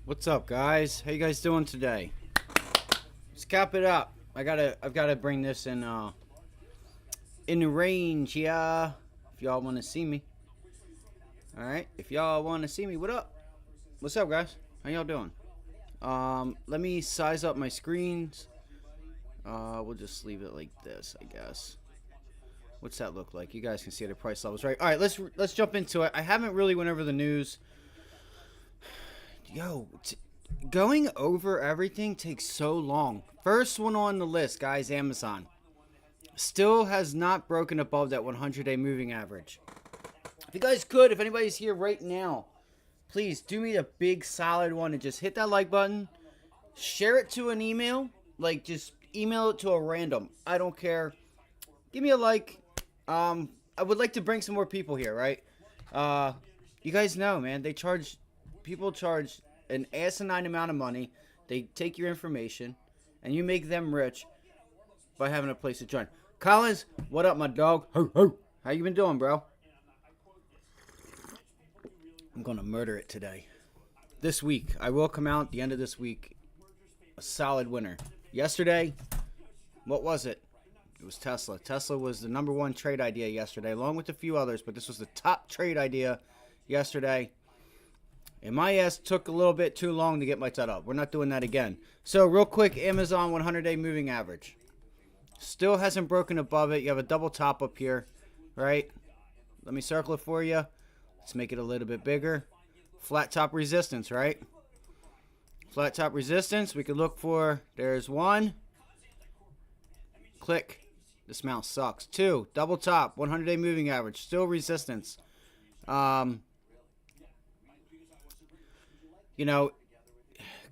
What's up, guys? How you guys doing today? Let's cap it up. I've gotta bring this in the range, yeah. If y'all want to see me, all right. If y'all want to see me, what up? What's up, guys? How y'all doing? Let me size up my screens. We'll just leave it like this, I guess. What's that look like? You guys can see the price levels, right? All right, let's jump into it. I haven't really went over the news. Yo, going over everything takes so long. First one on the list, guys, Amazon. Still has not broken above that 100-day moving average. If you guys could, if anybody's here right now, please do me a big solid one and just hit that like button. Share it to an email. Like, just email it to a random. I don't care. Give me a like. I would like to bring some more people here, right? You guys know, man, people charge an asinine amount of money. They take your information, and you make them rich by having a place to join. Collins, what up, my dog? Ho, ho. How you been doing, bro? I'm gonna murder it today. This week, I will come out at the end of this week a solid winner. Yesterday, what was it? It was Tesla. Tesla was the number one trade idea yesterday, along with a few others, but this was the top trade idea yesterday. And my ass took a little bit too long to get my setup. We're not doing that again. So, real quick, Amazon 100-day moving average. Still hasn't broken above it. You have a double top up here, right? Let me circle it for you. Let's make it a little bit bigger. Flat top resistance, right? Flat top resistance. We could look for, there's one. Click. This mouse sucks. Two, double top, 100-day moving average. Still resistance. You know,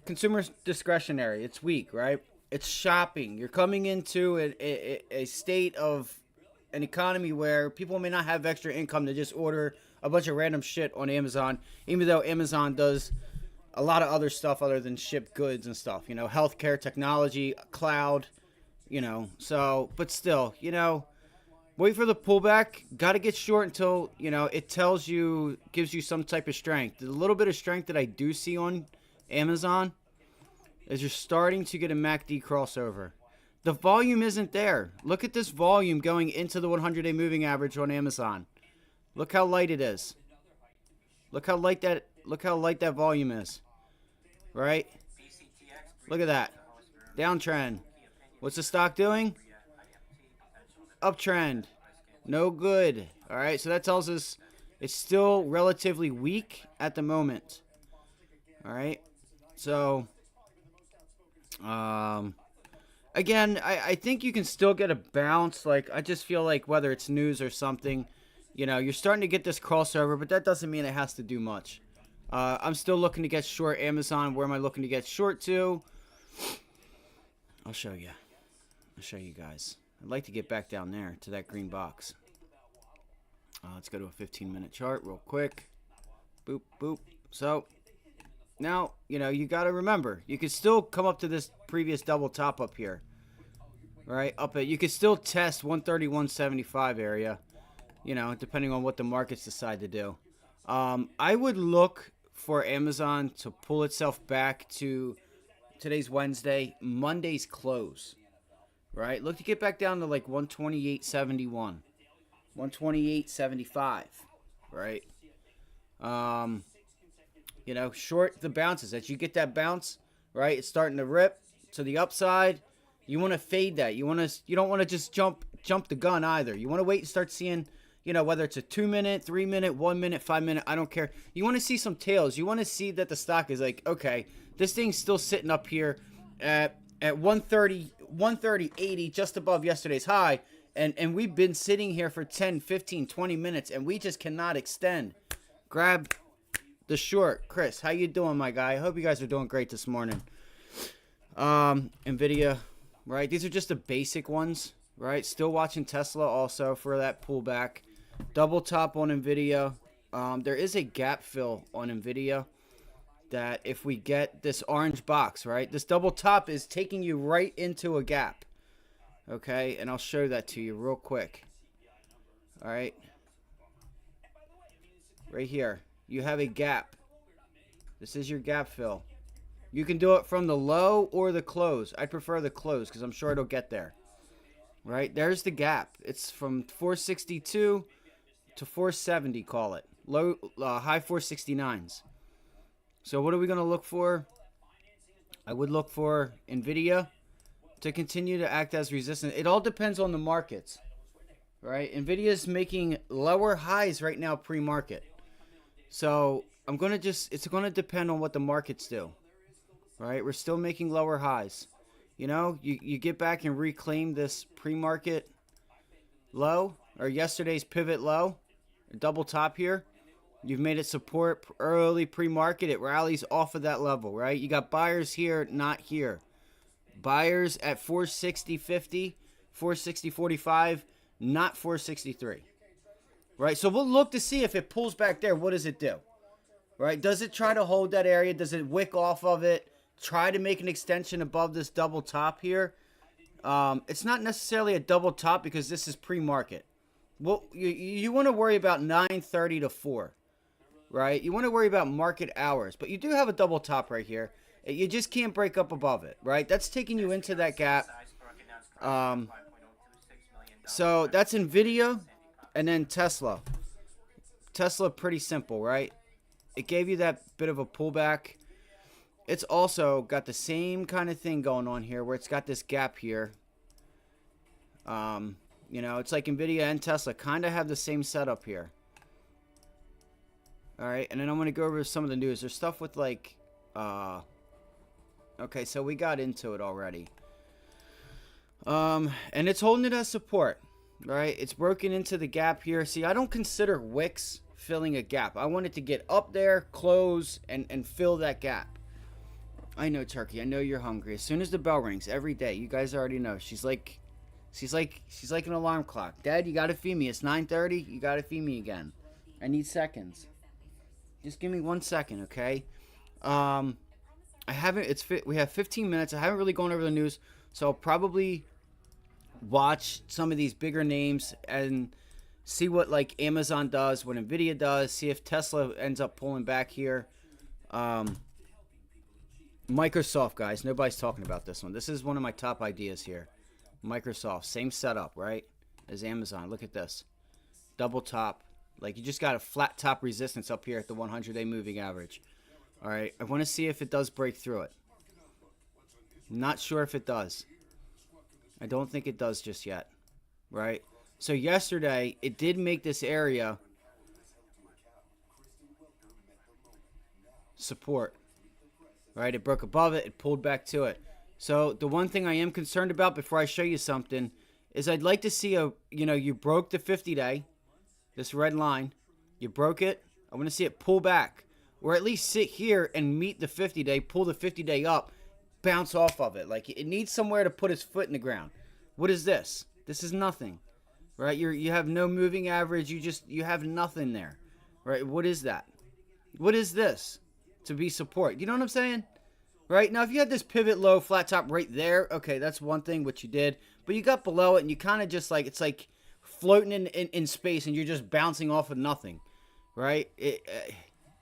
consumer discretionary. It's weak, right? It's shopping. You're coming into a state of an economy where people may not have extra income to just order a bunch of random shit on Amazon, even though Amazon does a lot of other stuff other than ship goods and stuff. You know, healthcare, technology, cloud, you know. So, but still, you know, wait for the pullback. Got to get short until, you know, it tells you, gives you some type of strength. The little bit of strength that I do see on Amazon is you're starting to get a MACD crossover. The volume isn't there. Look at this volume going into the 100-day moving average on Amazon. Look how light it is. Look how light that volume is. Right? Look at that. Downtrend. What's the stock doing? Uptrend. No good. All right, so that tells us it's still relatively weak at the moment. All right. So again, I think you can still get a bounce. Like, I just feel like whether it's news or something, you know, you're starting to get this crossover, but that doesn't mean it has to do much. I'm still looking to get short Amazon. Where am I looking to get short to? I'll show you. I'll show you guys. I'd like to get back down there to that green box. Let's go to a 15-minute chart real quick. Boop, boop. So, now, you know, you got to remember, you could still come up to this previous double top up here. Right? You could still test 130, 175 area, you know, depending on what the markets decide to do. I would look for Amazon to pull itself back to today's Wednesday, Monday's close. Right? Look to get back down to like 128.71. 128.75. Right? You know, short the bounces. As you get that bounce, right, it's starting to rip to the upside. You want to fade that. You don't want to just jump the gun either. You want to wait and start seeing, you know, whether it's a 2-minute, 3-minute, 1-minute, 5-minute, I don't care. You want to see some tails. You want to see that the stock is like, okay, this thing's still sitting up here at 130.80, just above yesterday's high, and we've been sitting here for 10, 15, 20 minutes, and we just cannot extend. Grab the short. Chris, how you doing, my guy? I hope you guys are doing great this morning. Nvidia, right? These are just the basic ones, right? Still watching Tesla also for that pullback. Double top on Nvidia. There is a gap fill on Nvidia that if we get this orange box, right? This double top is taking you right into a gap. Okay, and I'll show that to you real quick. All right. Right here. You have a gap. This is your gap fill. You can do it from the low or the close. I'd prefer the close because I'm sure it'll get there. Right? There's the gap. It's from 462 to 470, call it. Low, high 469s. So what are we going to look for? I would look for NVIDIA to continue to act as resistance. It all depends on the markets. Right? NVIDIA is making lower highs right now pre-market. So I'm going to it's going to depend on what the markets do. Right? We're still making lower highs. You know, you get back and reclaim this pre-market low or yesterday's pivot low, double top here. You've made it support early pre-market. It rallies off of that level, right? You got buyers here, not here. Buyers at 460.50, 460.45, not 463. Right? So we'll look to see if it pulls back there. What does it do? Right? Does it try to hold that area? Does it wick off of it? Try to make an extension above this double top here. It's not necessarily a double top because this is pre-market. Well, you want to worry about 9:30 to 4, right? You want to worry about market hours, but you do have a double top right here. You just can't break up above it, right? That's taking you into that gap. So that's NVIDIA and then Tesla. Tesla, pretty simple, right? It gave you that bit of a pullback. It's also got the same kind of thing going on here where it's got this gap here. You know, it's like NVIDIA and Tesla kind of have the same setup here. All right, and then I'm going to go over some of the news. There's stuff with like, okay, so we got into it already. And it's holding it as support, right? It's broken into the gap here. See, I don't consider wicks filling a gap. I want it to get up there, close, and fill that gap. I know, Turkey. I know you're hungry. As soon as the bell rings every day, you guys already know. She's like an alarm clock. Dad, you gotta feed me. It's 9:30. You gotta feed me again. I need seconds. Just give me 1 second, okay? I haven't. We have 15 minutes. I haven't really gone over the news, so I'll probably watch some of these bigger names and see what like Amazon does, what NVIDIA does. See if Tesla ends up pulling back here. Microsoft, guys, nobody's talking about this one. This is one of my top ideas here. Microsoft, same setup, right, as Amazon. Look at this. Double top. Like, you just got a flat top resistance up here at the 100-day moving average. All right, I want to see if it does break through it. Not sure if it does. I don't think it does just yet, right? So yesterday, it did make this area support. Right, it broke above it, it pulled back to it. So the one thing I am concerned about before I show you something is I'd like to see you broke the 50-day, this red line, you broke it. I want to see it pull back, or at least sit here and meet the 50-day, pull the 50-day up, bounce off of it. Like, it needs somewhere to put its foot in the ground. What is this? This is nothing, right? You have no moving average. You have nothing there, right? What is that? What is this? To be support. You know what I'm saying? Right? Now, if you had this pivot low, flat top right there, okay, that's one thing, which you did. But you got below it, and you kind of just like, it's like floating in space, and you're just bouncing off of nothing. Right?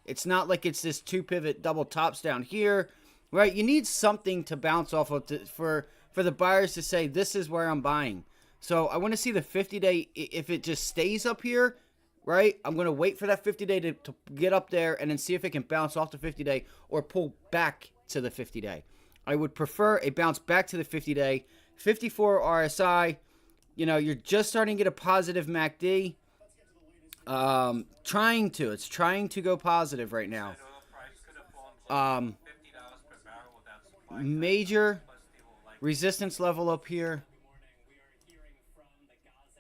It's not like it's this two pivot double tops down here. Right? You need something to bounce off of for the buyers to say, this is where I'm buying. So I want to see the 50-day, if it just stays up here, right? I'm going to wait for that 50-day to get up there and then see if it can bounce off the 50-day or pull back to the 50-day. I would prefer a bounce back to the 50-day. 54 RSI, you're just starting to get a positive MACD. It's trying to go positive right now. Major resistance level up here.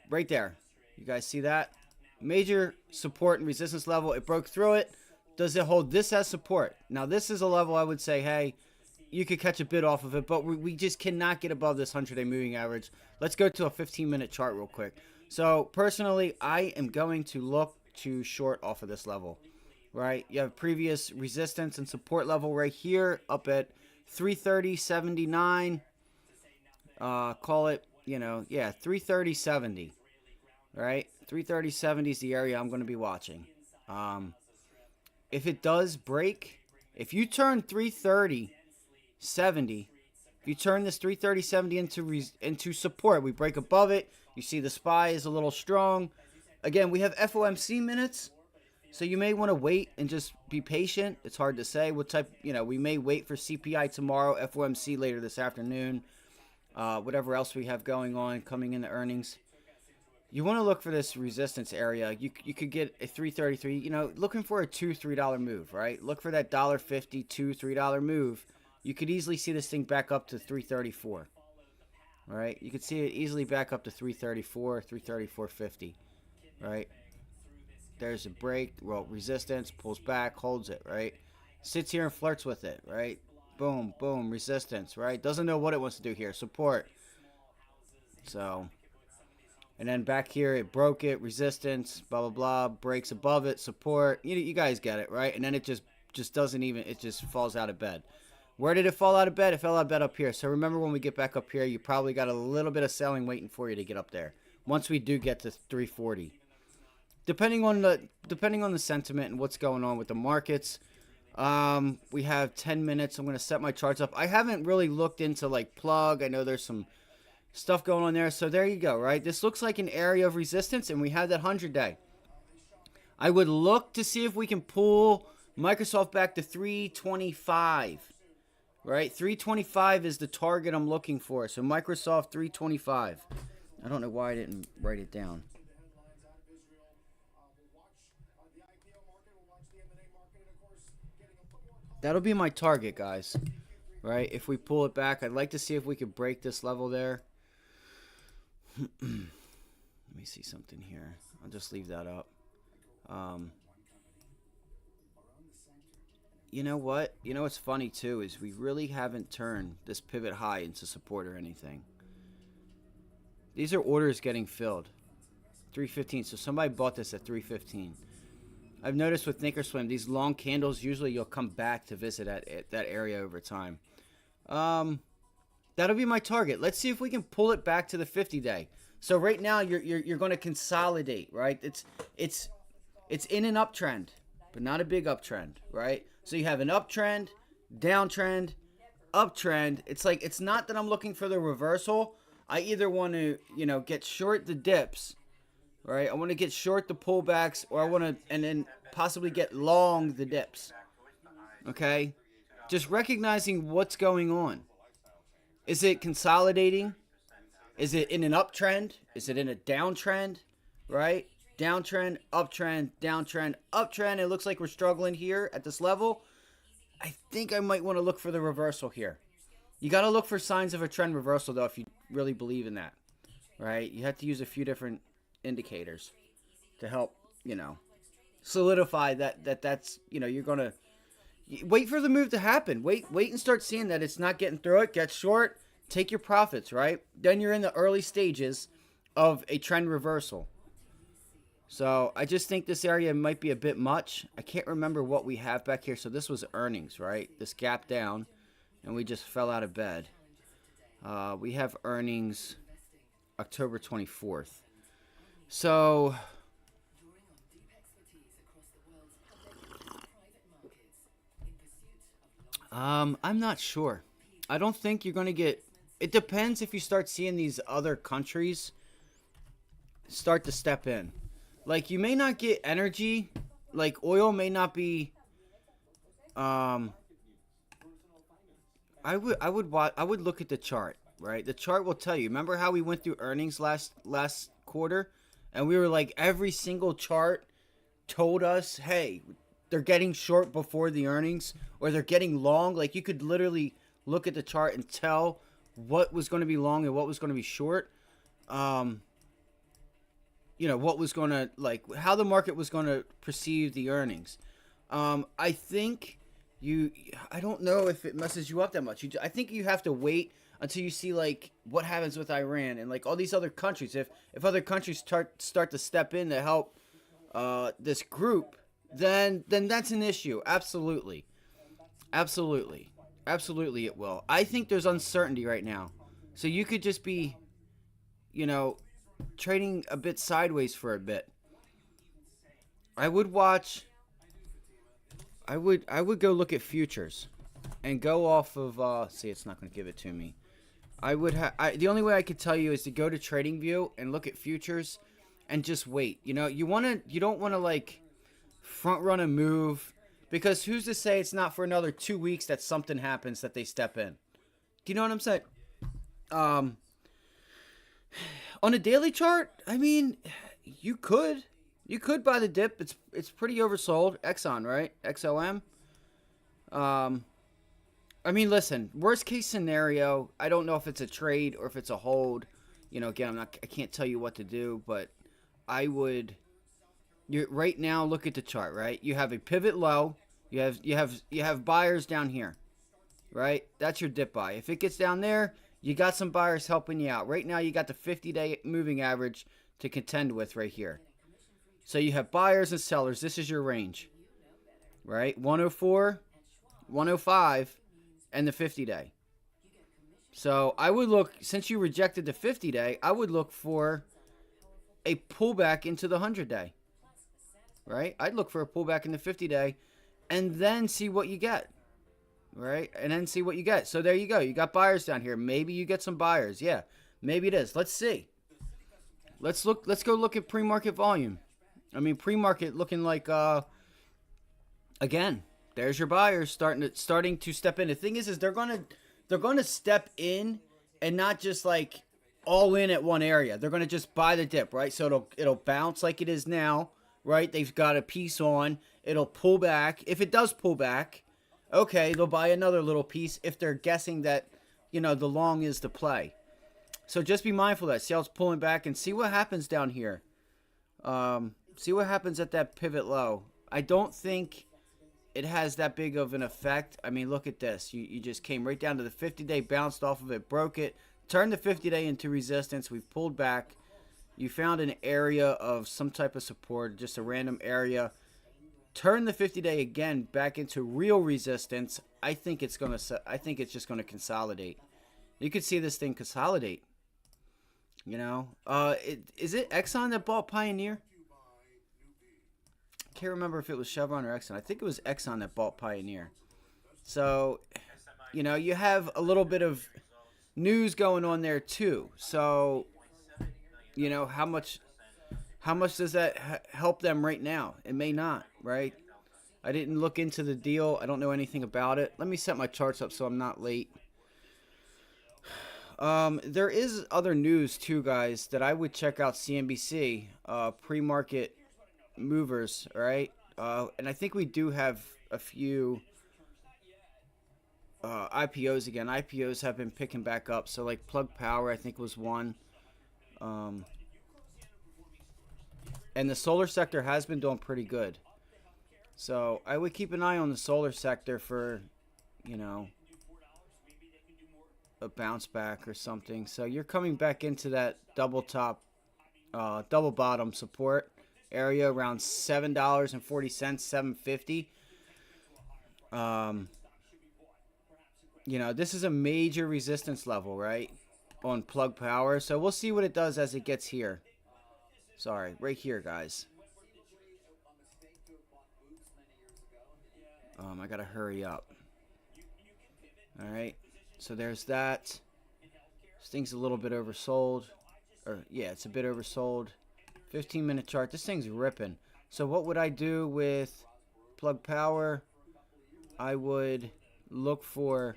Right there. You guys see that? Major support and resistance level. It broke through it. Does it hold this as support? Now, this is a level I would say, hey, you could catch a bid off of it, but we just cannot get above this 100-day moving average. Let's go to a 15-minute chart real quick. So, personally, I am going to look to short off of this level, right? You have previous resistance and support level right here up at 330.79. Call it, 330.70, right? 330.70 is the area I'm going to be watching. If it does break, if you turn 330 70. If you turn this 330.70 into support, we break above it. You see the SPY is a little strong. Again, we have FOMC minutes, so you may want to wait and just be patient. It's hard to say what type, we may wait for CPI tomorrow, FOMC later this afternoon, whatever else we have going on coming into earnings. You want to look for this resistance area. You could get a 333, looking for a $2-3 move, right? Look for that $1.50, $2-3 move. You could easily see this thing back up to 334. Right? You could see it easily back up to 334, 334.50. Right? There's a break, well, resistance, pulls back, holds it, right? Sits here and flirts with it, right? Boom, boom, resistance, right? Doesn't know what it wants to do here. Support. So, and then back here, it broke it, resistance, blah, blah, blah, breaks above it, support. You guys get it, right? And then it just doesn't even, it just falls out of bed. Where did it fall out of bed? It fell out of bed up here. So remember, when we get back up here, you probably got a little bit of selling waiting for you to get up there. Once we do get to 340. Depending on the sentiment and what's going on with the markets. We have 10 minutes. I'm going to set my charts up. I haven't really looked into like plug. I know there's some stuff going on there. So there you go, right? This looks like an area of resistance, and we have that 100-day. I would look to see if we can pull Microsoft back to 325. Right? 325 is the target I'm looking for. So Microsoft 325. I don't know why I didn't write it down. That'll be my target, guys. Right? If we pull it back, I'd like to see if we could break this level there. Let me see something here. I'll just leave that up. You know what? You know what's funny too is we really haven't turned this pivot high into support or anything. These are orders getting filled. 315. So somebody bought this at 315. I've noticed with Thinkorswim, these long candles, usually you'll come back to visit that area over time. That'll be my target. Let's see if we can pull it back to the 50-day. So right now you're going to consolidate, right? It's in an uptrend, but not a big uptrend, right? So you have an uptrend, downtrend, uptrend. It's like, it's not that I'm looking for the reversal. I either want to, get short the dips, right? I want to get short the pullbacks, or I want to, and then possibly get long the dips. Okay? Just recognizing what's going on. Is it consolidating? Is it in an uptrend? Is it in a downtrend? Right? Downtrend, uptrend, downtrend, uptrend. It looks like we're struggling here at this level. I think I might want to look for the reversal here. You got to look for signs of a trend reversal, though, if you really believe in that. Right? You have to use a few different indicators to help, solidify that's, you're going to wait for the move to happen. Wait and start seeing that it's not getting through it. Get short. Take your profits, right? Then you're in the early stages of a trend reversal. So I just think this area might be a bit much. I can't remember what we have back here. So this was earnings, right? This gap down, and we just fell out of bed. We have earnings October 24th. So I'm not sure. I don't think you're going to get... It depends if you start seeing these other countries start to step in. Like, you may not get energy. Like, oil may not be... I would look at the chart, right? The chart will tell you. Remember how we went through earnings last quarter? And we were like, every single chart told us, hey, they're getting short before the earnings, or they're getting long. Like, you could literally look at the chart and tell what was going to be long and what was going to be short. What was going to, like, how the market was going to perceive the earnings. I think I don't know if it messes you up that much. I think you have to wait until you see, like, what happens with Iran and, like, all these other countries. If other countries start to step in to help this group, then that's an issue. Absolutely it will. I think there's uncertainty right now, so you could just be trading a bit sideways for a bit. I would go look at futures. and go off of see, it's not going to give it to me. I would have the only way I could tell you is to go to TradingView and look at futures and just wait. You know, you don't want to like front run a move, because who's to say it's not for another 2 weeks that something happens that they step in. Do you know what I'm saying? On a daily chart, I mean, you could buy the dip. It's pretty oversold. Exxon, right? XOM. I mean, listen, worst case scenario, I don't know if it's a trade or if it's a hold. You know, again, I can't tell you what to do, but I would. You right now, look at the chart, right? You have a pivot low. You have buyers down here, right? That's your dip buy. If it gets down there, you got some buyers helping you out. Right now, you got the 50-day moving average to contend with right here. So you have buyers and sellers. This is your range, right? 104, 105. And the 50-day. So I would look, since you rejected the 50-day, I would look for a pullback into the 100-day. Right? I'd look for a pullback in the 50-day and then see what you get. Right? And then see what you get. So there you go. You got buyers down here. Maybe you get some buyers. Yeah. Maybe it is. Let's see. Let's go look at pre-market volume. I mean, pre-market looking like again, there's your buyers starting to step in. The thing is they're gonna step in and not just like all in at one area. They're gonna just buy the dip, right? So it'll bounce like it is now, right? They've got a piece on. It'll pull back. If it does pull back, okay, they'll buy another little piece if they're guessing that, you know, the long is the play. So just be mindful of that. See how it's pulling back and see what happens down here. See what happens at that pivot low. I don't think it has that big of an effect. I mean, look at this. You just came right down to the 50-day, bounced off of it, broke it, turned the 50-day into resistance. We've pulled back. You found an area of some type of support, just a random area. Turn the 50-day again back into real resistance. I think it's just gonna consolidate. You could see this thing consolidate. You know, is it Exxon that bought Pioneer? Can't remember if it was Chevron or Exxon. I think it was Exxon that bought Pioneer. So, you know, you have a little bit of news going on there too. So, you know, how much does that help them right now? It may not, right? I didn't look into the deal. I don't know anything about it. Let me set my charts up so I'm not late. There is other news too, guys, that I would check out. CNBC, pre-market movers, right? And I think we do have a few IPOs again. IPOs have been picking back up. So like Plug Power, I think was one. And the solar sector has been doing pretty good. So I would keep an eye on the solar sector for, you know, a bounce back or something. So you're coming back into that double double bottom support area around $7.40, $7.50. You know, this is a major resistance level, right, on Plug Power. So we'll see what it does as it gets here. Sorry, right here, guys. I gotta hurry up. All right, so there's that. This thing's a little bit oversold, or yeah, it's a bit oversold. 15-minute chart. This thing's ripping. So what would I do with Plug Power? I would look for,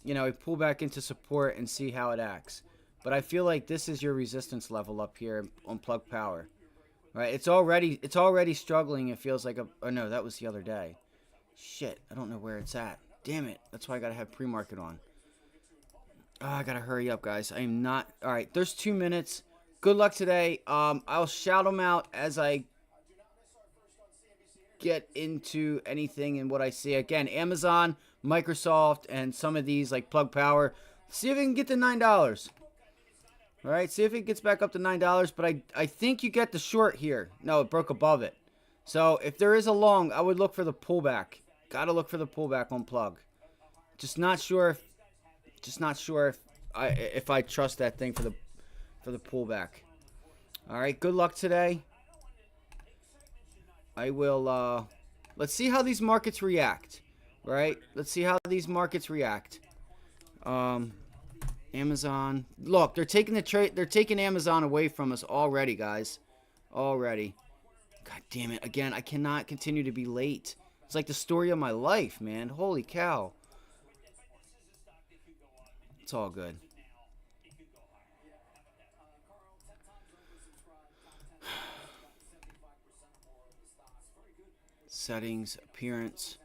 you know, pull back into support and see how it acts. But I feel like this is your resistance level up here on Plug Power. Right? It's already struggling. It feels like oh no, that was the other day. Shit, I don't know where it's at. Damn it. That's why I got to have pre-market on. Oh, I got to hurry up, guys. I am not. All right, there's 2 minutes. Good luck today. I'll shout them out as I get into anything and what I see. Again, Amazon, Microsoft, and some of these like Plug Power. See if it can get to $9. All right, see if it gets back up to $9. But I think you get the short here. No, it broke above it. So if there is a long, I would look for the pullback. Got to look for the pullback on Plug. Just not sure if I trust that thing for the pullback. All right, good luck today. I will let's see how these markets react. right? Let's see how these markets react. Amazon. Look, they're taking the trade. They're taking Amazon away from us already, guys. Already. God damn it! Again, I cannot continue to be late. It's like the story of my life, man. Holy cow! It's all good. Settings, appearance,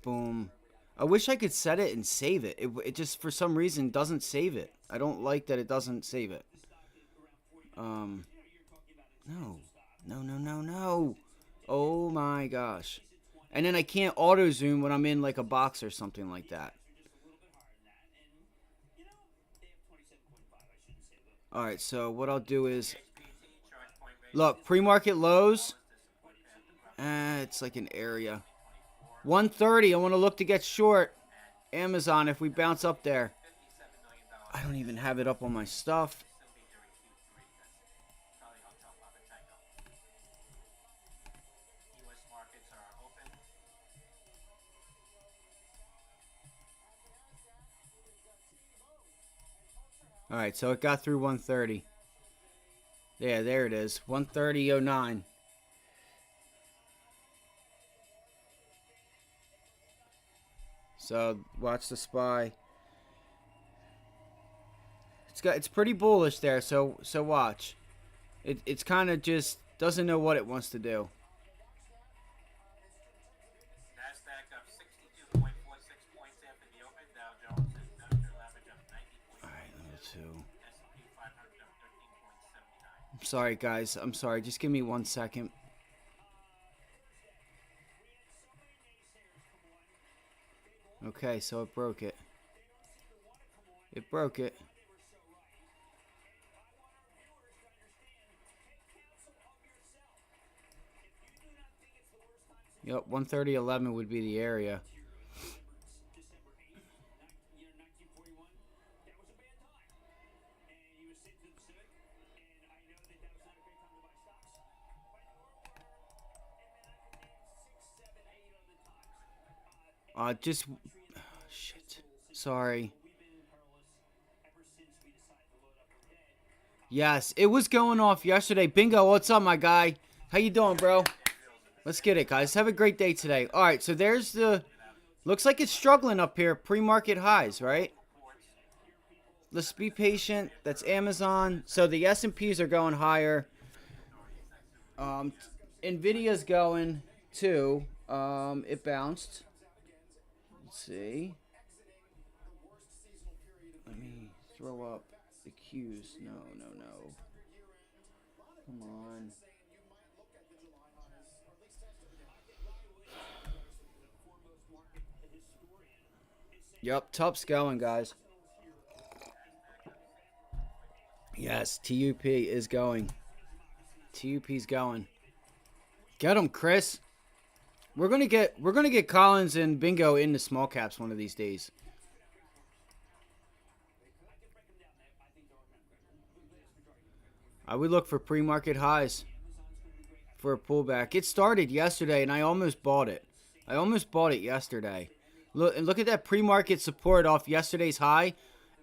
boom. I wish I could set it and save it. It just, for some reason, doesn't save it. I don't like that it doesn't save it. No. No, no, no, no. Oh my gosh. And then I can't auto zoom when I'm in like a box or something like that. Alright, so what I'll do is, look, pre-market lows. It's like an area. 130, I want to look to get short. Amazon, if we bounce up there. I don't even have it up on my stuff. Alright, so it got through 130. Yeah, there it is. 130.09. So watch the SPY. It's pretty bullish there, so watch. It's kind of just doesn't know what it wants to do. Nasdaq up 62.46 points after the open. Dow Jones Industrial Average up 90. Alright, number 2. S&P 500 up 13.79. I'm sorry, guys. I'm sorry. Just give me 1 second. Okay, so it broke it. It broke it. Yep, 130.11 would be the area. Just shit. Sorry. Yes, it was going off yesterday. Bingo, what's up, my guy? How you doing, bro? Let's get it, guys. Have a great day today. All right, so there's the... Looks like it's struggling up here. Pre-market highs, right? Let's be patient. That's Amazon. So the S&Ps are going higher. Nvidia's going too. It bounced. Let's see. Let me throw up the Qs. No. Come on. Yep, TUP's going, guys. Yes, TUP is going. TUP's going. Get him, Chris. We're gonna get Collins and Bingo into small caps one of these days. I would look for pre-market highs for a pullback. It started yesterday, and I almost bought it. I almost bought it yesterday. Look at that pre-market support off yesterday's high,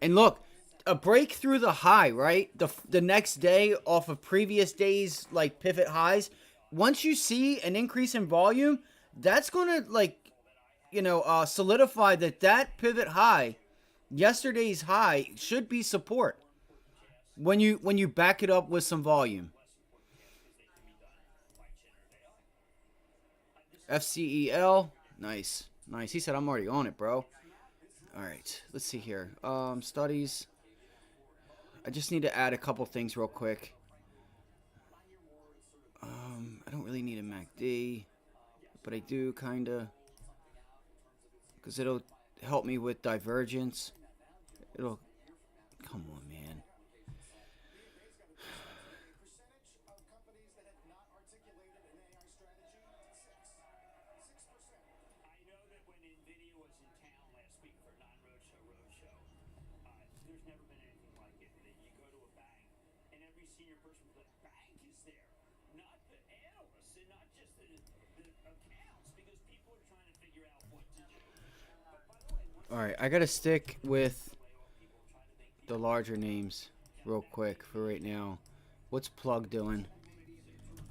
and look, a break through the high, right? The next day off of previous days like pivot highs. Once you see an increase in volume, that's gonna solidify that pivot high, yesterday's high, should be support. When you back it up with some volume. FCEL, nice. He said I'm already on it, bro. All right, let's see here. Studies. I just need to add a couple things real quick. I don't really need a MACD, but I do kinda, because it'll help me with divergence. It'll, come on, man. All right, I got to stick with the larger names real quick for right now. What's Plug doing?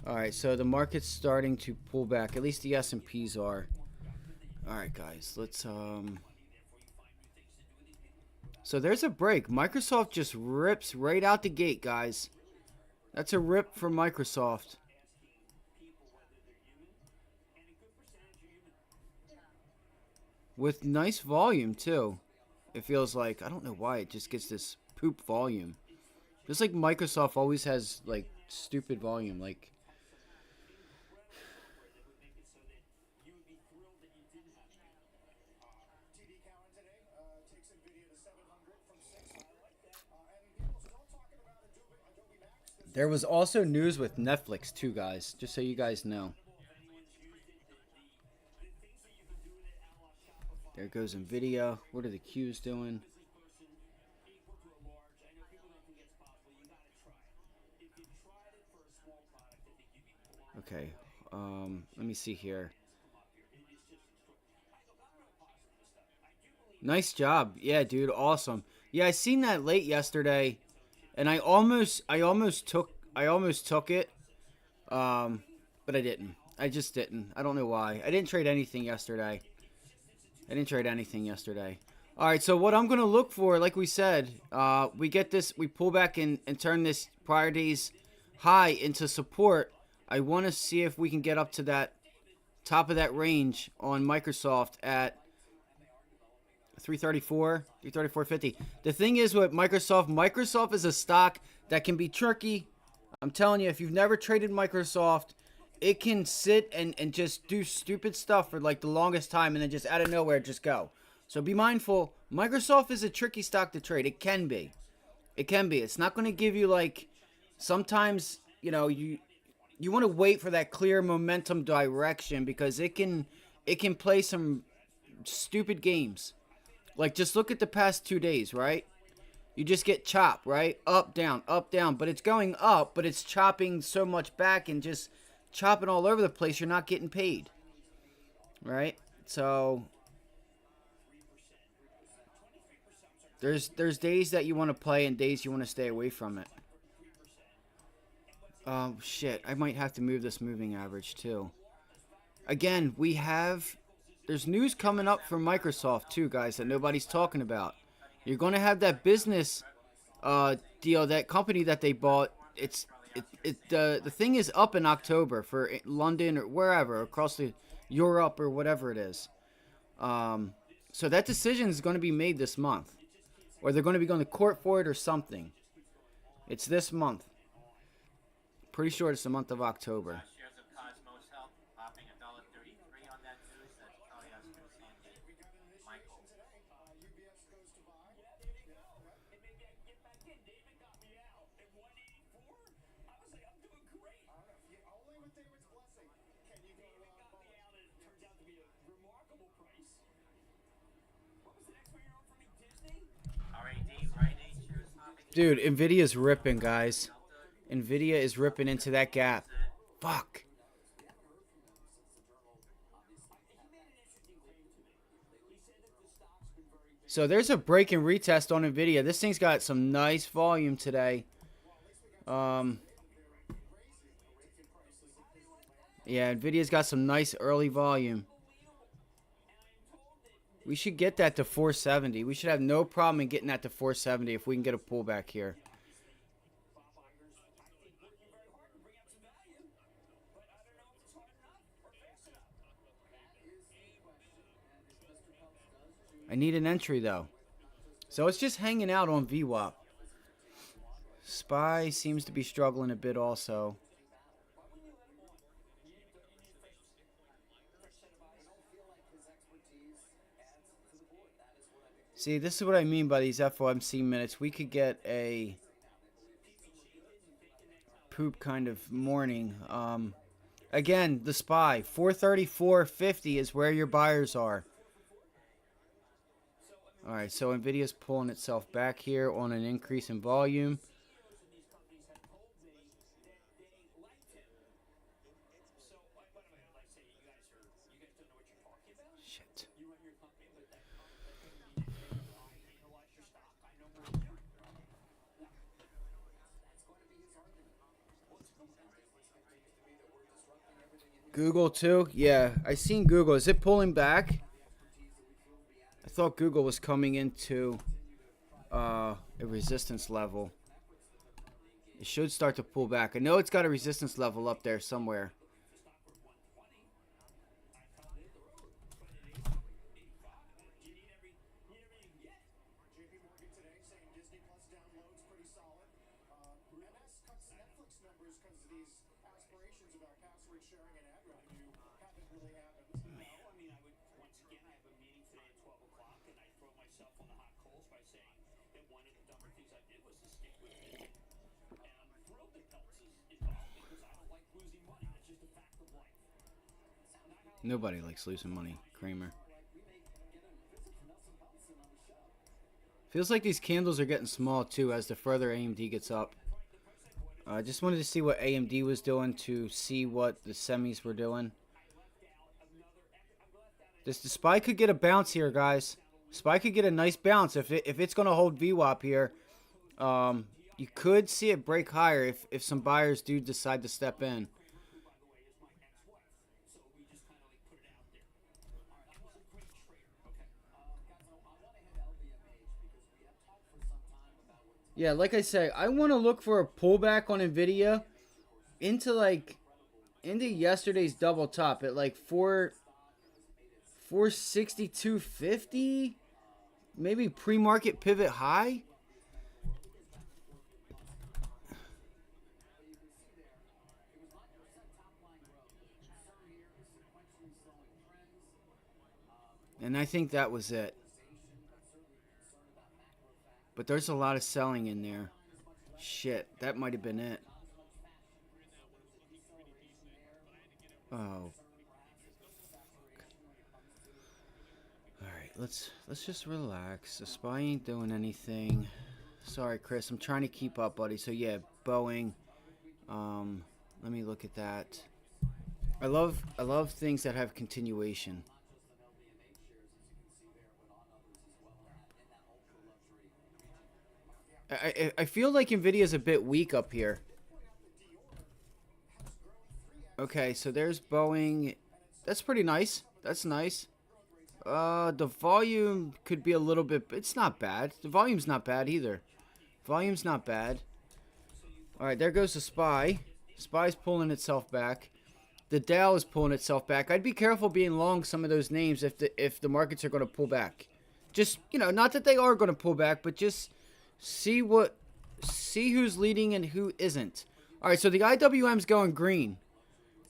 All right, so the market's starting to pull back. At least the S&Ps are. All right, guys, let's So there's a break. Microsoft just rips right out the gate, guys. That's a rip for Microsoft. With nice volume, too. It feels like, I don't know why, it just gets this poop volume. Just like Microsoft always has, like, stupid volume. Like, there was also news with Netflix, too, guys. Just so you guys know. There goes NVIDIA. What are the Qs doing? Okay. Let me see here. Nice job. Yeah, dude, awesome. Yeah, I seen that late yesterday and I almost took it. But I didn't. I just didn't. I don't know why. I didn't trade anything yesterday. All right, so what I'm going to look for, like we said, we get this, we pull back and turn this prior day's high into support. I want to see if we can get up to that top of that range on Microsoft at 334, 334.50. The thing is with Microsoft is a stock that can be tricky. I'm telling you, if you've never traded Microsoft, it can sit and just do stupid stuff for like the longest time and then just out of nowhere just go. So be mindful. Microsoft is a tricky stock to trade. It can be. It can be. It's not going to give you like sometimes, you want to wait for that clear momentum direction because it can play some stupid games. Like just look at the past 2 days, right? You just get chopped, right? Up, down, but it's going up, but it's chopping so much back and just chopping all over the place. You're not getting paid, right? So there's days that you want to play and days you want to stay away from it. Shit, I might have to move this moving average too. Again, there's news coming up from Microsoft too, guys, that nobody's talking about. You're going to have that business deal, that company that they bought. The thing is up in October for London or wherever across the Europe or whatever it is. So that decision is going to be made this month, or they're going to be going to court for it or something. It's this month. Pretty sure it's the month of October. Shares of Cosmos Health popping $1.33 on that news. That's probably us from Sandy. Michael. RAD, Rite Aid shares popping. Dude, Nvidia's ripping, guys. Nvidia is ripping into that gap. Fuck. So there's a break and retest on Nvidia. This thing's got some nice volume today. Yeah, Nvidia's got some nice early volume. We should get that to 470. We should have no problem in getting that to 470 if we can get a pullback here. I need an entry, though. So it's just hanging out on VWAP. SPY seems to be struggling a bit also. See, this is what I mean by these FOMC minutes. We could get a poop kind of morning. Again, the SPY, 434.50 is where your buyers are. All right, so Nvidia's pulling itself back here on an increase in volume. Shit. Google too? Yeah, I seen Google. Is it pulling back? I thought Google was coming into a resistance level. It should start to pull back. I know it's got a resistance level up there somewhere. Nobody likes losing money, Kramer. Feels like these candles are getting small too as the further AMD gets up. I just wanted to see what AMD was doing to see what the semis were doing. The SPY could get a bounce here, guys. SPY could get a nice bounce if it's going to hold VWAP here. You could see it break higher if some buyers do decide to step in. Yeah, like I say, I want to look for a pullback on Nvidia into yesterday's double top at like 462.50, maybe pre-market pivot high. And I think that was it. But there's a lot of selling in there. Shit, that might have been it. Oh. Alright, let's just relax. The SPY ain't doing anything. Sorry, Chris. I'm trying to keep up, buddy. So yeah, Boeing. Let me look at that. I love things that have continuation. I feel like Nvidia's a bit weak up here. Okay, so there's Boeing. That's pretty nice. That's nice. The volume could be a little bit. It's not bad. The volume's not bad either. Volume's not bad. All right, there goes the SPY. SPY's pulling itself back. The Dow is pulling itself back. I'd be careful being long some of those names if the markets are going to pull back. Just, not that they are going to pull back, but just see who's leading and who isn't. All right, so the IWM's going green.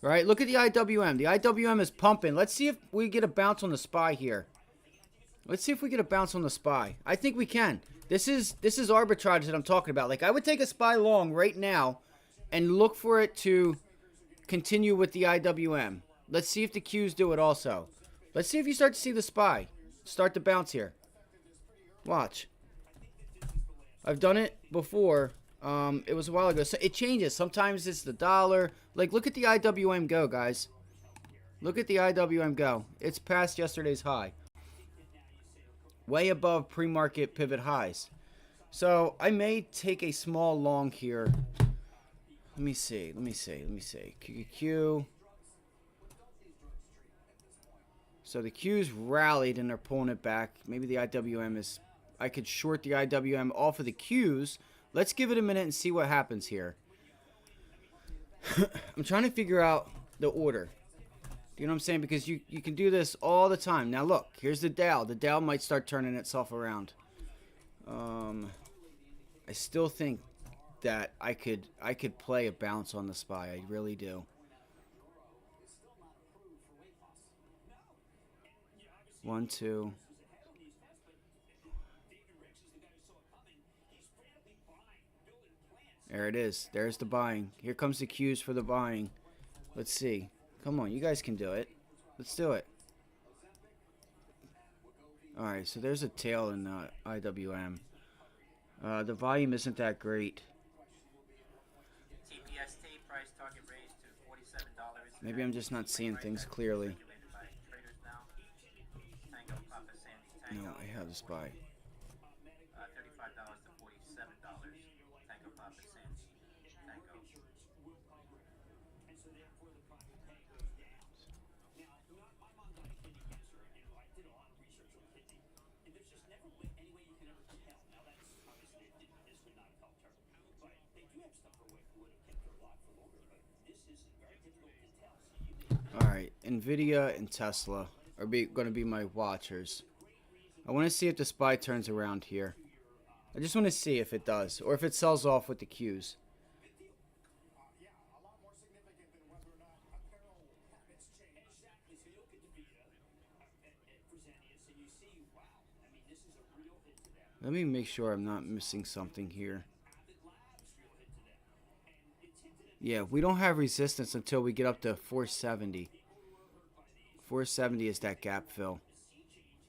All right, look at the IWM. The IWM is pumping. Let's see if we get a bounce on the SPY here. Let's see if we get a bounce on the SPY. I think we can. This is arbitrage that I'm talking about. Like, I would take a SPY long right now and look for it to continue with the IWM. Let's see if the Qs do it also. Let's see if you start to see the SPY start to bounce here. Watch. I've done it before. It was a while ago. So it changes. Sometimes it's the dollar. Like, look at the IWM go, guys. Look at the IWM go. It's past yesterday's high. Way above pre-market pivot highs. So I may take a small long here. Let me see. QQQ. So the Q's rallied and they're pulling it back. Maybe the IWM is... I could short the IWM off of the Q's. Let's give it a minute and see what happens here. I'm trying to figure out the order. You know what I'm saying? Because you can do this all the time. Now look, here's the Dow. The Dow might start turning itself around. I still think that I could play a bounce on the SPY. I really do. One, two. There it is. There's the buying. Here comes the Qs for the buying. Let's see. Come on, you guys can do it. Let's do it. Alright, so there's a tail in IWM. The volume isn't that great. TPST price target raised to $47. Maybe I'm just not seeing things clearly. No, I have the SPY. $35 to $47. Tango Papa Sandy. Tango. All right, Nvidia and Tesla are going to be my watchers. I want to see if the SPY turns around here. I just want to see if it does, or if it sells off with the Qs. Let me make sure I'm not missing something here. Yeah, we don't have resistance until we get up to 470. 470 is that gap fill.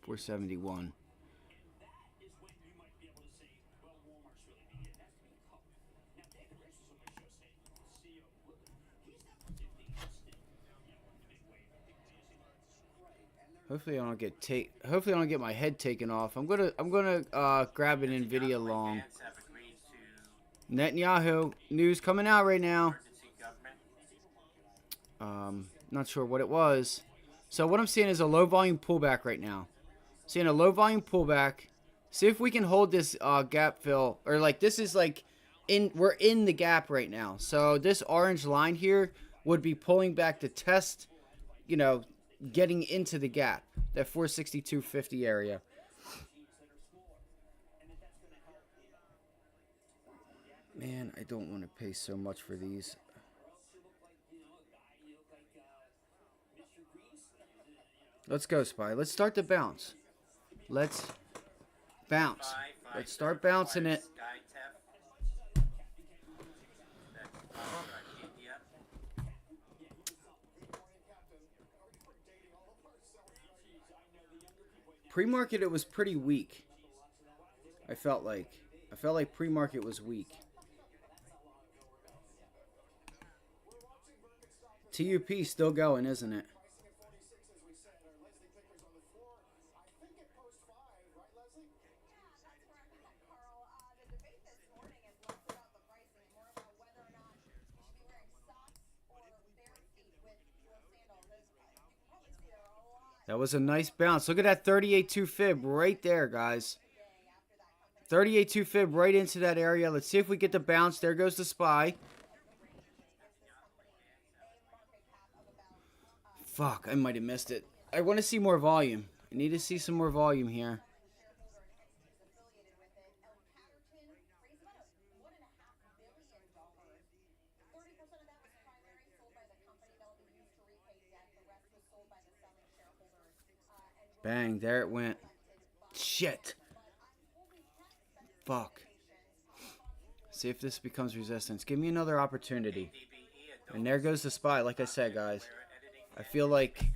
471. Hopefully I don't get my head taken off. I'm gonna grab an Nvidia long. Netanyahu news coming out right now. Not sure what it was. So what I'm seeing is a low volume pullback right now. Seeing a low volume pullback. See if we can hold this gap fill, or like this is like we're in the gap right now. So this orange line here would be pulling back to test, you know, getting into the gap, that 462.50 area. Man, I don't want to pay so much for these. Let's go, SPY. Let's start the bounce. Let's bounce. Let's start bouncing it. Pre-market, it was pretty weak. I felt like pre-market was weak. TUP still going, isn't it? That was a nice bounce. Look at that 38.2 fib right there, guys. 38.2 fib right into that area. Let's see if we get the bounce. There goes the SPY. Fuck, I might have missed it. I want to see more volume. I need to see some more volume here. Bang, there it went. Shit. Fuck. See if this becomes resistance. Give me another opportunity. And there goes the SPY, like I said, guys. I feel like...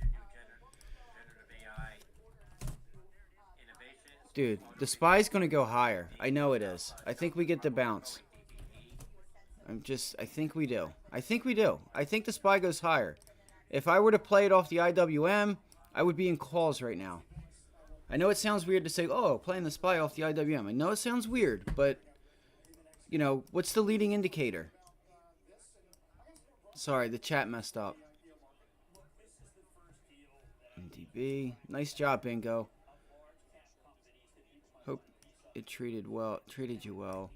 Dude, the SPY's going to go higher. I know it is. I think we get the bounce. I think we do. I think we do. I think the SPY goes higher. If I were to play it off the IWM, I would be in calls right now. I know it sounds weird to say, oh, playing the SPY off the IWM. I know it sounds weird, but, you know, what's the leading indicator? Sorry, the chat messed up. MDB. Nice job, Bingo. Hope it treated you well.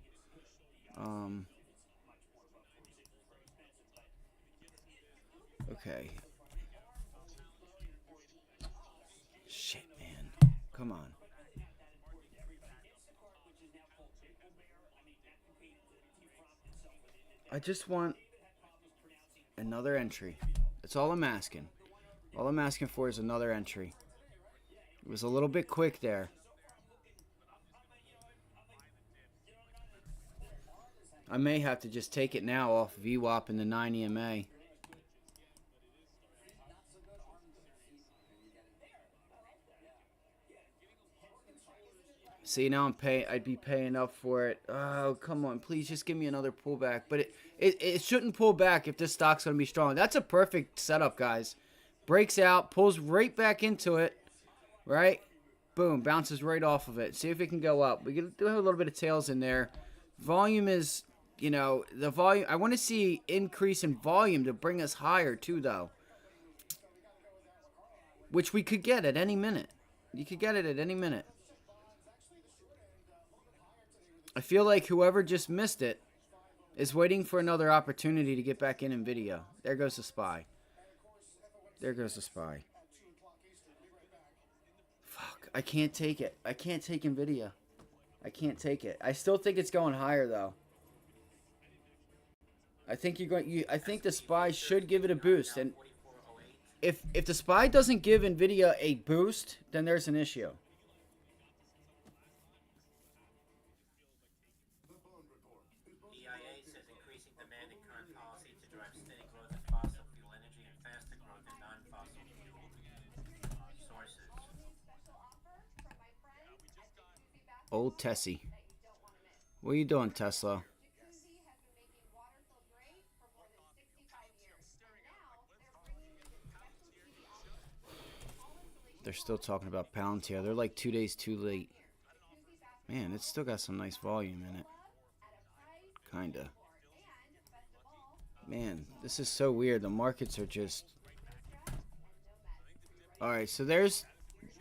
Okay. Shit, man. Come on. I just want another entry. That's all I'm asking. All I'm asking for is another entry. It was a little bit quick there. I may have to just take it now off VWAP and the 9 EMA. See, now I'd be paying up for it. Oh, come on. Please just give me another pullback. But it shouldn't pull back if this stock's going to be strong. That's a perfect setup, guys. Breaks out, pulls right back into it, right? Boom, bounces right off of it. See if it can go up. We do have a little bit of tails in there. Volume is, you know, the volume. I want to see increase in volume to bring us higher too, though. Which we could get at any minute. You could get it at any minute. I feel like whoever just missed it is waiting for another opportunity to get back in Nvidia. There goes the SPY. There goes the SPY. Fuck, I can't take it. I can't take Nvidia. I can't take it. I still think it's going higher though. I think you're going. I think the SPY should give it a boost, and if the SPY doesn't give Nvidia a boost, then there's an issue. EIA says increasing demand in current policy to drive steady growth in fossil fuel energy and faster growth in non-fossil fuel sources. Old Tessie. What are you doing, Tesla? They're still talking about Palantir. They're like 2 days too late. Man, it's still got some nice volume in it. Kinda. Man, this is so weird. The markets are just... Alright, so there's...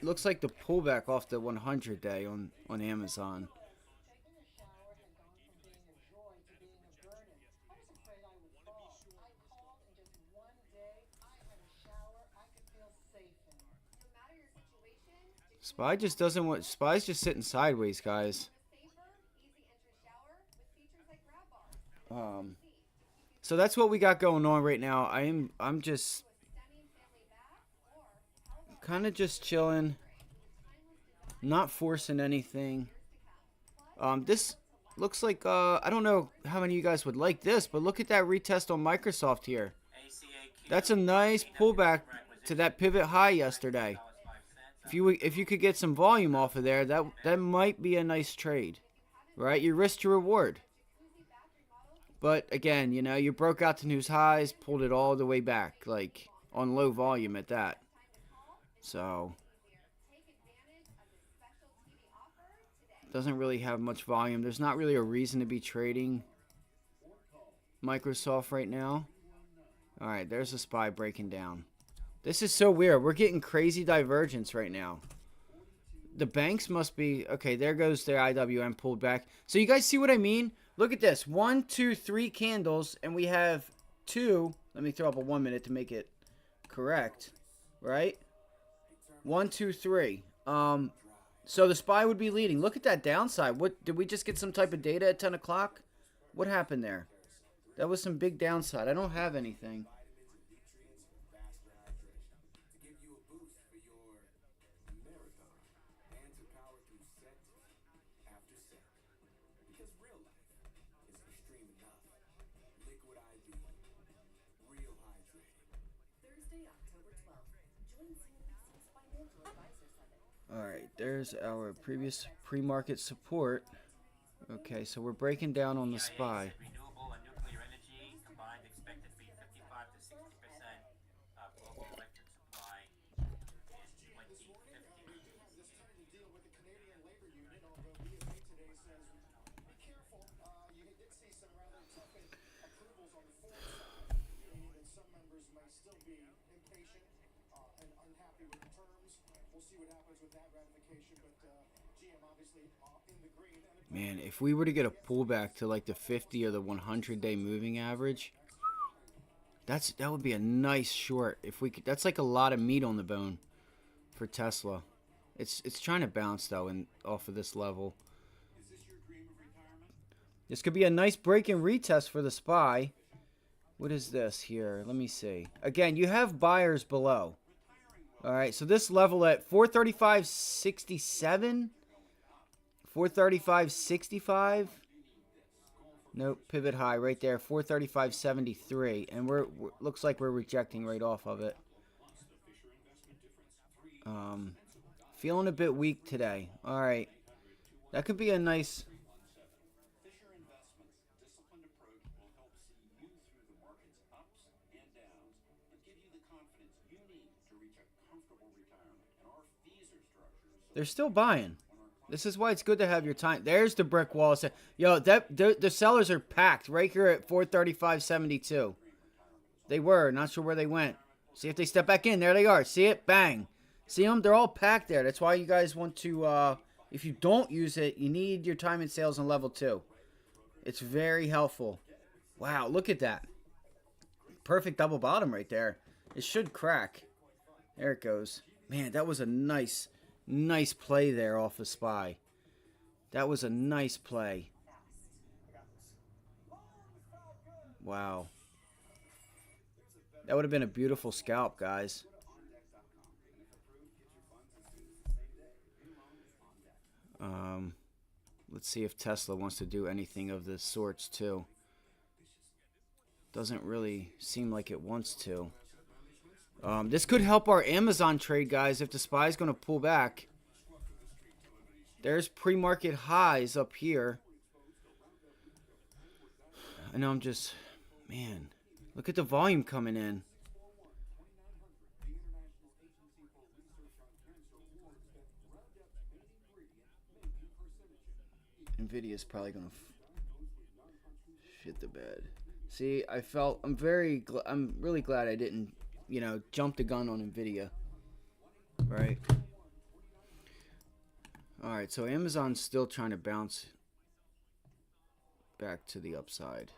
Looks like the pullback off the 100 day on Amazon. SPY just doesn't want... SPY's just sitting sideways, guys. So that's what we got going on right now. I'm just kind of just chilling, not forcing anything. This looks like I don't know how many of you guys would like this, but look at that retest on Microsoft here. That's a nice pullback to that pivot high yesterday. If you could get some volume off of there, that might be a nice trade, right? Your risk to reward. But again, you know, you broke out to news highs, pulled it all the way back, like on low volume at that. So doesn't really have much volume. There's not really a reason to be trading Microsoft right now. All right, there's a SPY breaking down. This is so weird. We're getting crazy divergence right now. The banks must be... Okay, there goes their IWM pulled back. So you guys see what I mean? Look at this. 1, 2, 3 candles, and we have 2. Let me throw up a 1 minute to make it correct. Right? 1, 2, 3. So the SPY would be leading. Look at that downside. What did we just get some type of data at 10 o'clock? What happened there? That was some big downside. I don't have anything. Alright, there's our previous pre-market support. Okay, so we're breaking down on the SPY. Renewable and nuclear energy combined expected to be 55 to 60% of global electric supply in 2050. Man, if we were to get a pullback to like the 50 or the 100-day moving average, that would be a nice short. If we could, that's like a lot of meat on the bone for Tesla. It's trying to bounce though, and off of this level. This could be a nice break and retest for the SPY. What is this here? Let me see. Again, you have buyers below. All right, so this level at 435.67. 435.65. Nope, pivot high right there, 435.73, and we're looks like we're rejecting right off of it. Feeling a bit weak today. All right, that could be a nice. They're still buying. This is why it's good to have your time. There's the brick wall. Yo, the sellers are packed right here at 435.72. They were. Not sure where they went. See if they step back in. There they are. See it? Bang. See them? They're all packed there. That's why you guys want to If you don't use it, you need your time in sales on level 2. It's very helpful. Wow, look at that. Perfect double bottom right there. It should crack. There it goes. Man, that was a nice play there off of SPY. That was a nice play. Wow. That would have been a beautiful scalp, guys. Let's see if Tesla wants to do anything of the sorts, too. Doesn't really seem like it wants to. This could help our Amazon trade, guys, if the SPY is going to pull back. There's pre-market highs up here. I know I'm just... Man, look at the volume coming in. Nvidia's probably going to shit the bed. See, I'm really glad I didn't, jump the gun on Nvidia. Right? Alright, so Amazon's still trying to bounce back to the upside.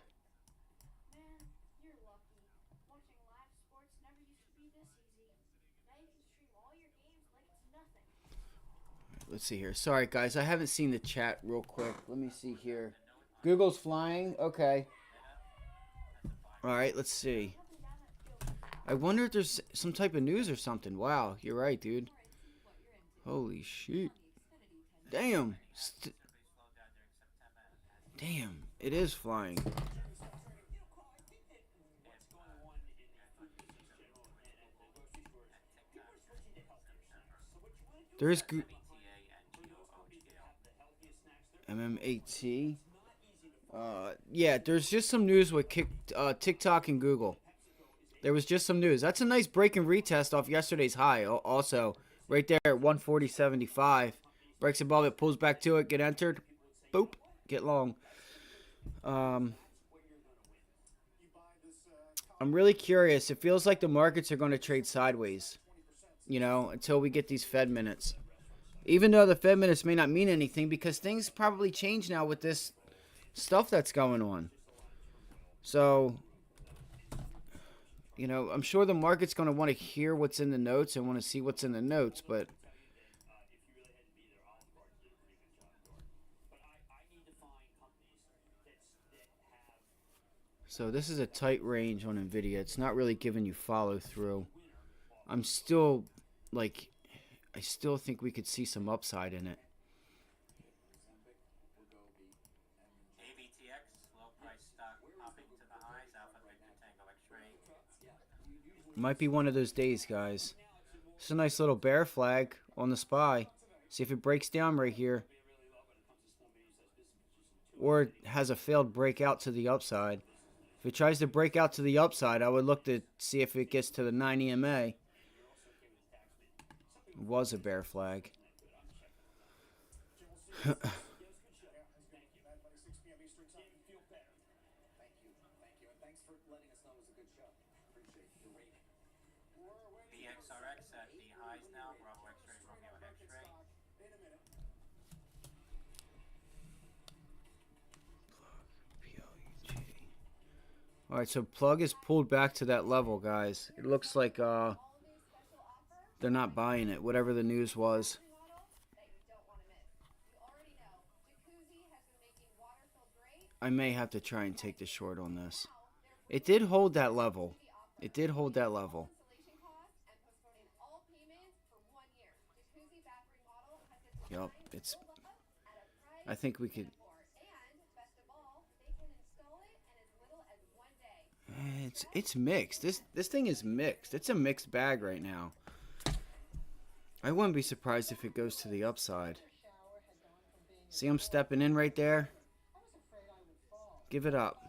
Let's see here. Sorry, guys. I haven't seen the chat real quick. Let me see here. Google's flying. Okay. All right. Let's see. I wonder if there's some type of news or something. Wow. You're right, dude. Holy shit. Damn. Damn. It is flying. There's... MMAT. Yeah, there's just some news with TikTok and Google. There was just some news. That's a nice break and retest off yesterday's high. Also, right there at 140.75. Breaks above it, pulls back to it, get entered. Boop. Get long. I'm really curious. It feels like the markets are going to trade sideways, until we get these Fed minutes. Even though the Fed minutes may not mean anything, because things probably change now with this stuff that's going on. So, I'm sure the market's going to want to hear what's in the notes and want to see what's in the notes, but... So this is a tight range on Nvidia. It's not really giving you follow through. I'm still, I still think we could see some upside in it. Might be one of those days, guys. It's a nice little bear flag on the SPY. See if it breaks down right here. Or it has a failed breakout to the upside. If it tries to break out to the upside, I would look to see if it gets to the 9 EMA. It was a bear flag. Alright, so plug is pulled back to that level, guys. It looks like they're not buying it, whatever the news was. I may have to try and take the short on this. It did hold that level. It did hold that level. Yup, I think we could... It's mixed. This thing is mixed. It's a mixed bag right now. I wouldn't be surprised if it goes to the upside. See, I'm stepping in right there. Give it up.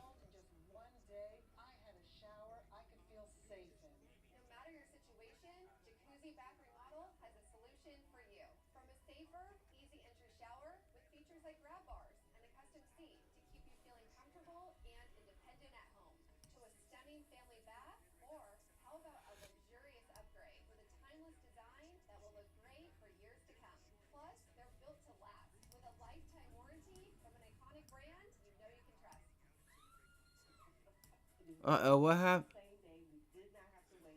Uh-oh, what happened?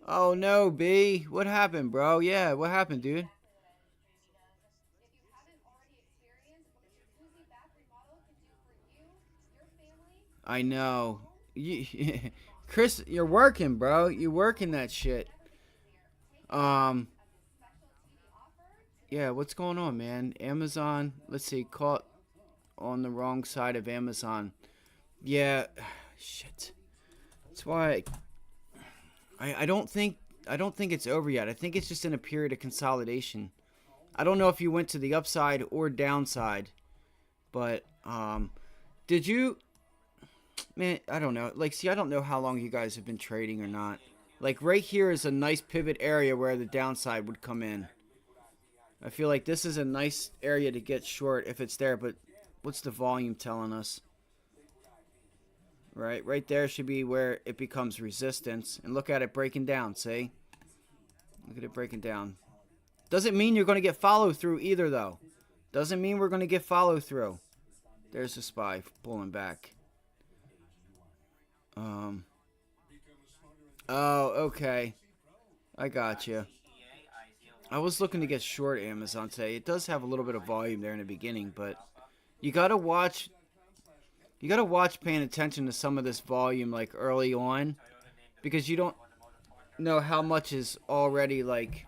Oh no, B. What happened, bro? Yeah, what happened, dude? I know. You, Chris, you're working, bro. You working that shit. Um, yeah, what's going on, man? Amazon, let's see, caught on the wrong side of Amazon. Yeah, shit. That's why I don't think it's over yet. I think it's just in a period of consolidation. I don't know if you went to the upside or downside, but did you, man, I don't know. Like, see, I don't know how long you guys have been trading or not. Like, right here is a nice pivot area where the downside would come in. I feel like this is a nice area to get short if it's there, but what's the volume telling us? Right there should be where it becomes resistance. And look at it breaking down, see? Look at it breaking down. Doesn't mean you're going to get follow through either, though. Doesn't mean we're going to get follow through. There's the SPY pulling back. Oh, okay. I got you. I was looking to get short Amazon today. It does have a little bit of volume there in the beginning, but you gotta watch. You gotta watch paying attention to some of this volume like early on, because you don't know how much is already like.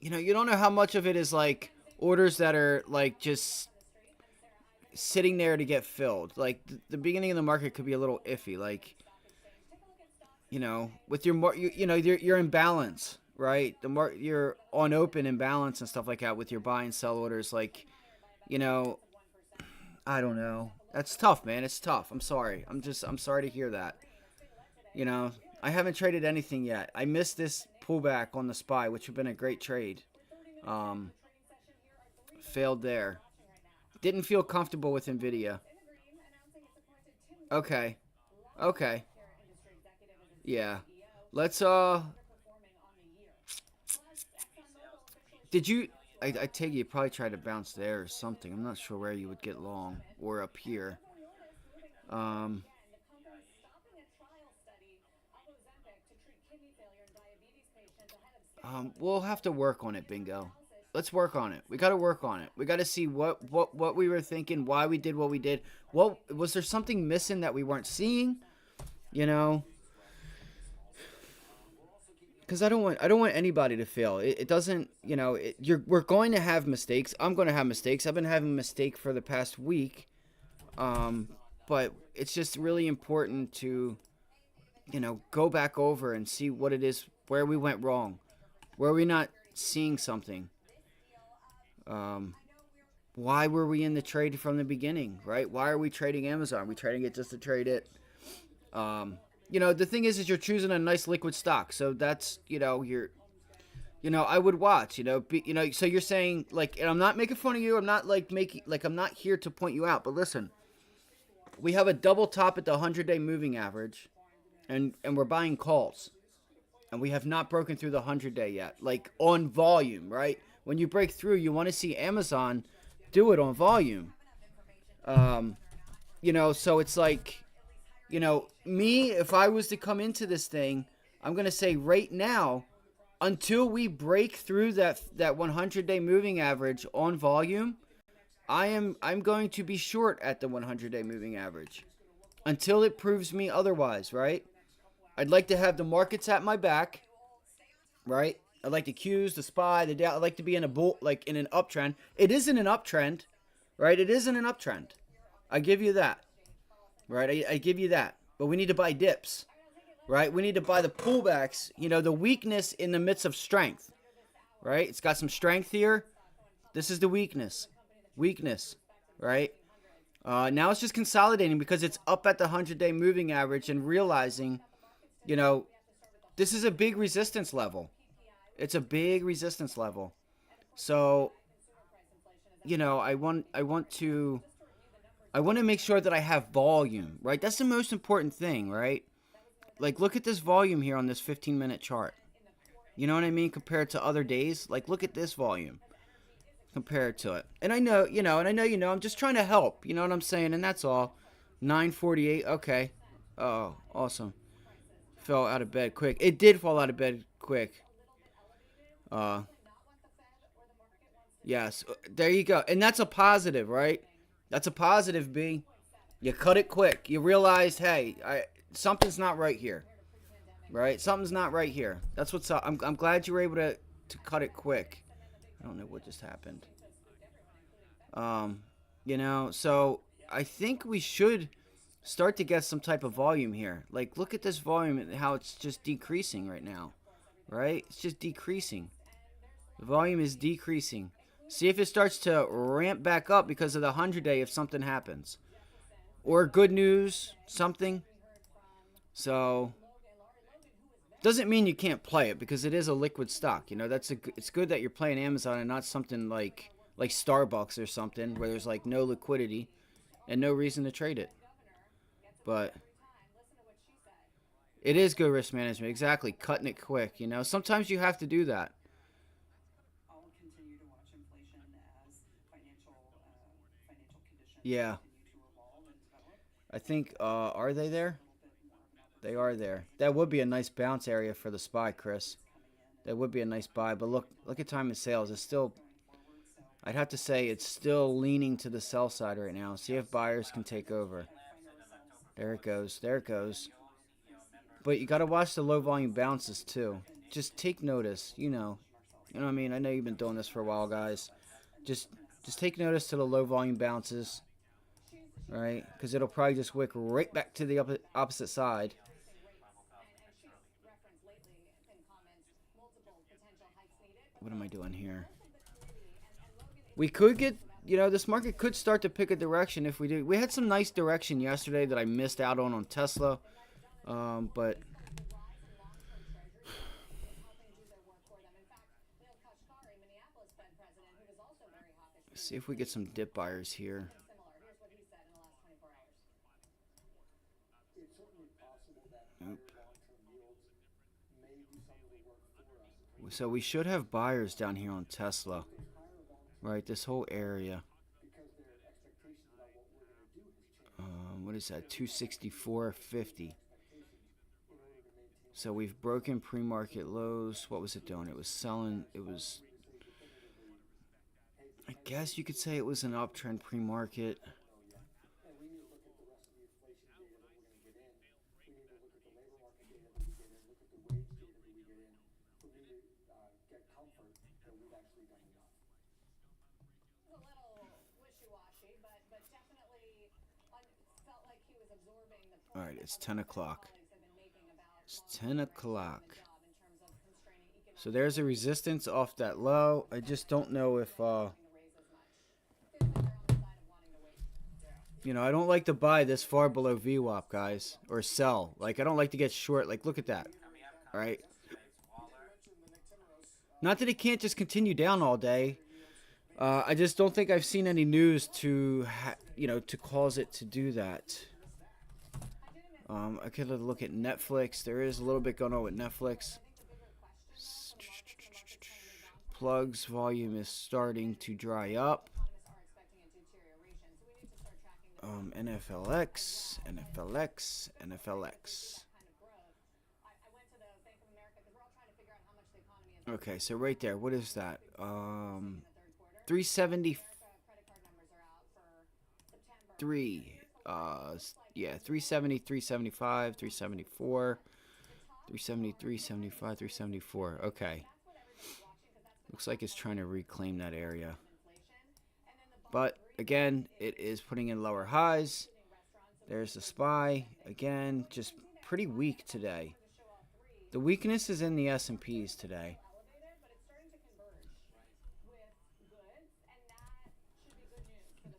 You don't know how much of it is like orders that are like just sitting there to get filled. Like the beginning of the market could be a little iffy. Like, with your you're in balance, right? You're on open in balance and stuff like that with your buy and sell orders. Like, you know, I don't know. That's tough, man. It's tough. I'm sorry. I'm sorry to hear that. I haven't traded anything yet. I missed this pullback on the SPY, which would have been a great trade. Failed there. Didn't feel comfortable with Nvidia. Okay. Okay. Yeah. Let's did you I take it you probably tried to bounce there or something. I'm not sure where you would get long or up here. Um we'll have to work on it, Bingo. Let's work on it. We got to work on it. We got to see what we were thinking, why we did what we did. What was there something missing that we weren't seeing? You know, because I don't want anybody to fail. It doesn't. We're going to have mistakes. I'm going to have mistakes. I've been having a mistake for the past week. But it's just really important to go back over and see what it is where we went wrong, where we not seeing something. Why were we in the trade from the beginning, right? Why are we trading Amazon? Are we trading it just to trade it? The thing is you're choosing a nice liquid stock, so that's I would watch, so you're saying like, and I'm not making fun of you. I'm not I'm not here to point you out, but listen, we have a double top at the 100-day moving average, and we're buying calls, and we have not broken through the 100-day yet, like on volume, right? When you break through, you want to see Amazon do it on volume. So it's like, me, if I was to come into this thing, I'm going to say right now, until we break through that 100-day moving average on volume, I'm going to be short at the 100-day moving average until it proves me otherwise, right? I'd like to have the markets at my back, right? I like the Qs, the SPY, the Dow. I like to be in in an uptrend. It isn't an uptrend, right? It isn't an uptrend. I give you that, right? I give you that. But we need to buy dips, right? We need to buy the pullbacks. The weakness in the midst of strength, right? It's got some strength here. This is the weakness, right? Now it's just consolidating because it's up at the 100-day moving average and realizing, this is a big resistance level. It's a big resistance level. So, I want to make sure that I have volume, right? That's the most important thing, right? Like, look at this volume here on this 15-minute chart. You know what I mean? Compared to other days, like, look at this volume compared to it. And I know, I'm just trying to help. You know what I'm saying? And that's all. 948. Okay. Oh, awesome. Fell out of bed quick. It did fall out of bed quick. Uh, yes. There you go. And that's a positive, right? That's a positive, B. You cut it quick. You realized, hey, something's not right here, right? Something's not right here. That's what's up. I'm glad you were able to cut it quick. I don't know what just happened. Um, so I think we should start to get some type of volume here. Like, look at this volume and how it's just decreasing right now, right? It's just decreasing. The volume is decreasing. See if it starts to ramp back up because of the 100-day if something happens. Or good news, something. So, doesn't mean you can't play it because it is a liquid stock. It's good that you're playing Amazon and not something like Starbucks or something where there's like no liquidity and no reason to trade it. But it is good risk management. Exactly. Cutting it quick. Sometimes you have to do that. Yeah. I think, are they there? They are there. That would be a nice bounce area for the SPY, Chris. That would be a nice buy. But look at time of sales. It's still, I'd have to say it's still leaning to the sell side right now. See if buyers can take over. There it goes. There it goes. But you got to watch the low volume bounces too. Just take notice. You know what I mean? I know you've been doing this for a while, guys. Just just take notice to the low volume bounces, right? Because it'll probably just wick right back to the opposite side. What am I doing here? We could get, this market could start to pick a direction if we do. We had some nice direction yesterday that I missed out on Tesla, but let's see if we get some dip buyers here. Nope. So we should have buyers down here on Tesla, right? This whole area. What is that? 264.50. So we've broken pre-market lows. What was it doing? It was selling. It was, I guess you could say it was an uptrend pre-market. All right, it's 10 o'clock. It's 10 o'clock. So there's a resistance off that low. I just don't know if, I don't like to buy this far below VWAP, guys, or sell. Like, I don't like to get short. Like, look at that. All right. Not that it can't just continue down all day. I just don't think I've seen any news to, to cause it to do that. I could look at Netflix. There is a little bit going on with Netflix. Plugs volume is starting to dry up. NFLX, NFLX, NFLX. Okay, so right there, what is that? 373. Yeah, 370, 375, 374, 370, 375, 374. Okay. Looks like it's trying to reclaim that area. But again, it is putting in lower highs. There's the SPY. Again, just pretty weak today. The weakness is in the S&Ps today.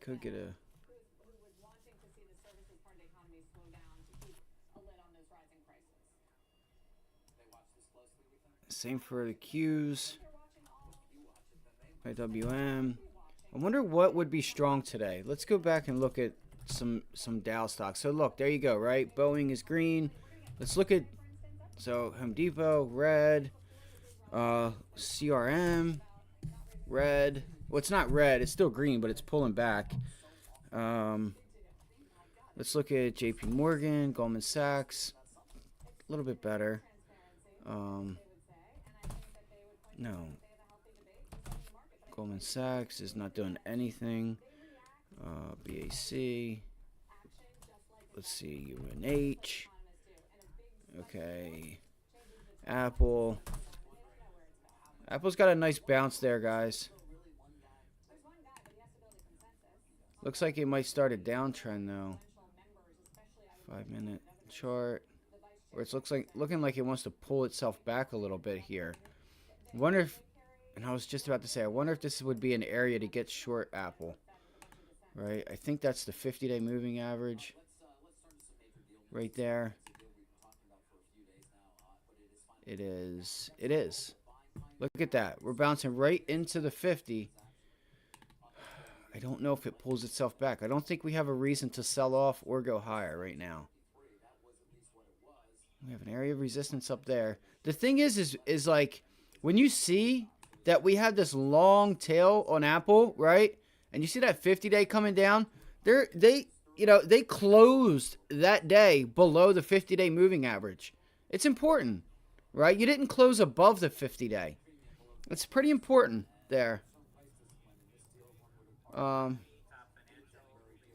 Could get a... Same for the Qs. IWM. I wonder what would be strong today. Let's go back and look at some Dow stocks. So look, there you go, right? Boeing is green. Let's look at, so Home Depot, red. CRM, red. Well, it's not red. It's still green, but it's pulling back. Let's look at JP Morgan, Goldman Sachs. A little bit better. No. Goldman Sachs is not doing anything. BAC. Let's see. UNH. Okay. Apple. Apple's got a nice bounce there, guys. Looks like it might start a downtrend, though. 5-minute chart. Where it's looking like it wants to pull itself back a little bit here. Wonder if, and I was just about to say, I wonder if this would be an area to get short Apple. Right? I think that's the 50-day moving average. Right there. It is. It is. Look at that. We're bouncing right into the 50. I don't know if it pulls itself back. I don't think we have a reason to sell off or go higher right now. We have an area of resistance up there. The thing is like, when you see that we have this long tail on Apple, right? And you see that 50-day coming down, they closed that day below the 50-day moving average. It's important, right? You didn't close above the 50-day. It's pretty important there.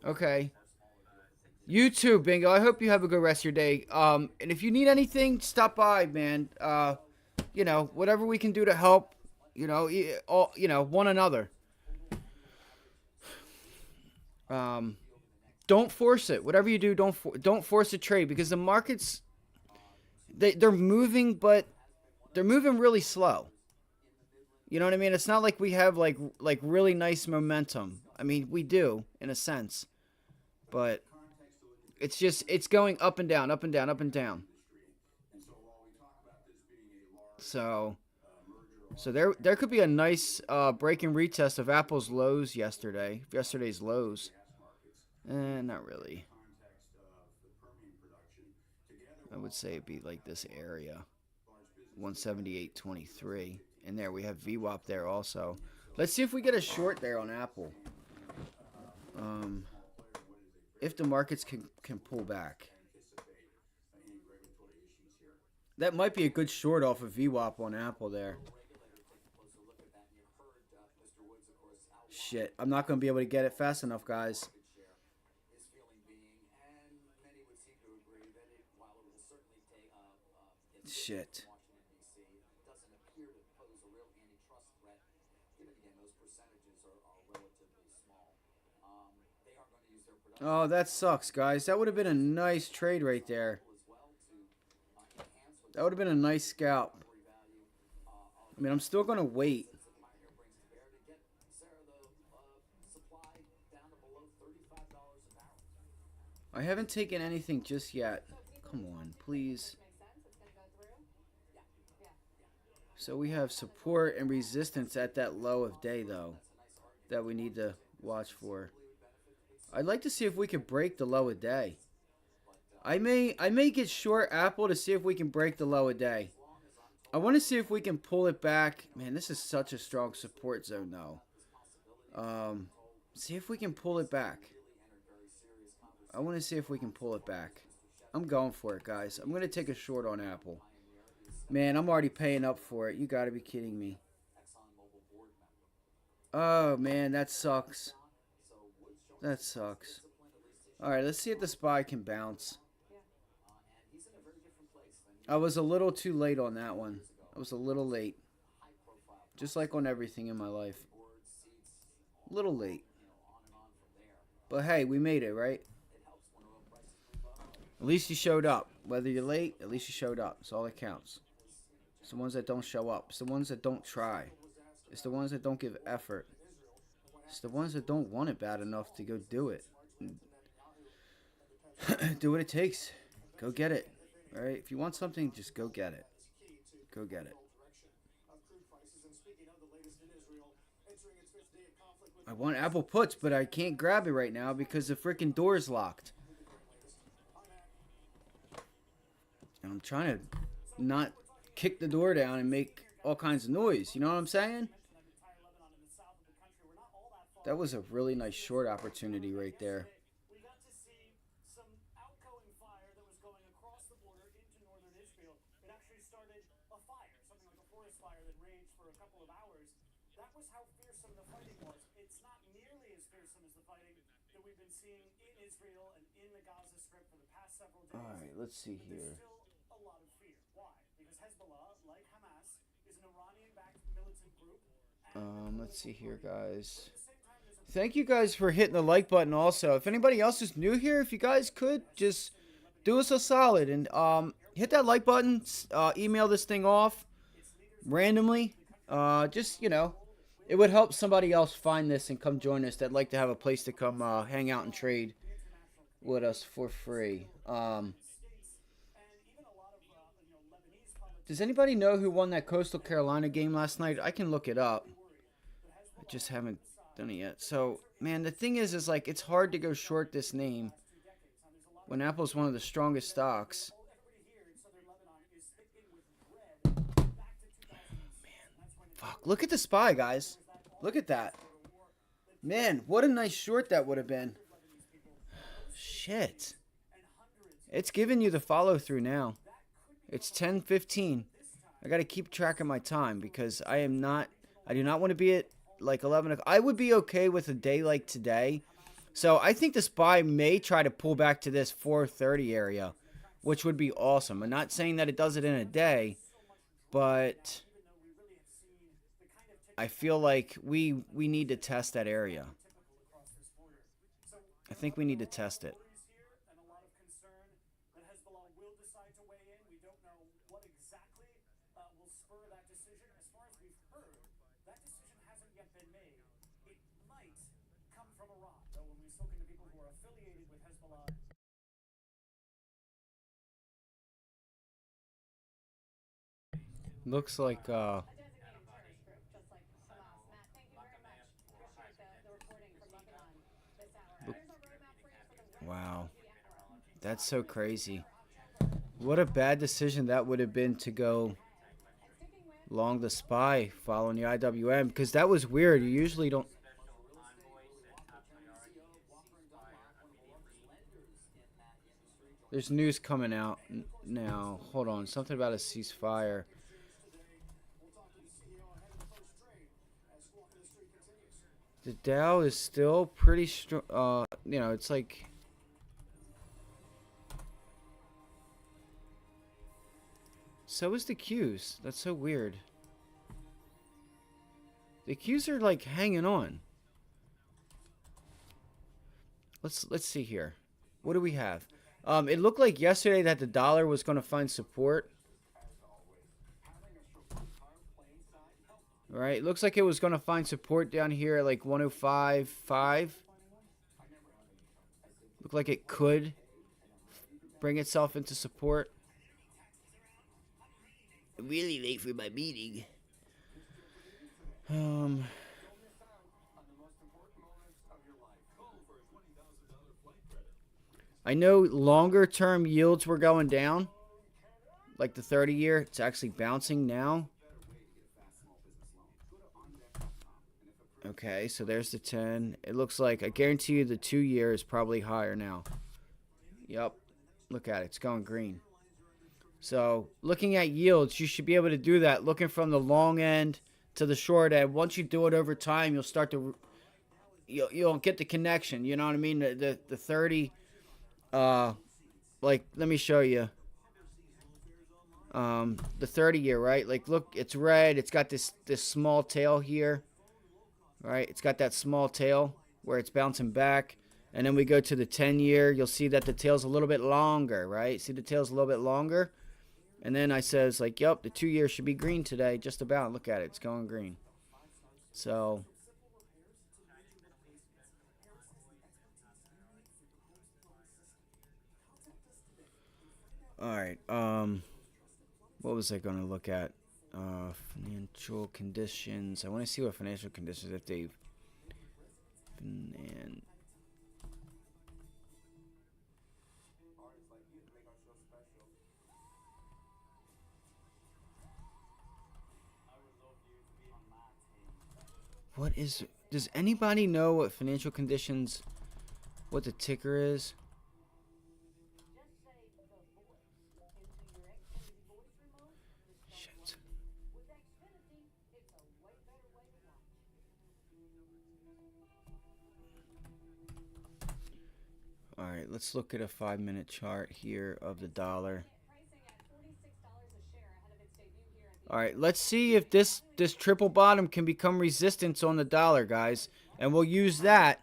Okay. You too, Bingo. I hope you have a good rest of your day. And if you need anything, stop by, man. Whatever we can do to help, one another. Don't force it. Whatever you do, don't force a trade, because the markets, they're moving, but they're moving really slow. You know what I mean? It's not like we have like really nice momentum. I mean, we do in a sense, but it's going up and down, up and down, up and down. So there could be a nice break and retest of Apple's lows yesterday's lows. Not really. I would say it'd be like this area, 178.23. And there we have VWAP there also. Let's see if we get a short there on Apple. If the markets can pull back. That might be a good short off of VWAP on Apple there. Shit, I'm not going to be able to get it fast enough, guys. Shit. Oh, that sucks, guys. That would have been a nice trade right there. That would have been a nice scalp. I mean, I'm still going to wait. I haven't taken anything just yet. Come on, please. So we have support and resistance at that low of day, though, that we need to watch for. I'd like to see if we can break the low of day. I may get short Apple to see if we can break the low of day. I want to see if we can pull it back. Man, this is such a strong support zone, though. See if we can pull it back. I want to see if we can pull it back. I'm going for it, guys. I'm going to take a short on Apple. Man, I'm already paying up for it. You got to be kidding me. Oh, man, that sucks. That sucks. Alright, let's see if the SPY can bounce. I was a little too late on that one. I was a little late. Just like on everything in my life. A little late. But hey, we made it, right? At least you showed up. Whether you're late, at least you showed up. That's all that counts. It's the ones that don't show up. It's the ones that don't try. It's the ones that don't give effort. It's the ones that don't want it bad enough to go do it. Do what it takes. Go get it. All right? If you want something, just go get it. Go get it. I want Apple puts, but I can't grab it right now because the freaking door is locked. And I'm trying to not kick the door down and make all kinds of noise. You know what I'm saying? That was a really nice short opportunity right there. a couple of hours, that was how fearsome the fighting was. It's not nearly as fearsome as the fighting that we've been seeing in Israel and in the Gaza Strip for the past several days. All right, let's see But there's here. still a lot of fear. Why? Because Hezbollah, like Hamas, is an Iranian-backed militant group. Let's see here, guys. At the same time, there's a Thank you guys for hitting the like button. Also, if anybody else is new here, if you guys could just do us a solid and hit that like button. Email this thing off randomly. Just it would help somebody else find this and come join us that'd like to have a place to come hang out and trade with us for free. Does anybody know who won that Coastal Carolina game last night? I can look it up. I just haven't done it yet. So, man, the thing is like it's hard to go short this name when Apple's one of the strongest stocks. Fuck, look at the SPY, guys. Look at that. Man, what a nice short that would have been. Shit. It's giving you the follow through now. It's 10:15. I got to keep track of my time because I do not want to be at like 11 o'clock. I would be okay with a day like today. So I think the SPY may try to pull back to this 430 area, which would be awesome. I'm not saying that it does it in a day, but I feel like we need to test that area. I think we need to test it. Looks like wow. That's so crazy. What a bad decision that would have been to go long the SPY following the IWM, because that was weird. You usually don't. There's news coming out now. Hold on. Something about a ceasefire. The Dow is still pretty strong. It's like. So is the Qs. That's so weird. The Qs are like hanging on. Let's see here. What do we have? It looked like yesterday that the dollar was going to find support. All right, it looks like it was going to find support down here at like 105.5. Looked like it could bring itself into support. I'm really late for my meeting. I know longer term yields were going down. Like the 30-year, it's actually bouncing now. Okay, so there's the 10. It looks like, I guarantee you the 2-year is probably higher now. Yep. Look at it. It's going green. So, looking at yields, you should be able to do that. Looking from the long end to the short end. Once you do it over time, you'll start to... You'll get the connection. You know what I mean? The 30... like, let me show you. The 30-year, right? Like, look, it's red. It's got this small tail here. Right? It's got that small tail where it's bouncing back. And then we go to the 10-year. You'll see that the tail's a little bit longer, right? See the tail's a little bit longer? And then I says, like, yep, the 2-year should be green today. Just about. Look at it. It's going green. So... all right. What was I going to look at? Financial conditions. I want to see what financial conditions if they've been. What is? Does anybody know what financial conditions? What the ticker is? All right, let's look at a 5-minute chart here of the dollar. All right, let's see if this triple bottom can become resistance on the dollar, guys. And we'll use that,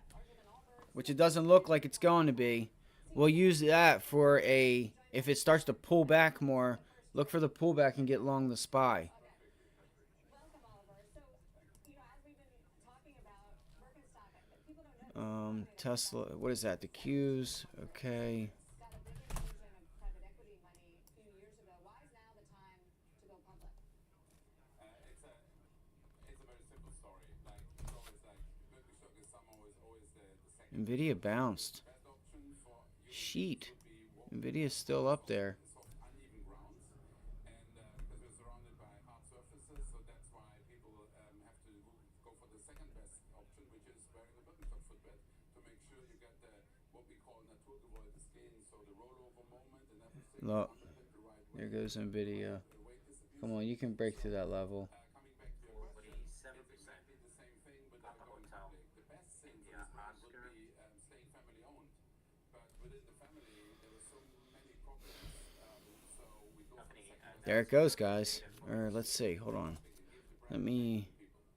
which it doesn't look like it's going to be. We'll use that for a, if it starts to pull back more, look for the pullback and get long the SPY. Tesla, what is that? The Qs, okay. Nvidia bounced. Sheet. Nvidia's still up there. Look, there goes Nvidia. Come on, you can break through that level. 47%. Papa Hotel. India Oscar. Company, There it goes, guys. Or let's see. Hold on. Let me.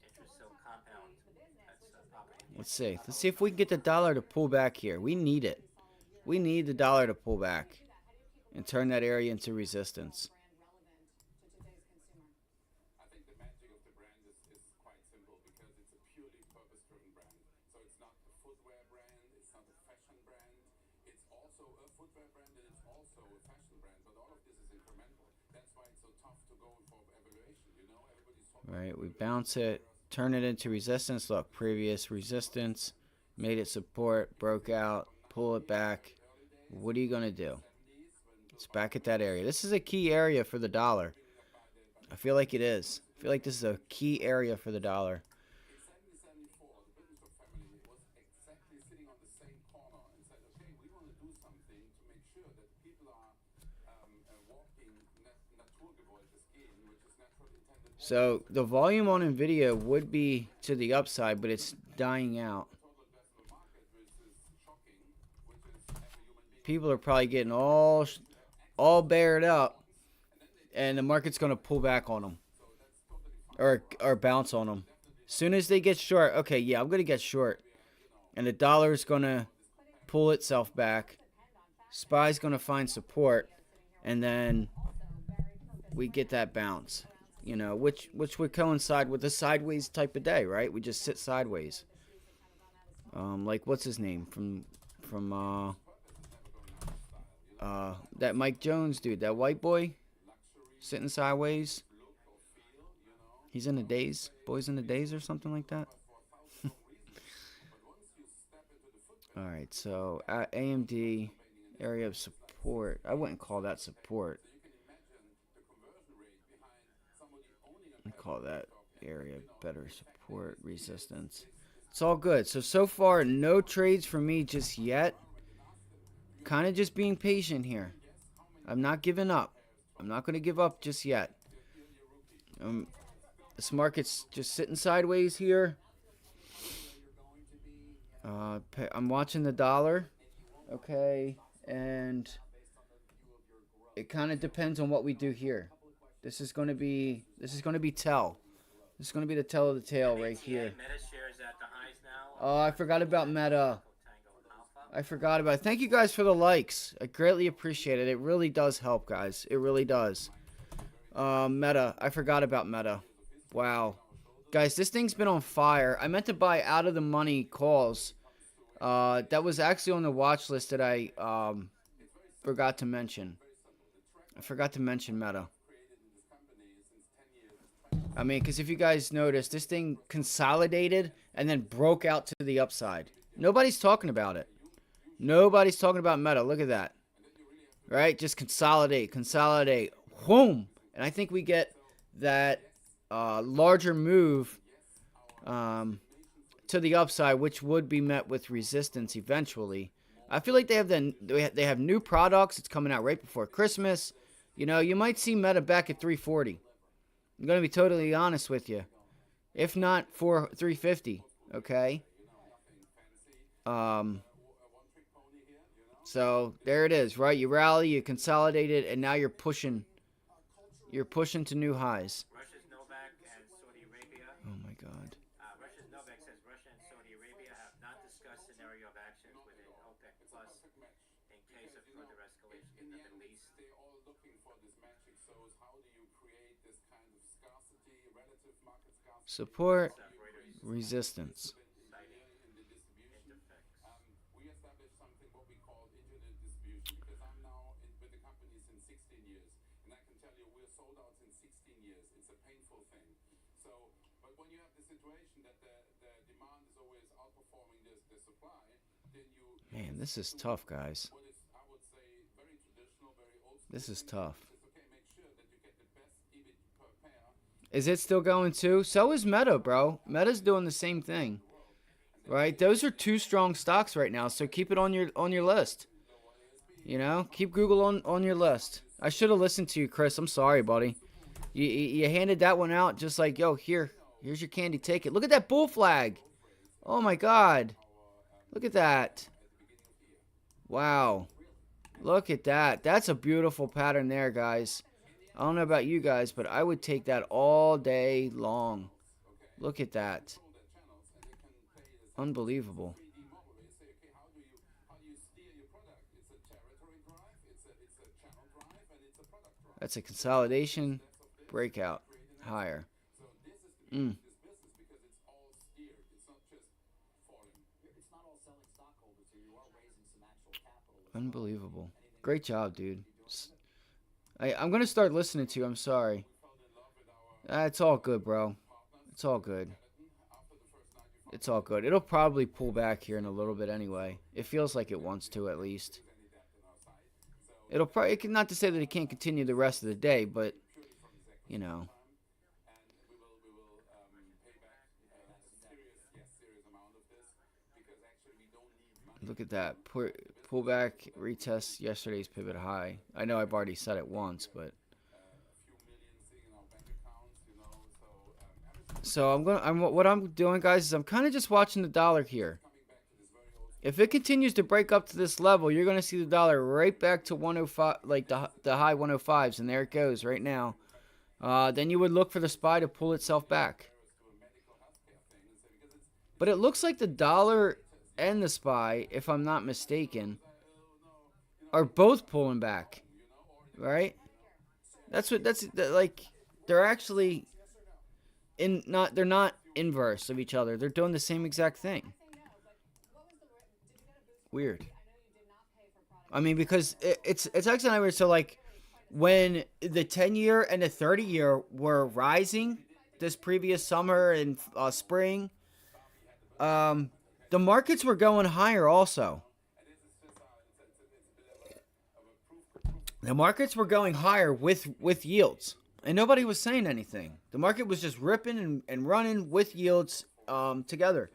Intersil Compound. That's up. Let's see. Let's see if we can get the dollar to pull back here. We need it. We need the dollar to pull back and turn that area into resistance. Right, we bounce it, turn it into resistance. Look, previous resistance, made it support, broke out, pull it back. What are you going to do? It's back at that area. This is a key area for the dollar. I feel like it is. I feel like this is a key area for the dollar. So the volume on Nvidia would be to the upside, but it's dying out. People are probably getting all bared up, and the market's going to pull back on them, or bounce on them. As soon as they get short, okay, yeah, I'm going to get short, and the dollar's going to pull itself back. SPY's going to find support, and then we get that bounce. You know, which would coincide with a sideways type of day, right? We just sit sideways. Like what's his name from that Mike Jones dude, that white boy sitting sideways. He's in the days, boys in the days or something like that. All right, so at AMD area of support, I wouldn't call that support. I call that area better support, resistance. It's all good. So far, no trades for me just yet. Kind of just being patient here. I'm not giving up. I'm not going to give up just yet. This market's just sitting sideways here. I'm watching the dollar. Okay. And it kind of depends on what we do here. This is going to be tell. This is going to be the tell of the tale right here. Meta shares at the highs now. Oh, I forgot about Meta. I forgot about it. Thank you guys for the likes. I greatly appreciate it. It really does help, guys. It really does. Meta. I forgot about Meta. Wow. Guys, this thing's been on fire. I meant to buy out of the money calls. That was actually on the watch list that I forgot to mention. I forgot to mention Meta. I mean, because if you guys noticed, this thing consolidated and then broke out to the upside. Nobody's talking about it. Nobody's talking about Meta. Look at that. Right? Just consolidate. Boom. And I think we get that larger move to the upside, which would be met with resistance eventually. I feel like they have new products. It's coming out right before Christmas. You know, you might see Meta back at 340. I'm going to be totally honest with you. If not for 350, okay? So there it is, right? You rally, you consolidate it, and now you're pushing. You're pushing to new highs. Russia's Novak and Saudi Arabia. Oh my God. Russia's Novak says Russia and Saudi Arabia have not discussed scenario of actions within OPEC Plus in case of further escalation in the Middle East. They're all looking for this magic sauce. How do you create this kind of scarcity, relative market scarcity? Support, Reuters resistance. citing In the distribution. Interfix. We established something what we call internet distribution because I'm now with the company since 16 years, and I can tell you we're sold out since 16 years. It's a painful thing. So, but when you have the situation that the demand is always outperforming the supply, then you Man, this is tough, guys. what is I would say very traditional, very old school. This is thing, tough. which is okay, make sure that you get the best EBIT per pair. Is it still going too? So is Meta, bro. Meta's doing the same thing. Right? Those are two strong stocks right now, so keep it on your list. You know, keep Google on your list. I should have listened to you, Chris. I'm sorry, buddy. You handed that one out just like, yo, here's your candy, take it. Look at that bull flag. Oh my God. Look at that. Wow. Look at that. That's a beautiful pattern there, guys. I don't know about you guys, but I would take that all day long. Look at that. Unbelievable. 3D model where you say, okay, how do you steer your product? It's a territory drive, it's a channel drive, and it's a product drive. That's a consolidation breakout higher. So this is the beauty of this business because it's all steered. It's not just falling. It's not all selling stockholders here. You are raising some actual capital. Unbelievable. Great job, dude. I'm going to start listening to you. I'm sorry. It's all good, bro. It's all good. It's all good. It'll probably pull back here in a little bit anyway. It feels like it wants to, at least. It'll probably, not to say that it can't continue the rest of the day, but, you know. And we will pay back a serious amount of this because actually we don't need money. Look at that. Pull back, retest yesterday's pivot high. I know I've already said it once, but. A few million sitting in our bank accounts, you know, so So what I'm doing, guys, is I'm kind of just watching the dollar here. If it continues to break up to this level, you're going to see the dollar right back to 105, like the high 105s, and there it goes right now. Then you would look for the SPY to pull itself back. But it looks like the dollar and the SPY, if I'm not mistaken, are both pulling back, right? Like they're actually they're not inverse of each other. They're doing the same exact thing. Weird. I mean, because it's actually weird. So like when the 10-year and the 30-year were rising this previous summer and spring, the markets were going higher also. The markets were going higher with yields, and nobody was saying anything. The market was just ripping and running with yields together.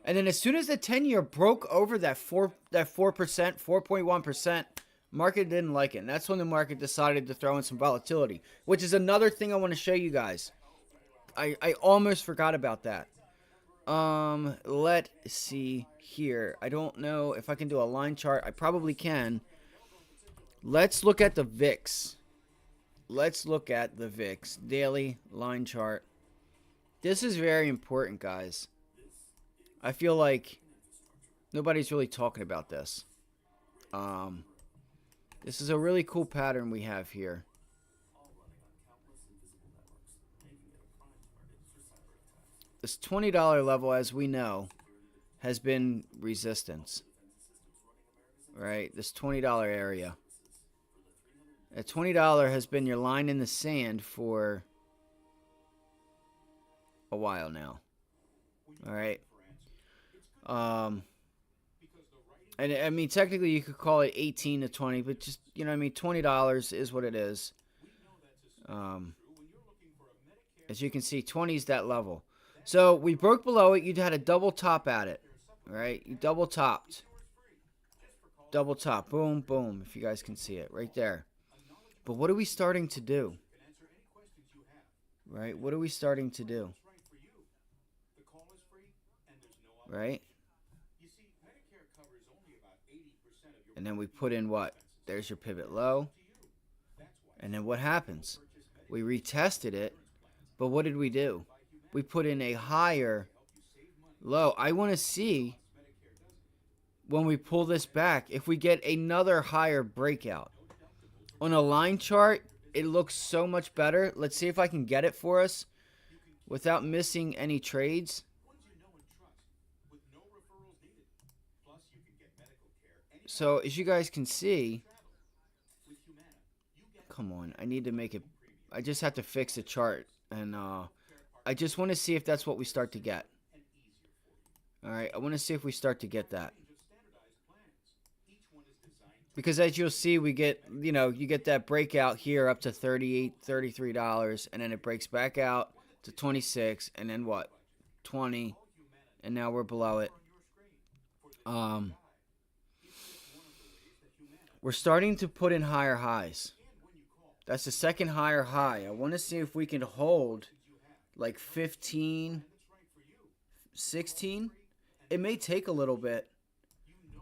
And then as soon as the 10-year broke over that 4%, 4.1%, market didn't like it. And that's when the market decided to throw in some volatility, which is another thing I want to show you guys. I almost forgot about that. Let's see here. I don't know if I can do a line chart. I probably can. Let's look at the VIX. Let's look at the VIX daily line chart. This is very important, guys. I feel like nobody's really talking about this. This is a really cool pattern we have here. This $20 level, as we know, has been resistance. Right? This $20 area. That $20 has been your line in the sand for a while now. All right. And I mean, technically you could call it 18 to 20, but just, you know what I mean, $20 is what it is. As you can see, 20 is that level. So we broke below it. You had a double top at it, right? You double topped. Double top. Boom, boom, if you guys can see it right there. But what are we starting to do? Right? What are we starting to do? Right? And And then we put in what? There's your pivot low. And then what happens? We retested it, but what did we do? We put in a higher low. I want to see when we pull this back if we get another higher breakout. On a line chart, it looks so much better. Let's see if I can get it for us without missing any trades. So as you guys can see, come on, I need to make it, I just have to fix the chart, and I just want to see if that's what we start to get. Alright, I want to see if we start to get that. Because as you'll see, we get, you know, you get that breakout here up to $38, $33, and then it breaks back out to 26, and then what? 20, and now we're below it. We're starting to put in higher highs. That's the second higher high. I want to see if we can hold like 15, 16. It may take a little bit,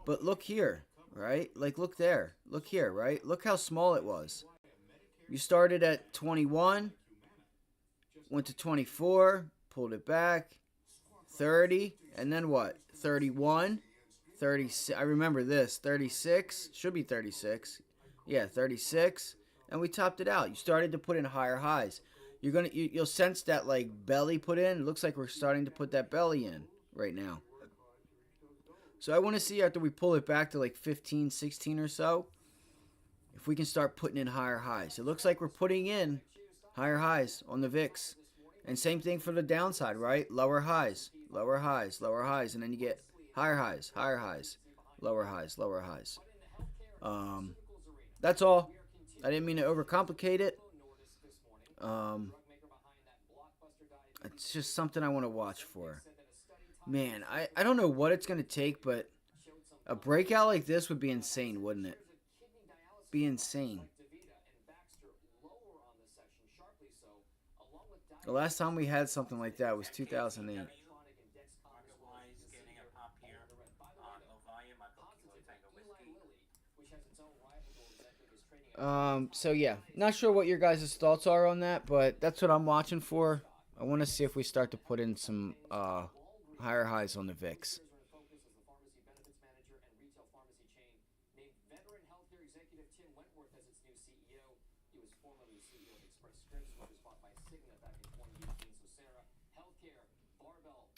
but look here, right? Like look there, look here, right? Look how small it was. You started at 21, went to 24, pulled it back, 30, and then what? 31, 36. I remember this, 36, should be 36. Yeah, 36. And we topped it out. You started to put in higher highs. You'll sense that like belly put in. It looks like we're starting to put that belly in right now. So I want to see after we pull it back to like 15, 16 or so, if we can start putting in higher highs. It looks like we're putting in higher highs on the VIX. And same thing for the downside, right? Lower highs, lower highs, lower highs, and then you get higher highs, lower highs, lower highs. That's all. I didn't mean to overcomplicate it. It's just something I want to watch for. Man, I don't know what it's going to take, but a breakout like this would be insane, wouldn't it? Be insane. The last time we had something like that was 2008. So yeah, not sure what your guys' thoughts are on that, but that's what I'm watching for. I want to see if we start to put in some higher highs on the VIX.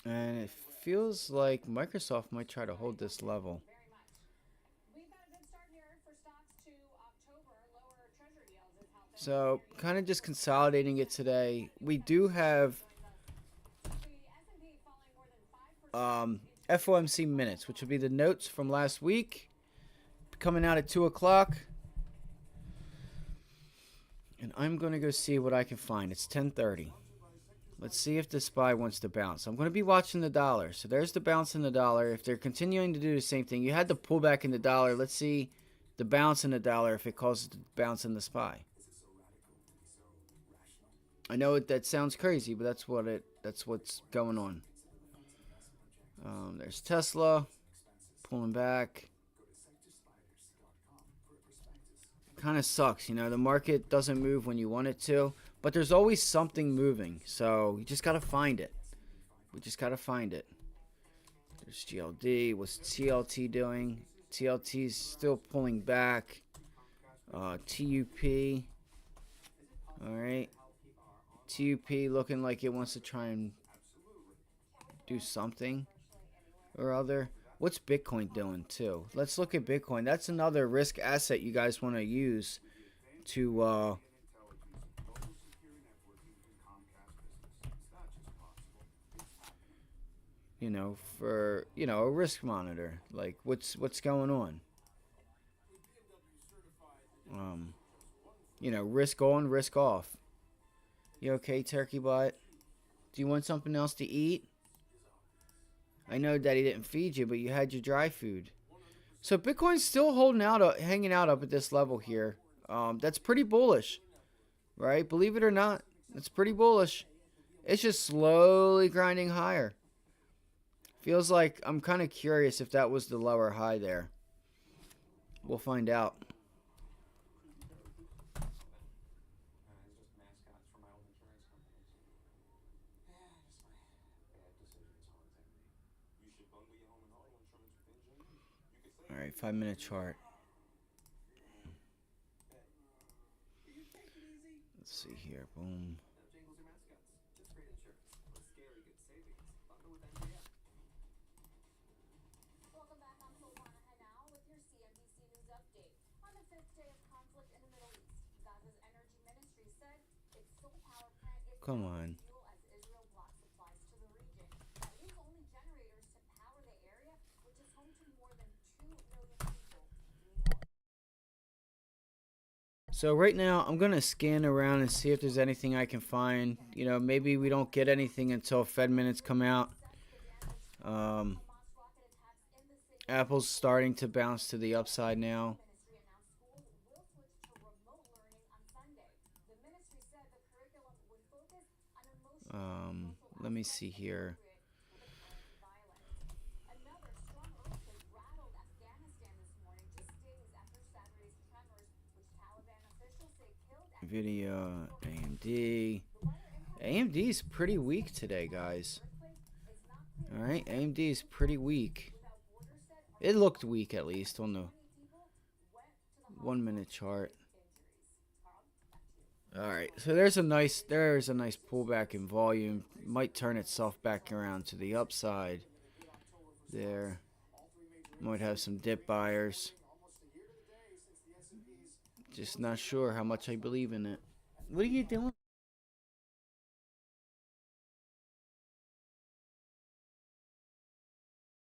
And it feels like Microsoft might try to hold this level. So, kind of just consolidating it today. We do have FOMC minutes, which will be the notes from last week, coming out at 2 o'clock. And I'm going to go see what I can find. It's 10:30. Let's see if the SPY wants to bounce. I'm going to be watching the dollar. So there's the bounce in the dollar. If they're continuing to do the same thing, you had the pullback in the dollar. Let's see the bounce in the dollar if it causes the bounce in the SPY. I know that sounds crazy, but that's what's going on. There's Tesla pulling back. Kind of sucks, you know. The market doesn't move when you want it to, but there's always something moving. So you just gotta find it. We just gotta find it. There's GLD. What's TLT doing? TLT's still pulling back. TUP. All right. TUP looking like it wants to try and do something or other. What's Bitcoin doing too? Let's look at Bitcoin. That's another risk asset you guys want to use to you know, for, you know, a risk monitor. Like what's going on? You know, risk on, risk off. You okay, turkey butt? Do you want something else to eat? I know Daddy didn't feed you, but you had your dry food. So Bitcoin's still holding out, hanging out up at this level here. That's pretty bullish, right? Believe it or not, it's pretty bullish. It's just slowly grinding higher. Feels like I'm kind of curious if that was the lower high there. We'll find out. It's just mascots for my old insurance companies. Yeah, just my bad decisions haunting me. You should bundle your home and auto insurance with Engine. You could save. All right, 5 minute chart. Let's see here. Boom. No jingles or mascots. Just great insurance. With scary good savings. Bundle with MGM. Welcome back. I'm Silvana Henao with your CNBC News update. On the fifth day of conflict in the Middle East, Gaza's energy ministry said its sole power plant is Come out of on. fuel as Israel blocks supplies to the region. That leaves only generators to power the area, which is home to more than 2 million people. Meanwhile, So right now, I'm gonna scan around and see if there's anything I can find. You know, maybe we don't get anything until Fed minutes come out. Hamas rocket attacks in the city. Apple's starting to bounce to the upside now. Ministry announced schools will switch to remote learning on Sunday. The ministry said the curriculum would focus on emotional and social Let me aspects see here. appropriate for the current violence. Another strong earthquake rattled Afghanistan this morning, just days after Saturday's tremors, which Taliban officials say killed Nvidia, AMD. AMD is pretty weak today, guys. All right, AMD is pretty weak. It looked weak at least on the 1 minute chart. All right, so there's a nice pullback in volume. Might turn itself back around to the upside. There, might have some dip buyers. Just not sure how much I believe in it. What are you doing?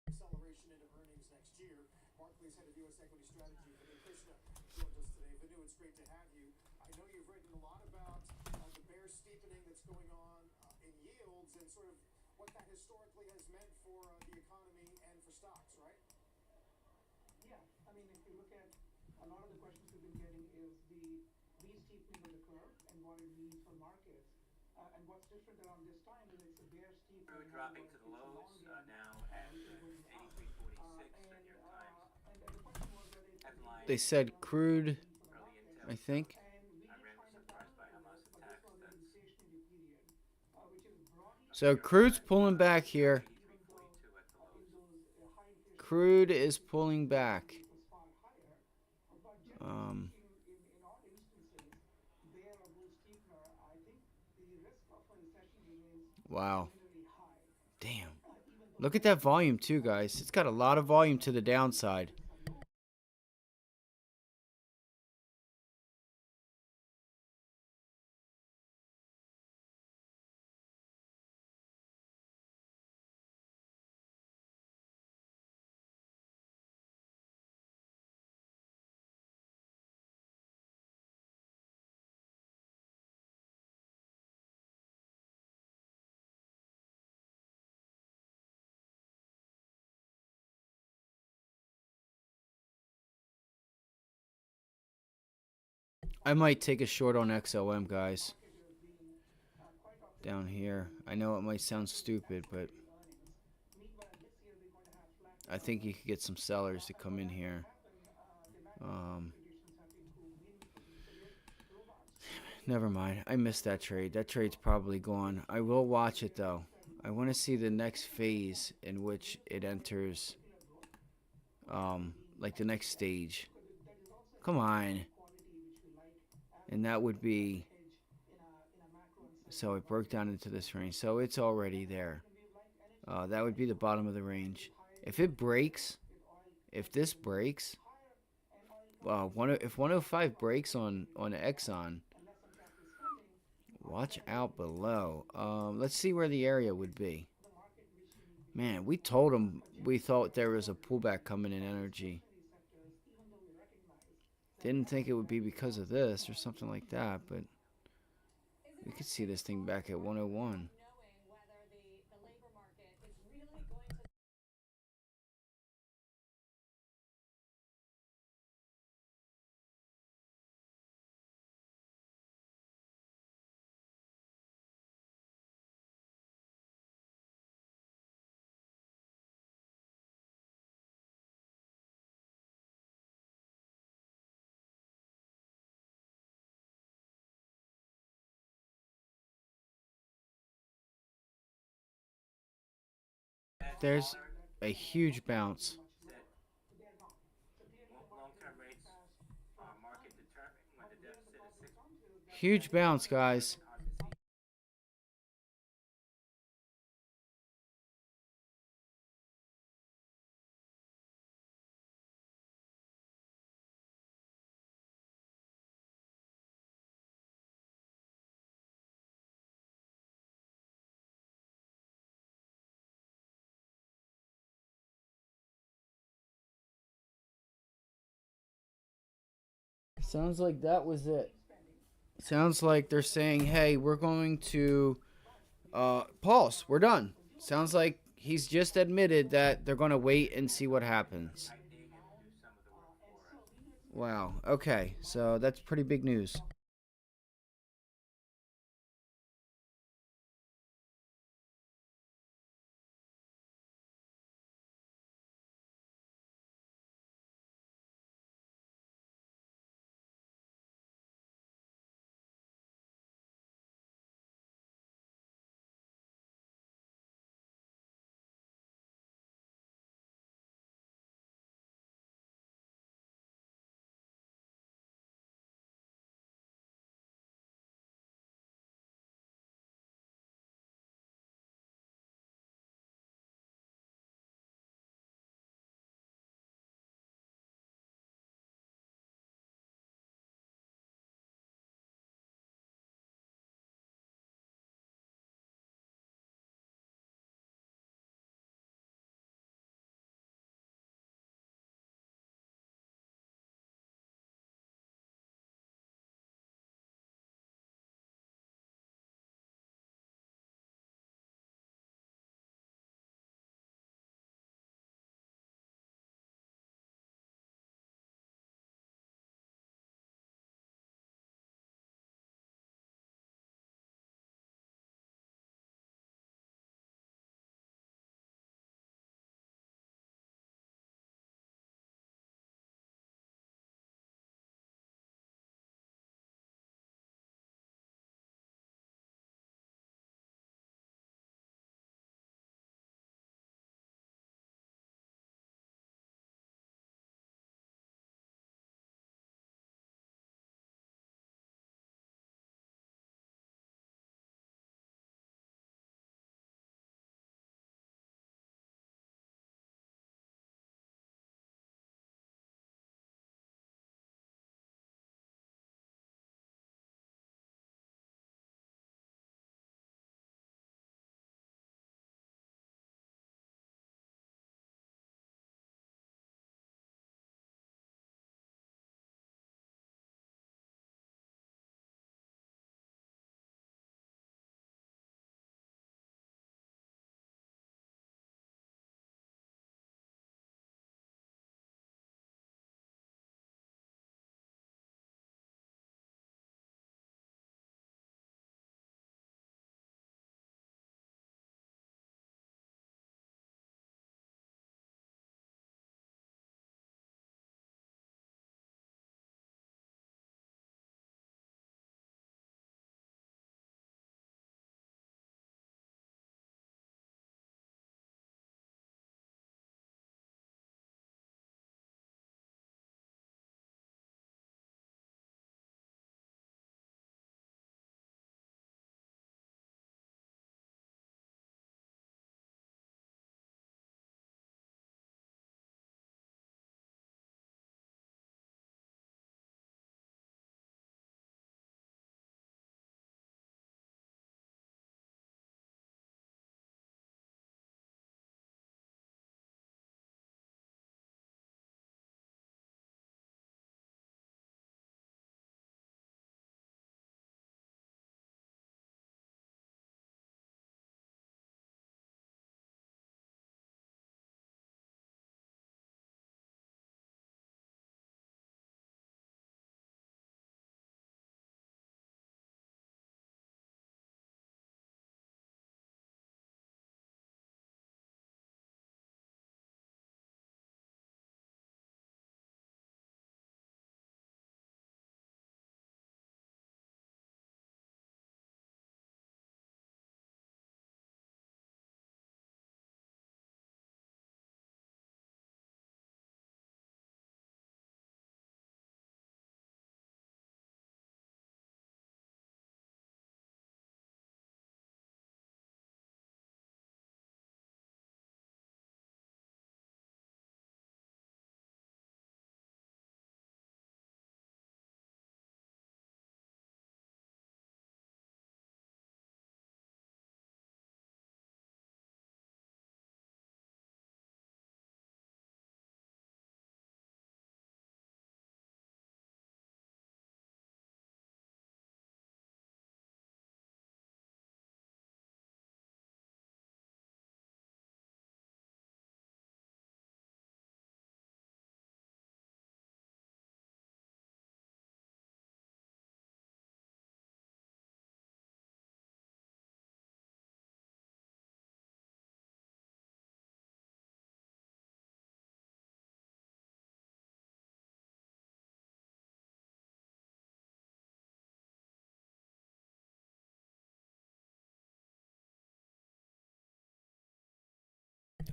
Acceleration into earnings next year. Barclays head of U.S. equity strategy, Vinu Krishna, joins us today. Vinu, it's great to have you. I know you've written a lot about the bear steepening that's going on in yields and sort of what that historically has meant for the economy and for stocks, right? Yeah, I mean, if you look at a lot of the questions we've been getting is the steepening of the curve and what it means for markets. And what's different around this time is it's a bear steepening. Crude dropping to the lows now at 83.46. The New York Times And the question was whether it's headline. They said crude, Early intel. I think. and we did Iran was find a surprised by pattern Hamas with this, but attacks. this was an inflationary period, which is broadly So crude's pulling back here. 83.42 at the in lows. those high inflation Crude is pulling back. it was far higher. But generally Um, speaking, in all instances, bear or bull steepener, I think the risk of a recession remains wow. generally high. Damn. Even though Look at that volume too, guys. It's got a lot of volume to the downside. are low, I might take a short on XLM, guys. Down here. I know it might sound stupid, but meanwhile, this year we're going to have flat I think you could get some sellers to come in here. demand conditions have improved meaningfully. So we're robust. Never mind. I missed that trade. That trade's probably gone. I will watch it though. I want to see the next phase in which it enters. Like the next stage. Come on. And that would be. So it broke down into this range. So it's already there. That would be the bottom of the range. If it breaks, if this breaks, well, if 105 breaks on Exxon, watch out below. Let's see where the area would be. Man, we told them we thought there was a pullback coming in energy. Didn't think it would be because of this or something like that, but we could see this thing back at 101. There's a huge bounce. said But they're not. So clearly the market long-term is moving rates fast are from market upwards. determined. When the But where the deficit is problem 6, comes is that Huge bounce, guys. deposit Sounds like that was it. Sounds like they're saying, hey, we're going to pulse. We're done. Sounds like he's just admitted that they're going to wait and see what happens. dig and do some of the work for us. Wow. Okay. So that's pretty big news.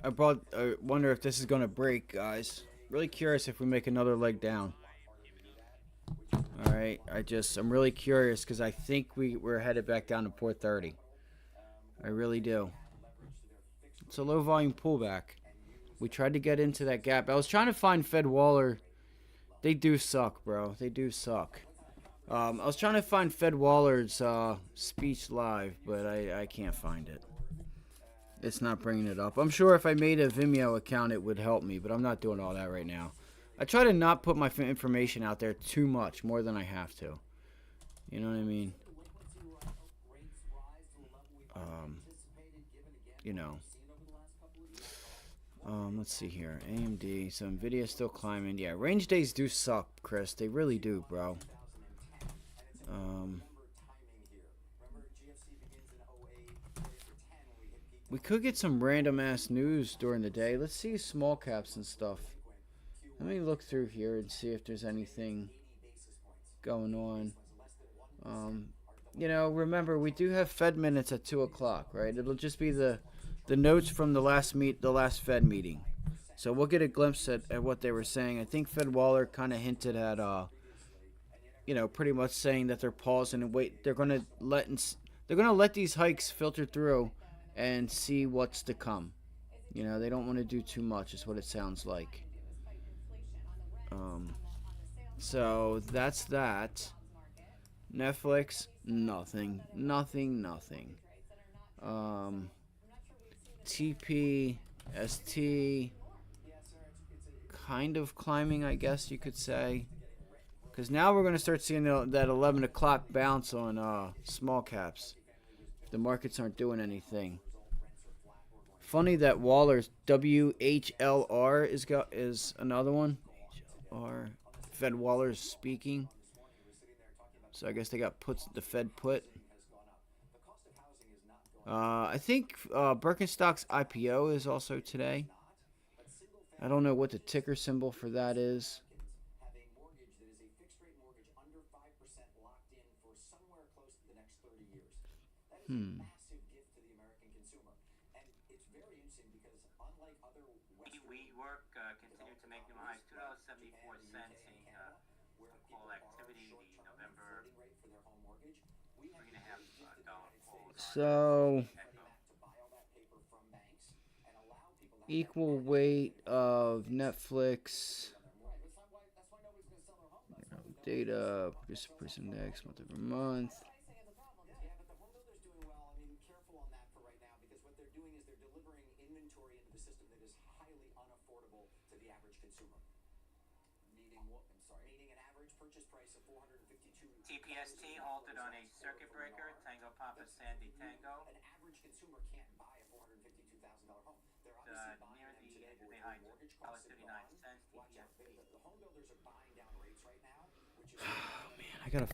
I wonder if this is gonna break, guys. Really curious if we make another leg down. All right, I'm really curious because I think we're headed back down to 430. I really do. It's a low volume pullback. We tried to get into that gap. I was trying to find Fed Waller. They do suck, bro. They do suck. I was trying to find Fed Waller's speech live, but I can't find it. It's not bringing it up. I'm sure if I made a Vimeo account, it would help me, but I'm not doing all that right now. I try to not put my information out there too much, more than I have to. You know what I mean? Um, you know. Let's see here. AMD. So Nvidia still climbing. Yeah, range days do suck, Chris. They really do, bro. We could get some random ass news during the day. Let's see small caps and stuff. Let me look through here and see if there's anything going on. You know, remember we do have Fed minutes at 2 o'clock, right? It'll just be the notes from the last Fed meeting. So we'll get a glimpse at what they were saying. I think Fed Waller kind of hinted at, you know, pretty much saying that they're pausing and wait. They're gonna let these hikes filter through and see what's to come. You know, they don't want to do too much, is what it sounds like. So that's that. Netflix, nothing. TP, ST, kind of climbing, I guess you could say. Because now we're going to start seeing that 11 o'clock bounce on small caps. The markets aren't doing anything. Funny that Waller's WHLR is another one. Or Fed Waller's speaking. So I guess they got the Fed put. I think Birkenstock's IPO is also today. I don't know what the ticker symbol for that is. WeWork continued to make new highs, $2.74, seeing call activity, the November $3.5 calls. So, equal weight of Netflix. Data, producer price index, month over month. TPST halted on a circuit breaker, Tango Papa Sandy Tango. An average consumer can't buy a $452,000 home. They're obviously near the edge of the high, $1.39. TPST. The home builders are buying down rates right now, which is Oh man, I gotta.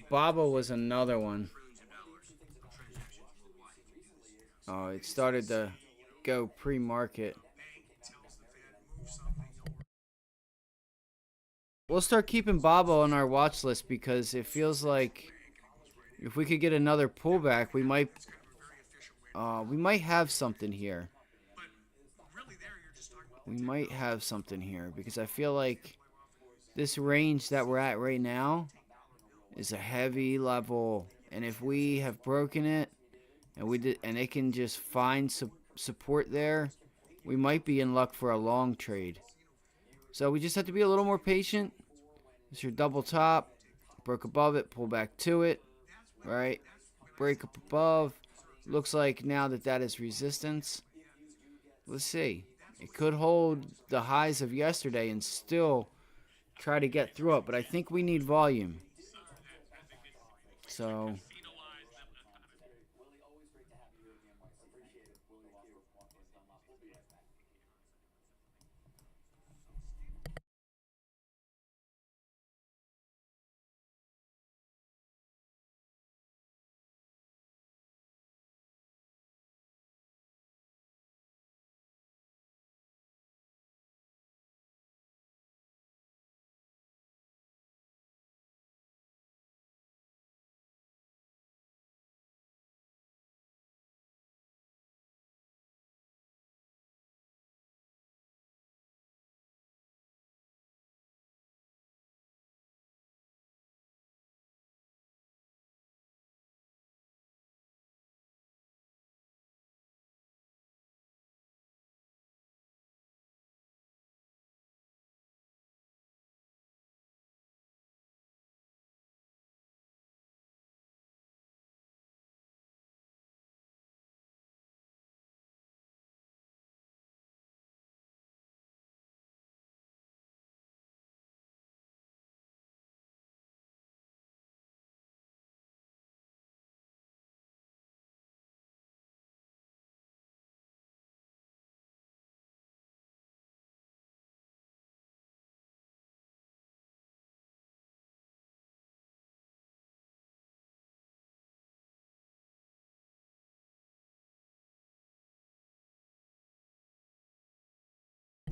Baba was another one. Oh, it started to go pre-market. We'll start keeping Baba on our watch list because it feels like if we could get another pullback, we might have something here. We might have something here because I feel like this range that we're at right now is a heavy level, and if we have broken it and it can just find support there, we might be in luck for a long trade. So we just have to be a little more patient. It's your double top, broke above it, pull back to it, right? Break up above. Looks like now that is resistance. Let's see. It could hold the highs of yesterday and still try to get through it, but I think we need volume. So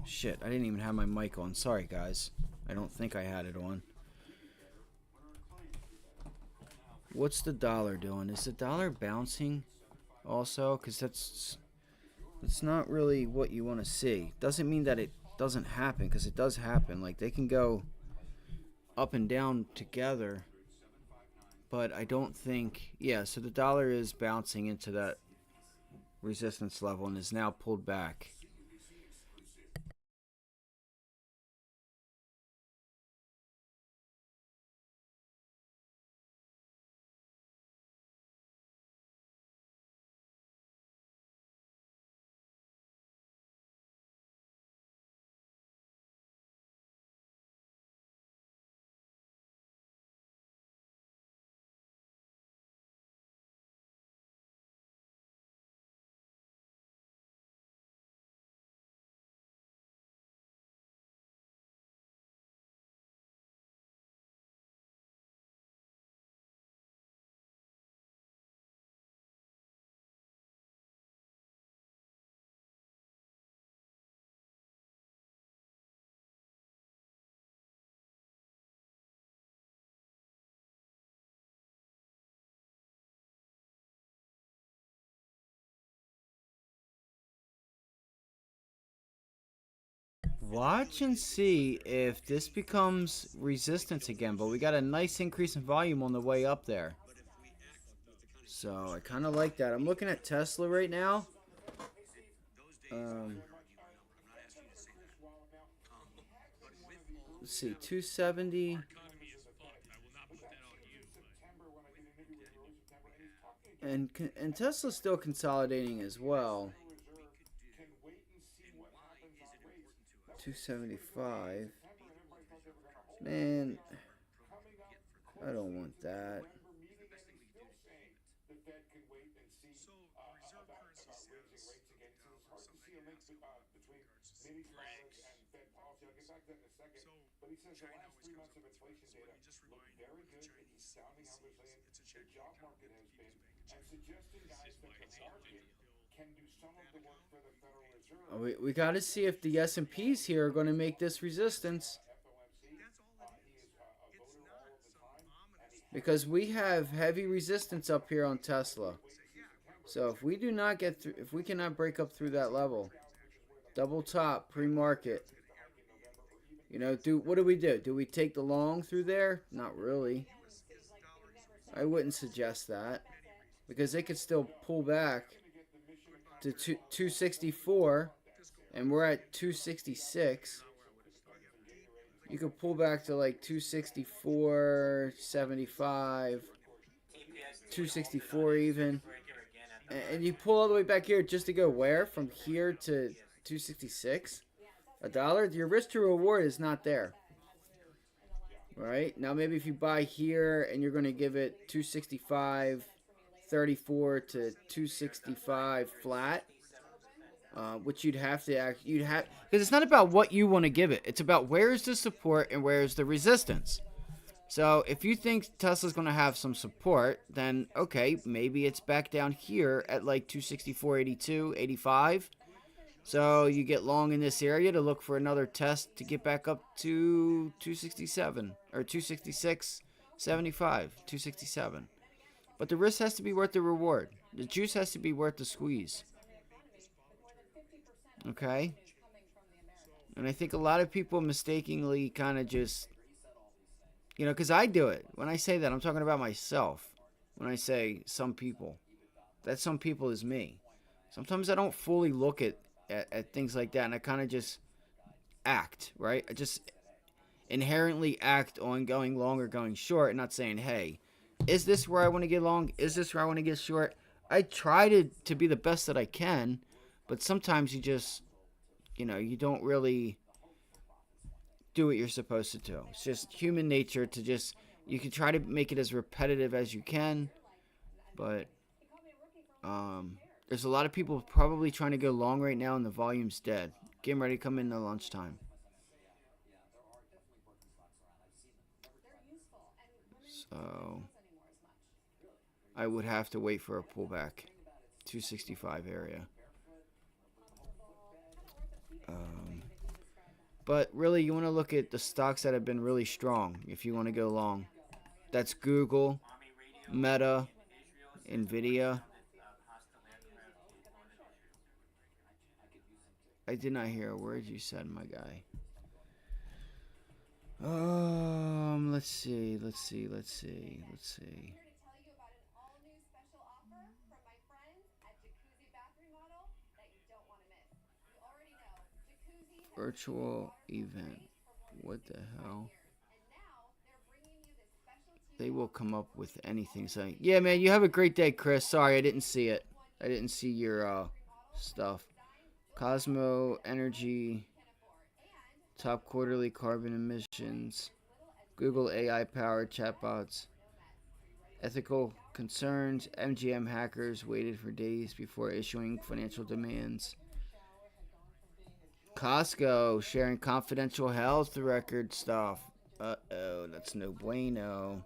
Shit, I didn't even have my mic on. Sorry, guys. I don't think I had it on. What's the dollar doing? Is the dollar bouncing also? Because that's not really what you want to see. Doesn't mean that it doesn't happen, because it does happen. Like, they can go up and down together. But I don't think... Yeah, so the dollar is bouncing into that resistance level and is now pulled back. Watch and see if this becomes resistance again. But we got a nice increase in volume on the way up there. So I kind of like that. I'm looking at Tesla right now. Let's see, 270. And Tesla's still consolidating as well. 275. Man, I don't want that. But he says the last 3 months of inflation data look very good. It's astounding how resilient the job market has been, and suggesting, guys, that the market can do some of the work for the Federal Reserve. We got to see if the S&Ps here are going to make this resistance. Because we have heavy resistance up here on Tesla. So if we do not get through, if we cannot break up through that level, double top pre-market, you know, what do we do? Do we take the long through there? Not really. I wouldn't suggest that, because they could still pull back to 264, and we're at 266. You could pull back to like 264, 75, 264 even. And you pull all the way back here just to go where? From here to 266? $1? Your risk to reward is not there. Right? Now maybe if you buy here and you're going to give it 265, 34 to 265 flat. Which you'd have to because it's not about what you want to give it. It's about where is the support and where is the resistance. So if you think Tesla's going to have some support, then okay, maybe it's back down here at like 264.82, 85. So you get long in this area to look for another test to get back up to 267 or 266.75, 267. But the risk has to be worth the reward. The juice has to be worth the squeeze. Okay? And I think a lot of people mistakenly kind of just, you know, because I do it. When I say that, I'm talking about myself. When I say some people, that some people is me. Sometimes I don't fully look at things like that, and I kind of just act, right? I just inherently act on going long or going short and not saying, hey, is this where I want to get long? Is this where I want to get short? I try to be the best that I can, but sometimes you just, you know, you don't really do what you're supposed to do. It's just human nature to just, you can try to make it as repetitive as you can, but there's a lot of people probably trying to go long right now and the volume's dead. Getting ready to come into lunchtime. So I would have to wait for a pullback. 265 area. But really, you want to look at the stocks that have been really strong if you want to go long. That's Google, Army radio Meta, Israel says Nvidia. hostile aircraft in northern Israel. I did not hear a word you said, my guy. Let's see. Here to tell you about an all-new special offer from my friends at Jacuzzi Bath Remodel that you don't want to miss. You already know, Jacuzzi has been making Virtual water feel event. great for more than What the 65 hell? years. And now they're bringing you this specialty They will offer come up where with we can anything. always Saying, make yeah, your man, you have a great day, Chris. Sorry, I didn't one see it. I didn't see your bath remodel from stuff. design you'll Cosmo love at a price Energy. you can afford. And Top quarterly carbon emissions. as little as Google AI powered chatbots. no mess. Ethical concerns. MGM hackers waited for days before issuing financial demands. Costco sharing confidential health record stuff. Uh-oh, that's no bueno.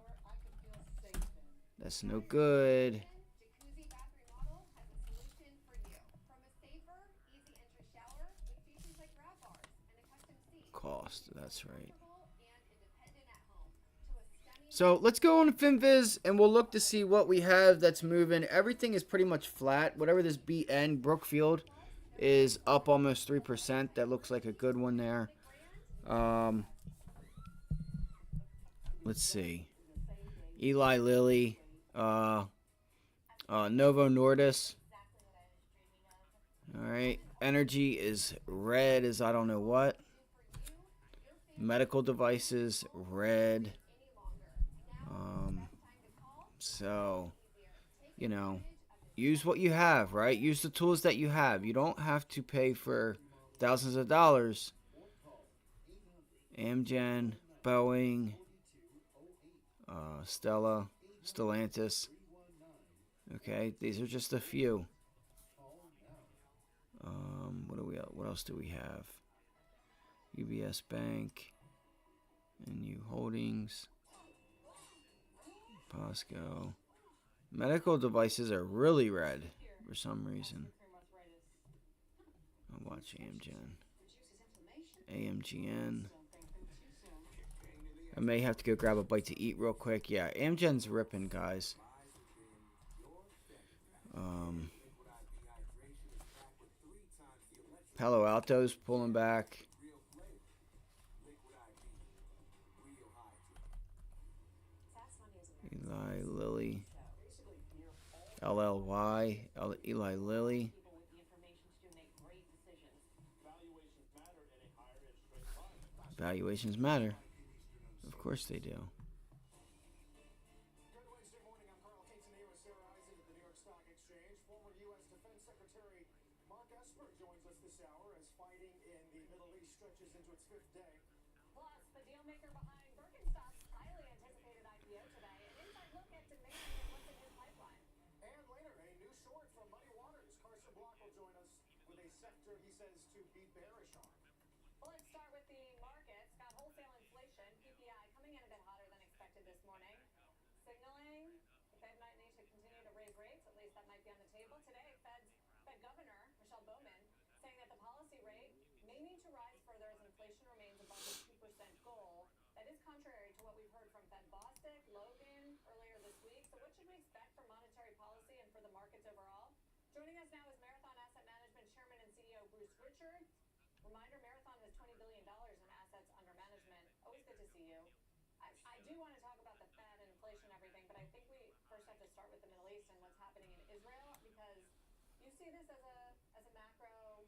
That's no good. Jacuzzi Bath Remodel has a solution for you. From a safer, easy entry shower with features like grab bars and a custom seat. Cost, that's right. Comfortable and independent at home. To a stunning So let's go on FinViz and we'll look to see what we have that's moving. Everything is pretty much flat. Whatever this BN, Brookfield, is up almost 3%. That looks like a good one there. Let's see. Eli Lilly, Novo Nordis. All right. Energy is red as I don't know what. Medical devices, red. So, you know, use what you have, right? Use the tools that you have. You don't have to pay for thousands of dollars. Amgen, Boeing, Stella, Stellantis. Okay, these are just a few. What else do we have? UBS Bank, NU Holdings, Posco. Medical devices are really red for some reason. I'll watch Amgen. AMGN. I may have to go grab a bite to eat real quick. Yeah, Amgen's ripping, guys. Palo Alto's pulling back. Eli Lilly. LLY. Eli Lilly. Valuations matter. Of course they do. Good Wednesday morning. I'm Carl Quintanilla, Sarah Eisen at the New York Stock Exchange. Former U.S. Defense Secretary Mark Esper joins us this hour as fighting in the Middle East stretches into its fifth day. Plus, the dealmaker behind Birkenstock's highly anticipated IPO today. An inside look at demand and what's in his pipeline. And later, a new short from Muddy Waters. Carson Block will join us with a sector he says to be bearish on. Well, let's start with the markets. Got wholesale inflation, PPI, coming in a bit hotter than expected this morning, signaling the Fed might need to continue to raise rates. At least that might be on the table today. Fed Governor Michelle Bowman saying that the policy rate may need to rise further as inflation remains above the 2% goal. That is contrary to what we've heard from Fed Bostic, Logan earlier this week. So what should we expect from monetary policy and for the markets overall? Joining us now is Marathon Asset Management Chairman and CEO Bruce Richard. Reminder, Marathon has $20 billion in assets under management. Always good to see you. I do want to talk about the Fed and inflation and everything, but I think we first have to start with the Middle East and what's happening in Israel, because you see this as a macro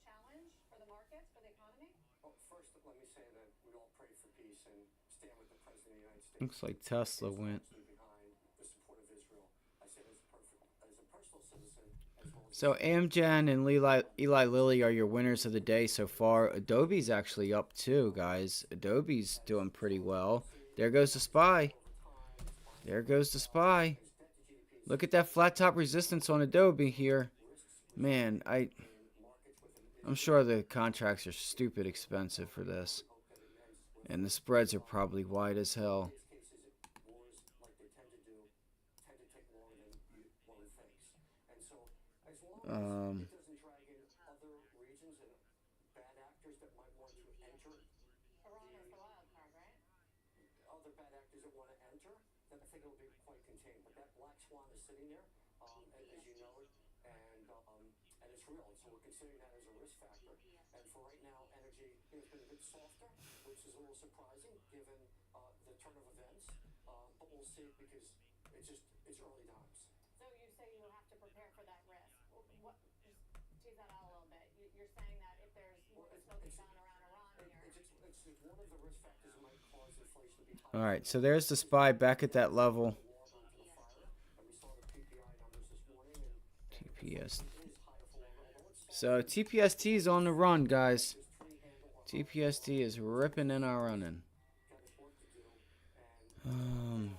challenge for the markets, for the economy? Well, first, let me say that we all pray for peace and stand with the President of the United States. Looks like Tesla went. Behind the support of Israel. I say this as a personal citizen as well as So Amgen and Eli Lilly are your winners of the day so far. Adobe's actually up too, guys. Adobe's doing pretty well. There goes the SPY. There goes the SPY. Look at that flat top resistance on Adobe here. Man, I'm sure the contracts are stupid expensive for this. And the spreads are probably wide as hell. wars like they tend to do tend to take longer than one thinks. And so as long as it doesn't drag in other regions and bad actors that might want to enter bad actors that want to enter, then I think it'll be quite contained. But that black swan is sitting there, as you know it, and it's real. And so we're considering that as a risk factor. And for right now, energy has been a bit softer, which is a little surprising given the turn of events. But we'll see because it's early times. So you say you have to prepare for that risk. What? Just tease that out a little bit. You're saying that if there's more of a smoking gun around Iran here. It's one of the risk factors that might cause inflation to be higher. All right, so there's the SPY back at that level. And we saw the PPI numbers this morning, and TPS. it is higher for longer. Although it's So TPST is on the run, guys. TPST is ripping and a running. got its work to do, and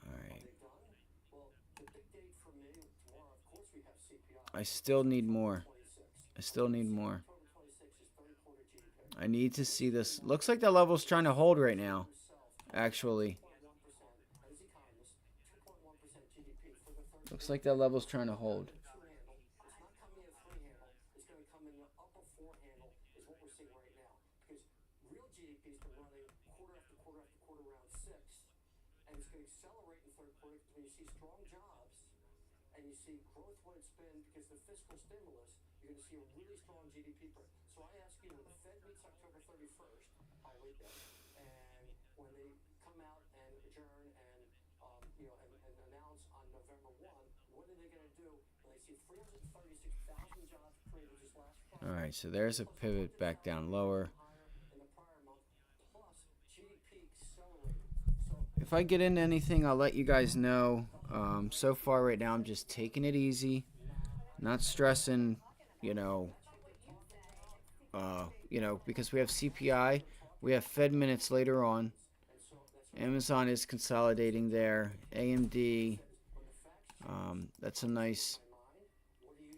All right. they've done. Well, the big date for me tomorrow, of course, we have CPI. I still need more. 26. I still need more. October 26 is third quarter GDP. I need to see this. Looks like the level's trying to hold right now. Actually. 2.1%, and as economists, 2.1% GDP for the third Looks like that level's trying to hold. two handle. It's not coming in a three handle. It's going to come in the upper four handle is what we're seeing right now. Because real GDP has been running quarter after quarter after quarter around 6, and it's going to accelerate in third quarter when you see strong jobs and you see growth what it's been because the fiscal stimulus, you're going to see a really strong GDP print. So I ask you, when the Fed meets October 31st, I'll wait there, and when they come out and adjourn and announce on November 1, what are they going to do when they see 336,000 jobs created just last Friday? All right, so there's a pivot back down lower. In the prior month, plus GDP accelerated. So If I get into anything, I'll let you guys know. So far right now, I'm just taking it easy, not stressing, because we have CPI, we have Fed minutes later on. Amazon is consolidating there. AMD, that's a nice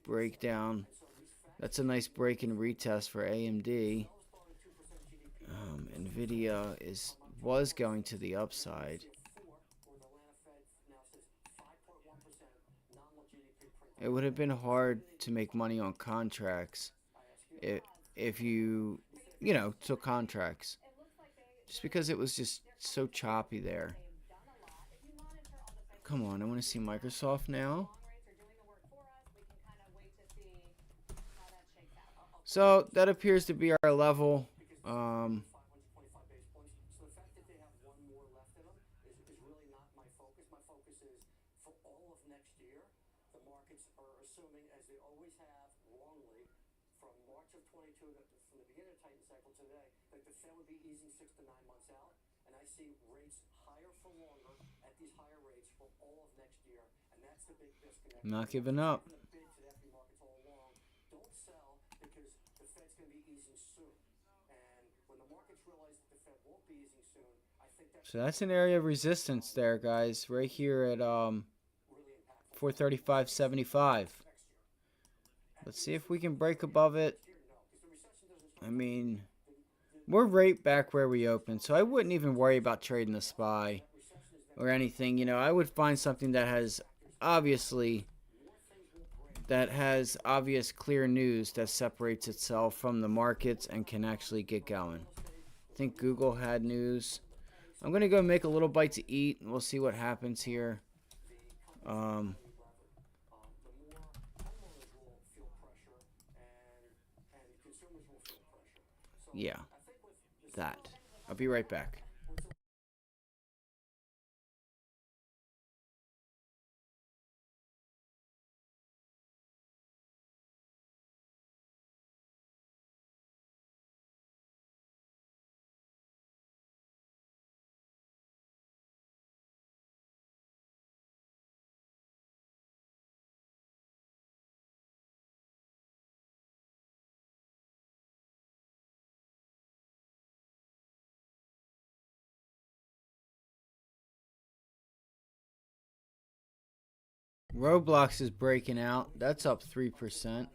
breakdown. That's a nice break and retest for AMD. Nvidia was going to the upside. It would have been hard to make money on contracts if you took contracts. Just because it was just so choppy there. Come on, I want to see Microsoft now. So that appears to be our level. 525 basis points. So the fact that they have one more left in them is really not my focus. My focus is for all of next year, the markets are assuming, as they always have wrongly, from March of 22 from the beginning of Titan cycle today, that the Fed would be easing 6 to 9 months out. And I see rates higher for longer at these higher rates for all of next year. And that's the big disconnect. I'm not giving up. The bid to the equity markets all along. Don't sell because the Fed's going to be easing soon. And when the markets realize that the Fed won't be easing soon, I think that's So that's an area of resistance there, guys. Right here at really impactful 435.75. Let's see if we can break above it. here. No, because the recession doesn't start. I mean, we're right back where we opened, so I wouldn't even worry about trading the SPY or anything. I would find something that has obvious clear news that separates itself from the markets and can actually get going. I think Google had news. I'm going to go make a little bite to eat, and we'll see what happens here. The more homeowners will feel pressure and consumers will feel pressure. So Yeah, I think with that. I'll be right back. Roblox is breaking out. That's up 3%.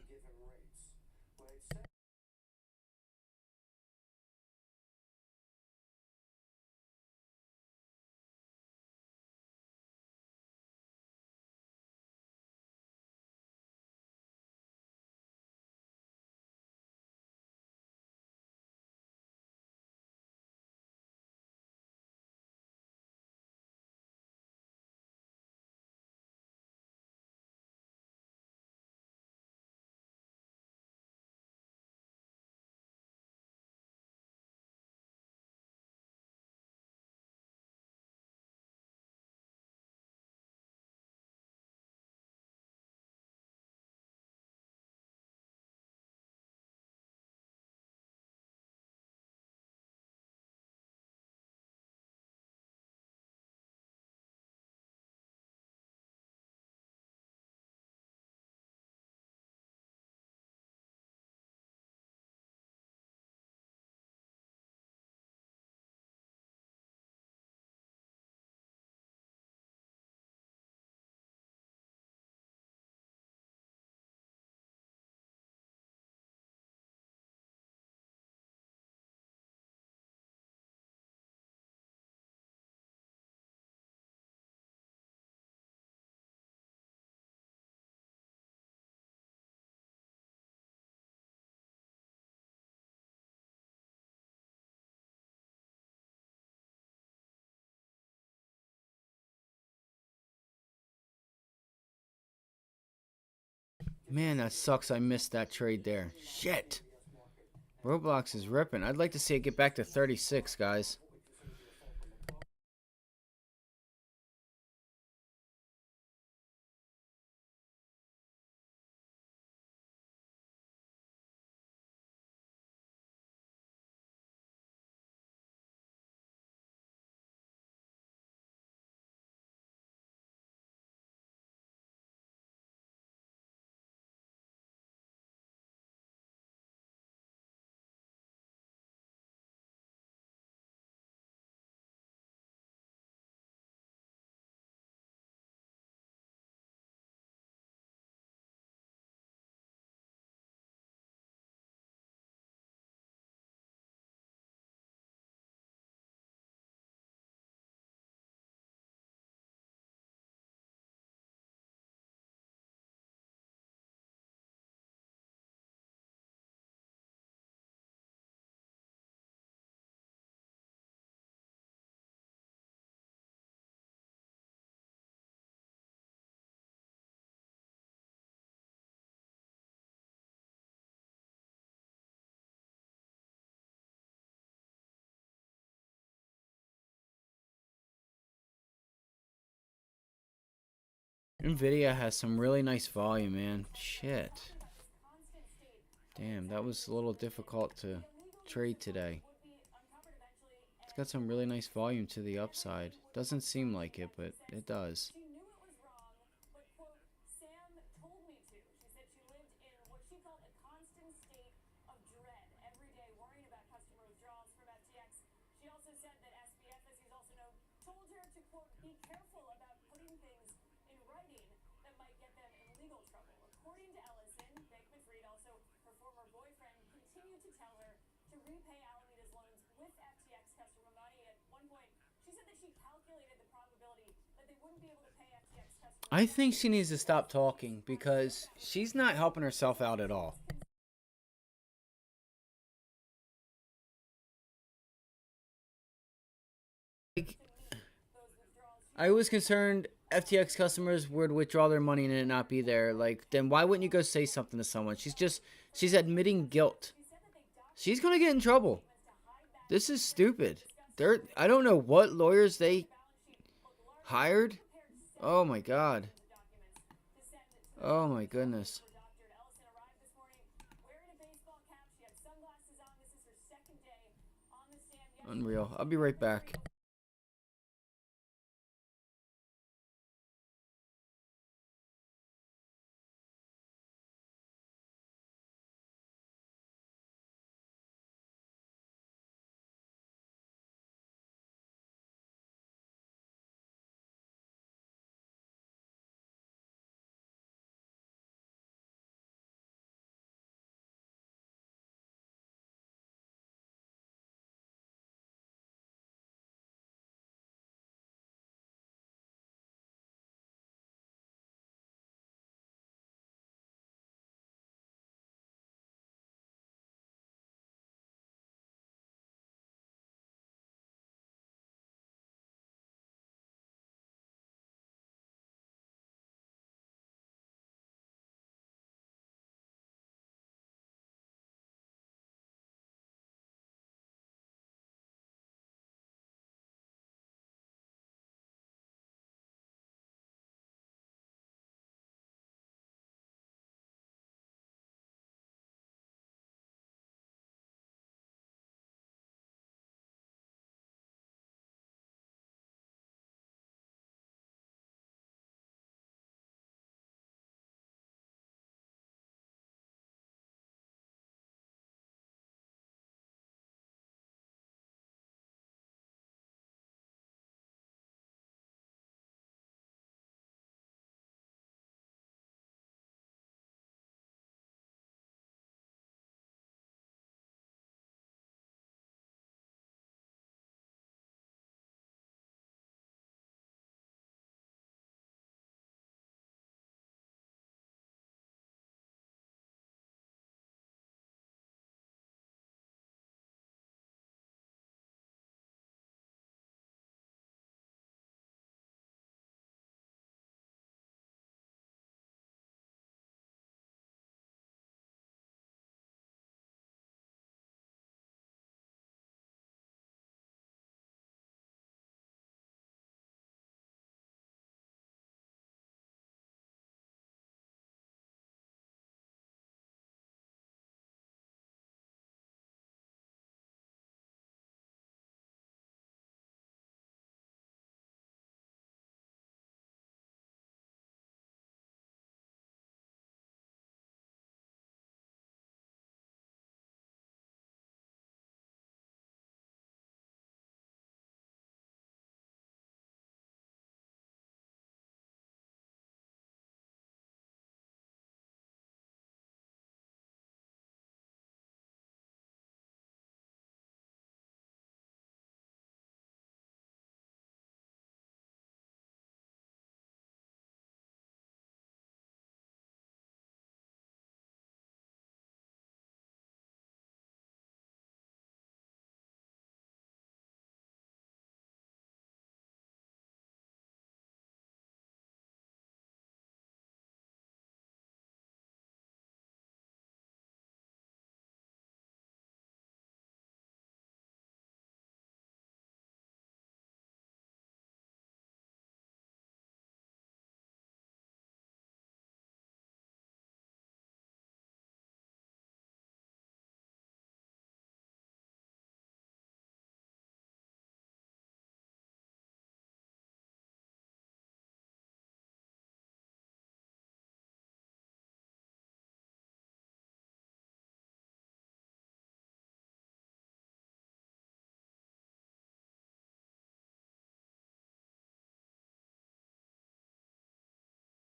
Man, that sucks. I missed that trade there. Shit. Roblox is ripping. I'd like to see it get back to 36, guys. Nvidia has some really nice volume, man. Shit. Damn, that was a little difficult to trade today. It's got some really nice volume to the upside. Doesn't seem like it, but it does. She knew it was wrong, but, quote, Sam told me to. She said she lived in what she called a constant state of dread every day, worrying about customer withdrawals from FTX. She also said that SBF, as he's also known, told her to, quote, be careful about putting things in writing that might get them in legal trouble. According to Ellison, Bankman-Fried, also her former boyfriend, continued to tell her to repay Alameda's loans with FTX customer money. At one point, she said that she calculated the probability that they wouldn't be able to pay FTX customers. I think she needs to stop talking because she's not helping herself out at all. Like, I was concerned FTX customers would withdraw their money and it not be there. Like, then why wouldn't you go say something to someone? She's admitting guilt. She's gonna get in trouble. This is stupid. I don't know what lawyers they hired. Oh my god. Oh my goodness. Unreal. I'll be right back.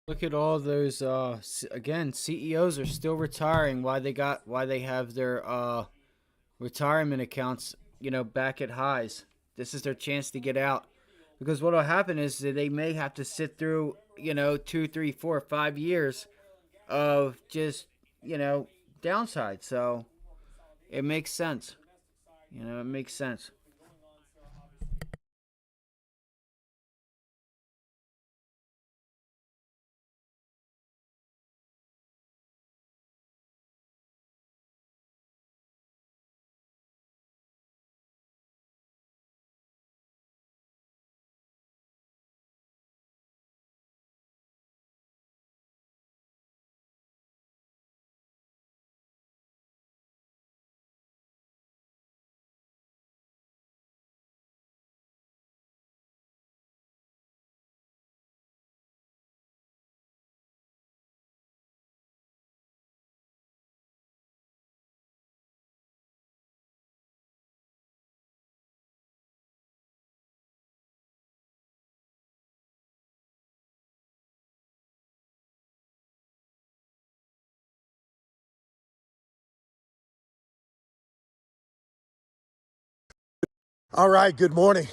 Look at all those again, CEOs are still retiring. Why they have their retirement accounts, back at highs. This is their chance to get out. Because what will happen is that they may have to sit through, 2, 3, 4, 5 years of just, you know, downside. So it makes sense. It makes sense. All right, good morning.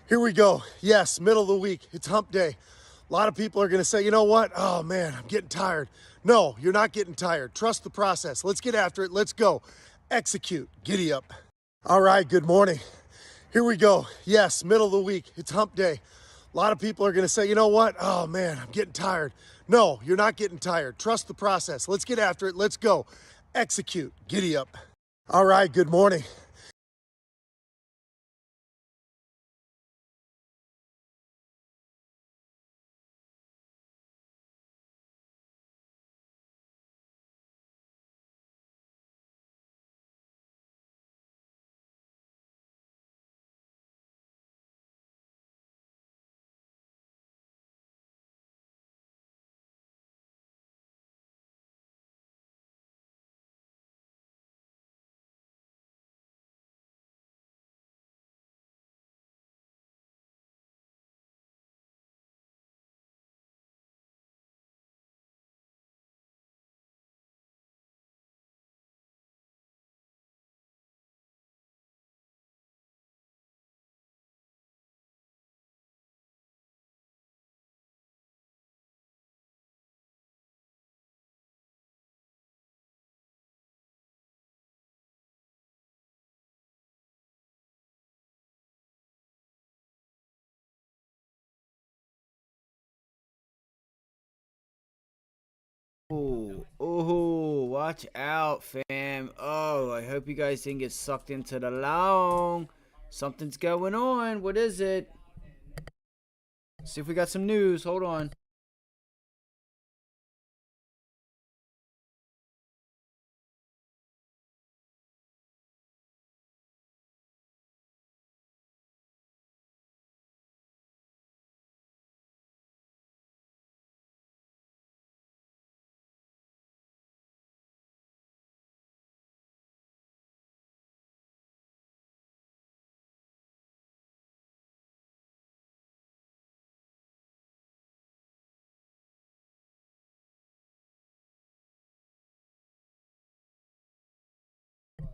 Here we go. Yes, middle of the week. It's hump day. A lot of people are going to say, you know what? Oh man, I'm getting tired. No, you're not getting tired. Trust the process. Let's get after it. Let's go. Execute. Giddy up. All right, good morning. Here we go. Yes, middle of the week. It's hump day. A lot of people are going to say, you know what? Oh man, I'm getting tired. No, you're not getting tired. Trust the process. Let's get after it. Let's go. Execute. Giddy up. All right, good morning. Oh, watch out, fam. Oh, I hope you guys didn't get sucked into the long. Something's going on. What is it? See if we got some news. Hold on.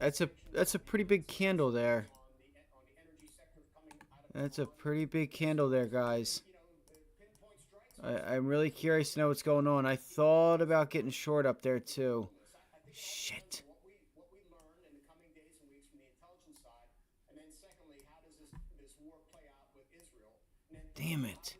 That's a pretty big candle there. That's a pretty big candle there, guys. I'm really curious to know what's going on. I thought about getting short up there too. Shit. Damn it.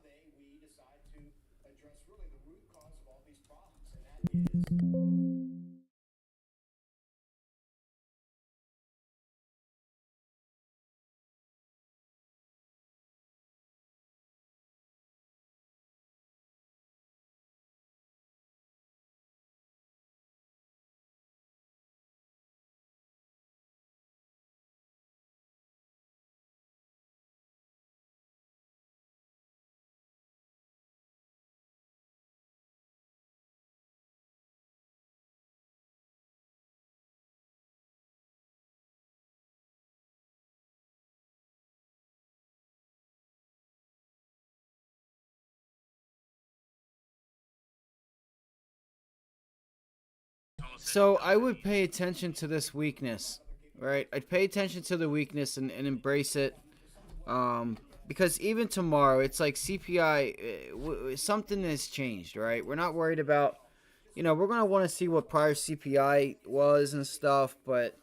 So I would pay attention to this weakness, right? I'd pay attention to the weakness and embrace it. Because even tomorrow, it's like CPI, something has changed, right? We're not worried about, we're going to want to see what prior CPI was and stuff, but,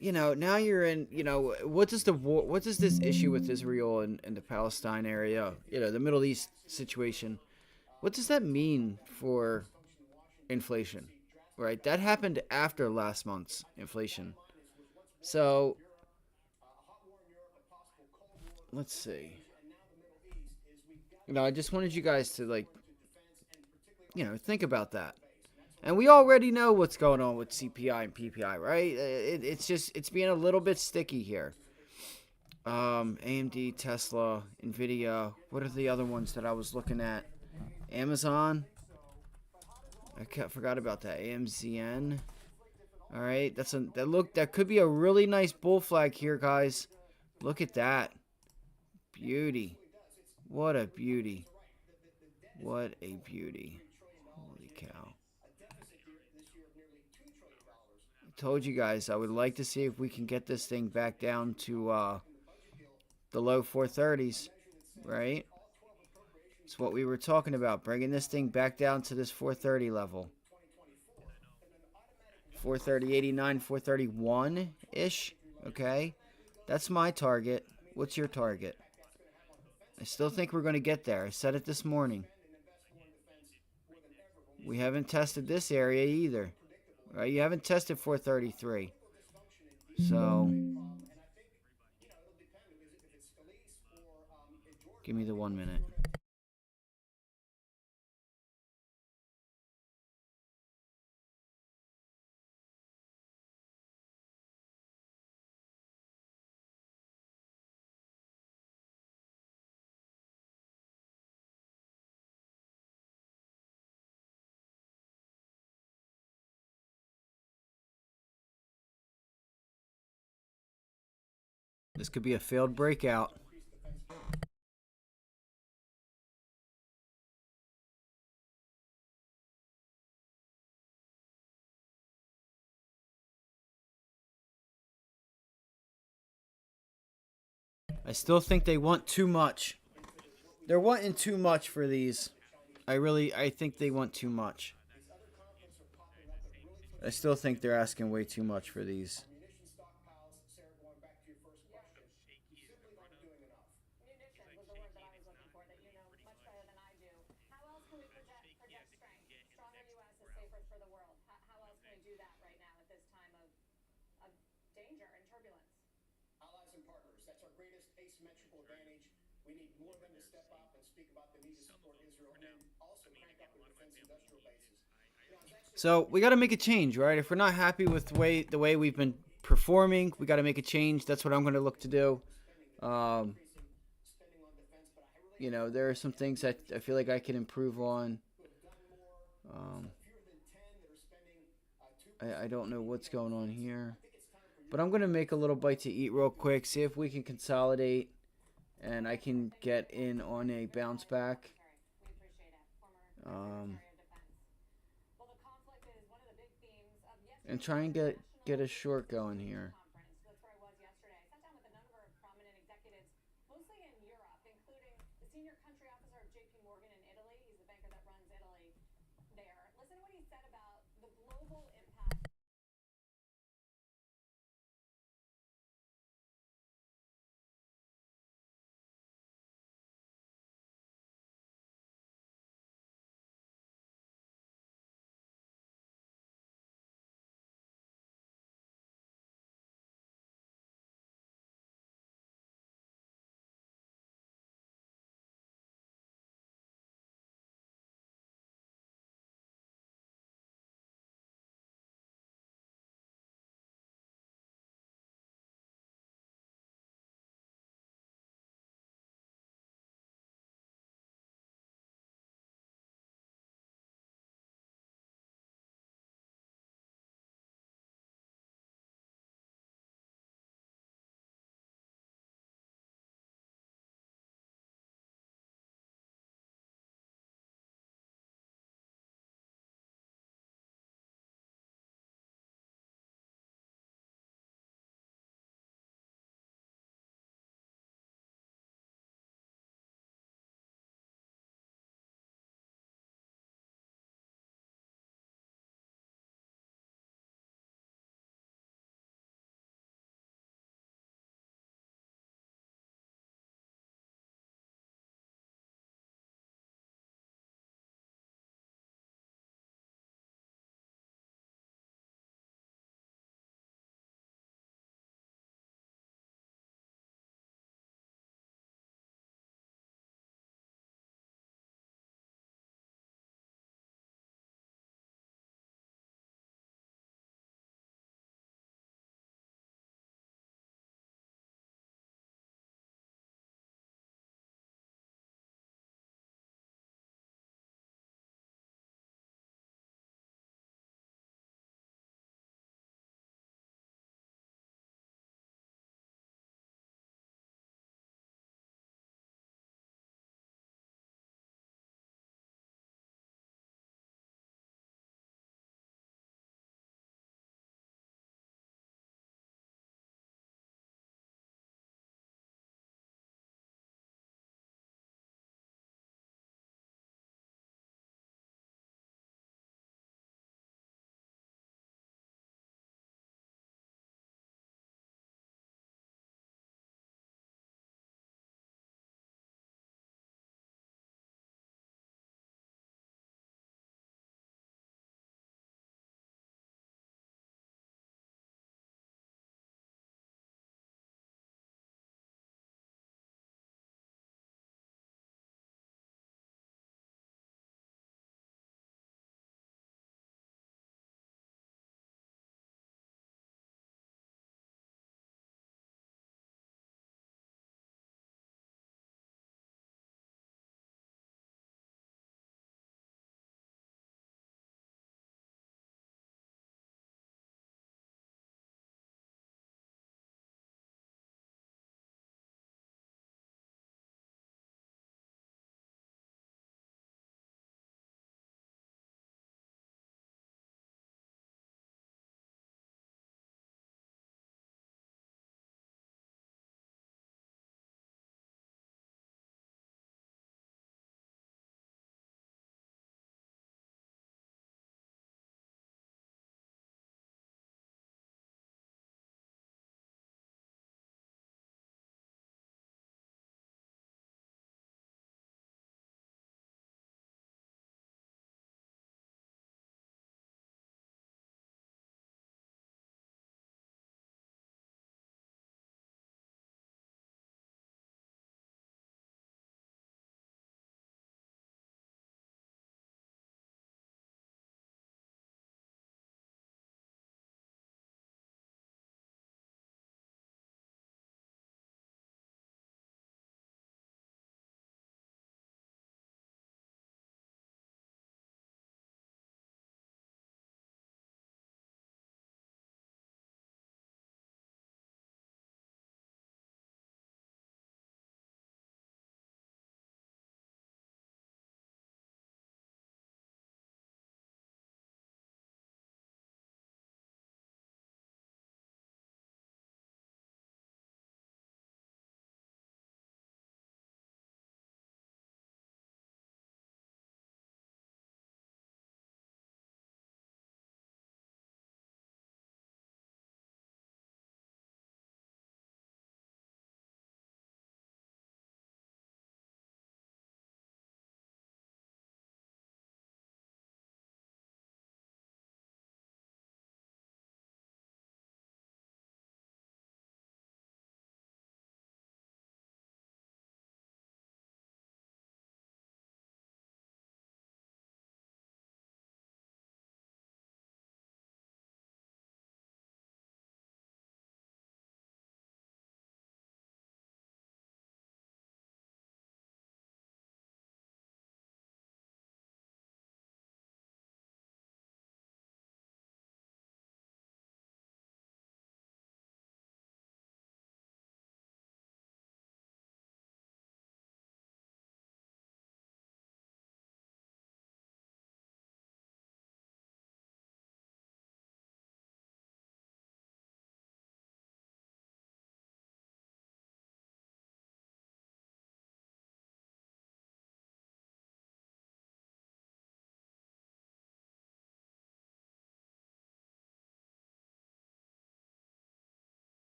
now you're in, what does this issue with Israel and the Palestine area, the Middle East situation, what does that mean for inflation, right? That happened after last month's inflation. So, let's see. I just wanted you guys to, like, think about that. And we already know what's going on with CPI and PPI, right? It's being a little bit sticky here. AMD, Tesla, Nvidia. What are the other ones that I was looking at? Amazon. Forgot about that. AMZN. All right, that could be a really nice bull flag here, guys. Look at that. Beauty. What a beauty. What a beauty. Holy cow. I told you guys I would like to see if we can get this thing back down to the low 430s, right? It's what we were talking about, bringing this thing back down to this 430 level. 430.89, 431-ish, okay? That's my target. What's your target? I still think we're going to get there. I said it this morning. We haven't tested this area either. Right? You haven't tested 433. So, give me the 1 minute. This could be a failed breakout. I still think they want too much. They're wanting too much for these. I think they want too much. I still think they're asking way too much for these. Munitions was the word that I was looking for that you know much better than I do. How else can we project strength? Stronger U.S. is safer for the world. How else can we do that right now at this time of danger and turbulence? Allies and partners, that's our greatest asymmetrical advantage. We need more of them to step up and speak about the need to support Israel and then also crank up their defense industrial bases. So we got to make a change, right? If we're not happy with the way we've been performing, we got to make a change. That's what I'm going to look to do. There are some things that I feel like I can improve on. I don't know what's going on here. But I'm going to make a little bite to eat real quick, see if we can consolidate, and I can get in on a bounce back. We appreciate it. Former Secretary of Defense. Well, the conflict is one of the big themes of And yesterday's try and get a short going here. conference. That's where I was yesterday. I sat down with a number of prominent executives, mostly in Europe, including the senior country officer of JP Morgan in Italy. He's the banker that runs Italy there. Listen to what he said about the global impact.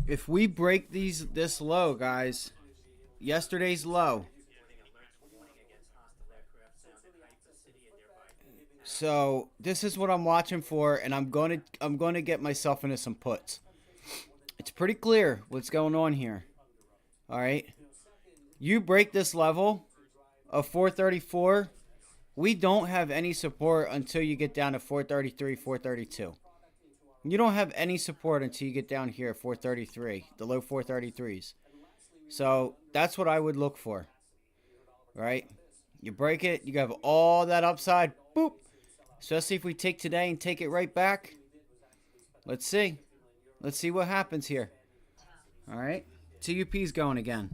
If we break this low, guys, yesterday's low. So this is what I'm watching for, and I'm gonna get myself into some puts. It's pretty clear what's going on here. All right, you break this level of 434. We don't have any support until you get down to 433, 432. You don't have any support until you get down here at 433, the low 433s. So that's what I would look for, right? You break it, you have all that upside, boop. Especially if we take today and take it right back. Let's see. Let's see what happens here. All right. TUP's going again.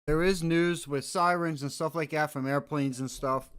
There is news with sirens and stuff like that from airplanes and stuff.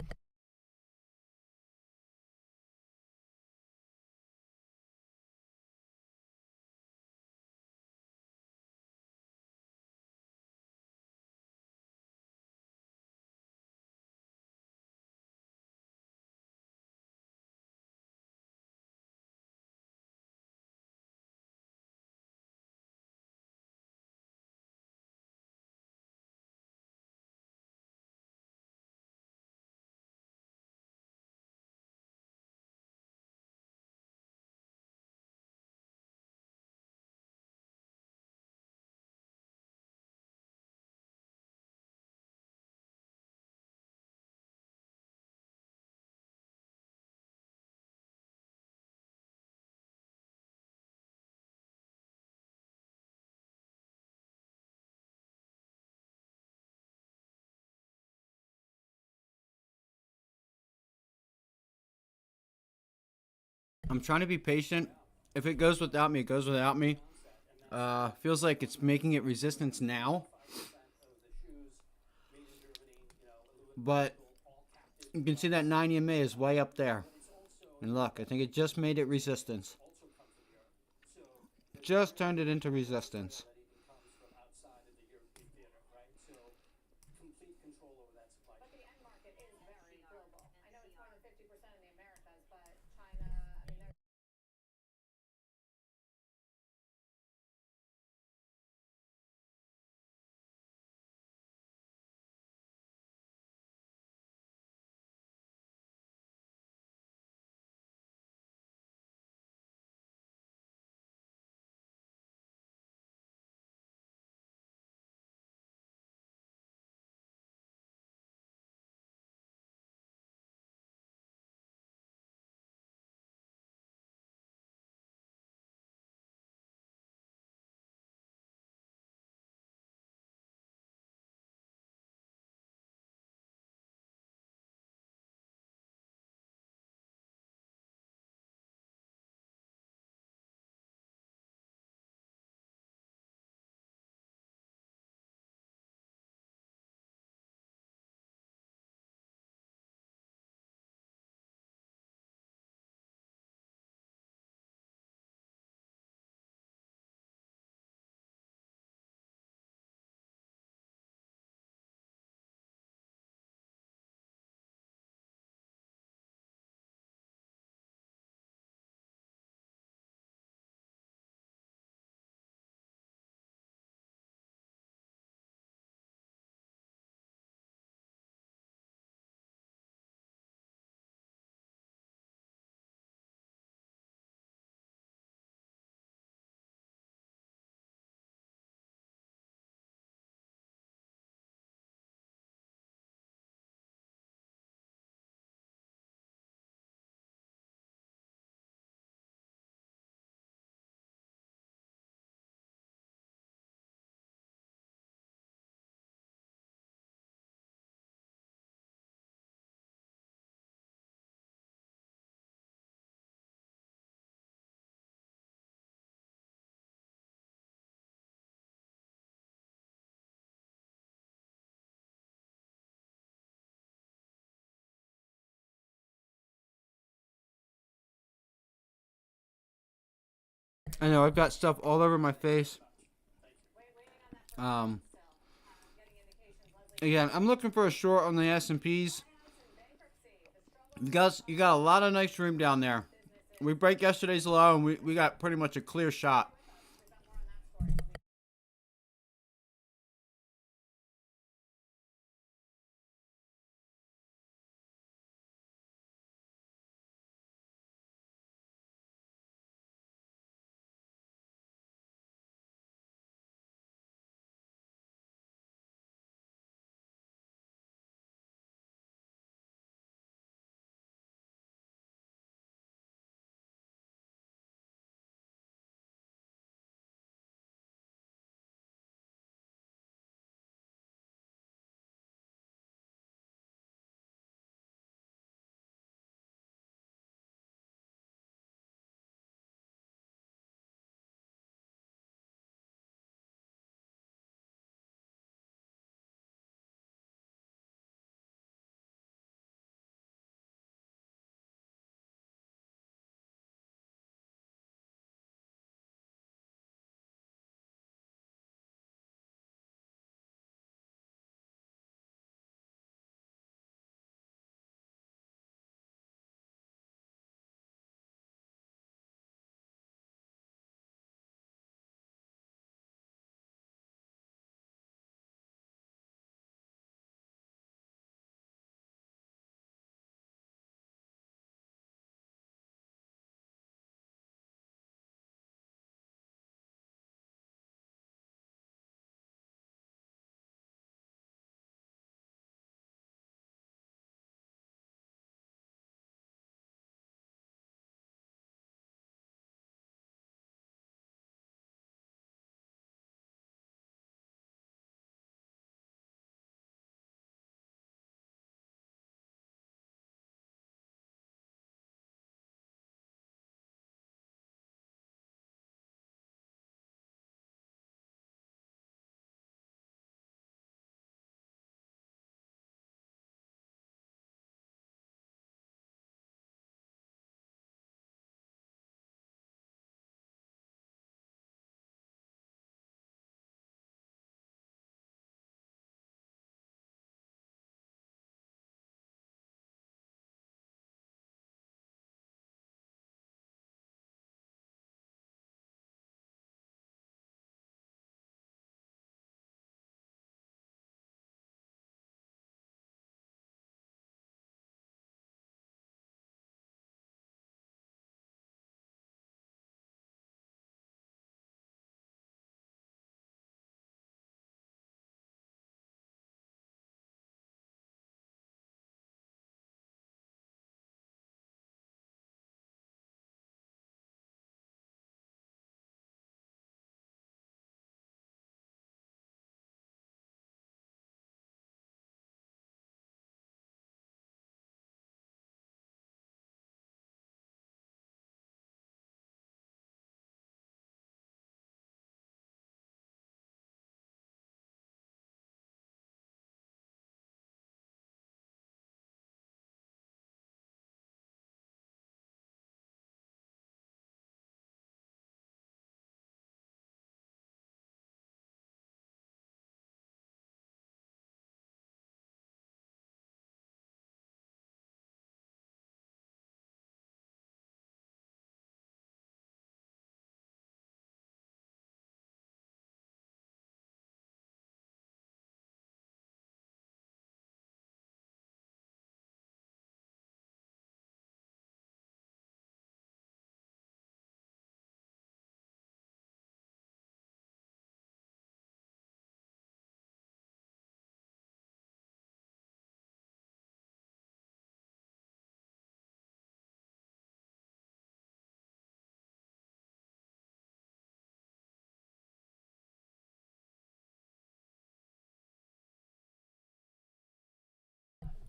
I'm trying to be patient. If it goes without me, it goes without me. Feels like it's making it resistance now. But you can see that 9 EMA is way up there. And look, I think it just made it resistance. Just turned it into resistance. I know I've got stuff all over my face. Again, I'm looking for a short on the S&Ps. You got a lot of nice room down there. We break yesterday's low, and we got pretty much a clear shot.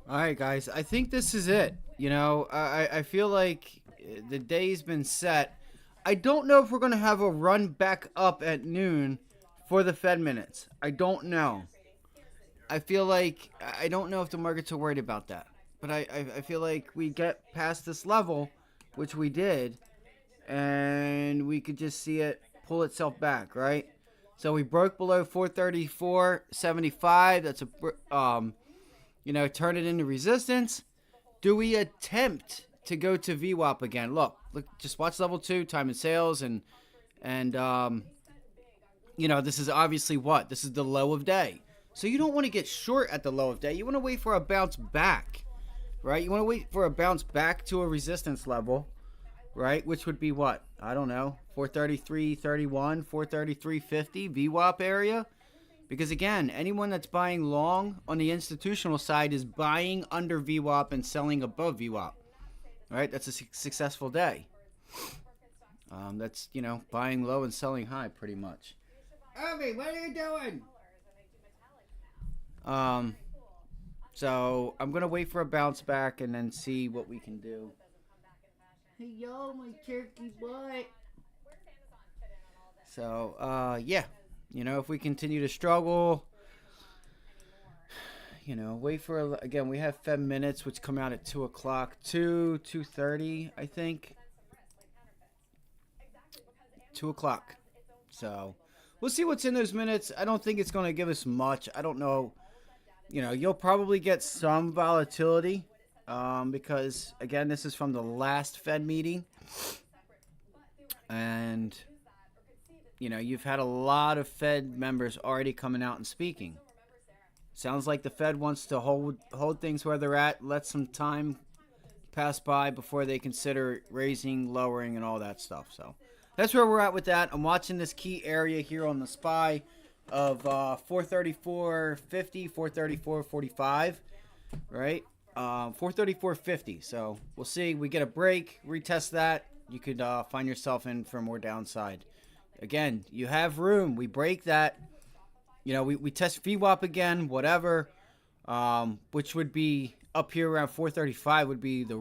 All right, guys. I think this is it. I feel like the day's been set. I don't know if we're going to have a run back up at noon for the Fed minutes. I don't know. I feel like I don't know if the markets are worried about that. But I feel like we get past this level, which we did, and we could just see it pull itself back, right? So we broke below 434.75. That's turn it into resistance. Do we attempt to go to VWAP again? Look, just watch level 2, time and sales, and this is obviously what? This is the low of day. So you don't want to get short at the low of day. You want to wait for a bounce back, right? You want to wait for a bounce back to a resistance level, right? Which would be what? I don't know, 433.31, 433.50 VWAP area. Because again, anyone that's buying long on the institutional side is buying under VWAP and selling above VWAP, right? That's a successful day. That's, buying low and selling high pretty much. Ovi, what are you doing? So I'm going to wait for a bounce back and then see what we can do. Hey, yo, my turkey butt. So, yeah. If we continue to struggle, wait for, again, we have Fed minutes, which come out at 2 o'clock, 2:30, I think. 2 o'clock. So we'll see what's in those minutes. I don't think it's going to give us much. I don't know. You'll probably get some volatility because, again, this is from the last Fed meeting. And, you've had a lot of Fed members already coming out and speaking. Sounds like the Fed wants to hold things where they're at, let some time pass by before they consider raising, lowering, and all that stuff. So that's where we're at with that. I'm watching this key area here on the SPY of 434.50, 434.45, right? 434.50. So we'll see. We get a break, retest that. You could find yourself in for more downside. Again, you have room. We break that. We test VWAP again, whatever, which would be up here around 435 would be a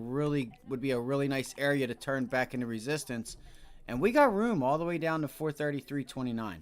really nice area to turn back into resistance. And we got room all the way down to 433.29.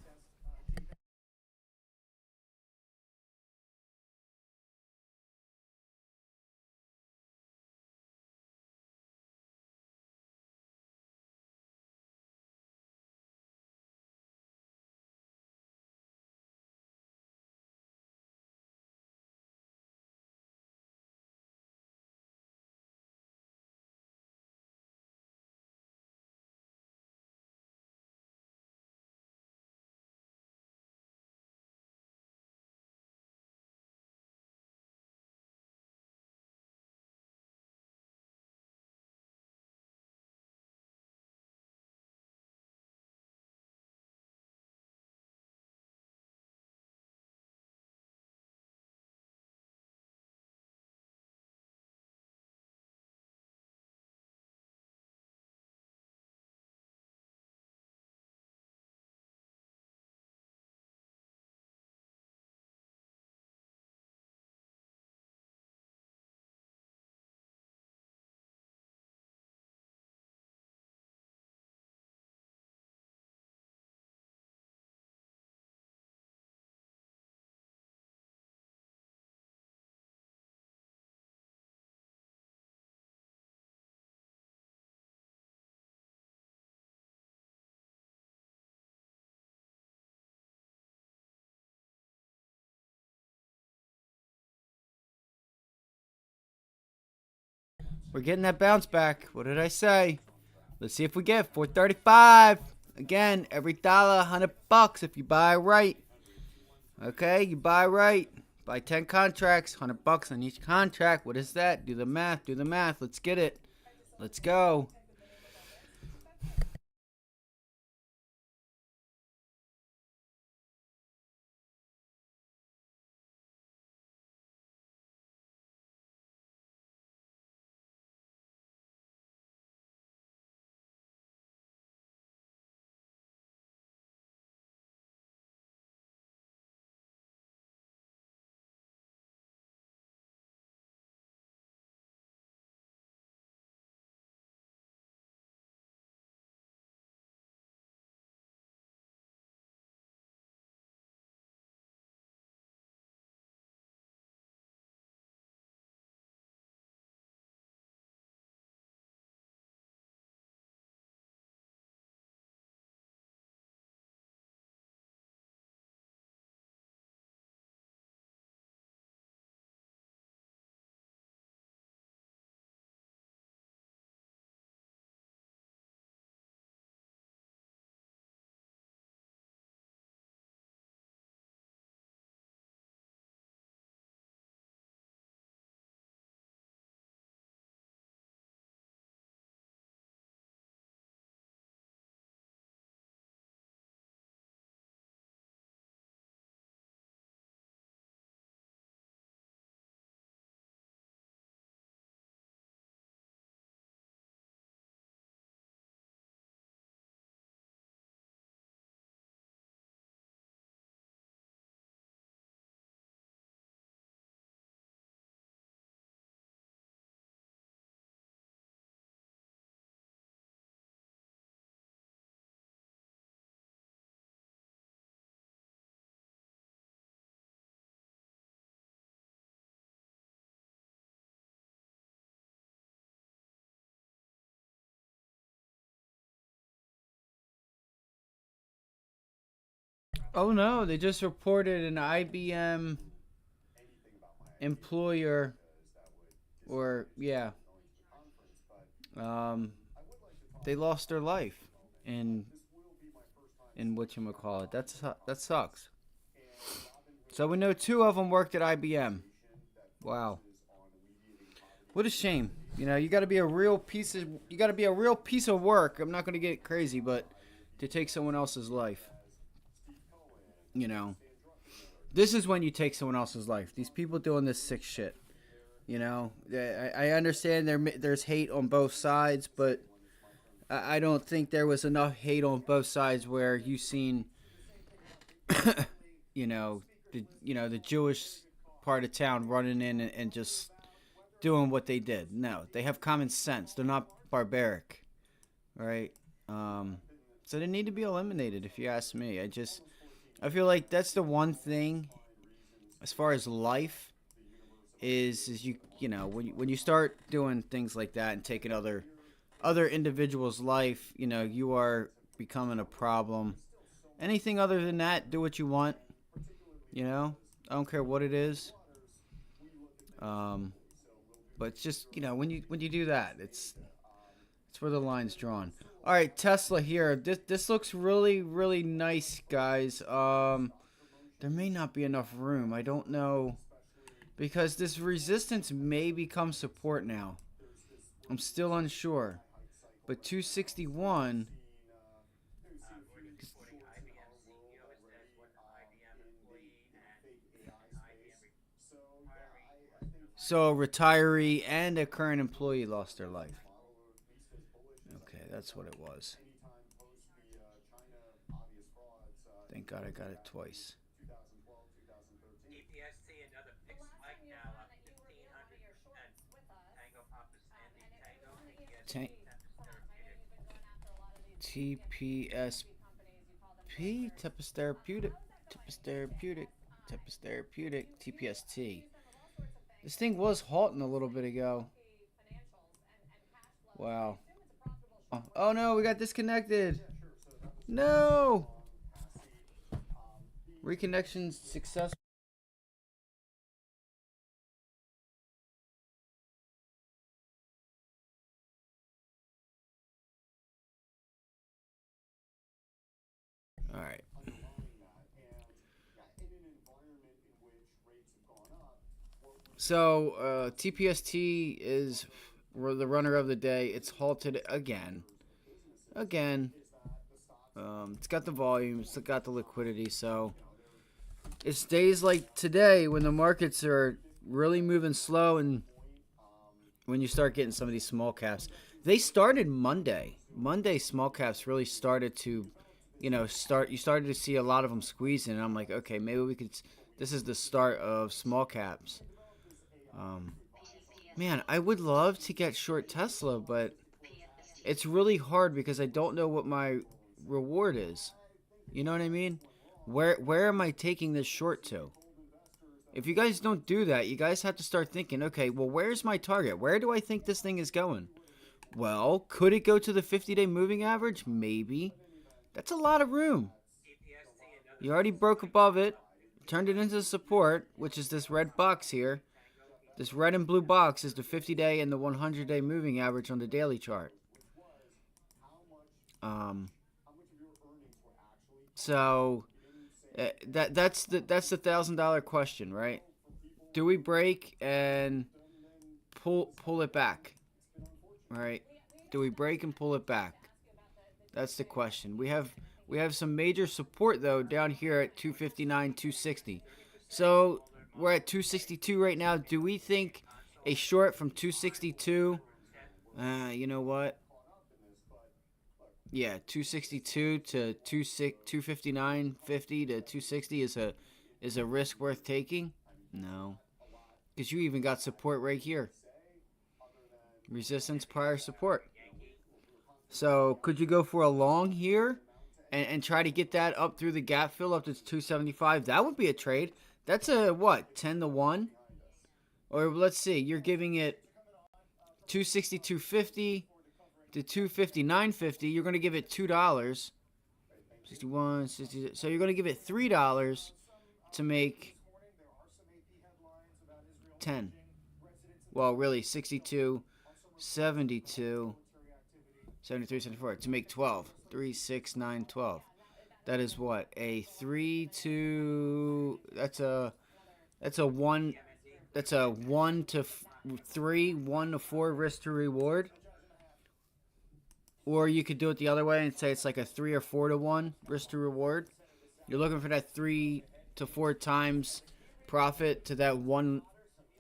We're getting that bounce back. What did I say? Let's see if we get 435. Again, every dollar, $100 if you buy right. Okay, you buy right. Buy 10 contracts, $100 on each contract. What is that? Do the math. Do the math. Let's get it. Let's go. Oh no, they just reported an IBM employer, or yeah, um, they lost their life in whatchamacallit. That sucks. So we know two of them worked at IBM. Wow, what a shame. You know, you got to be a real piece of work. I'm not going to get crazy, but to take someone else's life, you know, this is when you take someone else's life. These people doing this sick shit. You know, I understand there's hate on both sides, but I don't think there was enough hate on both sides where you seen, you know, the Jewish part of town running in and just doing what they did. No, they have common sense. They're not barbaric, right? So they need to be eliminated. If you ask me, I feel like that's the one thing as far as life is you know when you start doing things like that and taking other individuals' life, you know, you are becoming a problem. Anything other than that, do what you want. You know, I don't care what it is. Um, but it's just when you do that, it's where the line's drawn. All right, Tesla here. This looks really nice, guys. There may not be enough room. I don't know because this resistance may become support now. I'm still unsure. But 261. We're just reporting IBM CEO says one IBM employee and IBM retiree. So a retiree and a current employee lost their life. Okay, that's what it was. Thank God I got it twice. TPST, another The big last spike time you now, were on up that you revealed one of your 1,500%. shorts with us, Tango Papa Sandy and it Tango, was on the Tank ESG Tempest front. I know Therapeutic. you've been going after a lot of these TPSP. companies. You call them filters. Tempest Therapeutic. How is that going? Tempest Therapeutic. Tempest Therapeutic. You TPST. use them with all sorts of things. This thing was halting a little bit ago. Financials and cash flows. I Wow. assume it's a profitable short. Oh no, we got disconnected. No. Reconnection successful. All right. So TPST is the runner of the day. It's halted again. Again. It's got the volume. It's got the liquidity. So it's days like today when the markets are really moving slow and when you start getting some of these small caps. They started Monday. Monday small caps really started to, you started to see a lot of them squeezing. And I'm like, okay, maybe we could. This is the start of small caps. Um, Man, I would love to get short Tesla, but it's really hard because I don't know what my reward is. You know what I mean? Where am I taking this short to? If you guys don't do that, you guys have to start thinking, okay, well, where's my target? Where do I think this thing is going? Well, could it go to the 50-day moving average? Maybe. That's a lot of room. TPST, another You already broke above it, turned it into support, which is this red box here. Tango This red and blue box is the 50-day and the 100-day moving average on the daily chart. Um, so that's the $1,000 question, right? Do we break and pull it back? Right? Do we break and pull it back? That's the question. We have some major support though down here at 259, 260. So we're at 262 right now. Do we think a short from 262? You know what? Yeah, 262 to 259.50 to 260 is a risk worth taking? No, because you even got support right here. Resistance prior support. So could you go for a long here and try to get that up through the gap fill up to 275? That would be a trade. That's a what, 10 to 1? Or let's see, you're giving it 262.50 to 259.50. You're going to give it $2. 61, 60. So you're going to give it $3 to make 10. Well, really, 62, 72, 73, 74 to make 12. 3, 6, 9, 12. That is what? A 3 to. That's a 1. That's a 1 to 3, 1 to 4 risk to reward. Or you could do it the other way and say it's like a 3 or 4 to 1 risk to reward. You're looking for that 3 to 4 times profit to that one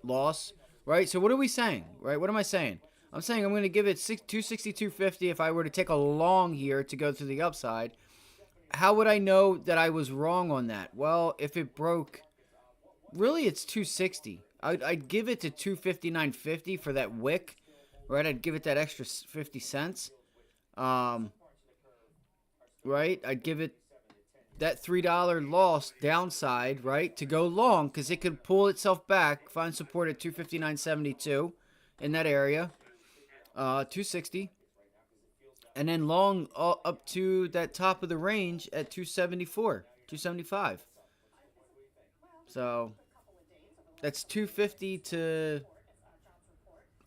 loss, right? So what are we saying, right? What am I saying? I'm saying I'm going to give it 262.50 if I were to take a long here to go to the upside. How would I know that I was wrong on that? Well, if it broke, really it's 260. I'd give it to 259.50 for that wick, right? I'd give it that extra 50 cents. Right? I'd give it that $3 loss downside, right, to go long because it could pull itself back, find support at 259.72 in that area, 260, and then long up to that top of the range at 274, 275. So that's 250 to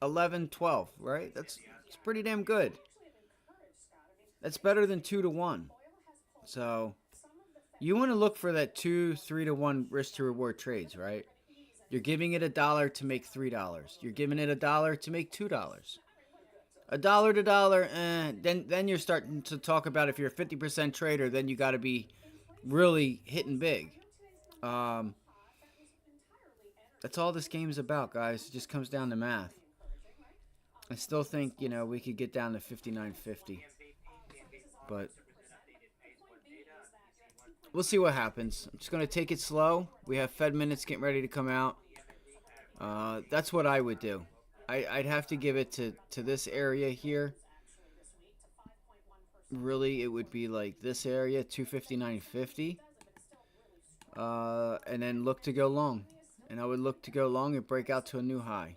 11, 12, right? That's pretty damn good. That's better than 2 to 1. So you want to look for that 2, 3 to 1 risk to reward trades, right? You're giving it $1 to make $3. You're giving it $1 to make $2. $1 to dollar, then you're starting to talk about if you're a 50% trader, then you got to be really hitting big. That's all this game is about, guys. It just comes down to math. I still think, we could get down to 59.50. But we'll see what happens. I'm just going to take it slow. We have Fed minutes getting ready to come out. That's what I would do. I'd have to give it to this area here. Really, it would be like this area, 259.50. And then look to go long. And I would look to go long and break out to a new high.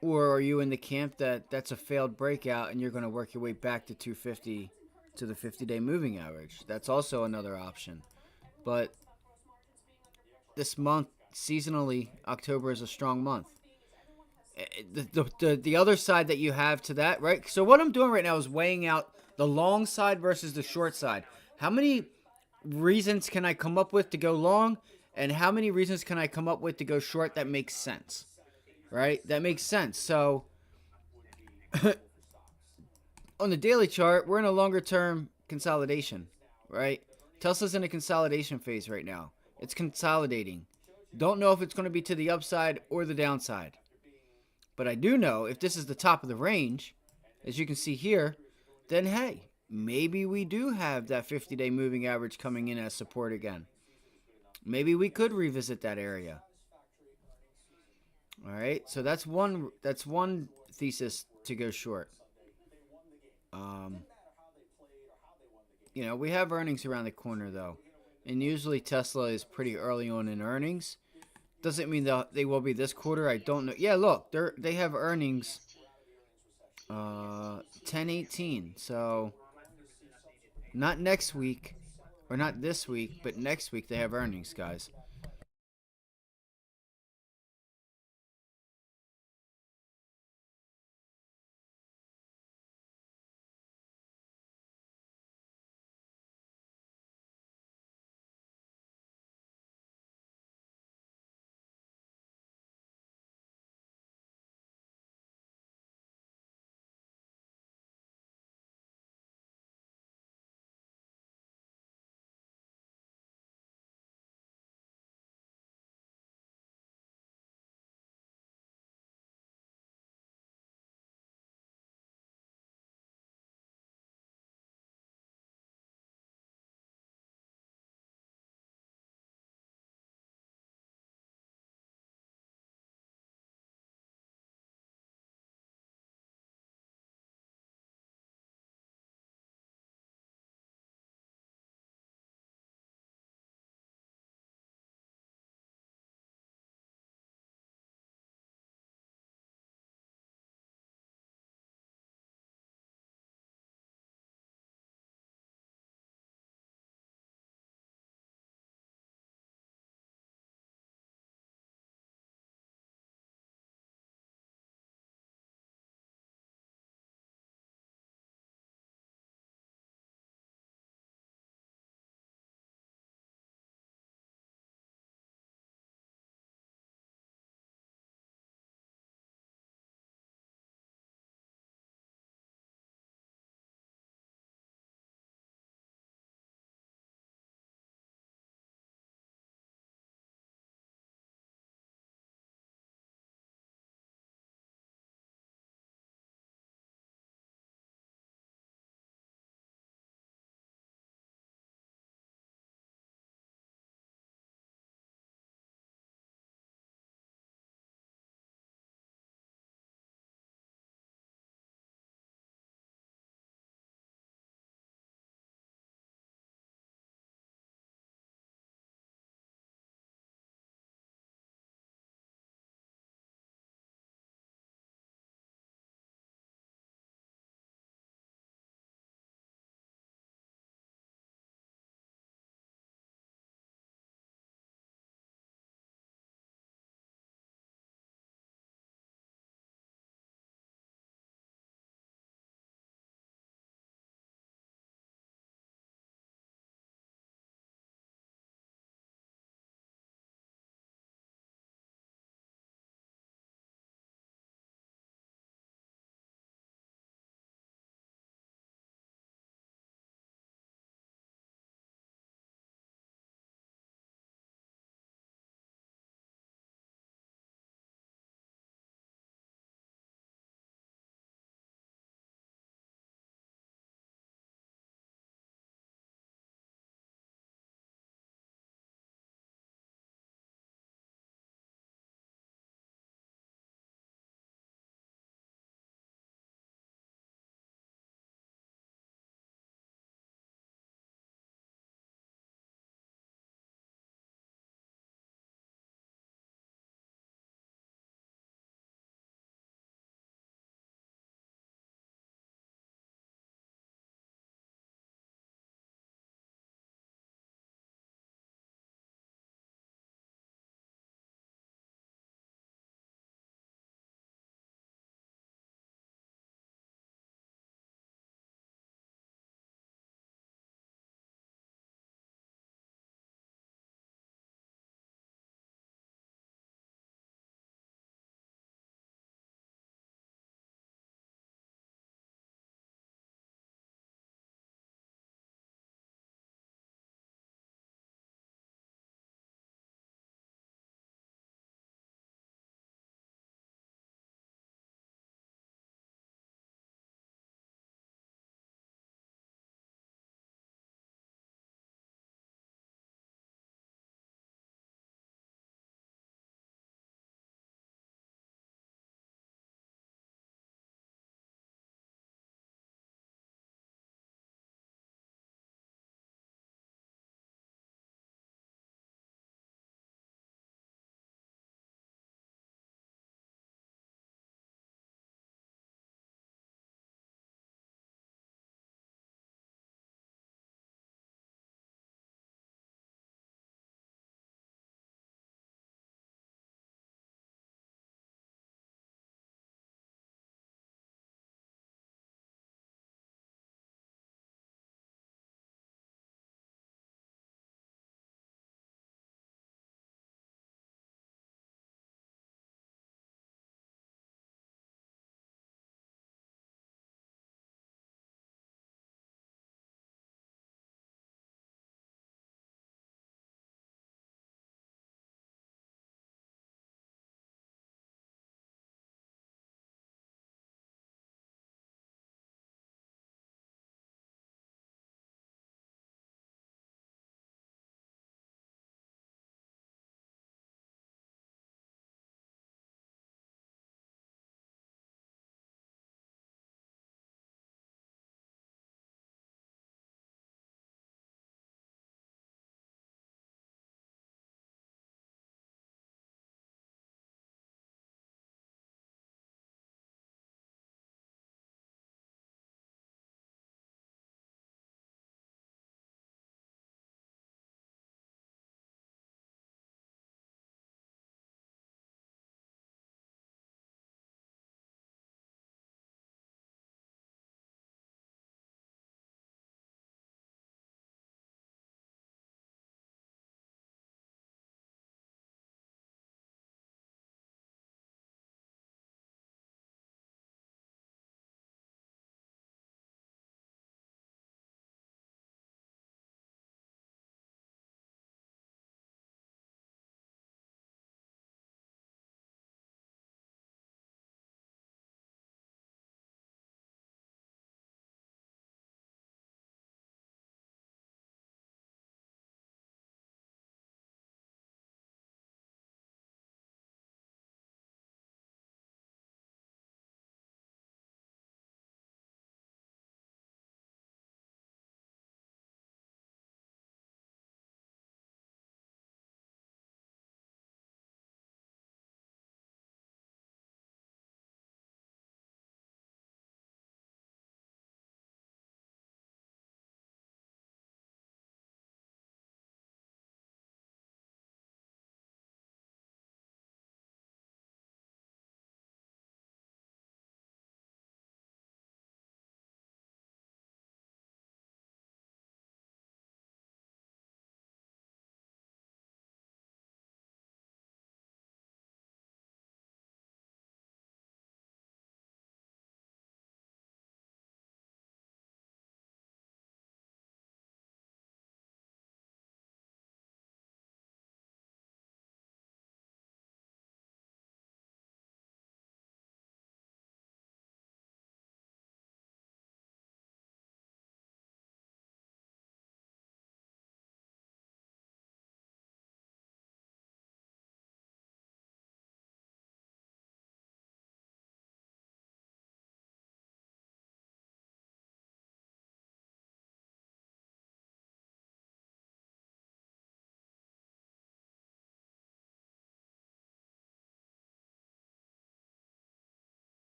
Or are you in the camp that that's a failed breakout and you're going to work your way back to 250 to the 50-day moving average? That's also another option. But this month, seasonally, October is a strong month. The other side that you have to that, right? So what I'm doing right now is weighing out the long side versus the short side. How many reasons can I come up with to go long? And how many reasons can I come up with to go short that makes sense? Right? That makes sense. So on the daily chart, we're in a longer term consolidation, right? Tesla's in a consolidation phase right now. It's consolidating. Don't know if it's going to be to the upside or the downside. But I do know if this is the top of the range, as you can see here, then hey, maybe we do have that 50-day moving average coming in as support again. Maybe we could revisit that area. All right, so that's one thesis to go short. We have earnings around the corner though, and usually Tesla is pretty early on in earnings. Doesn't mean that they will be this quarter. I don't know. Yeah, look, they have earnings 10/18. So not next week or not this week, but next week they have earnings, guys.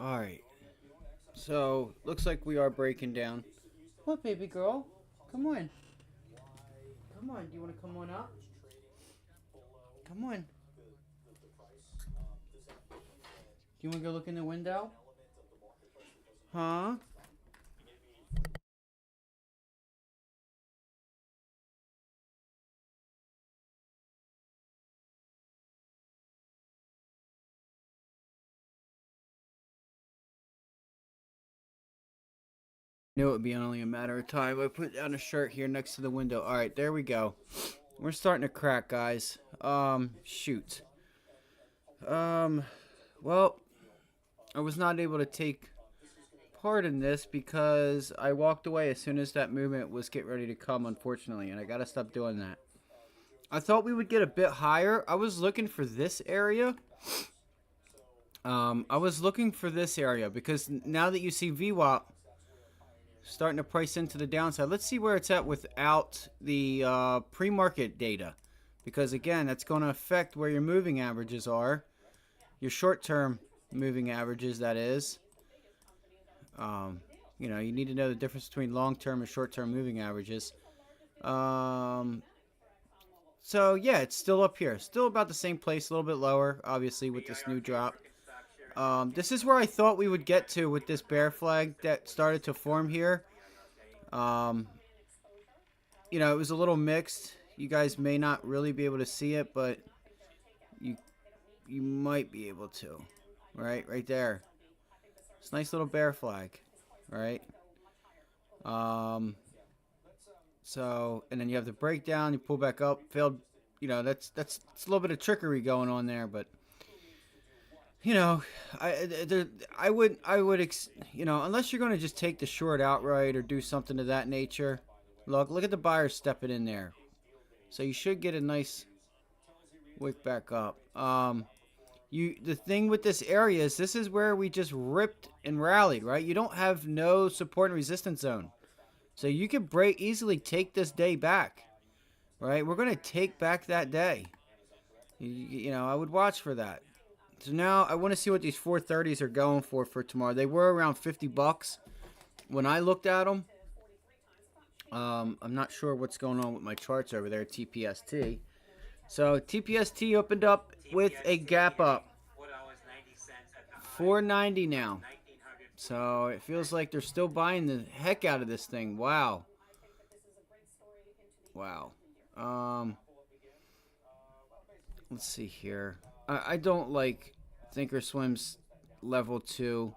All right. So looks like we are breaking down. What, baby girl? Come on. Come on. Do you want to come on up? Come on. Do you want to go look in the window? Huh? Knew it would be only a matter of time. I put down a shirt here next to the window. All right, there we go. We're starting to crack, guys. Shoot. Well, I was not able to take part in this because I walked away as soon as that movement was getting ready to come, unfortunately, and I gotta stop doing that. I thought we would get a bit higher. I was looking for this area. I was looking for this area because now that you see VWAP starting to price into the downside, let's see where it's at without the pre-market data, because again, that's going to affect where your moving averages are, your short-term moving averages, that is. You know, you need to know the difference between long-term and short-term moving averages. So yeah, it's still up here, still about the same place, a little bit lower, obviously, with this new drop. This is where I thought we would get to with this bear flag that started to form here. You know, it was a little mixed. You guys may not really be able to see it, but you might be able to. Right there. It's a nice little bear flag, right? So, and then you have the breakdown, you pull back up, failed, you know, that's a little bit of trickery going on there, but you know, I would, you know, unless you're going to just take the short outright or do something of that nature. Look at the buyer stepping in there. So you should get a nice wick back up. The thing with this area is this is where we just ripped and rallied, right? You don't have no support and resistance zone. So you could easily take this day back, right? We're going to take back that day. You know, I would watch for that. So now I want to see what these 430s are going for tomorrow. They were around $50 when I looked at them. I'm not sure what's going on with my charts over there, TPST. So TPST opened up with a gap up. $4.90 now. So it feels like they're still buying the heck out of this thing. Wow. Wow. Let's see here. I don't like Thinkorswim's level 2.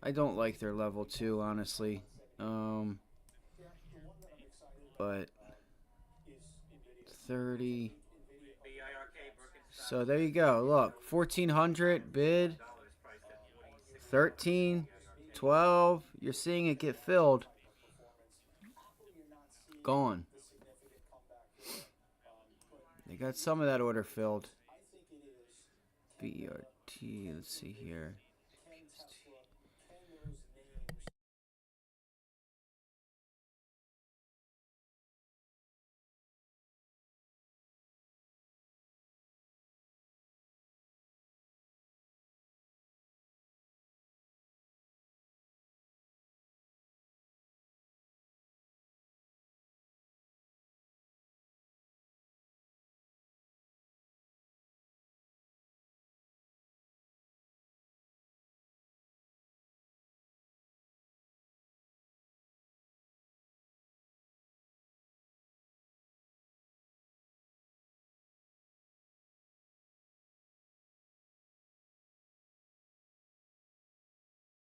I don't like their level 2, honestly. But 30. So there you go. Look, 1400 bid. 13, 12. You're seeing it get filled. Gone. They got some of that order filled. BRT. Let's see here.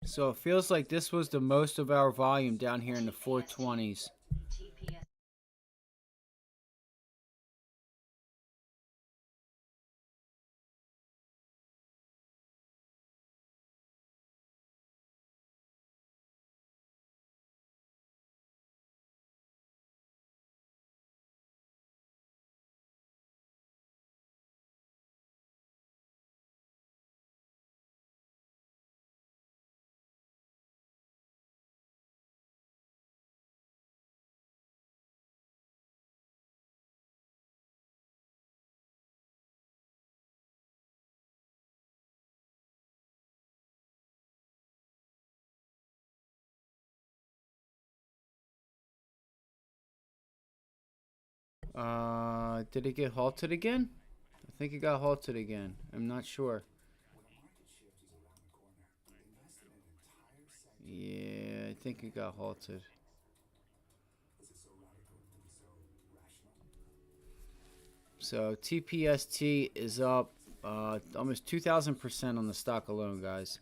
So it feels like this was the most of our volume down here in the 420s. Did it get halted again? I think it got halted again. I'm not sure. Yeah, I think it got halted. So TPST is up almost 2,000% on the stock alone, guys.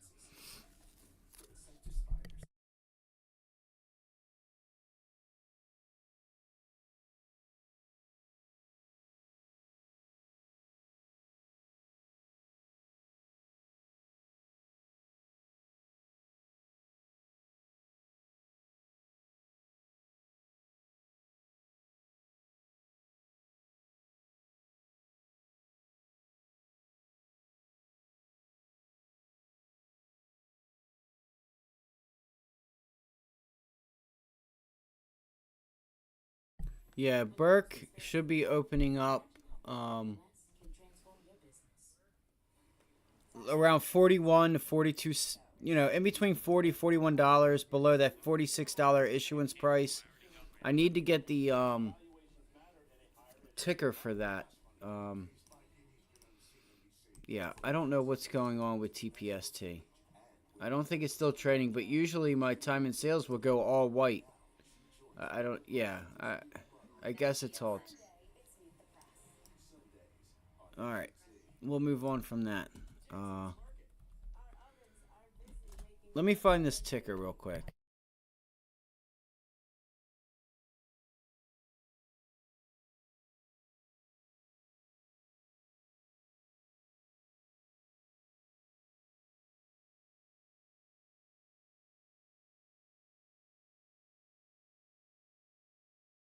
Yeah, Burke should be opening up around 41 to 42, in between $40 $41 below that $46 issuance price. I need to get the ticker for that. Yeah, I don't know what's going on with TPST. I don't think it's still trading, but usually my time in sales will go all white. I don't. Yeah, I guess it's halt. All right, we'll move on from that. Let me find this ticker real quick.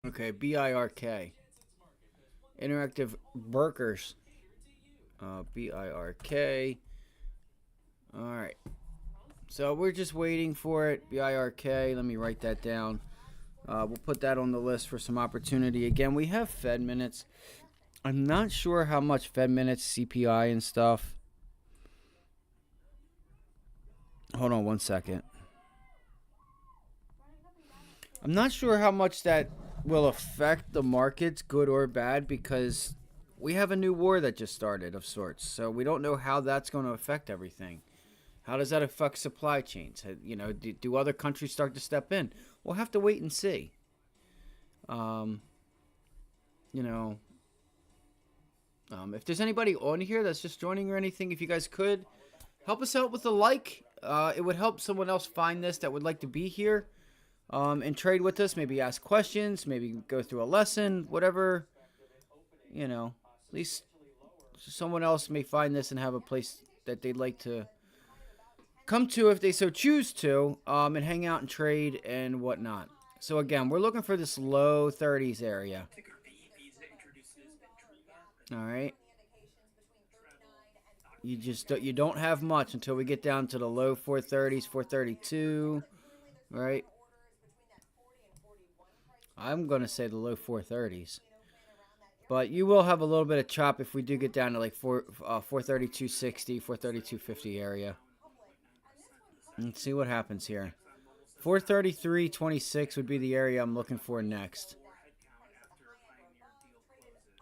Okay, BIRK. Interactive Burkers. BIRK. Alright. So we're just waiting for it. BIRK. Let me write that down. We'll put that on the list for some opportunity. Again, we have Fed minutes. I'm not sure how much Fed minutes, CPI, and stuff. Hold on one second. I'm not sure how much that will affect the markets, good or bad, because we have a new war that just started of sorts. So we don't know how that's going to affect everything. How does that affect supply chains? Do other countries start to step in? We'll have to wait and see. If there's anybody on here that's just joining or anything, if you guys could help us out with a like, it would help someone else find this that would like to be here and trade with us. Maybe ask questions, maybe go through a lesson, whatever. At least someone else may find this and have a place that they'd like to come to if they so choose to, and hang out and trade and whatnot. So again, we're looking for this low 30s area. All right. You don't have much until we get down to the low 430s, 432, right? I'm going to say the low 430s. But you will have a little bit of chop if we do get down to like 432.60, 432.50 area. Let's see what happens here. 433.26 would be the area I'm looking for next.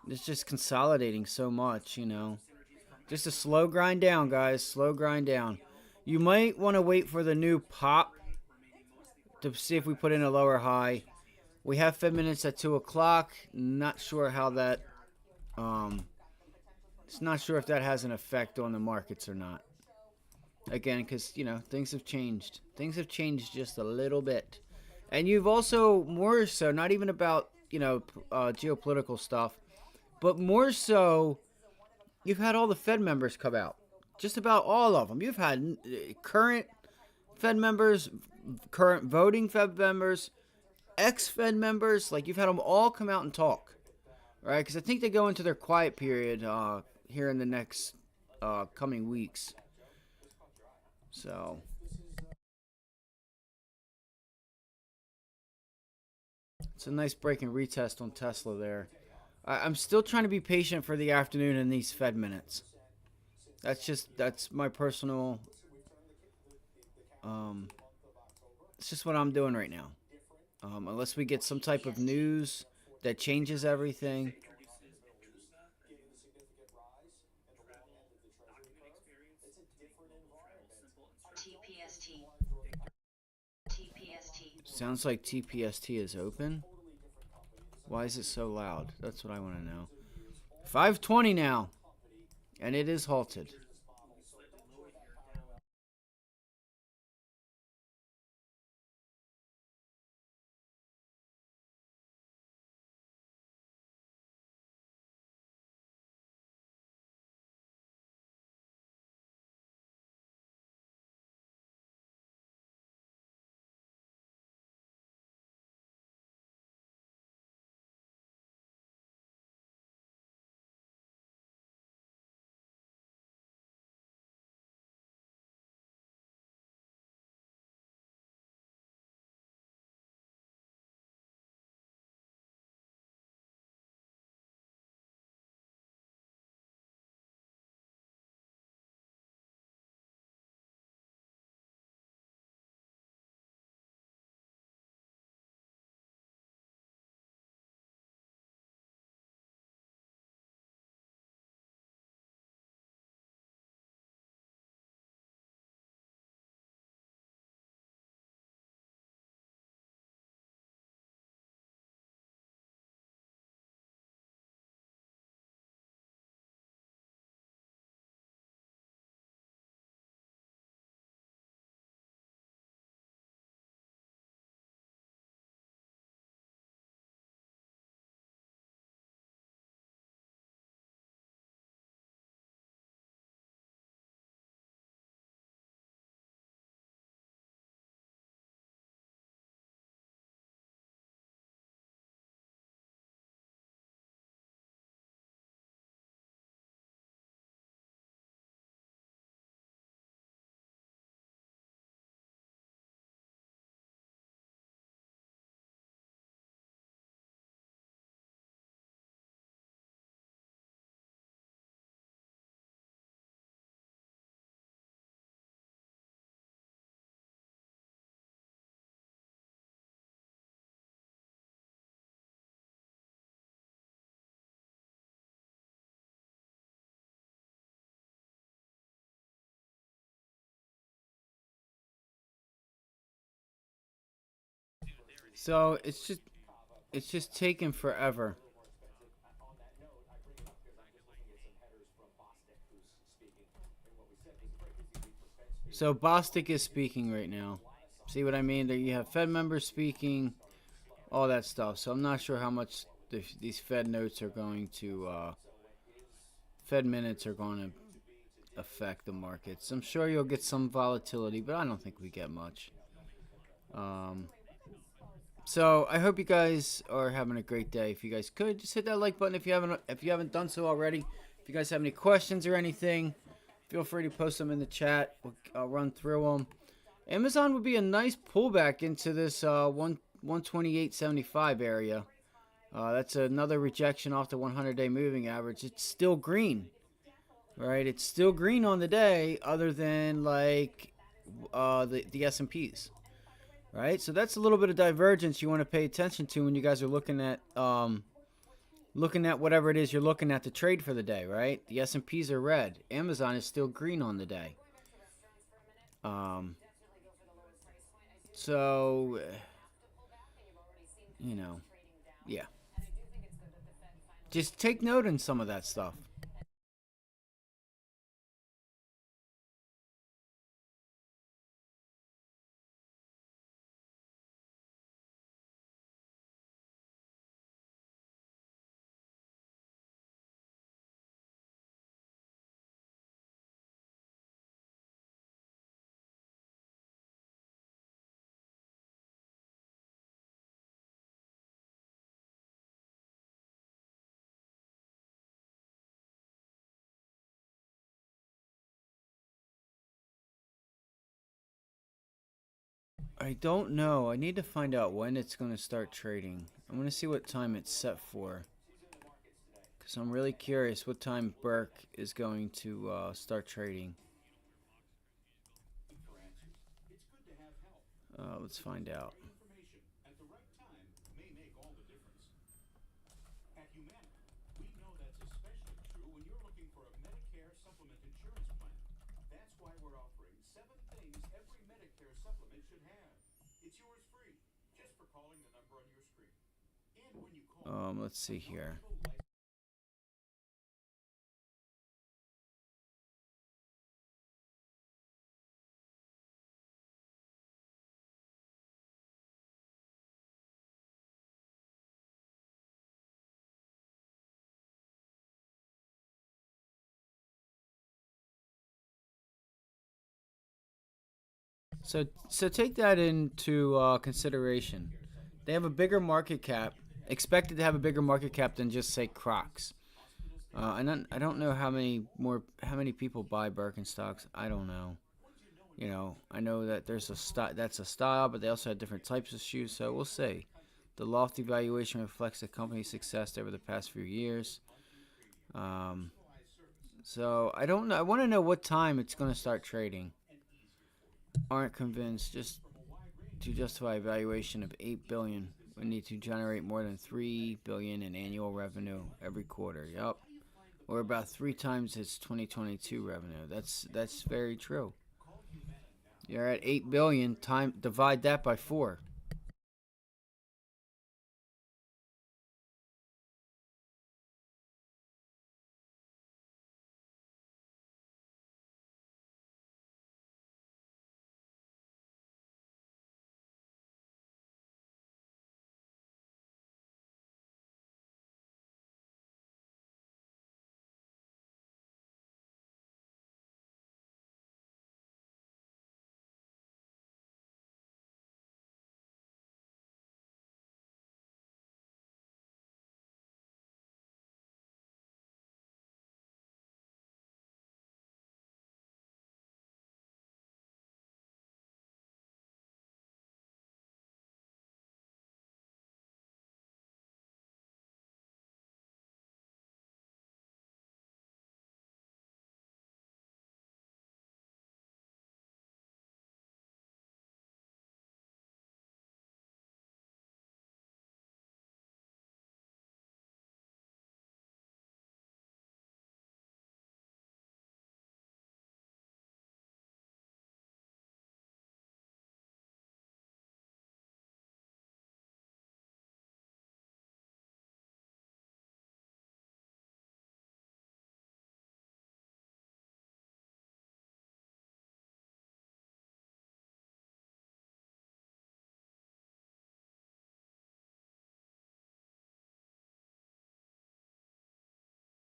It's just consolidating so much, Just a slow grind down, guys. Slow grind down. You might want to wait for the new pop to see if we put in a lower high. We have Fed minutes at 2 o'clock. Not sure how that... it's not sure if that has an effect on the markets or not. Again, because, things have changed. Things have changed just a little bit. And you've also, more so, not even about, geopolitical stuff, but more so, you've had all the Fed members come out. Just about all of them. You've had current Fed members, current voting Fed members, ex-Fed members. Like, you've had them all come out and talk. Right? Because I think they go into their quiet period here in the next coming weeks. So, it's a nice break and retest on Tesla there. I'm still trying to be patient for the afternoon in these Fed minutes. That's my personal, it's just what I'm doing right now. Unless we get some type of news that changes everything. Given the significant rise in the long end of the treasury curve, it's a different environment. TPST. TPST. Sounds like TPST is open. Why is it so loud? That's what I want to know. 5:20 now, and it is halted. So it's just taking forever. So Bostic is speaking right now. See what I mean? There you have Fed members speaking, all that stuff. So I'm not sure how much these Fed notes are going to, Fed minutes are going to affect the markets. I'm sure you'll get some volatility, but I don't think we get much. Um, so I hope you guys are having a great day. If you guys could just hit that like button if you haven't done so already. If you guys have any questions or anything, feel free to post them in the chat. I'll run through them. Amazon would be a nice pullback into this 128.75 area. That's another rejection off the 100-day moving average. It's still green, right? It's still green on the day, other than like the S&Ps, right? So that's a little bit of divergence you want to pay attention to when you guys are looking at whatever it is you're looking at to trade for the day, right? The S&Ps are red. Amazon is still green on the day. So, yeah. Just take note in some of that stuff. I don't know. I need to find out when it's going to start trading. I'm going to see what time it's set for. Because I'm really curious what time Burke is going to start trading. Let's find out. why we're offering 7 things every Medicare supplement should have. It's yours free, just for calling the number on your screen. And when you call, Let's see here. So take that into consideration. They have a bigger market cap, expected to have a bigger market cap than just say Crocs. I don't know how many people buy Birkenstocks. I don't know. You know, I know that there's a that's a style, but they also have different types of shoes. So we'll see. The lofty valuation reflects the company's success over the past few years. Um, so I don't know. I want to know what time it's going to start trading. Aren't convinced. Just to justify a valuation of 8 billion, we need to generate more than 3 billion in annual revenue every quarter. Yup. Or about 3 times its 2022 revenue. That's very true. You're at 8 billion, time divide that by 4.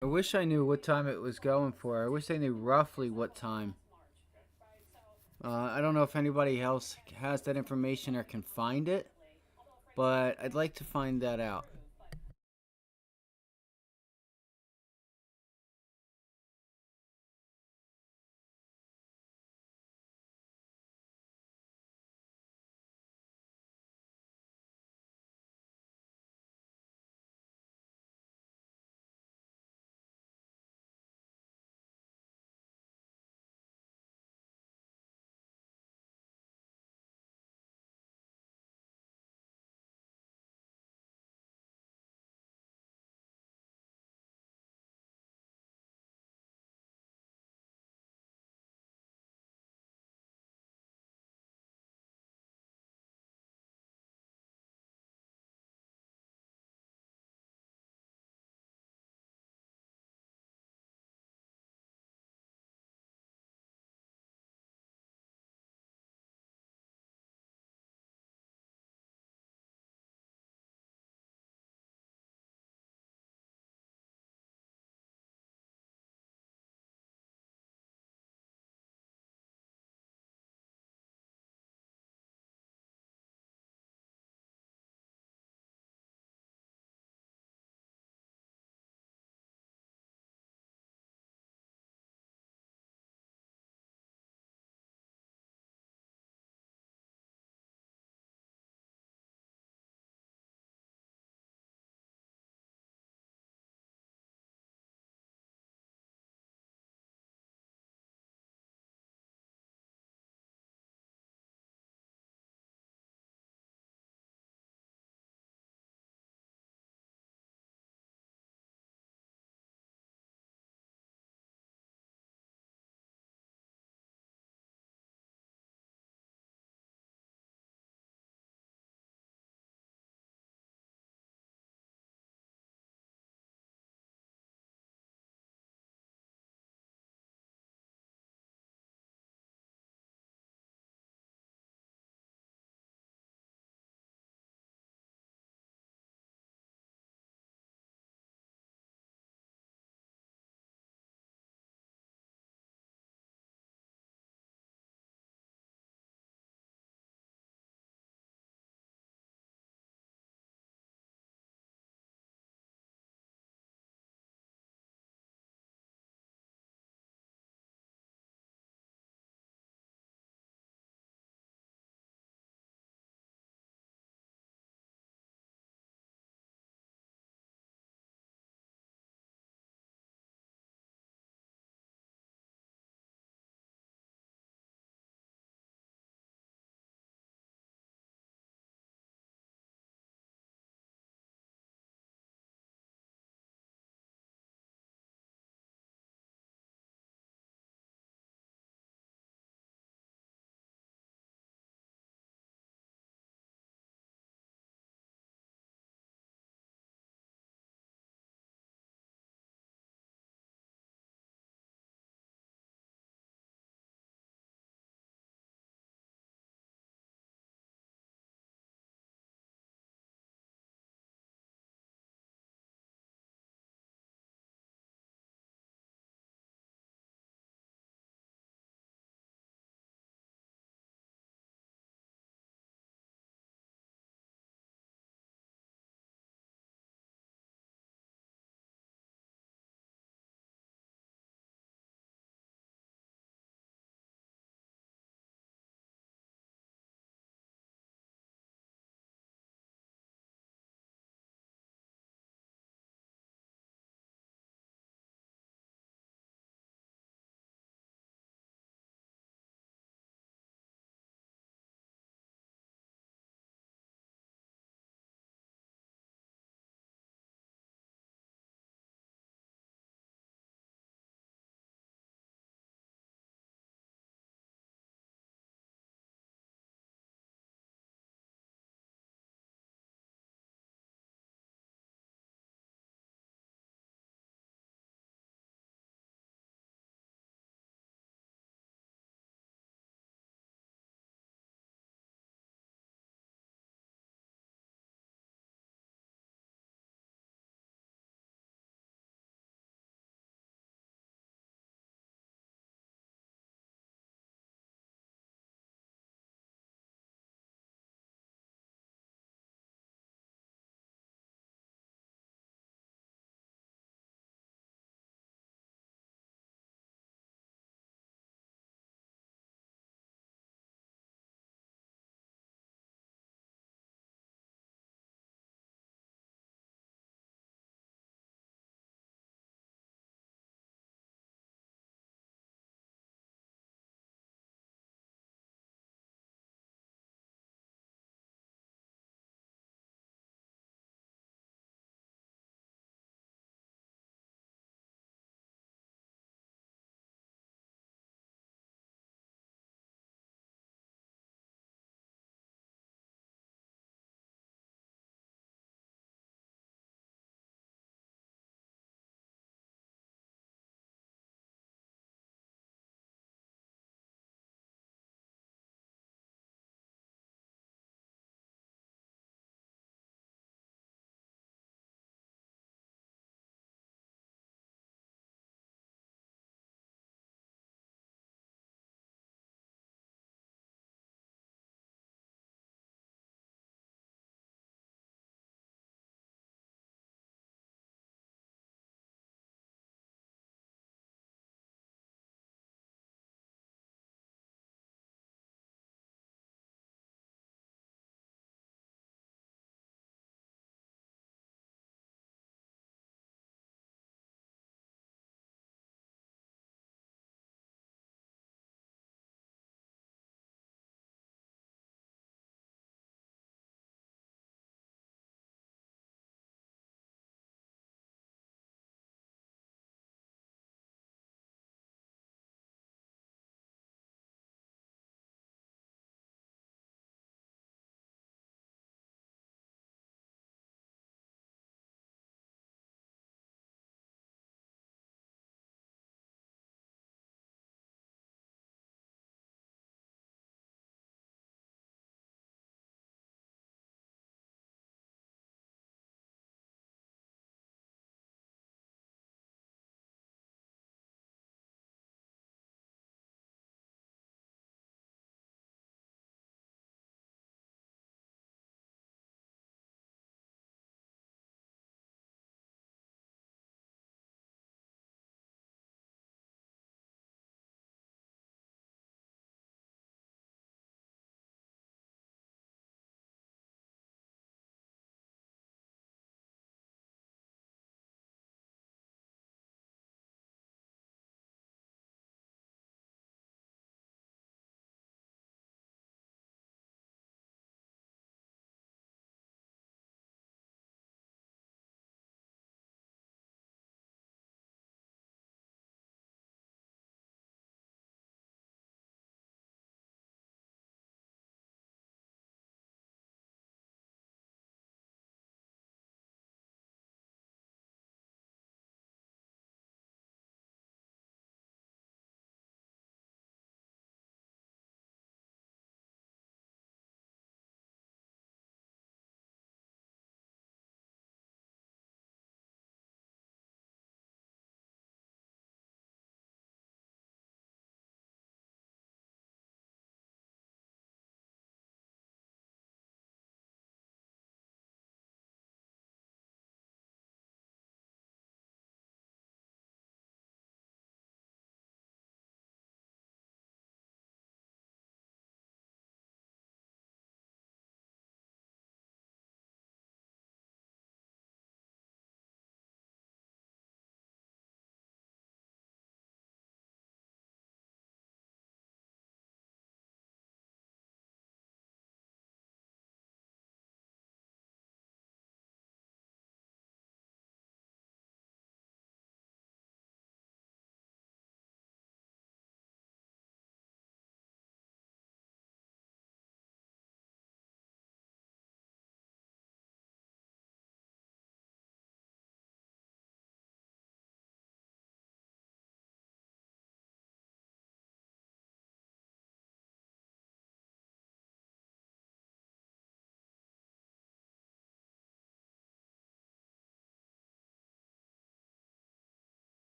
I wish I knew what time it was going for. I wish I knew roughly what time. I don't know if anybody else has that information or can find it, but I'd like to find that out.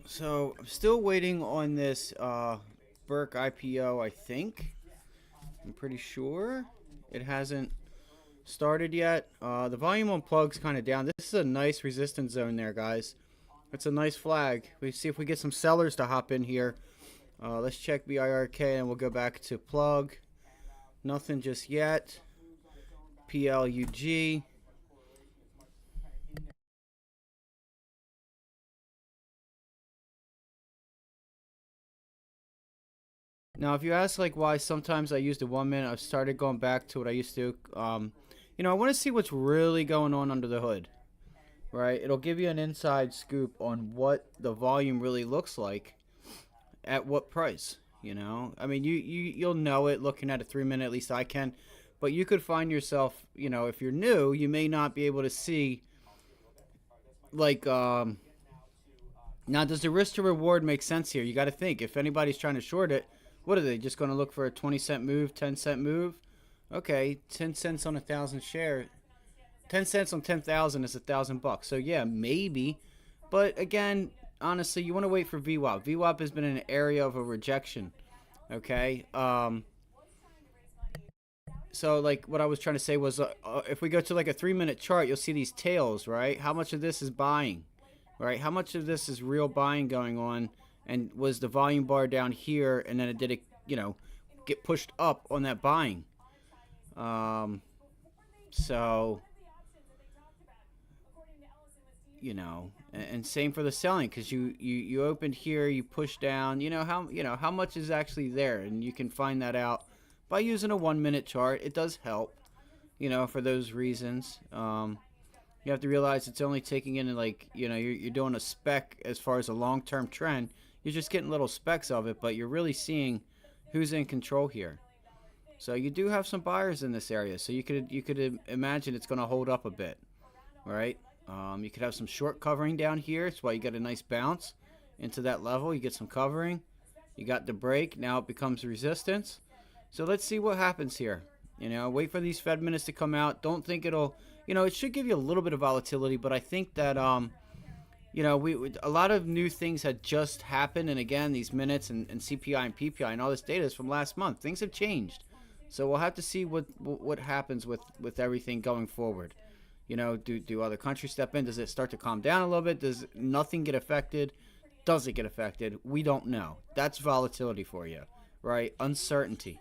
So I'm still waiting on this Burke IPO. I think I'm pretty sure it hasn't started yet. The volume on plug's kind of down. This is a nice resistance zone there, guys. It's a nice flag. We see if we get some sellers to hop in here. Let's check BIRK and we'll go back to plug. Nothing just yet. PLUG. Now, if you ask like why sometimes I use the 1 minute, I've started going back to what I used to. I want to see what's really going on under the hood, right? It'll give you an inside scoop on what the volume really looks like at what price. I mean, you'll know it looking at a 3 minute. At least I can, but you could find yourself, if you're new, you may not be able to see like now, does the risk to reward make sense here? You got to think. If anybody's trying to short it, what are they just going to look for a 20-cent move, 10-cent move? Okay, 10 cents on 1,000 share. 10 cents on 10,000 is $1,000. So yeah, maybe. But again, honestly, you want to wait for VWAP. VWAP has been an area of a rejection. Okay. So like what I was trying to say was, if we go to like a 3 minute chart, you'll see these tails, right? How much of this is buying? Right? How much of this is real buying going on? And was the volume bar down here, and then did it, get pushed up on that buying? So, and same for the selling, because you opened here, you push down. How much is actually there, and you can find that out by using a 1 minute chart. It does help, for those reasons. You have to realize it's only taking in like, you're doing a spec as far as a long-term trend. You're just getting little specks of it, but you're really seeing who's in control here. So you do have some buyers in this area. So you could imagine it's going to hold up a bit, right? You could have some short covering down here. That's why you get a nice bounce into that level. You get some covering. You got the break. Now it becomes resistance. So let's see what happens here. Wait for these Fed minutes to come out. Don't think it'll, it should give you a little bit of volatility, but I think that, a lot of new things had just happened. And again, these minutes and CPI and PPI and all this data is from last month. Things have changed. So we'll have to see what happens with everything going forward. Do other countries step in? Does it start to calm down a little bit? Does nothing get affected? Does it get affected? We don't know. That's volatility for you, right? Uncertainty.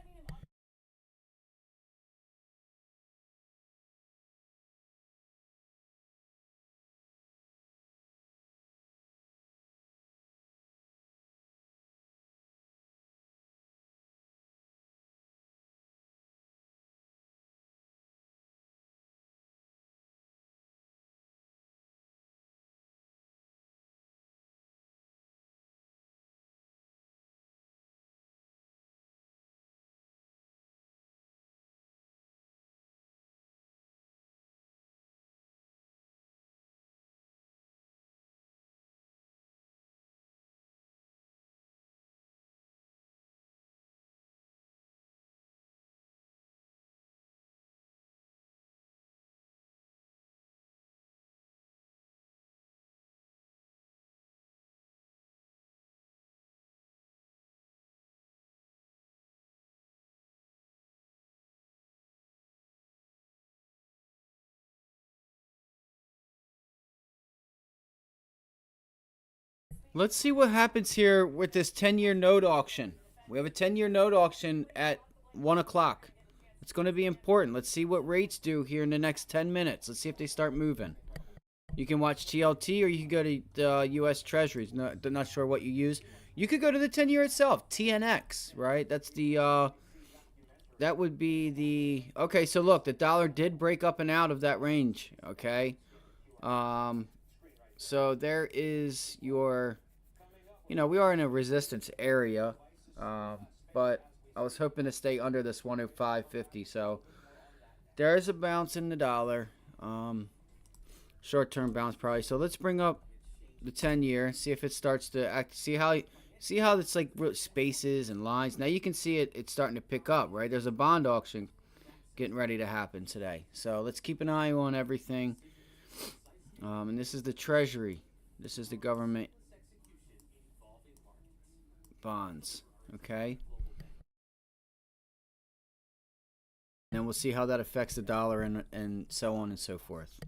Let's see what happens here with this 10-year note auction. We have a 10-year note auction at 1 o'clock. It's going to be important. Let's see what rates do here in the next 10 minutes. Let's see if they start moving. You can watch TLT or you can go to the U.S. Treasuries. Not sure what you use. You could go to the 10-year itself, TNX, right? That's the, that would be the, okay, so look, the dollar did break up and out of that range, okay? So there is your, we are in a resistance area, but I was hoping to stay under this 105.50. So there is a bounce in the dollar, short-term bounce probably. So let's bring up the 10-year, see if it starts to act. See how it's like spaces and lines. Now you can see it's starting to pick up, right? There's a bond auction getting ready to happen today. So let's keep an eye on everything. And this is the Treasury. This is the government bonds. Okay. And we'll see how that affects the dollar and so on and so forth.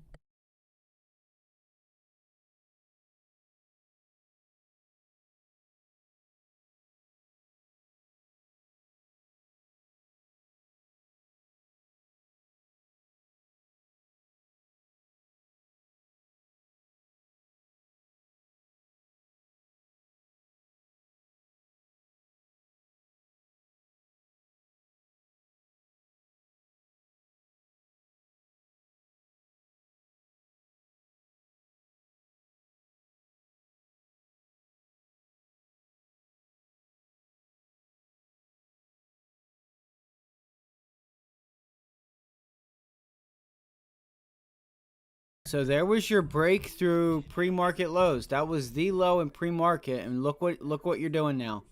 So there was your breakthrough pre-market lows. That was the low in pre-market, and look what you're doing now.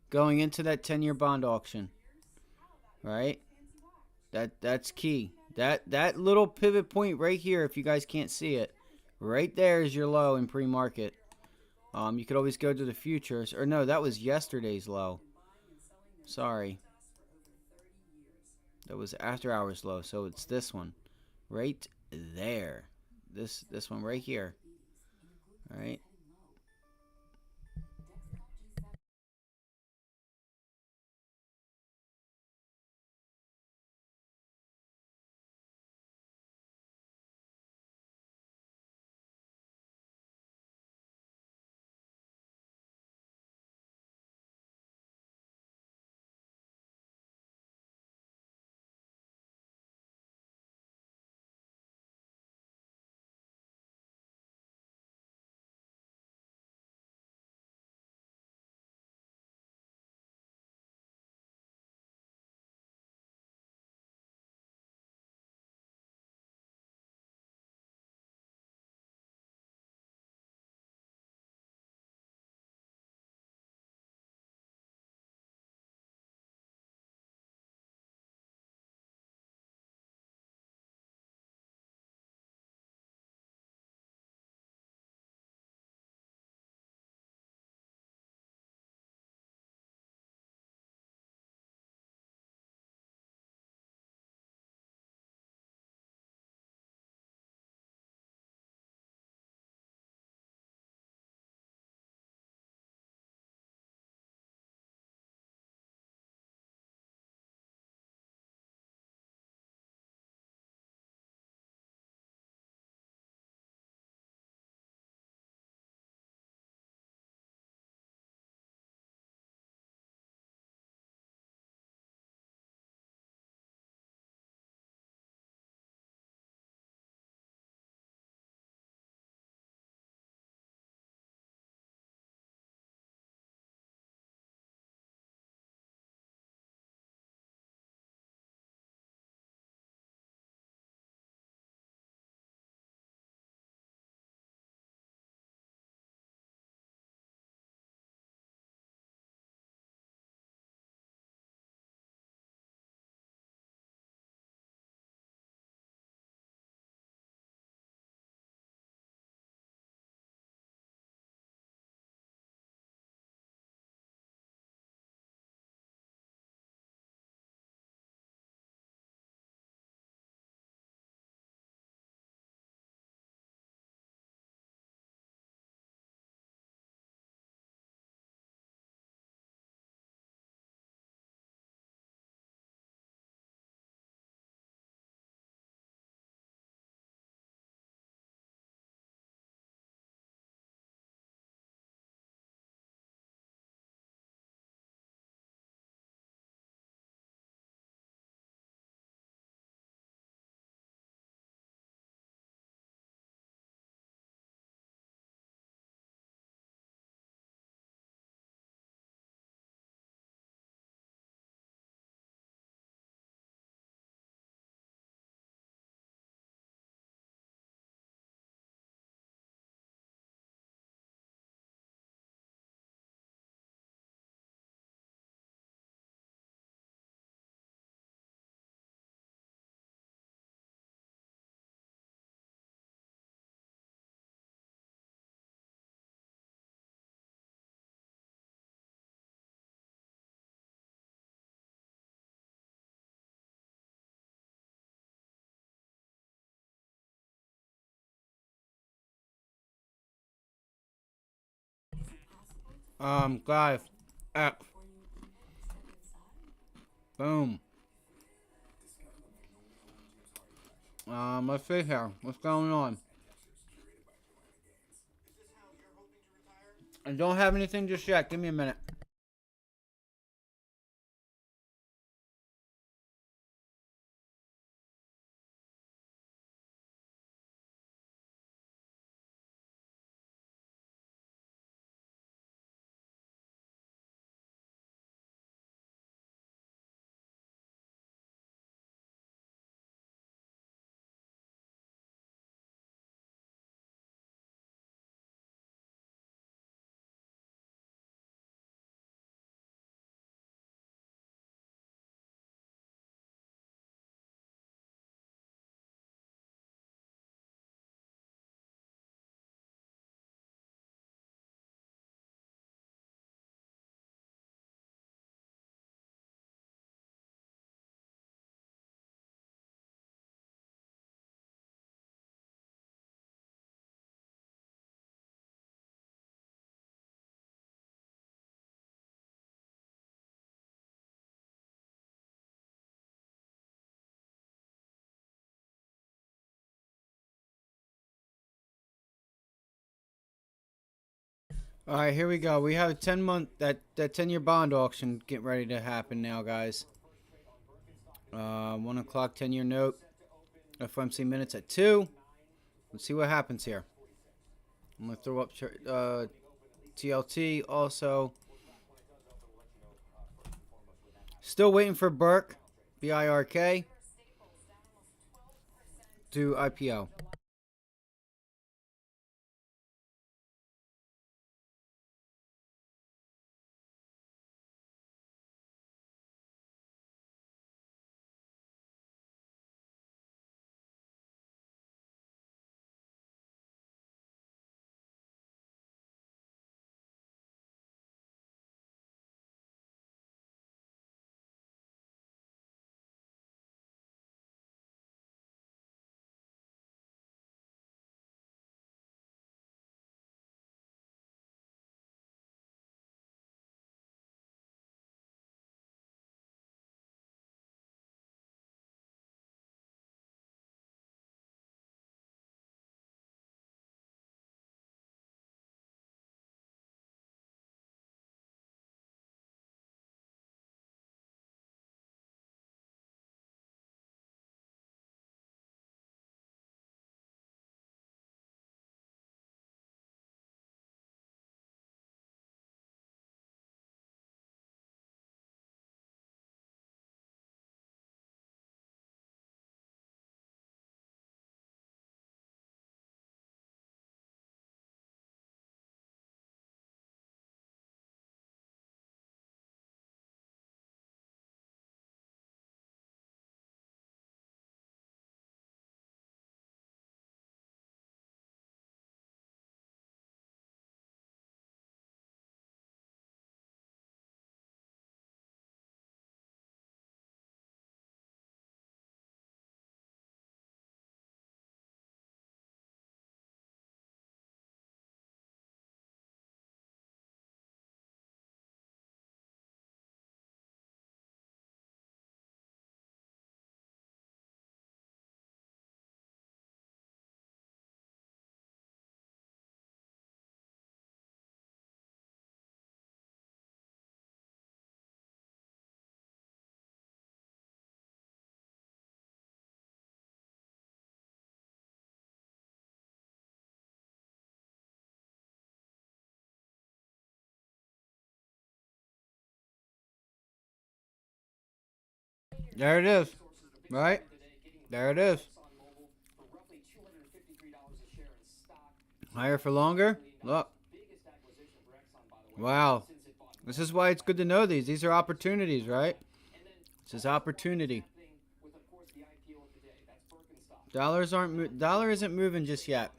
Going into that 10-year bond auction. Right? That's key. That little pivot point right here, if you guys can't see it, right there is your low in pre-market. You could always go to the futures, or no, that was yesterday's low. Sorry, that was after hours low. So it's this one, right there. This one right here. All right. Guys, app. Boom. Let's see here. What's going on? I don't have anything just yet. Give me a minute. All right, here we go. We have a 10-month that 10-year bond auction getting ready to happen now, guys. 1 o'clock 10-year note. FOMC minutes at 2. Let's see what happens here. I'm gonna throw up TLT also. Still waiting for Burke, BIRK, to IPO. There it is. Right? There it is. Higher for longer? Look. Wow. This is why it's good to know these. These are opportunities, right? This is opportunity. Dollar isn't moving just yet.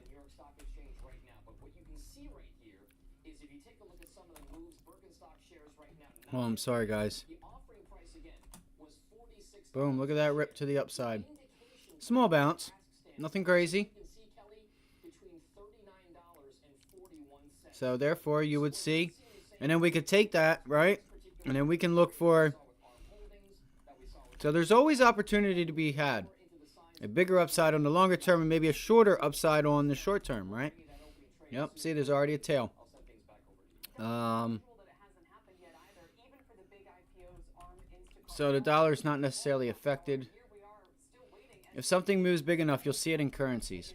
Oh, I'm sorry, guys. Boom, look at that rip to the upside. Small bounce. Nothing crazy. So therefore, you would see And then we could take that, right? And then we can look for. So there's always opportunity to be had. A bigger upside on the longer term and maybe a shorter upside on the short term, right? Yep. See, there's already a tail. So the dollar's not necessarily affected. If something moves big enough, you'll see it in currencies.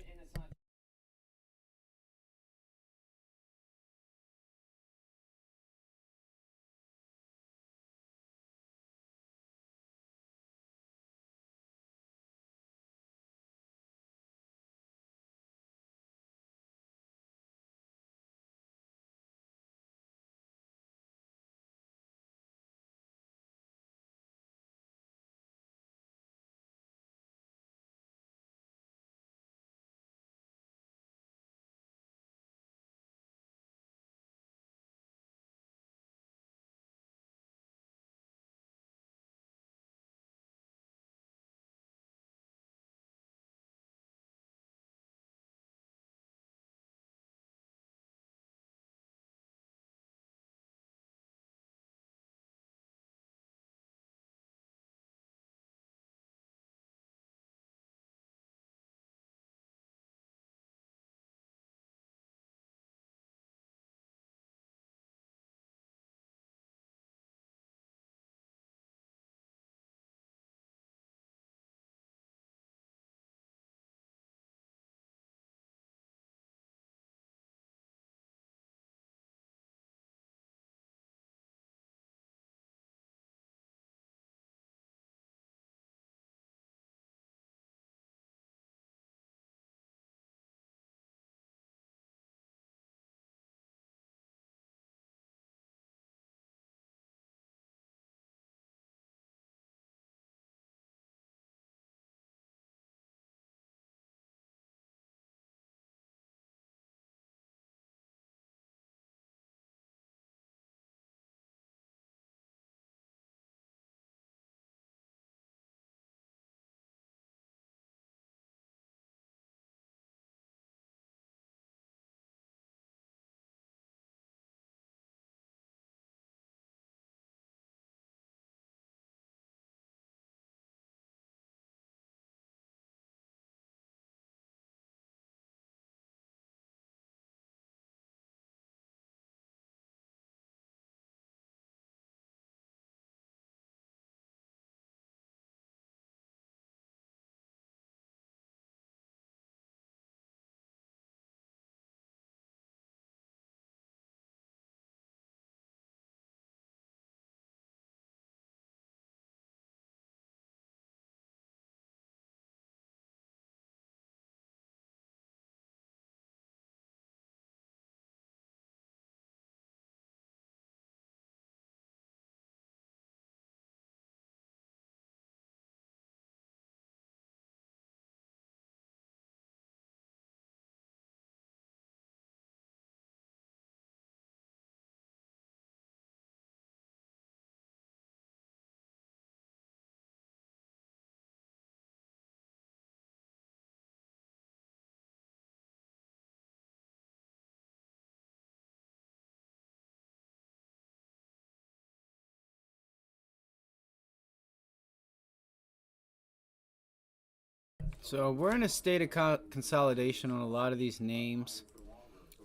So we're in a state of consolidation on a lot of these names.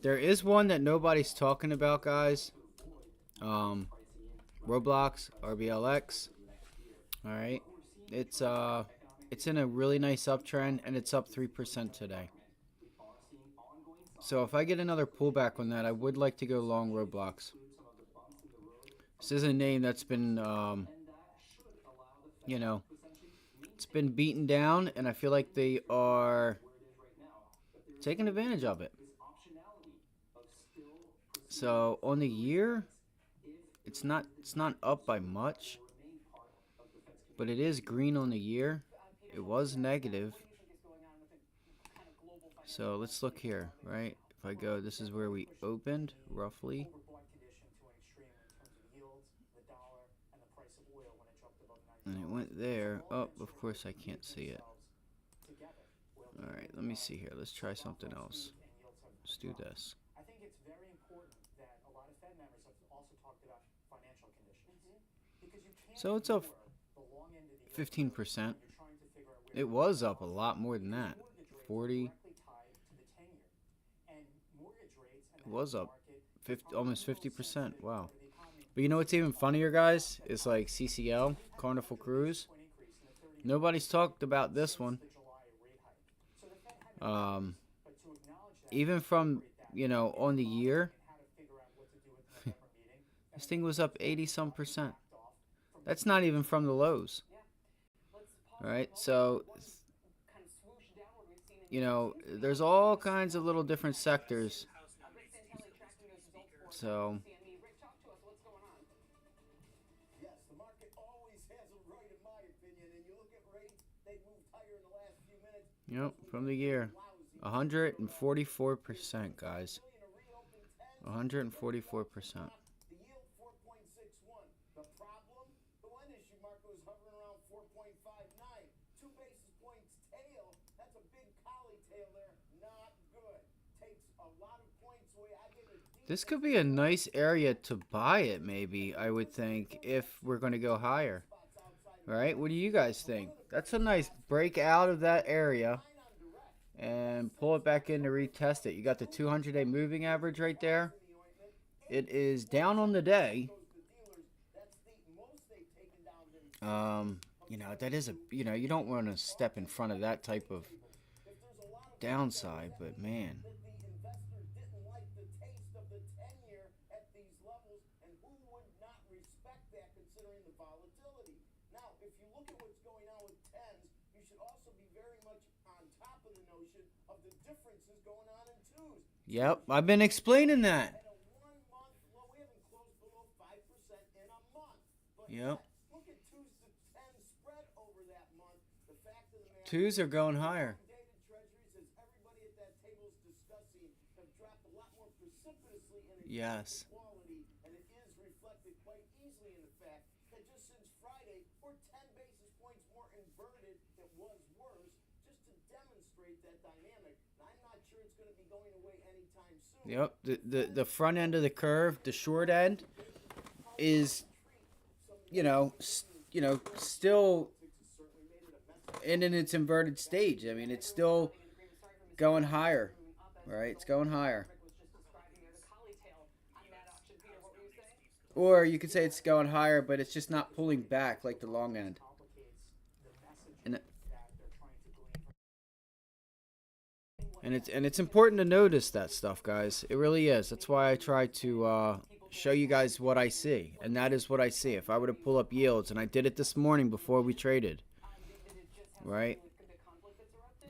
There is one that nobody's talking about, guys. Um, Roblox, RBLX. All right, it's in a really nice uptrend and it's up 3% today. So if I get another pullback on that, I would like to go long Roblox. This is a name that's been, you know, it's been beaten down, and I feel like they are taking advantage of it. So on the year, it's not up by much, but it is green on the year. It was negative. So let's look here, right? If I go, this is where we opened roughly. And it went there. Oh, of course I can't see it. All right, let me see here. Let's try something else. Let's do this. I think it's very important that a lot of Fed members have also So it's up 15%. It was up a lot more than that. 40. It was up 50, almost 50%. Wow. But you know what's even funnier, guys? It's like CCL, Carnival Cruise. Nobody's talked about this one. Even from, on the year, this thing was up 80 some percent. That's not even from the lows. All right, so there's all kinds of little different sectors. So Yes, the market always has a right, in my opinion. And you look at rates, they moved higher in the last few minutes. from the year, 144%, guys. 144%. The yield 4.61. The problem, the one issue market was hovering around 4.59. 2 basis points tail. That's a big collie tail there. Not good. Takes a lot of points away. I gave it a This could be a nice area to buy it, maybe, I would think, if we're going to go higher. All right, what do you guys think? That's a nice break out of that area and pull it back in to retest it. You got the 200-day moving average right there. It is down on the day. That is you don't want to step in front of that type of downside, but man. that the investor didn't like the taste of the 10-year at these levels, and who would not respect that considering the volatility? Now, if you look at what's going on with 10s, you should also be very much on top of the notion of the differences going on in 2s. Yep, I've been explaining that. At a 1-month low, we haven't closed below 5% in a month. But Yep. look at 2s to 10 spread over that month. The fact of the matter Twos are going higher. dated treasuries, as everybody at that table is discussing, have dropped a lot more precipitously in Yes. quality, and it is reflected quite easily in the fact that just since Friday, we're 10 basis points more inverted. It was worse, just to demonstrate that dynamic. And I'm not sure it's going to be going away anytime soon. Yep, the front end of the curve, the short end, is still in its inverted stage. I mean, it's still going higher, right? It's going higher. Or you could say it's going higher, but it's just not pulling back like the long end. And it's important to notice that stuff, guys. It really is. That's why I try to show you guys what I see, and that is what I see. If I were to pull up yields, and I did it this morning before we traded, right?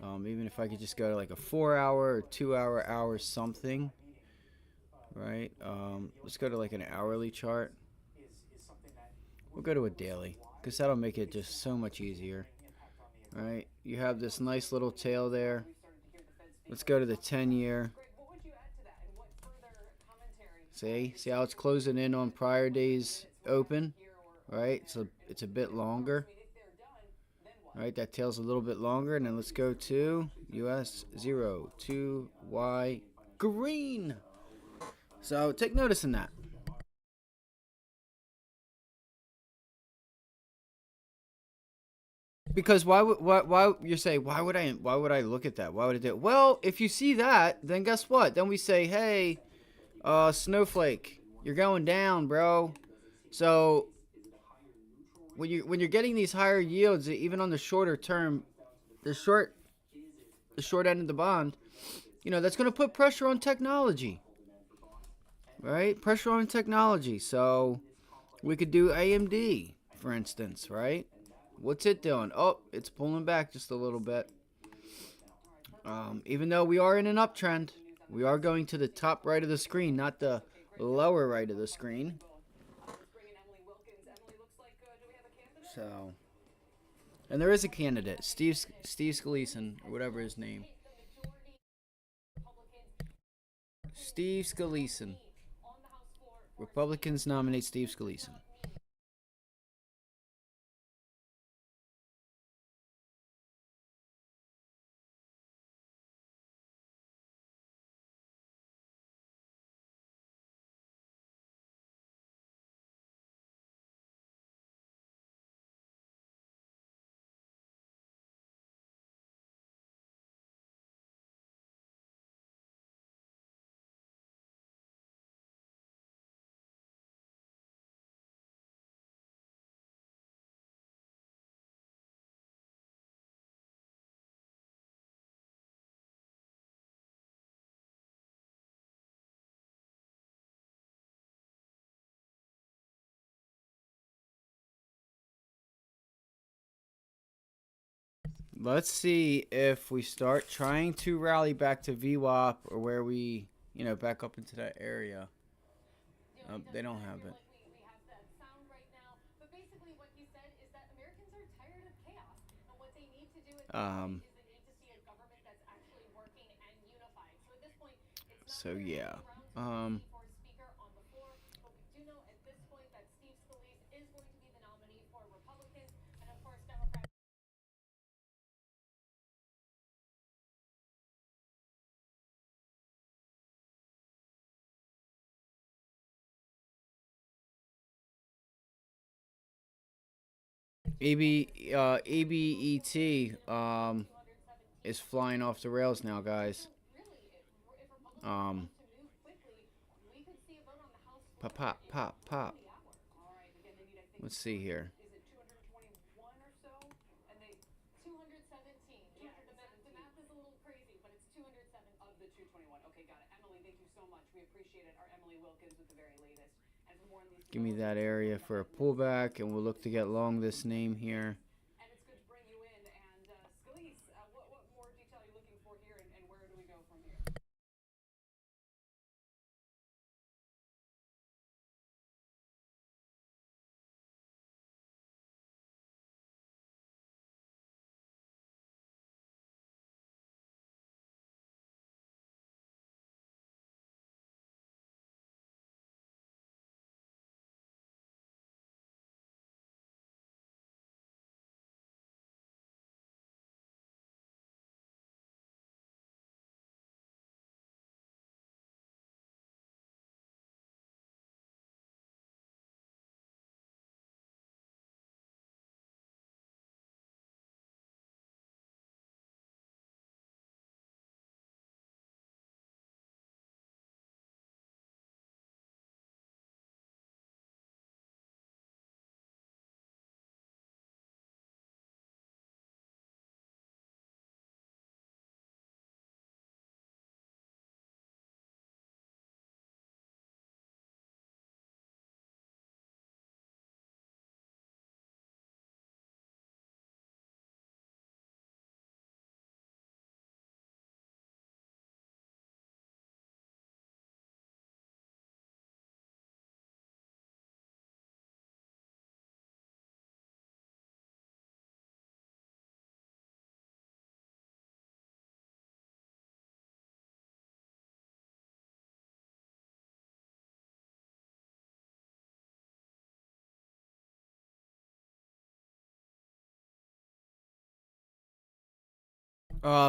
Even if I could just go to like a 4-hour or 2-hour something, right? Let's go to like an hourly chart. We'll go to a daily, because that'll make it just so much easier. All right, you have this nice little tail there. Let's go to the 10-year. See how it's closing in on prior day's open, right? So it's a bit longer. All right, that tail's a little bit longer, and then let's go to US 0 to Y green. So take notice in that. Because why you say why would I look at that? Why would I do it? Well, if you see that, then guess what? Then we say, hey, Snowflake, you're going down, bro. So when you're getting these higher yields, even on the shorter term, the short end of the bond, that's going to put pressure on technology, right? Pressure on technology. So we could do AMD, for instance, right? What's it doing? Oh, it's pulling back just a little bit. Even though we are in an uptrend, we are going to the top right of the screen, not the lower right of the screen. So, and there is a candidate, Steve Scalise, or whatever his name. Steve Scalise. Republicans nominate Steve Scalise. Let's see if we start trying to rally back to VWAP or where we, back up into that area. They don't have it. We have that sound right now. But basically, what he said is that Americans are tired of chaos, and what they need to do at this point is they need to see a government that's actually working and unified. So at this point, it's not So clear how yeah. many rounds will be for Speaker on the floor, but we do know at this point that Steve Scalise is going to be the nominee for Republicans, and of course, Democrats. ABET is flying off the rails now, guys. Really, if Republicans Um, want to move quickly, we could see a vote on the House pop, floor pop, pop, in pop. 40 hours. All right, again, they need, I think, Let's see here. is it 221 or so? And they 217. Yeah, the math is a little crazy, but it's 207 of the 221. Okay, got it. Emily, thank you so much. We appreciate it. Our Emily Wilkins with the very latest. And for more on these, Give me that area for a pullback, and we'll look to get long this name here. and it's good to bring you in. And Scalise, what more detail are you looking for here, and where do we go from here?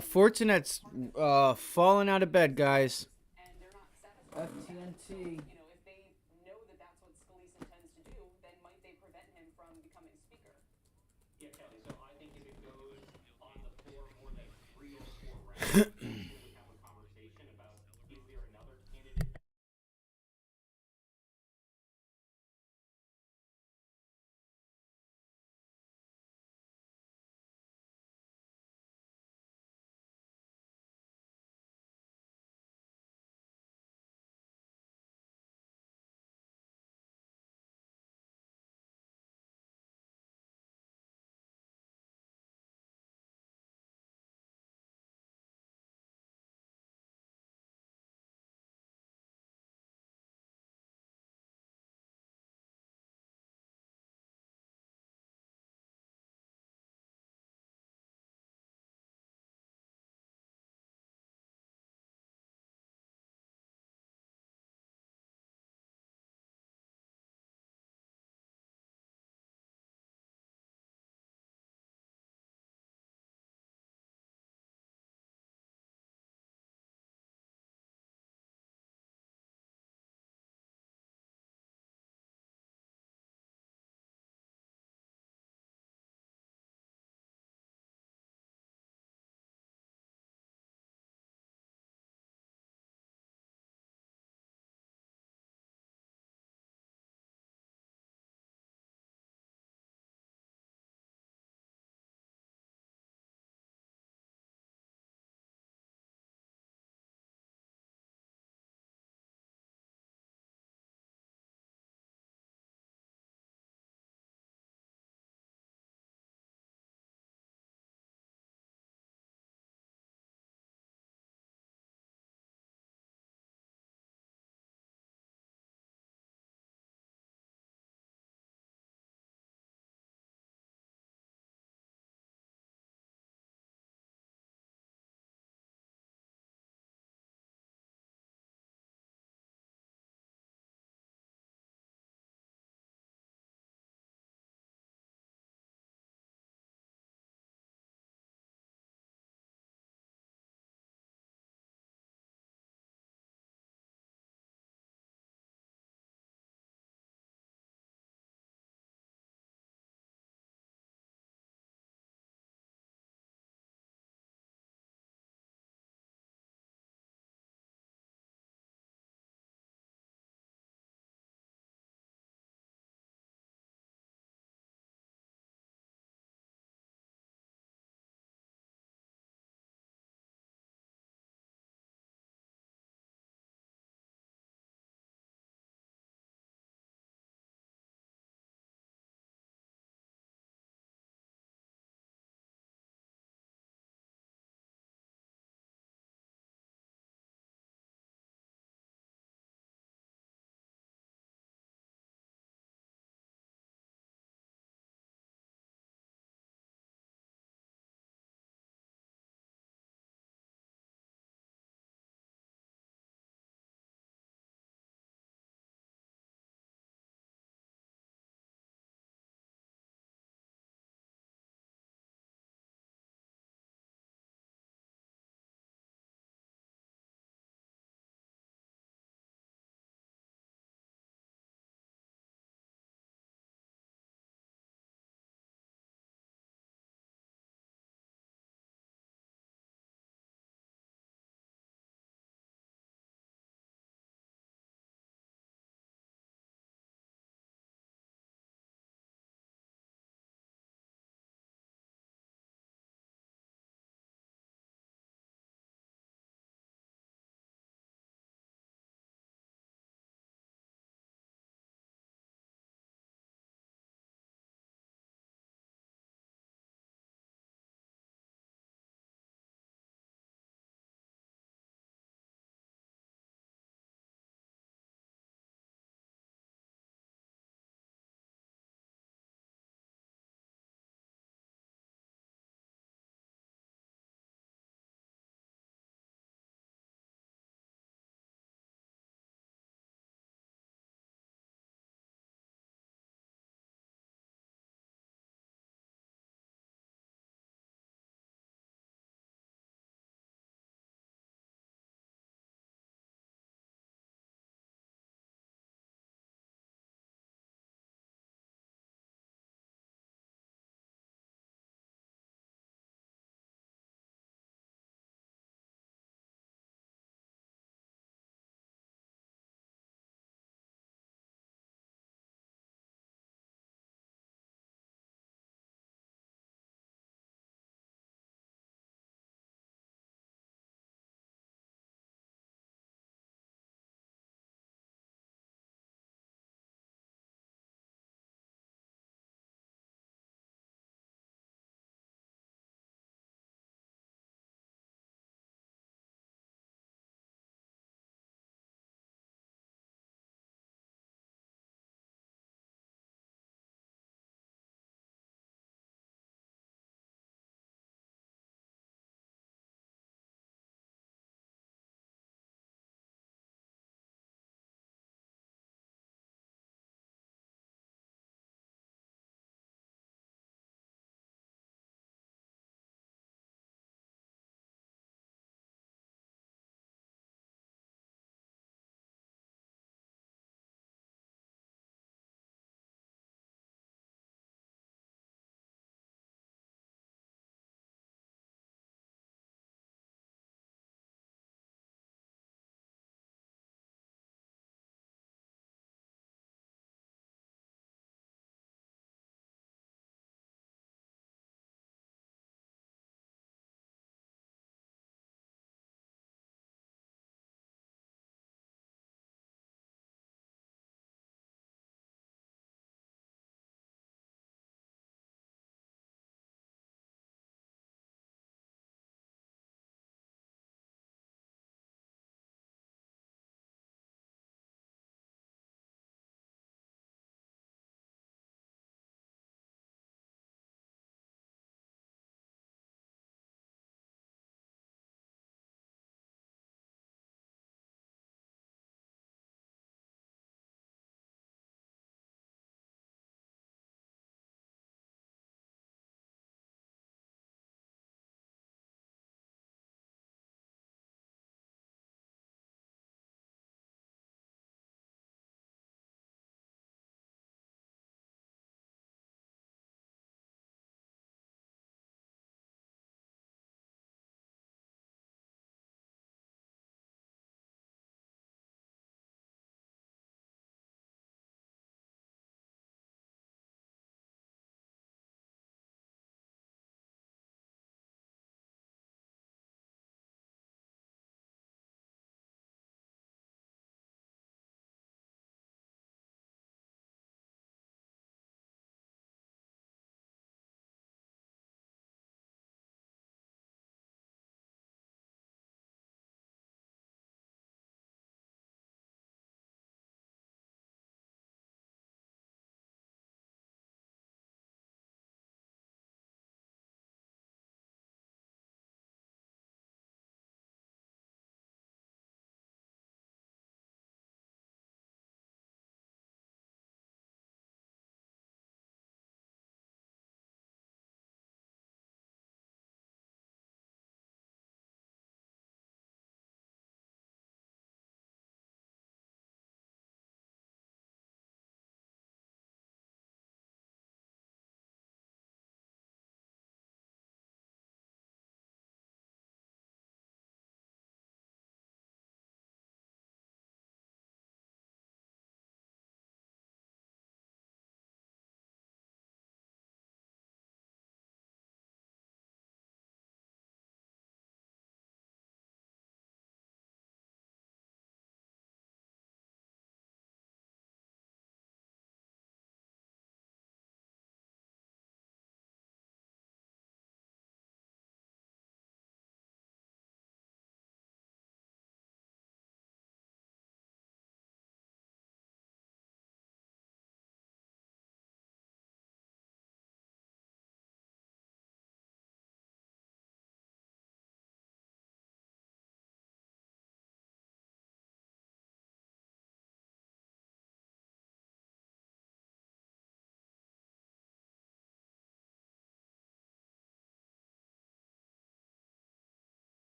Fortunat's falling out of bed, guys. And they're not satisfied. FTNT. If they know that that's what Scalise intends to do, then might they prevent him from becoming speaker? Yeah, Kelly. So I think if it goes on the floor more than 3 or 4 rounds, that's when we have a conversation about is there another candidate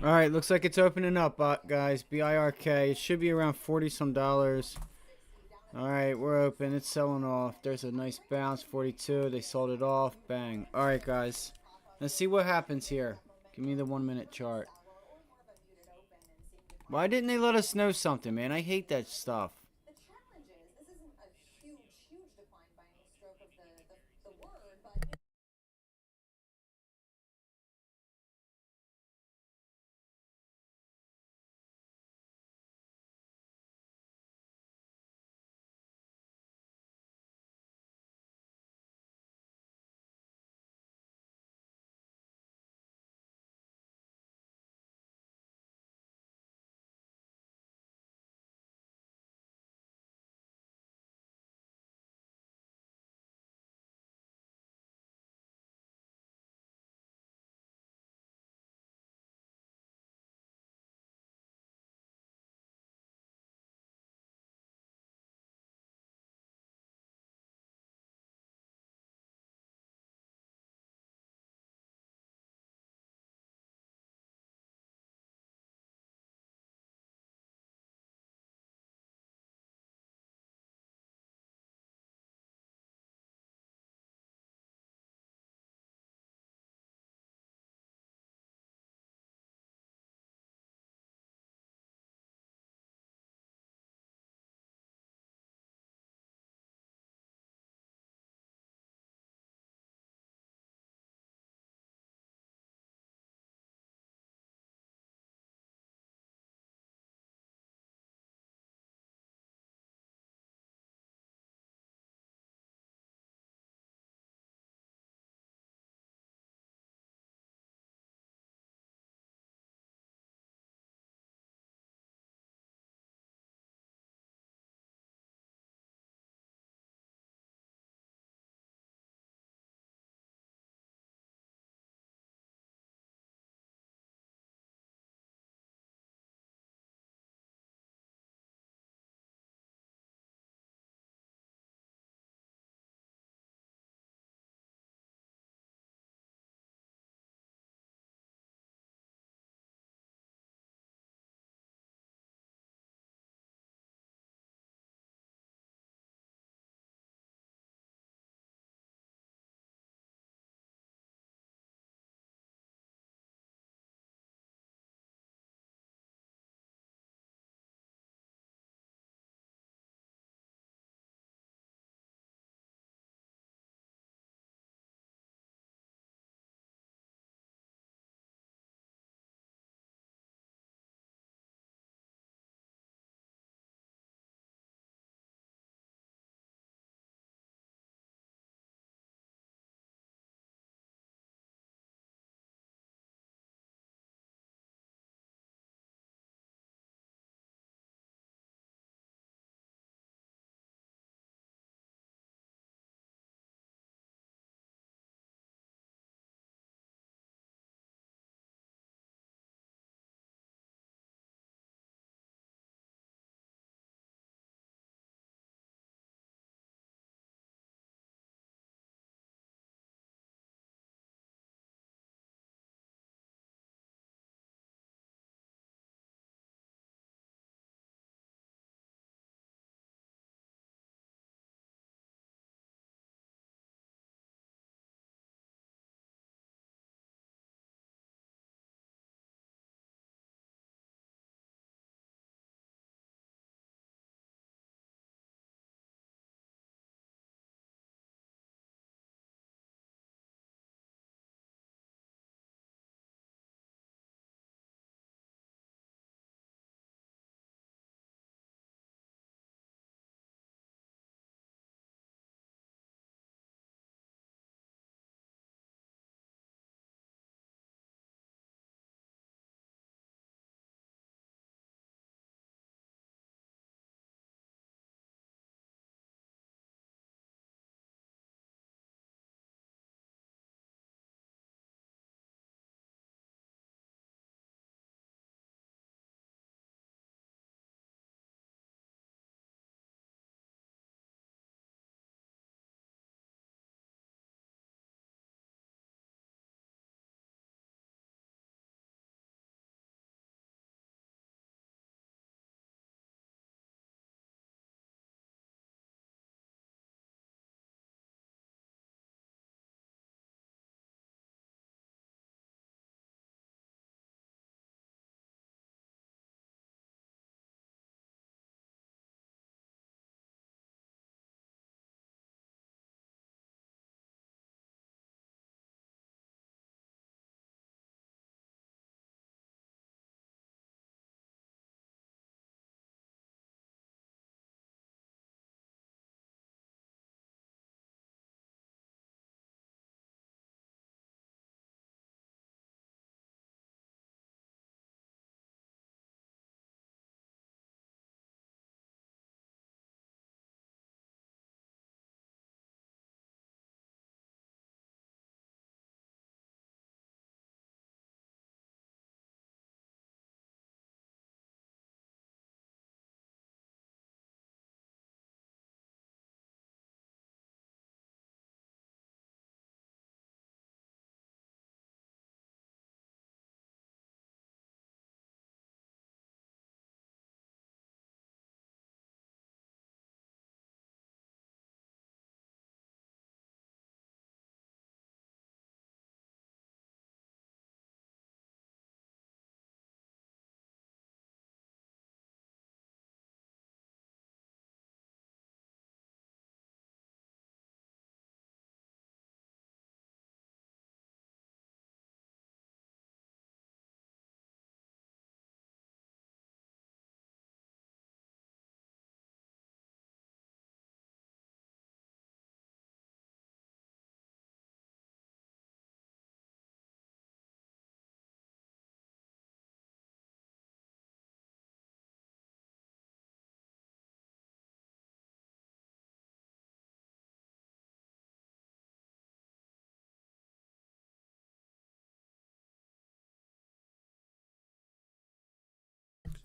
All right, looks like it's opening up, guys. BIRK. It should be around 40 some dollars. All right, we're open. It's selling off. There's a nice bounce. 42. They sold it off. Bang. All right, guys. Let's see what happens here. Give me the 1 minute chart. Why didn't they let us know something, man? I hate that stuff. The challenge is, this isn't a huge decline by any stroke of the word, but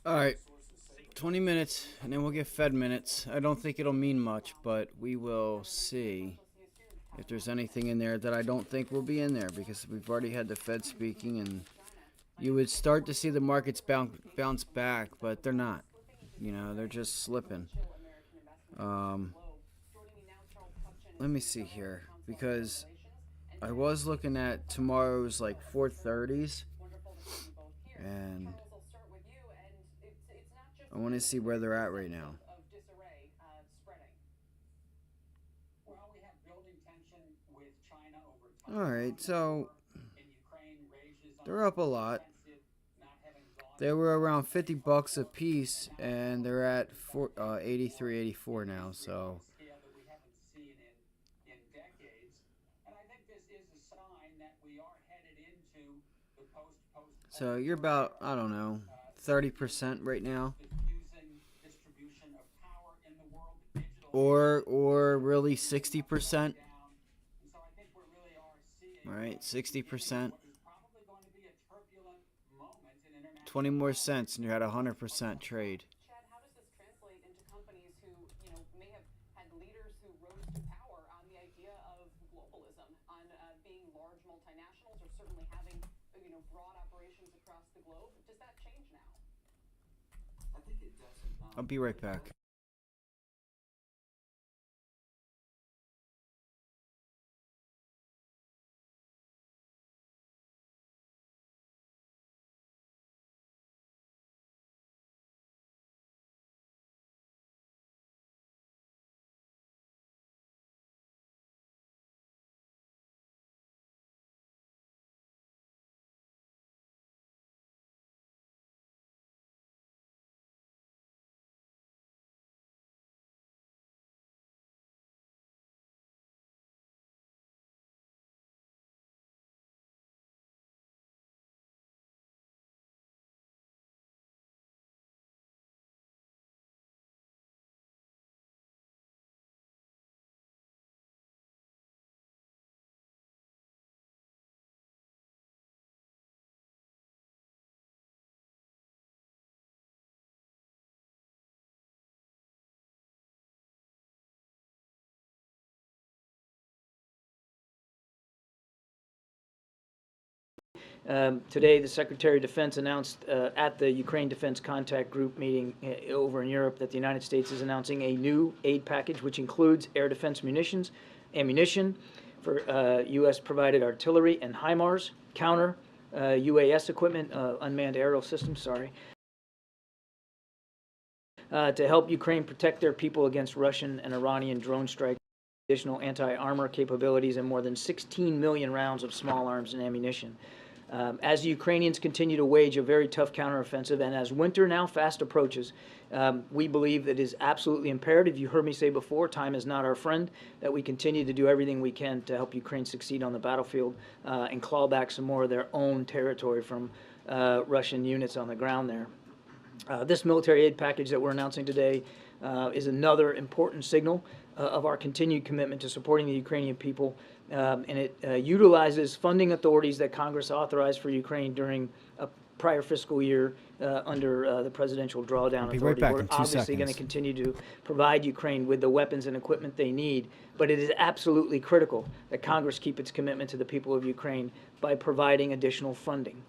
All right, 20 minutes, and then we'll get Fed minutes. I don't think it'll mean much, but we will see if there's anything in there that I don't think will be in there, because we've already had the Fed speaking, and you would start to see the markets bounce back, but they're not. You know, they're just slipping. Let me see here, because I was looking at tomorrow's like 430s, and I want to see where they're at right now. All right, so they're up a lot. They were around $50 a piece, and they're at 83, 84 now. So you're about, I don't know, 30% right now, or really 60%. All right, 60%. 20 more cents, and you're at 100% trade. Chad, how does this translate into companies who, may have had leaders who rose to power on the idea of globalism, on being large multinationals, or certainly having, broad operations across the globe? Does that change now? I think it doesn't. I'll be right back. Today, the Secretary of Defense announced at the Ukraine Defense Contact Group meeting over in Europe that the United States is announcing a new aid package, which includes air defense ammunition for U.S.-provided artillery and HIMARS, counter UAS equipment, unmanned aerial systems, to help Ukraine protect their people against Russian and Iranian drone strikes, additional anti-armor capabilities, and more than 16 million rounds of small arms and ammunition. As the Ukrainians continue to wage a very tough counteroffensive, and as winter now fast approaches, we believe that it is absolutely imperative, you heard me say before, time is not our friend, that we continue to do everything we can to help Ukraine succeed on the battlefield and claw back some more of their own territory from Russian units on the ground there. This military aid package that we're announcing today is another important signal of our continued commitment to supporting the Ukrainian people, and it utilizes funding authorities that Congress authorized for Ukraine during a prior fiscal year under the Presidential Drawdown Authority. Right, we're obviously going to continue to provide Ukraine with the weapons and equipment they need, but it is absolutely critical that Congress keep its commitment to the people of Ukraine by providing additional funding.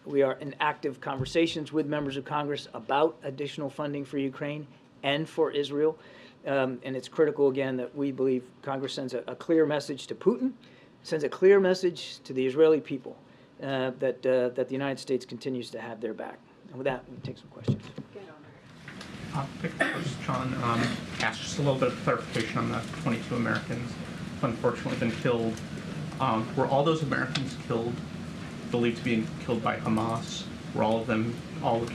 We are in active conversations with members of Congress about additional funding for Ukraine and for Israel. And it's critical, again, that we believe Congress sends a clear message to Putin, sends a clear message to the Israeli people that the United States continues to have their back. And with that, we'll take some questions. First, John, asked just a little bit of clarification on the 22 Americans who unfortunately been killed. Were all those Americans believed to be killed by Hamas? Were all of them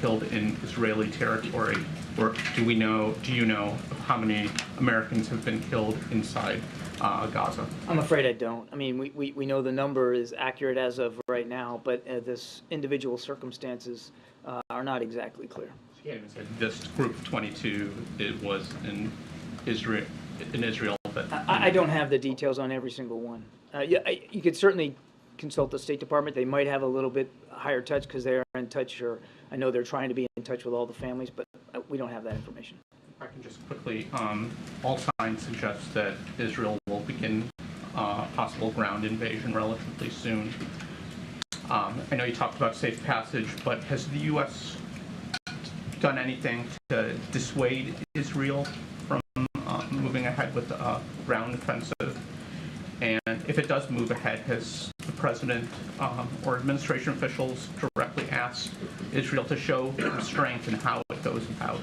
killed in Israeli territory? Or do you know how many Americans have been killed inside Gaza? I'm afraid I don't. I mean, we know the number is accurate as of right now, but this individual circumstances are not exactly clear. So you even said this group of 22, it was in Israel, but I don't have the details on every single one. You could certainly consult the State Department. They might have a little bit higher touch because they are in touch, or I know they're trying to be in touch with all the families, but we don't have that information. If I can just quickly, all signs suggest that Israel will begin possible ground invasion relatively soon. I know you talked about safe passage, but has the U.S. done anything to dissuade Israel from moving ahead with a ground offensive? And if it does move ahead, has the president or administration officials directly asked Israel to show restraint in how it goes about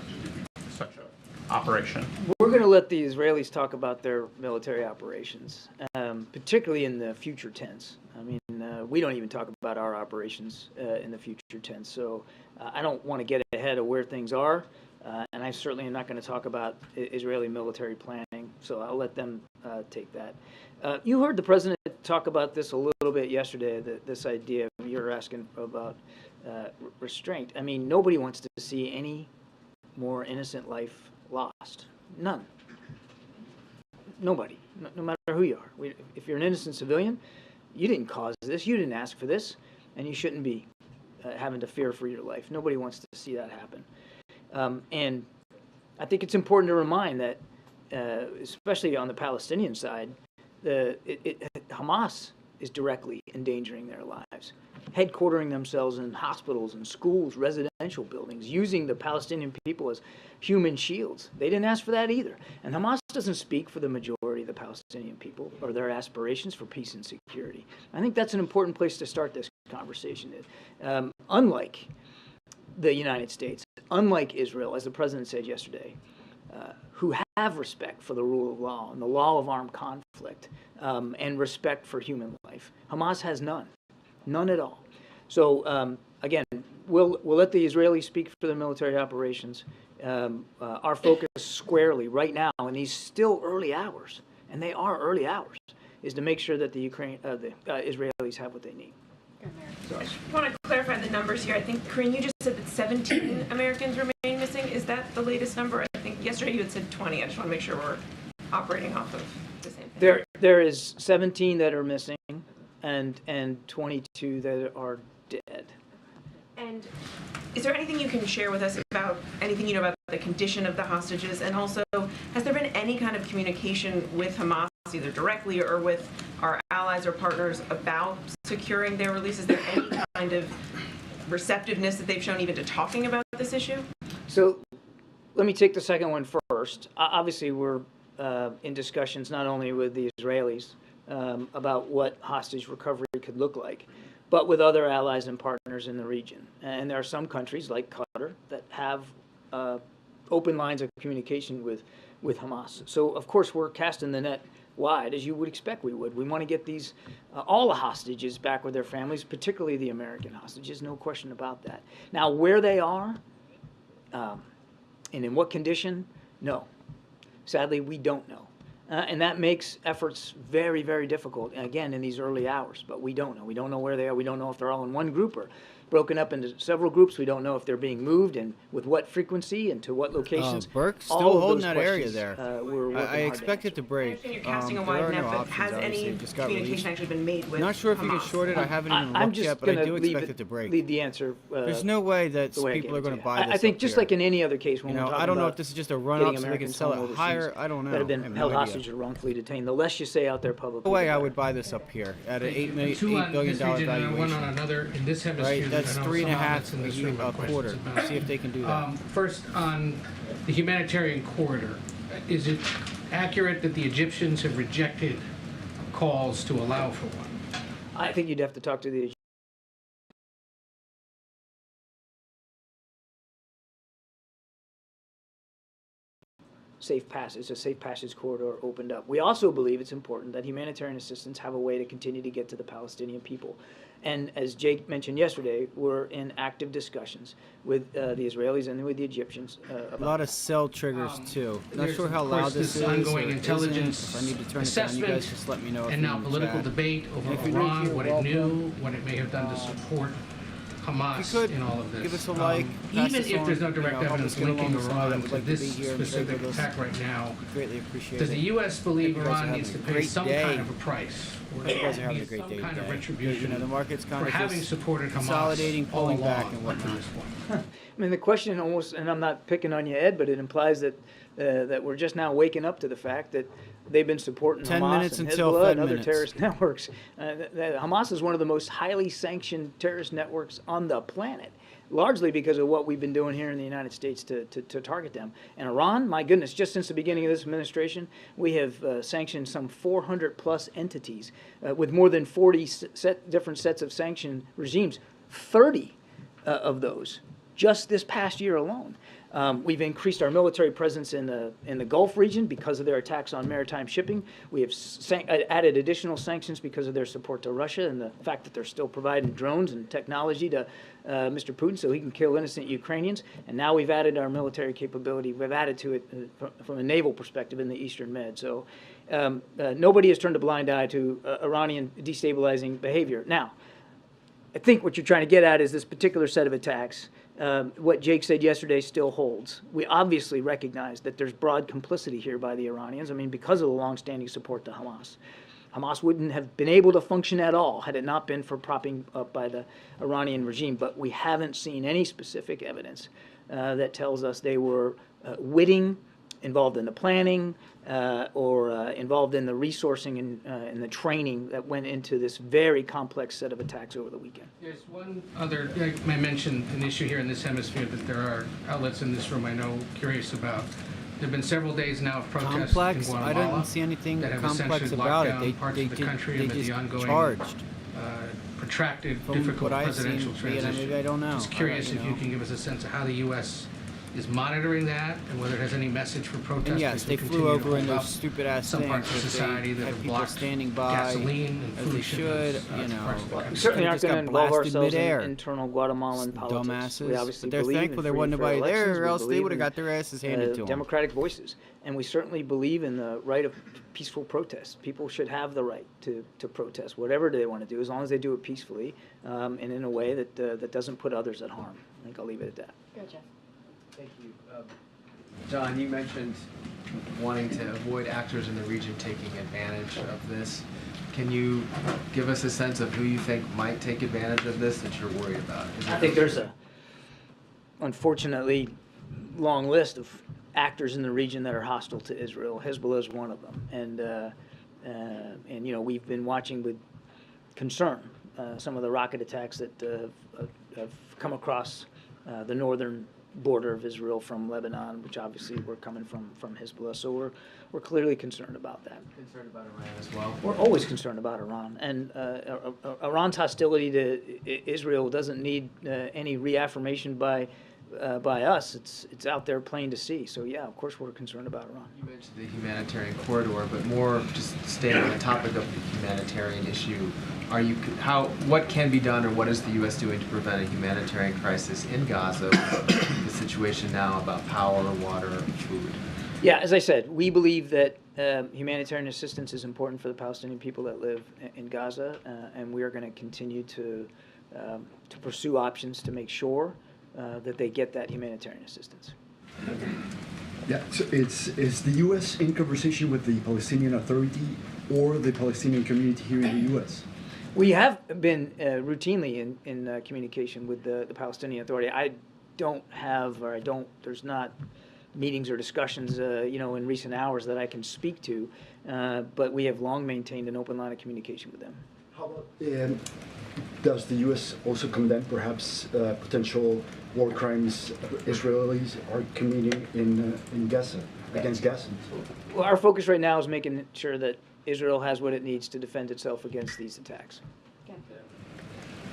such an operation? We're going to let the Israelis talk about their military operations, particularly in the future tense. I mean, we don't even talk about our operations in the future tense. So I don't want to get ahead of where things are, and I certainly am not going to talk about Israeli military planning. So I'll let them take that. You heard the president talk about this a little bit yesterday, this idea you're asking about restraint. I mean, nobody wants to see any more innocent life lost. None. Nobody. No matter who you are. If you're an innocent civilian, you didn't cause this, you didn't ask for this, and you shouldn't be having to fear for your life. Nobody wants to see that happen. And I think it's important to remind that, especially on the Palestinian side, Hamas is directly endangering their lives, headquartering themselves in hospitals and schools, residential buildings, using the Palestinian people as human shields. They didn't ask for that either. And Hamas doesn't speak for the majority of the Palestinian people or their aspirations for peace and security. I think that's an important place to start this conversation. Unlike the United States, unlike Israel, as the president said yesterday, who have respect for the rule of law and the law of armed conflict and respect for human life, Hamas has none. None at all. So, again, we'll let the Israelis speak for their military operations. Our focus squarely right now in these still early hours, and they are early hours, is to make sure that the Israelis have what they need. I just want to clarify the numbers here. I think, Corinne, you just said that 17 Americans remain missing. Is that the latest number? I think yesterday you had said 20. I just want to make sure we're operating off of the same thing. There is 17 that are missing and 22 that are dead. And is there anything you can share with us about anything you know about the condition of the hostages? And also, has there been any kind of communication with Hamas, either directly or with our allies or partners, about securing their release? Is there any kind of receptiveness that they've shown even to talking about this issue? So let me take the second one first. Obviously, we're in discussions not only with the Israelis about what hostage recovery could look like, but with other allies and partners in the region. And there are some countries like Qatar that have open lines of communication with Hamas. So, of course, we're casting the net wide, as you would expect we would. We want to get these, all the hostages back with their families, particularly the American hostages, no question about that. Now, where they are and in what condition, no. Sadly, we don't know. And that makes efforts very, very difficult, again, in these early hours. But we don't know. We don't know where they are. We don't know if they're all in one group or broken up into several groups. We don't know if they're being moved and with what frequency and to what locations. Burke's still All of holding those that area questions, there. we're working I hard to expect it to I break. understand you're casting a There wide are net, no but options, has obviously. any It just got communication released. actually been made with Not sure if you can Hamas? short it. I haven't even I'm looked just yet, but I going do to expect it to break. leave the answer. There's no way that the way I people gave are it going to to you. buy this. I think up just here. like in any other case when You we're know, talking I don't know about if this is just a run getting up so they can Americans sell home it overseas higher. I don't know. that have I been have held no idea. hostage or wrongfully detained. The less you say out there publicly. No way the I better. would buy this up here at an Two $8 on billion this region and one valuation. on another in this hemisphere. Right, that that's I know 3.5 some outlets in this room a have questions quarter. about. See if they can do that. First, on the humanitarian corridor, is it accurate that the Egyptians have rejected calls to allow for one? I think you'd have to talk to the safe passage, a safe passage corridor opened up. We also believe it's important that humanitarian assistance have a way to continue to get to the Palestinian people. And as Jake mentioned yesterday, we're in active discussions with the Israelis and with the Egyptians. A lot of cell triggers too. Not There's, sure how of loud course, this is. ongoing or intelligence isn't. If I need to turn it down, you assessment, guys just let me know. and now political debate over If you're new Iran, here, what it welcome. knew, what it may have done to support Hamas If you could, in all of this. give us a like, pass Even this if on, there's no you know, direct help us evidence get along linking with somebody that Iran would to like to this be here and trade specific with us. attack right now, Greatly appreciate does it. the U.S. believe Hope you guys are Iran having needs a to pay great some day. kind of a price supported You guys are having a needs great some day kind of today. retribution You know, the market's kind for of having just supported Hamas consolidating, all pulling back along and up to whatnot. this point. I mean, the question almost, and I'm not picking on you, Ed, but it implies that that we're just now waking up to the fact that they've been supporting 10 Hamas minutes and until Hezbollah Fed and other minutes. terrorist networks. Hamas is one of the most highly sanctioned terrorist networks on the planet, largely because of what we've been doing here in the United States to target them. And Iran, my goodness, just since the beginning of this administration, we have sanctioned some 400 plus entities with more than 40 different sets of sanction regimes, 30 of those just this past year alone. We've increased our military presence in the Gulf region because of their attacks on maritime shipping. We have added additional sanctions because of their support to Russia and the fact that they're still providing drones and technology to Mr. Putin so he can kill innocent Ukrainians. And now we've added our military capability. We've added to it from a naval perspective in the Eastern Med. So nobody has turned a blind eye to Iranian destabilizing behavior. Now, I think what you're trying to get at is this particular set of attacks. What Jake said yesterday still holds. We obviously recognize that there's broad complicity here by the Iranians. I mean, because of the longstanding support to Hamas. Hamas wouldn't have been able to function at all had it not been for propping up by the Iranian regime. But we haven't seen any specific evidence that tells us they were witting, involved in the planning, or involved in the resourcing and the training that went into this very complex set of attacks over the weekend. There's one other, I mentioned an issue here in this hemisphere that there are outlets in this room I know curious about. There have been several days now of protests Complex? in I Guatemala didn't see anything that have complex essentially about locked it. down parts of the country They amid just the ongoing charged. protracted, From difficult what I've presidential seen, yeah, transition. maybe I don't know. Just curious I don't if you can give us a sense of how the U.S. is monitoring that and whether it has any message for protesters. And yes, who they continue flew to over in hold those up stupid-ass some things parts of that society they that had have people blocked standing by gasoline and as food they shipments should, you to parts of the know. country. We certainly They aren't just going got to involve blasted ourselves in midair. internal Guatemalan politics. Dumbasses. We obviously But they're believe thankful in there free wasn't and fair nobody there, elections. or We else they believe would have in, got their asses handed to them. democratic voices. And we certainly believe in the right of peaceful protest. People should have the right to protest, whatever they want to do, as long as they do it peacefully and in a way that doesn't put others at harm. I think I'll leave it at that. Gotcha. Thank you. John, you mentioned wanting to avoid actors in the region taking advantage of this. Can you give us a sense of who you think might take advantage of this that you're worried about? I think there's a, unfortunately, long list of actors in the region that are hostile to Israel. Hezbollah is one of them, and you know, we've been watching with concern some of the rocket attacks that have come across the northern border of Israel from Lebanon, which obviously were coming from Hezbollah. So we're clearly concerned about that. Concerned about Iran as well? We're always concerned about Iran, and Iran's hostility to Israel doesn't need any reaffirmation by us. It's out there plain to see. So yeah, of course we're concerned about Iran. You mentioned the humanitarian corridor, but more just staying on the topic of the humanitarian issue. What can be done, or what is the U.S. doing to prevent a humanitarian crisis in Gaza? The situation now about power, water, food. Yeah, as I said, we believe that humanitarian assistance is important for the Palestinian people that live in Gaza, and we are going to continue to pursue options to make sure that they get that humanitarian assistance. Yeah, so is the U.S. in conversation with the Palestinian Authority or the Palestinian community here in the U.S.? We have been routinely in communication with the Palestinian Authority. There's not meetings or discussions, in recent hours that I can speak to, but we have long maintained an open line of communication with them. How about, does the U.S. also condemn perhaps potential war crimes Israelis are committing in Gaza, against Gaza? Well, our focus right now is making sure that Israel has what it needs to defend itself against these attacks.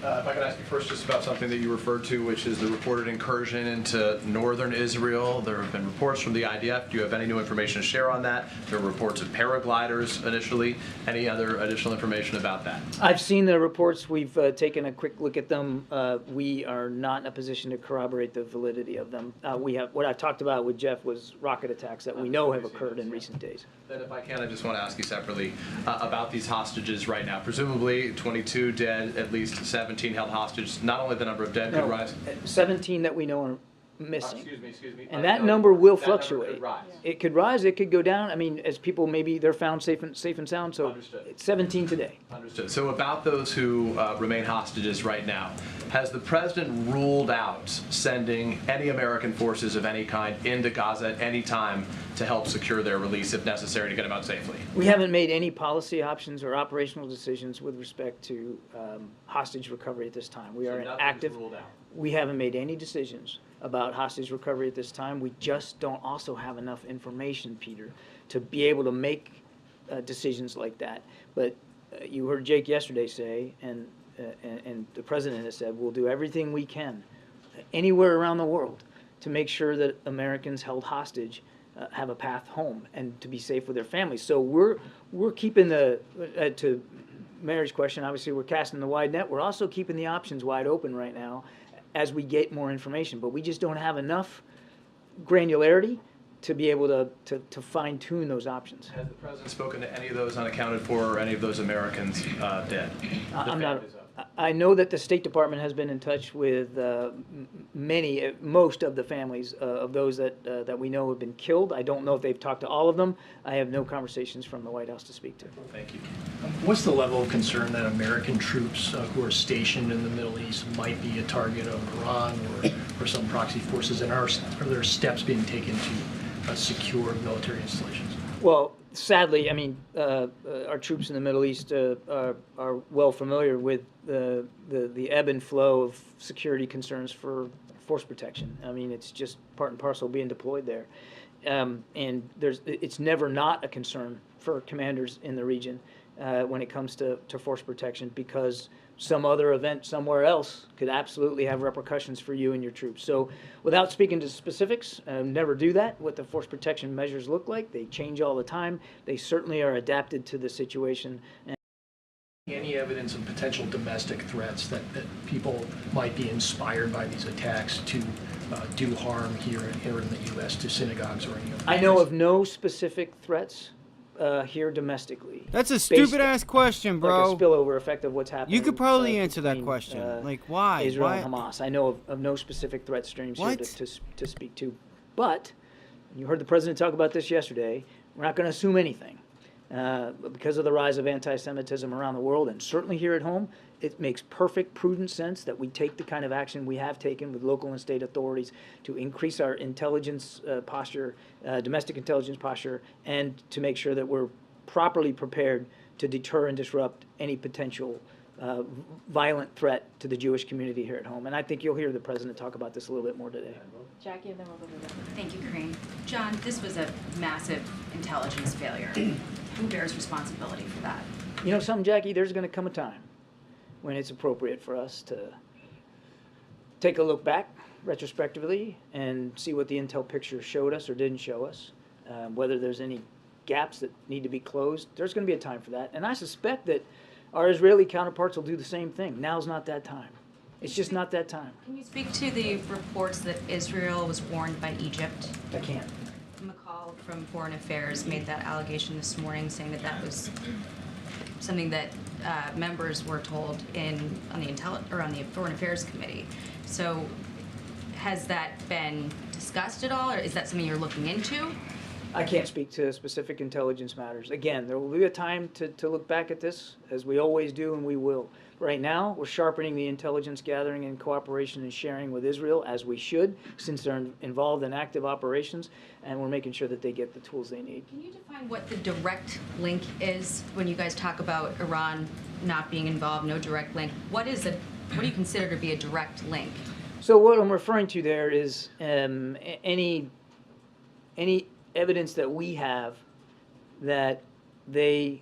If I could ask you first just about something that you referred to, which is the reported incursion into northern Israel. There have been reports from the IDF. Do you have any new information to share on that? There were reports of paragliders initially. Any other additional information about that? I've seen the reports. We've taken a quick look at them. We are not in a position to corroborate the validity of them. What I talked about with Jeff was rocket attacks that we know have occurred in recent days. Then if I can, I just want to ask you separately about these hostages right now. Presumably 22 dead, at least 17 held hostage. Not only the number of dead could rise. 17 that we know missing. Excuse me. And that number will That number fluctuate. could rise. It could rise, it could go down. I mean, as people, maybe they're found safe and sound, so Understood. it's 17 today. Understood. So about those who remain hostages right now, has the president ruled out sending any American forces of any kind into Gaza at any time to help secure their release if necessary to get them out safely? We haven't made any policy options or operational decisions with respect to hostage recovery at this time. We are in active. Ruled out. We haven't made any decisions about hostage recovery at this time. We just don't also have enough information, Peter, to be able to make decisions like that. But you heard Jake yesterday say, and the president has said, we'll do everything we can anywhere around the world to make sure that Americans held hostage have a path home and to be safe with their families. So we're keeping to Mary's question, obviously we're casting the wide net. We're also keeping the options wide open right now as we get more information, but we just don't have enough granularity to be able to fine tune those options. Has the president spoken to any of those unaccounted for or any of those Americans dead? I'm not. I know that the State Department has been in touch with most of the families of those that we know have been killed. I don't know if they've talked to all of them. I have no conversations from the White House to speak to. Thank you. What's the level of concern that American troops who are stationed in the Middle East might be a target of Iran or some proxy forces, and are there steps being taken to secure military installations? Well, sadly, I mean, our troops in the Middle East are well familiar with the ebb and flow of security concerns for force protection. I mean, it's just part and parcel being deployed there. And it's never not a concern for commanders in the region when it comes to force protection, because some other event somewhere else could absolutely have repercussions for you and your troops. So without speaking to specifics, never do that, what the force protection measures look like. They change all the time. They certainly are adapted to the situation. Any evidence of potential domestic threats that people might be inspired by these attacks to do harm here in the U.S. to synagogues or any other I know of no specific threats here domestically. That's a stupid ass question, bro. Like a spillover effect of what's happening. You could probably answer that question. Like, why? Israel Why? and Hamas. I know of no specific threat streams here to speak to. But you heard the president talk about this yesterday. We're not going to assume anything. But because of the rise of anti-Semitism around the world, and certainly here at home, it makes perfect, prudent sense that we take the kind of action we have taken with local and state authorities to increase our intelligence posture, domestic intelligence posture, and to make sure that we're properly prepared to deter and disrupt any potential violent threat to the Jewish community here at home. And I think you'll hear the president talk about this a little bit more today. Jackie, and then we'll go to that. Thank you, Crane. John, this was a massive intelligence failure. Who bears responsibility for that? You know something, Jackie? There's going to come a time when it's appropriate for us to take a look back retrospectively and see what the intel picture showed us or didn't show us, whether there's any gaps that need to be closed. There's going to be a time for that. And I suspect that our Israeli counterparts will do the same thing. Now's not that time. It's just not that time. Can you speak to the reports that Israel was warned by Egypt? I can't. McCall from Foreign Affairs made that allegation this morning, saying that that was something that members were told on the Foreign Affairs Committee. So, has that been discussed at all, or is that something you're looking into? I can't speak to specific intelligence matters. Again, there will be a time to look back at this, as we always do, and we will. Right now, we're sharpening the intelligence gathering and cooperation and sharing with Israel, as we should, since they're involved in active operations, and we're making sure that they get the tools they need. Can you define what the direct link is when you guys talk about Iran not being involved, no direct link? What do you consider to be a direct link? So what I'm referring to there is any evidence that we have that they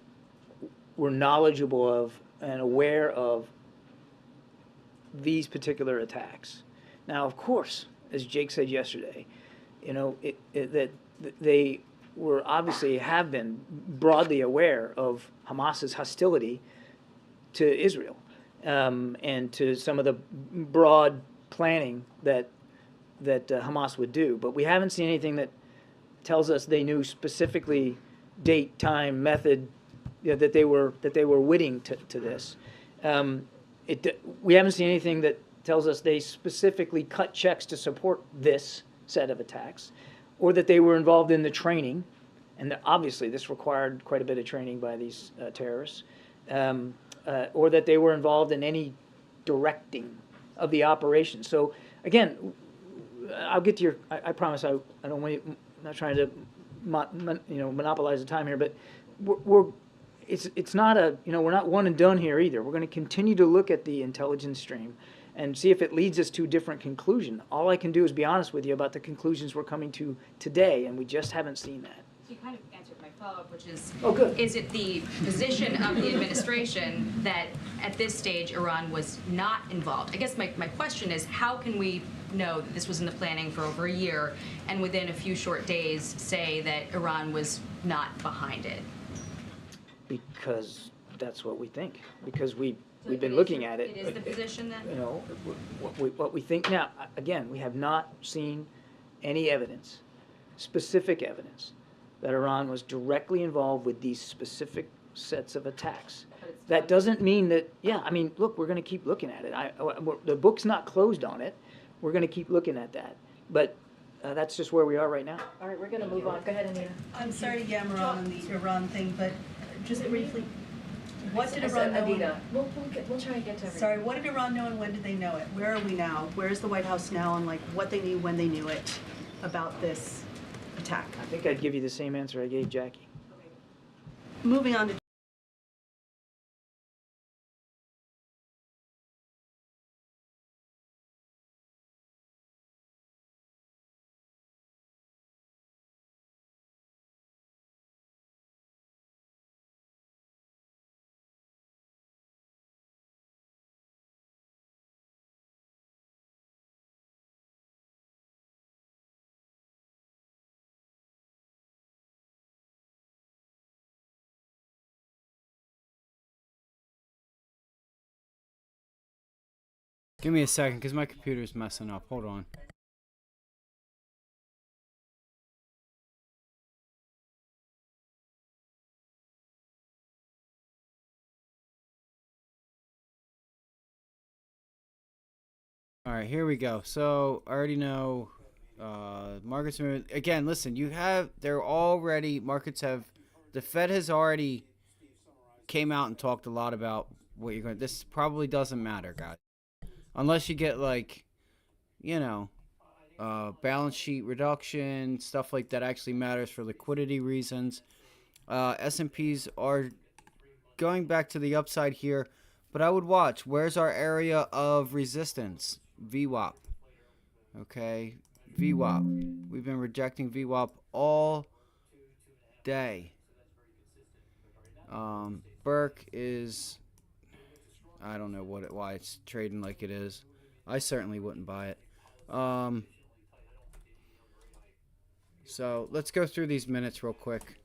were knowledgeable of and aware of these particular attacks. Now, of course, as Jake said yesterday, you know, that they were obviously have been broadly aware of Hamas's hostility to Israel and to some of the broad planning that Hamas would do. But we haven't seen anything that tells us they knew specifically date, time, method, that they were witting to this. We haven't seen anything that tells us they specifically cut checks to support this set of attacks, or that they were involved in the training, and obviously this required quite a bit of training by these terrorists, or that they were involved in any directing of the operation. So again, I'll get to your. I promise I don't want you. I'm not trying to, monopolize the time here, but it's not a, we're not one and done here either. We're going to continue to look at the intelligence stream and see if it leads us to a different conclusion. All I can do is be honest with you about the conclusions we're coming to today, and we just haven't seen that. You kind of answered my follow-up, which is, oh, good. Is it the position of the administration that at this stage Iran was not involved? I guess my question is, how can we know that this was in the planning for over a year and within a few short days say that Iran was not behind it? Because that's what we think. Because we've been looking at it. It is the position then? What we think now, again, we have not seen any evidence, specific evidence, that Iran was directly involved with these specific sets of attacks. That doesn't mean that, look, we're going to keep looking at it. The book's not closed on it. We're going to keep looking at that. But that's just where we are right now. All right, we're going to move on. Go ahead, Anita. I'm sorry to yammer on the Iran thing, but just briefly, what did Iran know? We'll try and get to everything. Sorry, what did Iran know and when did they know it? Where are we now? Where's the White House now on what they knew, when they knew it about this attack? I think I'd give you the same answer I gave Jackie. Moving on to Give me a second, because my computer's messing up. Hold on. All right, here we go. So, I already know markets. Again, listen, the Fed has already came out and talked a lot about what you're going to. This probably doesn't matter, guys. Unless you get balance sheet reduction, stuff like that actually matters for liquidity reasons. S&Ps are going back to the upside here, but I would watch. Where's our area of resistance? VWAP. Okay, VWAP. We've been rejecting VWAP all day. Burke is, I don't know why it's trading like it is. I certainly wouldn't buy it. So let's go through these minutes real quick.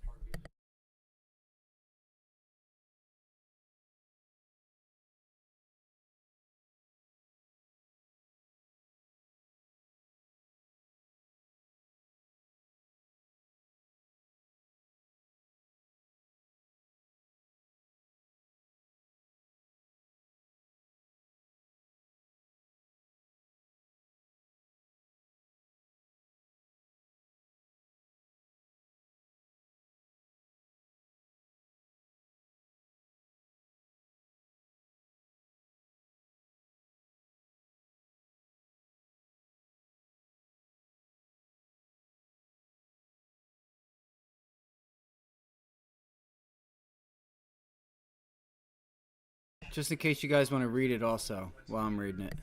Just in case you guys want to read it also while I'm reading it.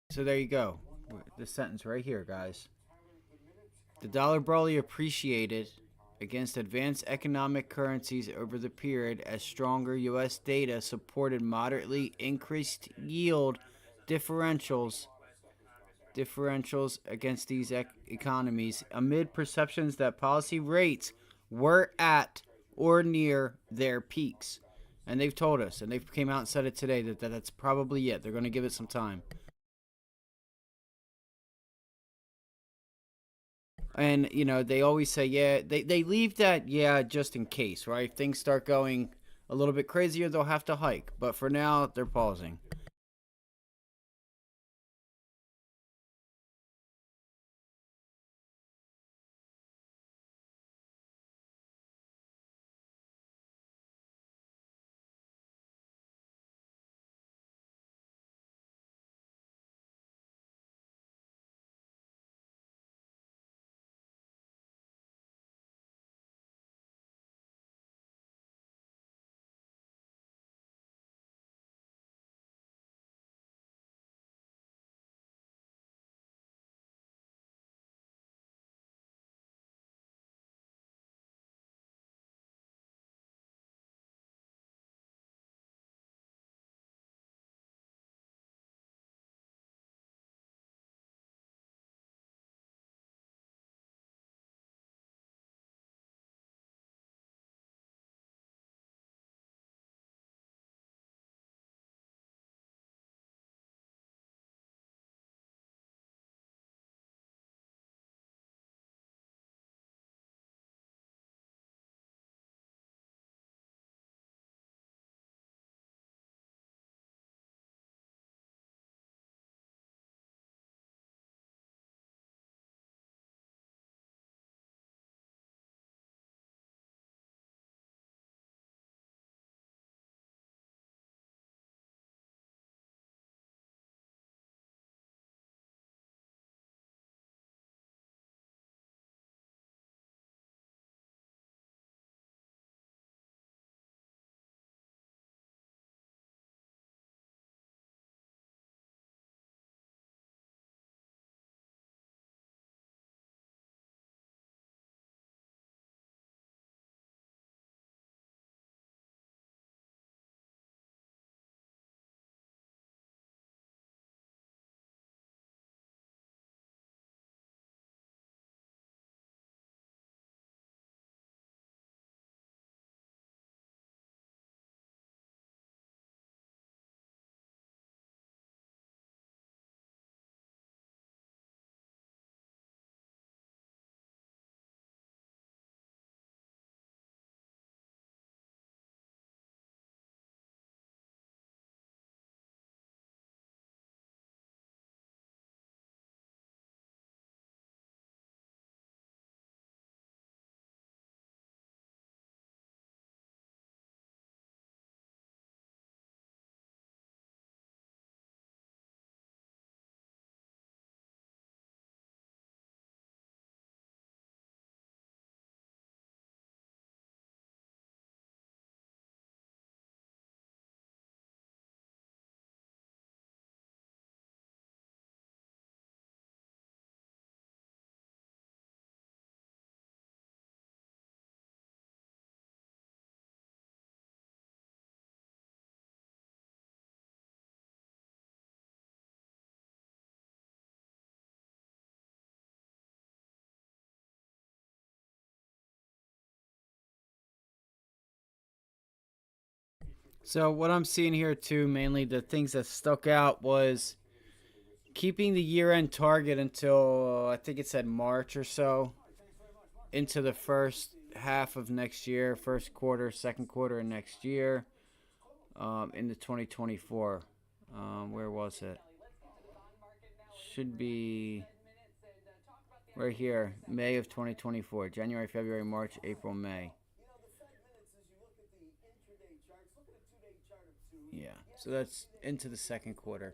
So there you go. This sentence right here, guys. The dollar broadly appreciated against advanced economic currencies over the period as stronger U.S. data supported moderately increased yield differentials against these economies amid perceptions that policy rates were at or near their peaks. And they've told us, and they've came out and said it today, that that's probably it. They're going to give it some time. And, you know, they always say, yeah, they leave that, yeah, just in case, right? If things start going a little bit crazier, they'll have to hike. But for now, they're pausing. So what I'm seeing here too, mainly the things that stuck out was keeping the year-end target until I think it said March or so, into the first half of next year, first quarter, second quarter of next year, into 2024. Where was it? Should be right here, May of 2024, January, February, March, April, May. Yeah, so that's into the second quarter.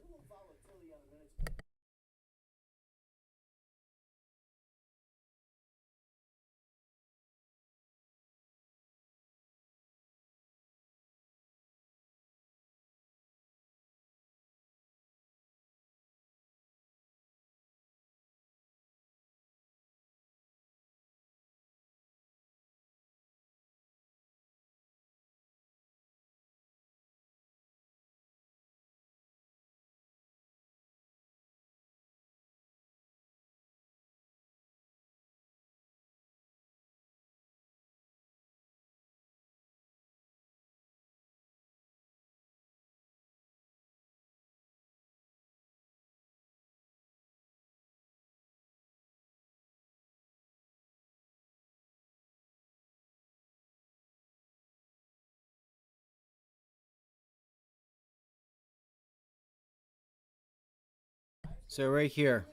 So right here,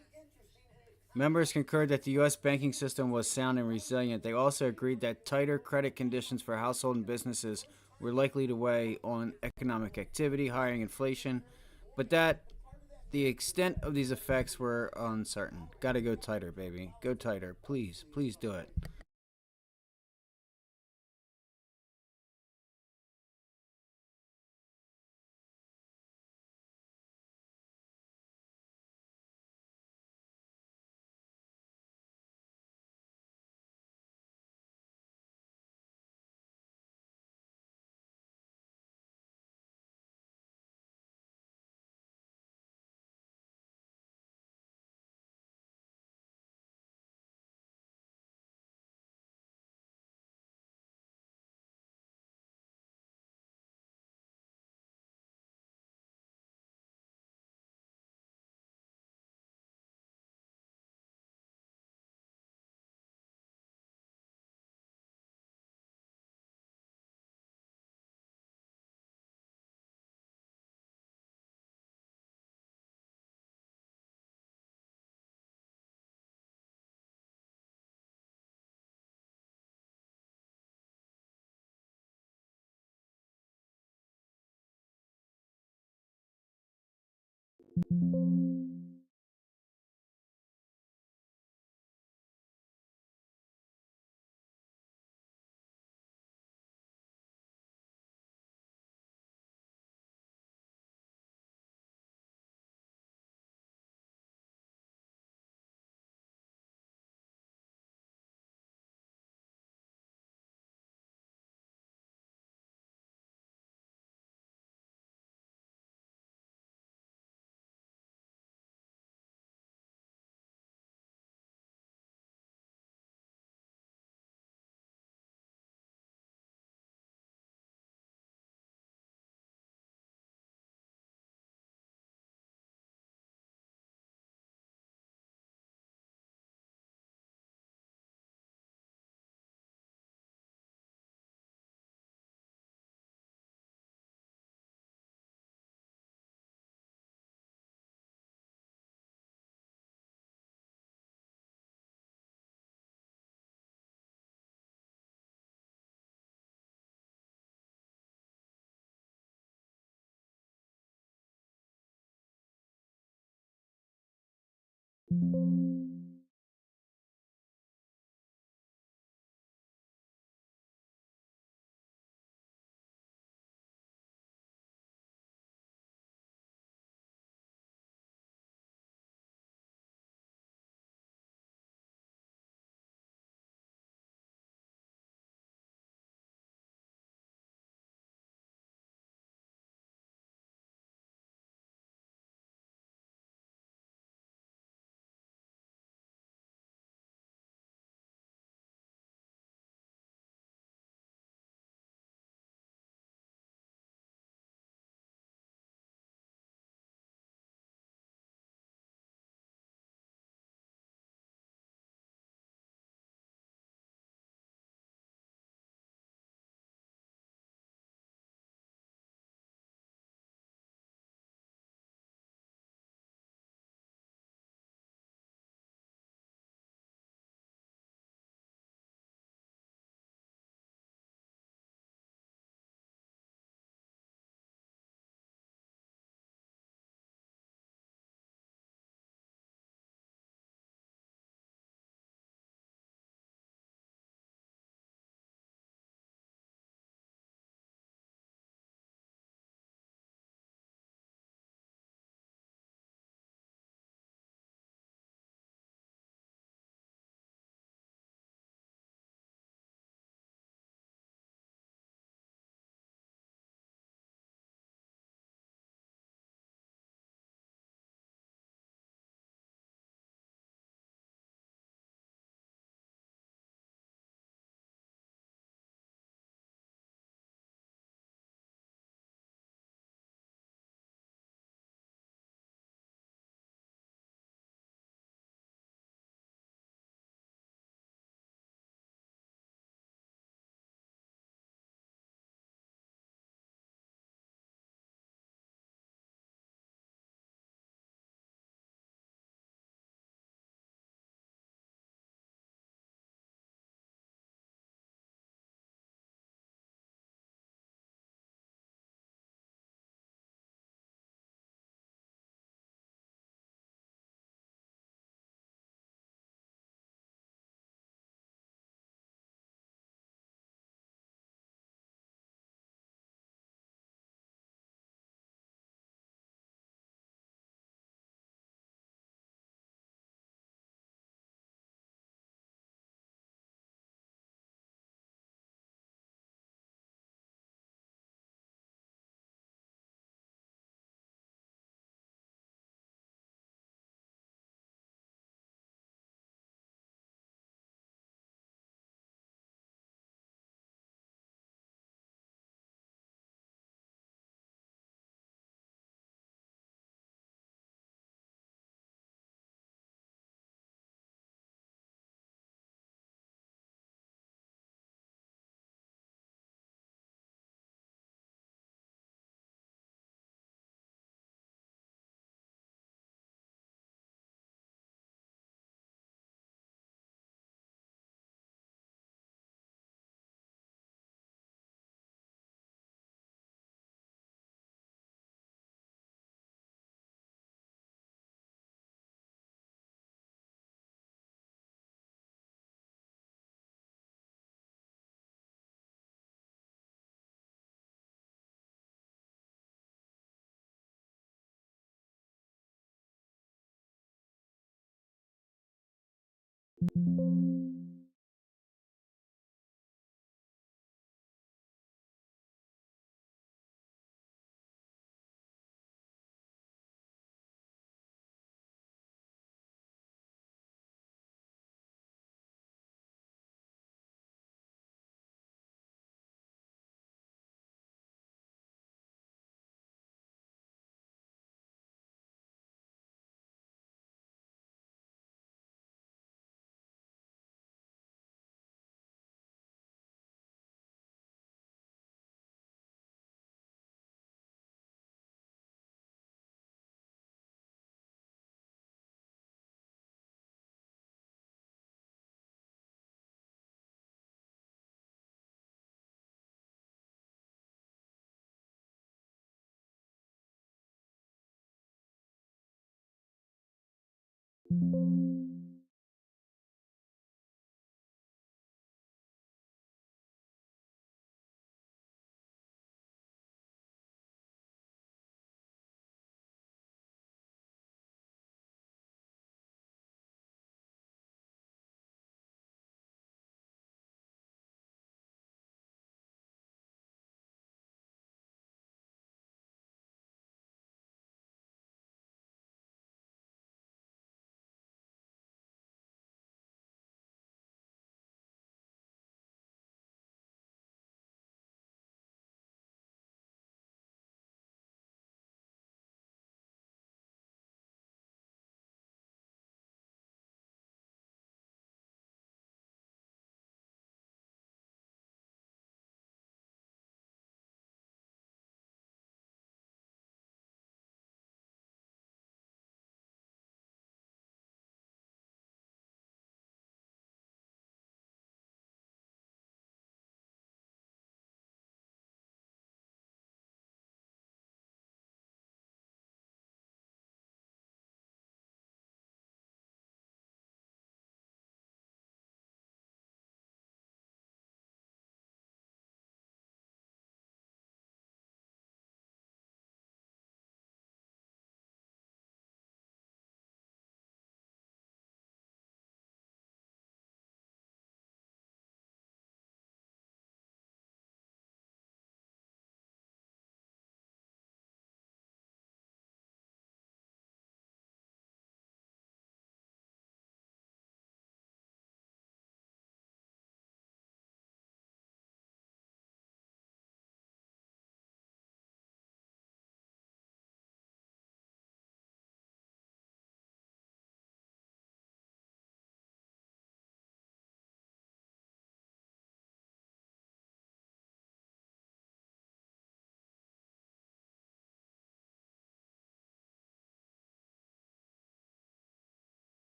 members concurred that the U.S. banking system was sound and resilient. They also agreed that tighter credit conditions for household and businesses were likely to weigh on economic activity, hiring, inflation, but that the extent of these effects were uncertain. Got to go tighter, baby. Go tighter. Please, please do it.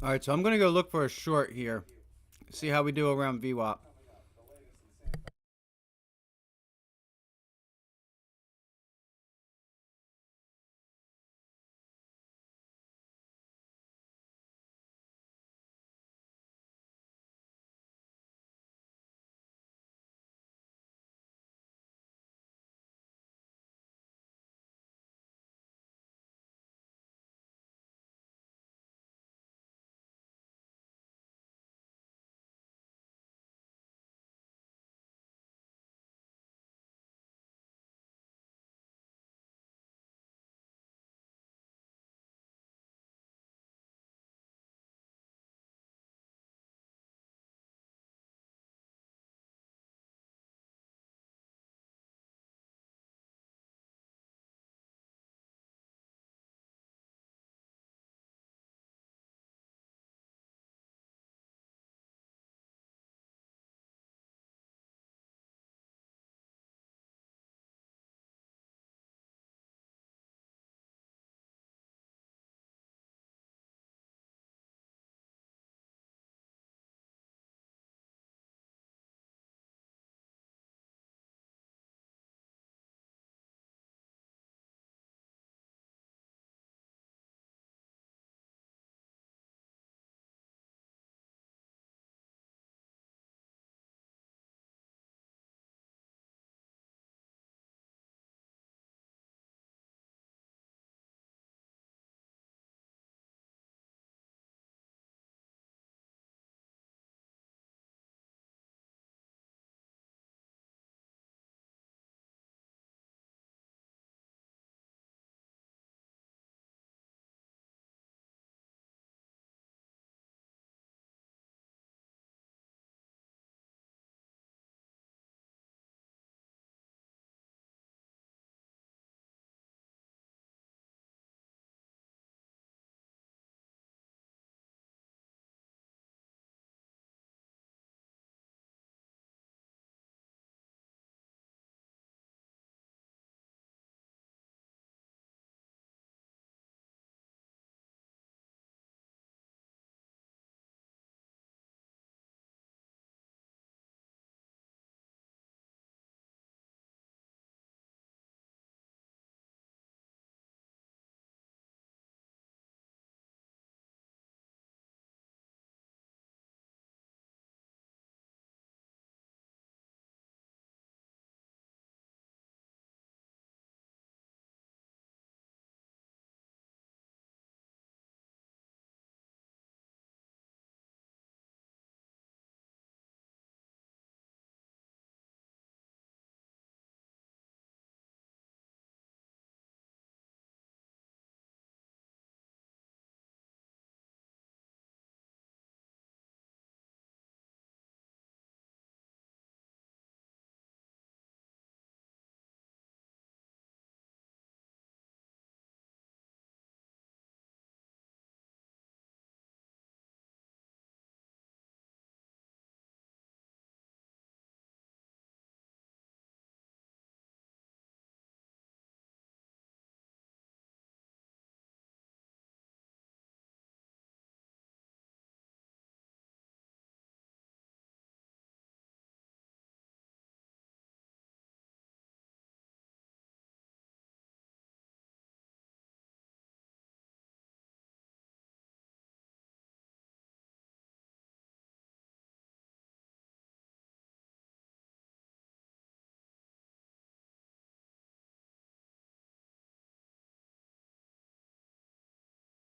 All right, so I'm gonna go look for a short here. See how we do around VWAP.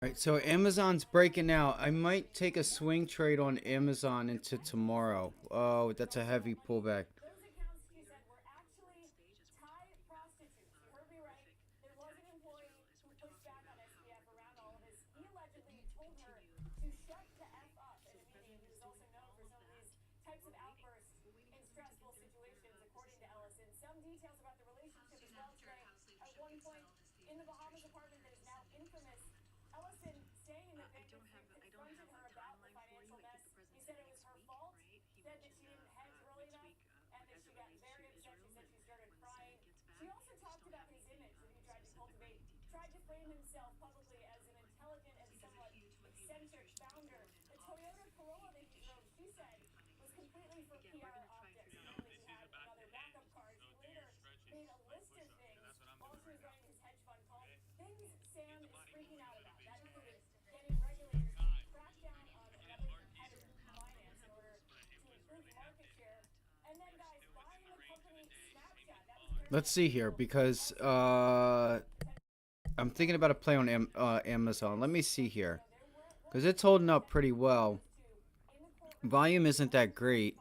All right, so Amazon's breaking out. I might take a swing trade on Amazon into tomorrow. Oh, that's a heavy pullback. Those accounts, she said, were actually Thai prostitutes. You heard me right. There was an employee who pushed back on SBF around all of this. He allegedly told her to shut the F up in a meeting. He was also known for some of these types of outbursts in stressful situations, according to Ellison. Some details about the relationship as well today. At one point in the Bahamas apartment that is now infamous, Ellison, staying in the Bankers Street, confronted her about the financial mess. He said it was her fault, said that she didn't hedge early enough, and that she got very upset. She said she started crying. She also talked about his image that he tried to cultivate, tried to frame himself publicly as an intelligent and somewhat eccentric founder for PR optics. Apparently he had another backup card. He later made a list of things while she was running his hedge fund called things Sam is freaking out about. That included getting regulators to crack down on another competitor, Binance, in order to improve market share. And then, guys, buying the company Snapchat. That was Let's see here, because I'm thinking about a play on Amazon. Let me see here, because it's holding up pretty well. Volume isn't that great.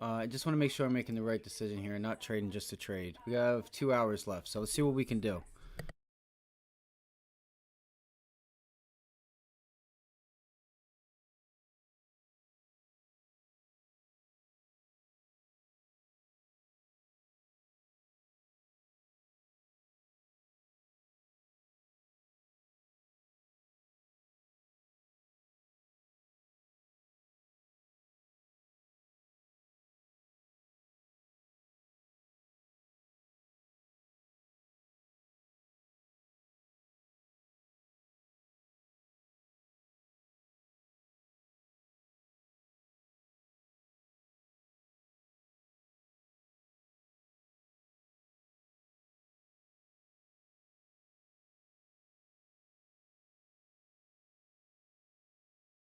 I just want to make sure I'm making the right decision here and not trading just to trade. We have 2 hours left, so let's see what we can do.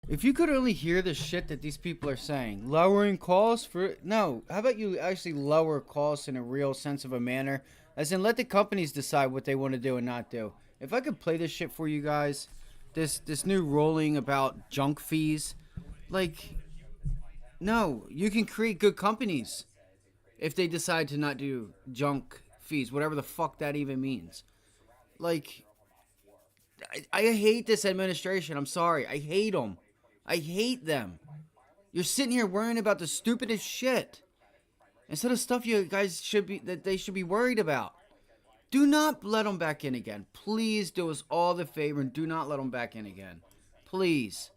If you could only hear the shit that these people are saying, lowering costs for no, how about you actually lower costs in a real sense of a manner, as in let the companies decide what they want to do and not do. If I could play this shit for you guys, this new ruling about junk fees, like, no, you can create good companies if they decide to not do junk fees, whatever the fuck that even means. Like, I hate this administration. I'm sorry. I hate them. I hate them. You're sitting here worrying about the stupidest shit instead of stuff you guys should be that they should be worried about. Do not let them back in again. Please do us all the favor and do not let them back in again. Please.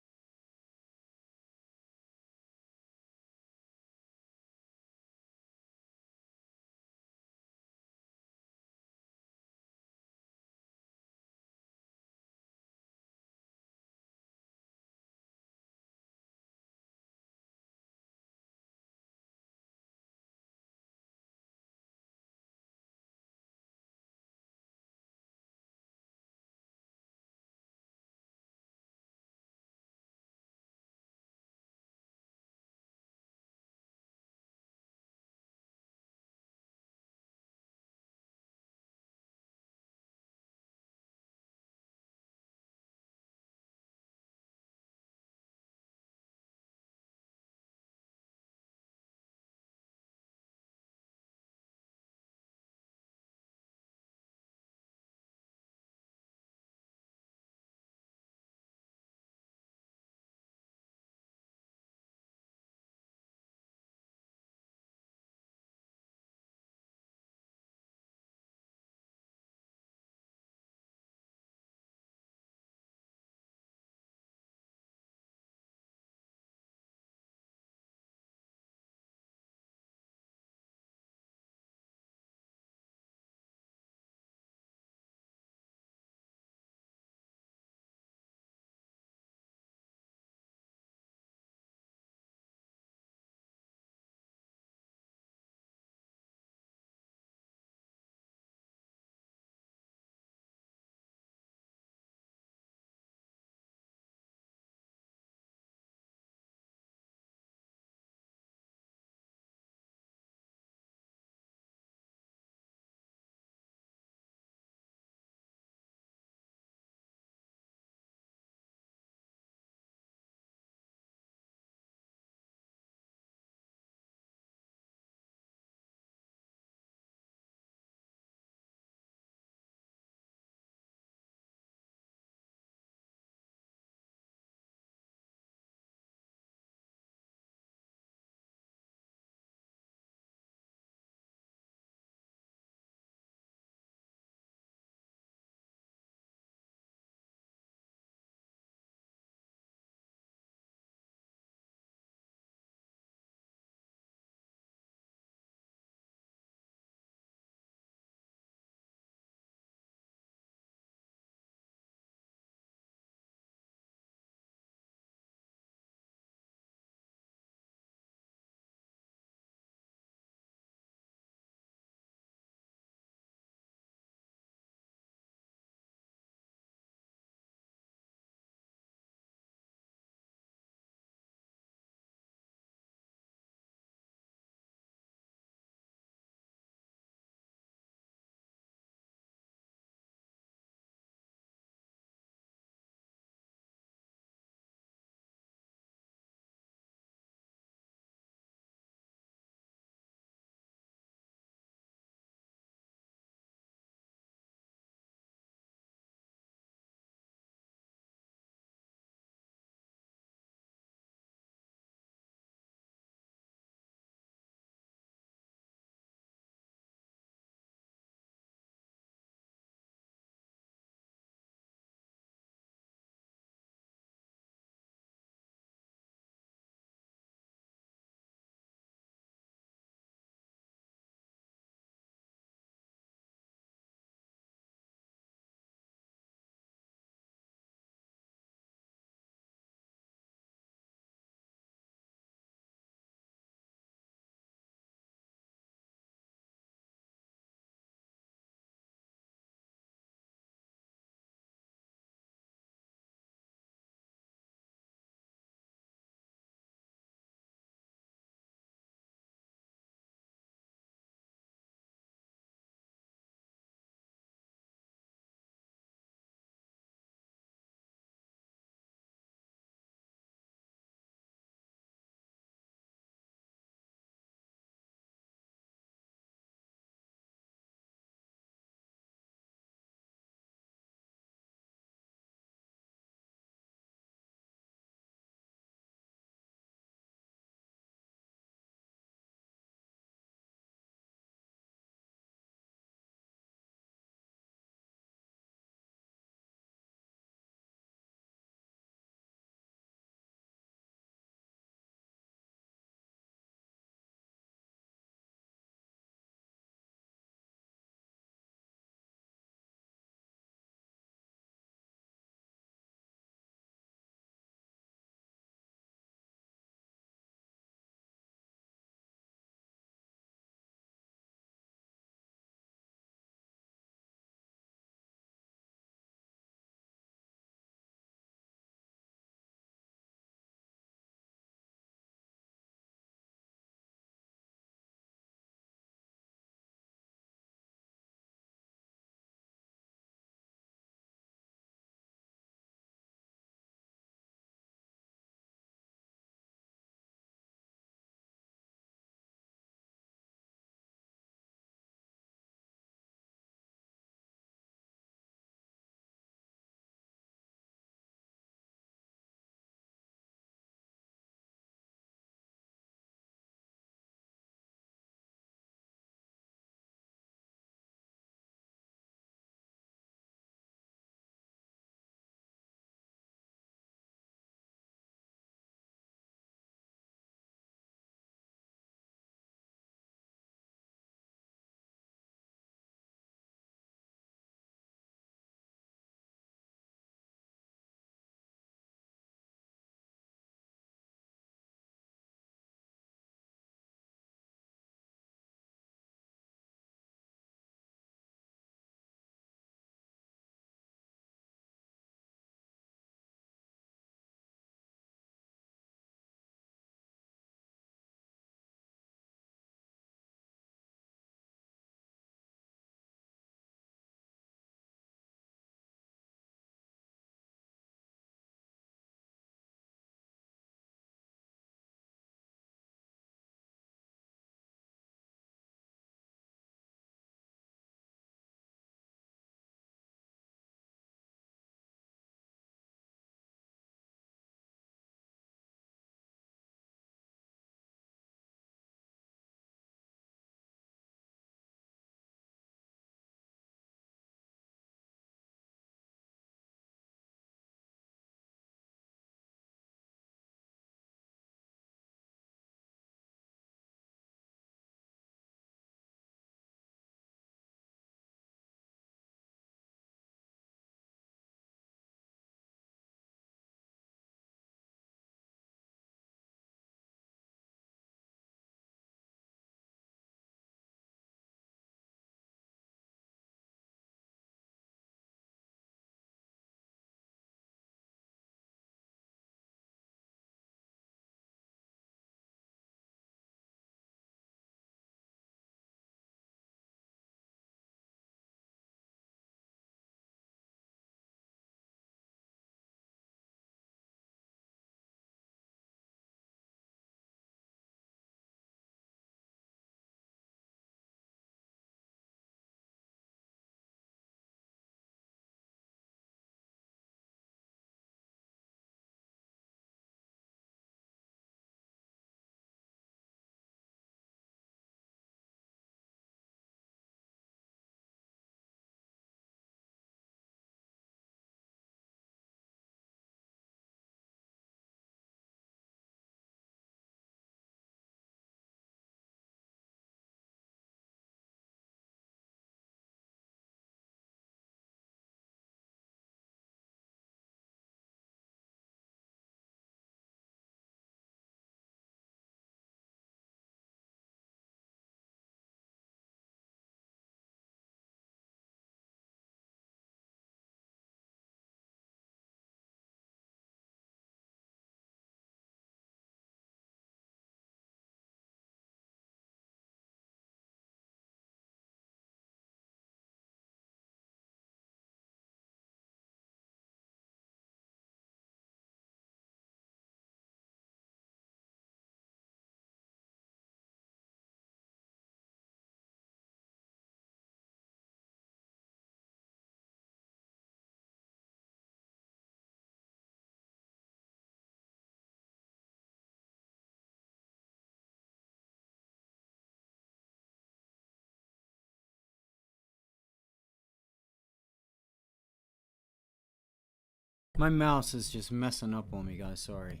My mouse is just messing up on me, guys. Sorry.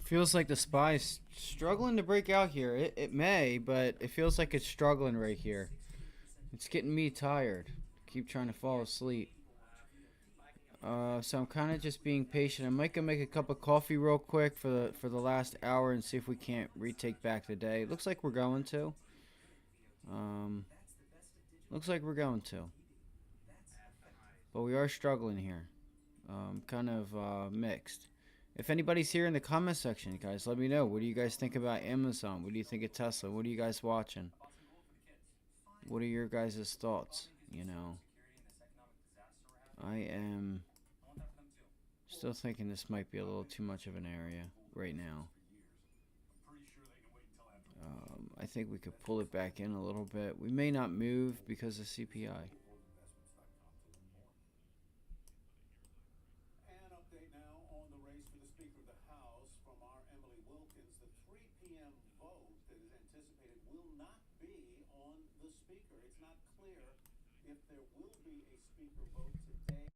Feels like the spy's struggling to break out here. It may, but it feels like it's struggling right here. It's getting me tired. Keep trying to fall asleep. So I'm kind of just being patient. I might go make a cup of coffee real quick for the last hour and see if we can't retake back the day. Looks like we're going to. Um, looks like we're going to. But we are struggling here. Kind of mixed. If anybody's here in the comment section, guys, let me know. What do you guys think about Amazon? What do you think of Tesla? What are you guys watching? What are your guys' thoughts? You know, I am still thinking this might be a little too much of an area right now. I think we could pull it back in a little bit. We may not move because of CPI. An update now on the race for the Speaker of the House from our Emily Wilkins. The 3 p.m. vote that is anticipated will not be on the Speaker. It's not clear if there will be a Speaker vote today.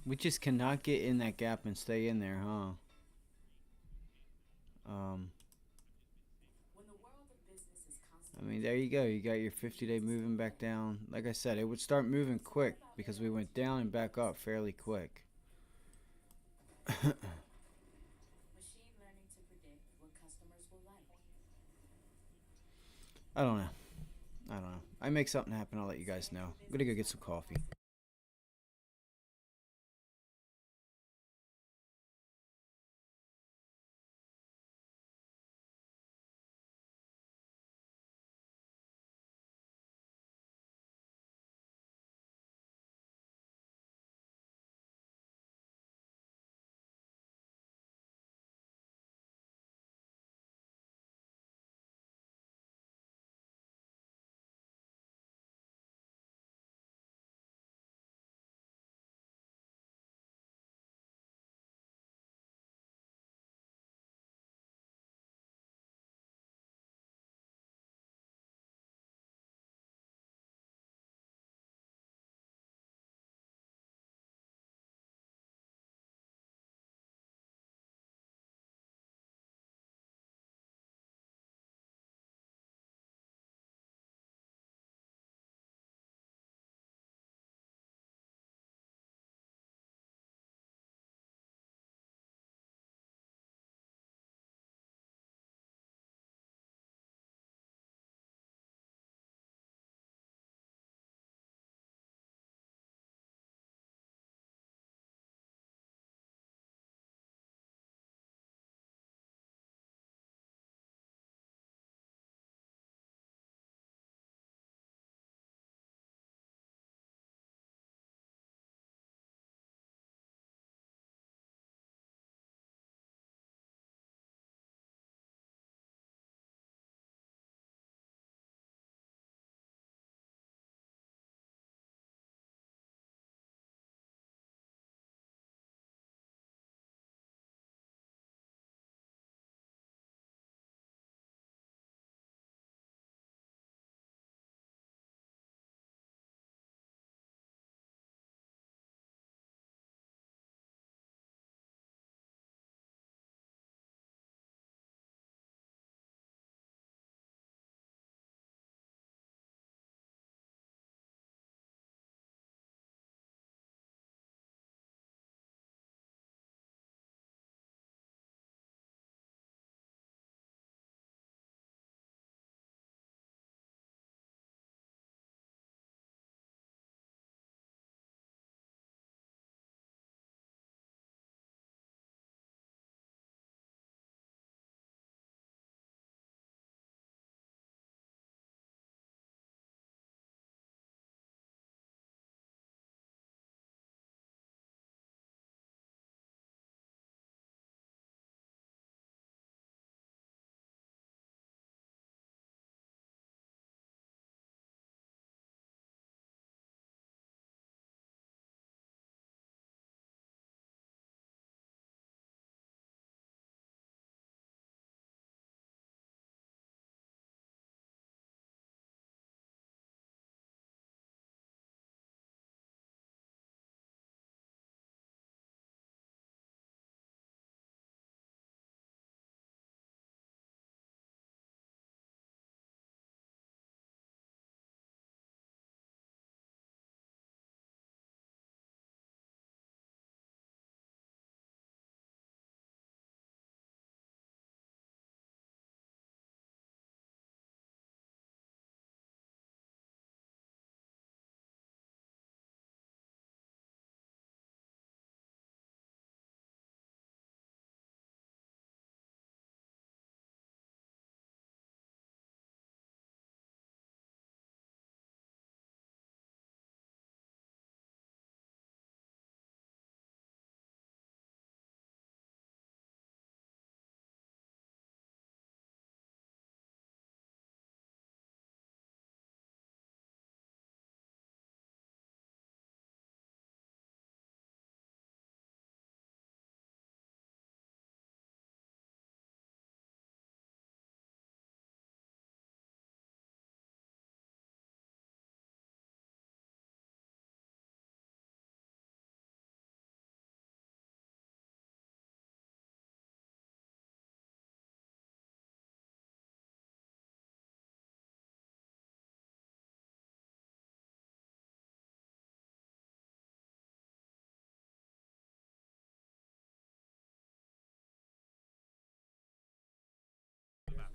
We just cannot get in that gap and stay in there, huh? I mean, there you go. You got your 50-day moving back down. Like I said, it would start moving quick because we went down and back up fairly quick. I don't know. I don't know. I make something happen. I'll let you guys know. I'm gonna go get some coffee.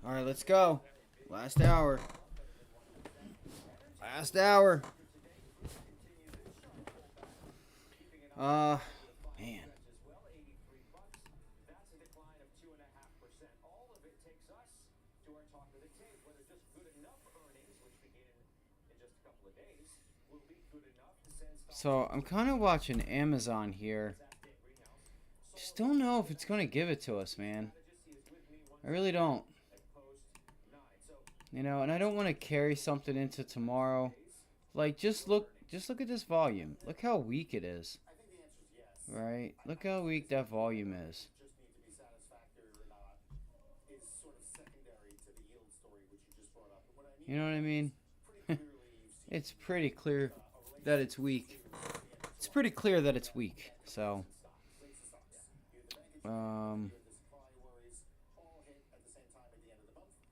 All right, let's go. Last hour. Last hour. Man. So I'm kind of watching Amazon here. Just don't know if it's going to give it to us, man. I really don't. You know, and I don't want to carry something into tomorrow. Like, just look at this volume. Look how weak it is. Right? Look how weak that volume is. You know what I mean? It's pretty clear that it's weak. It's pretty clear that it's weak. So,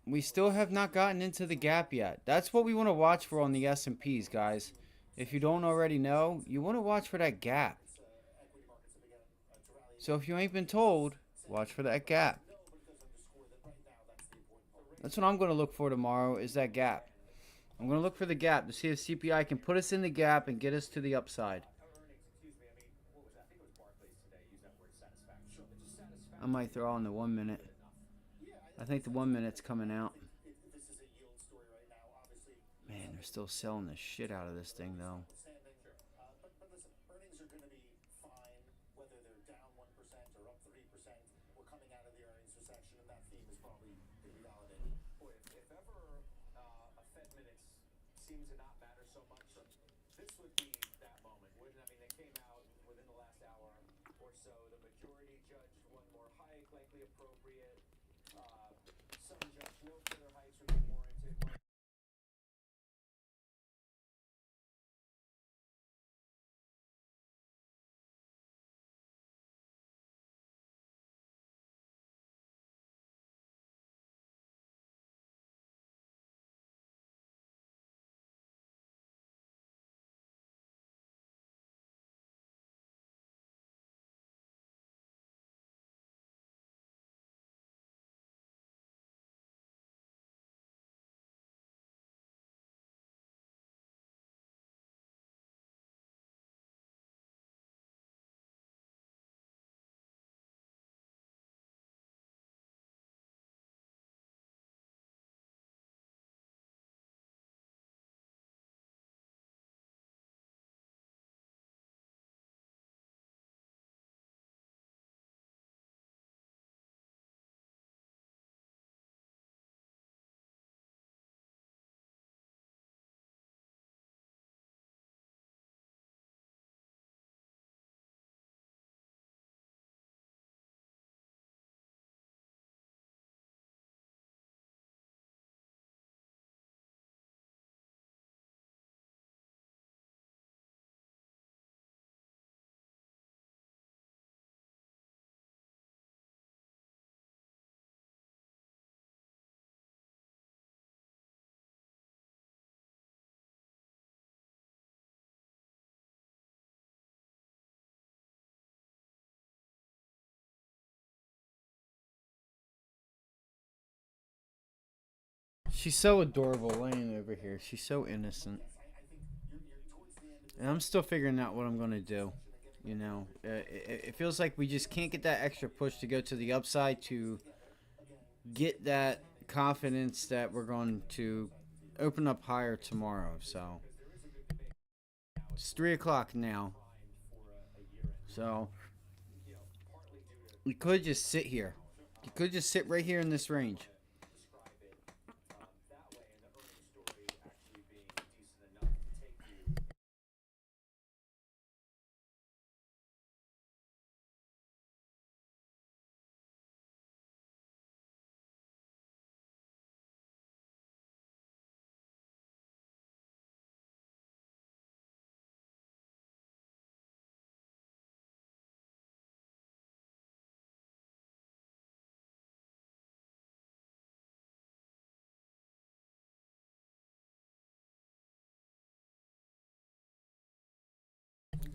we still have not gotten into the gap yet. That's what we want to watch for on the S&Ps, guys. If you don't already know, you want to watch for that gap. So if you ain't been told, watch for that gap. That's what I'm going to look for tomorrow, is that gap. I'm going to look for the gap to see if CPI can put us in the gap and get us to the upside. I might throw on the 1 minute. I think the 1 minute's coming out. Man, they're still selling the shit out of this thing, though. She's so adorable laying over here. She's so innocent. And I'm still figuring out what I'm going to do. You know, it feels like we just can't get that extra push to go to the upside to get that confidence that we're going to open up higher tomorrow. So it's 3 o'clock now. So we could just sit here. You could just sit right here in this range.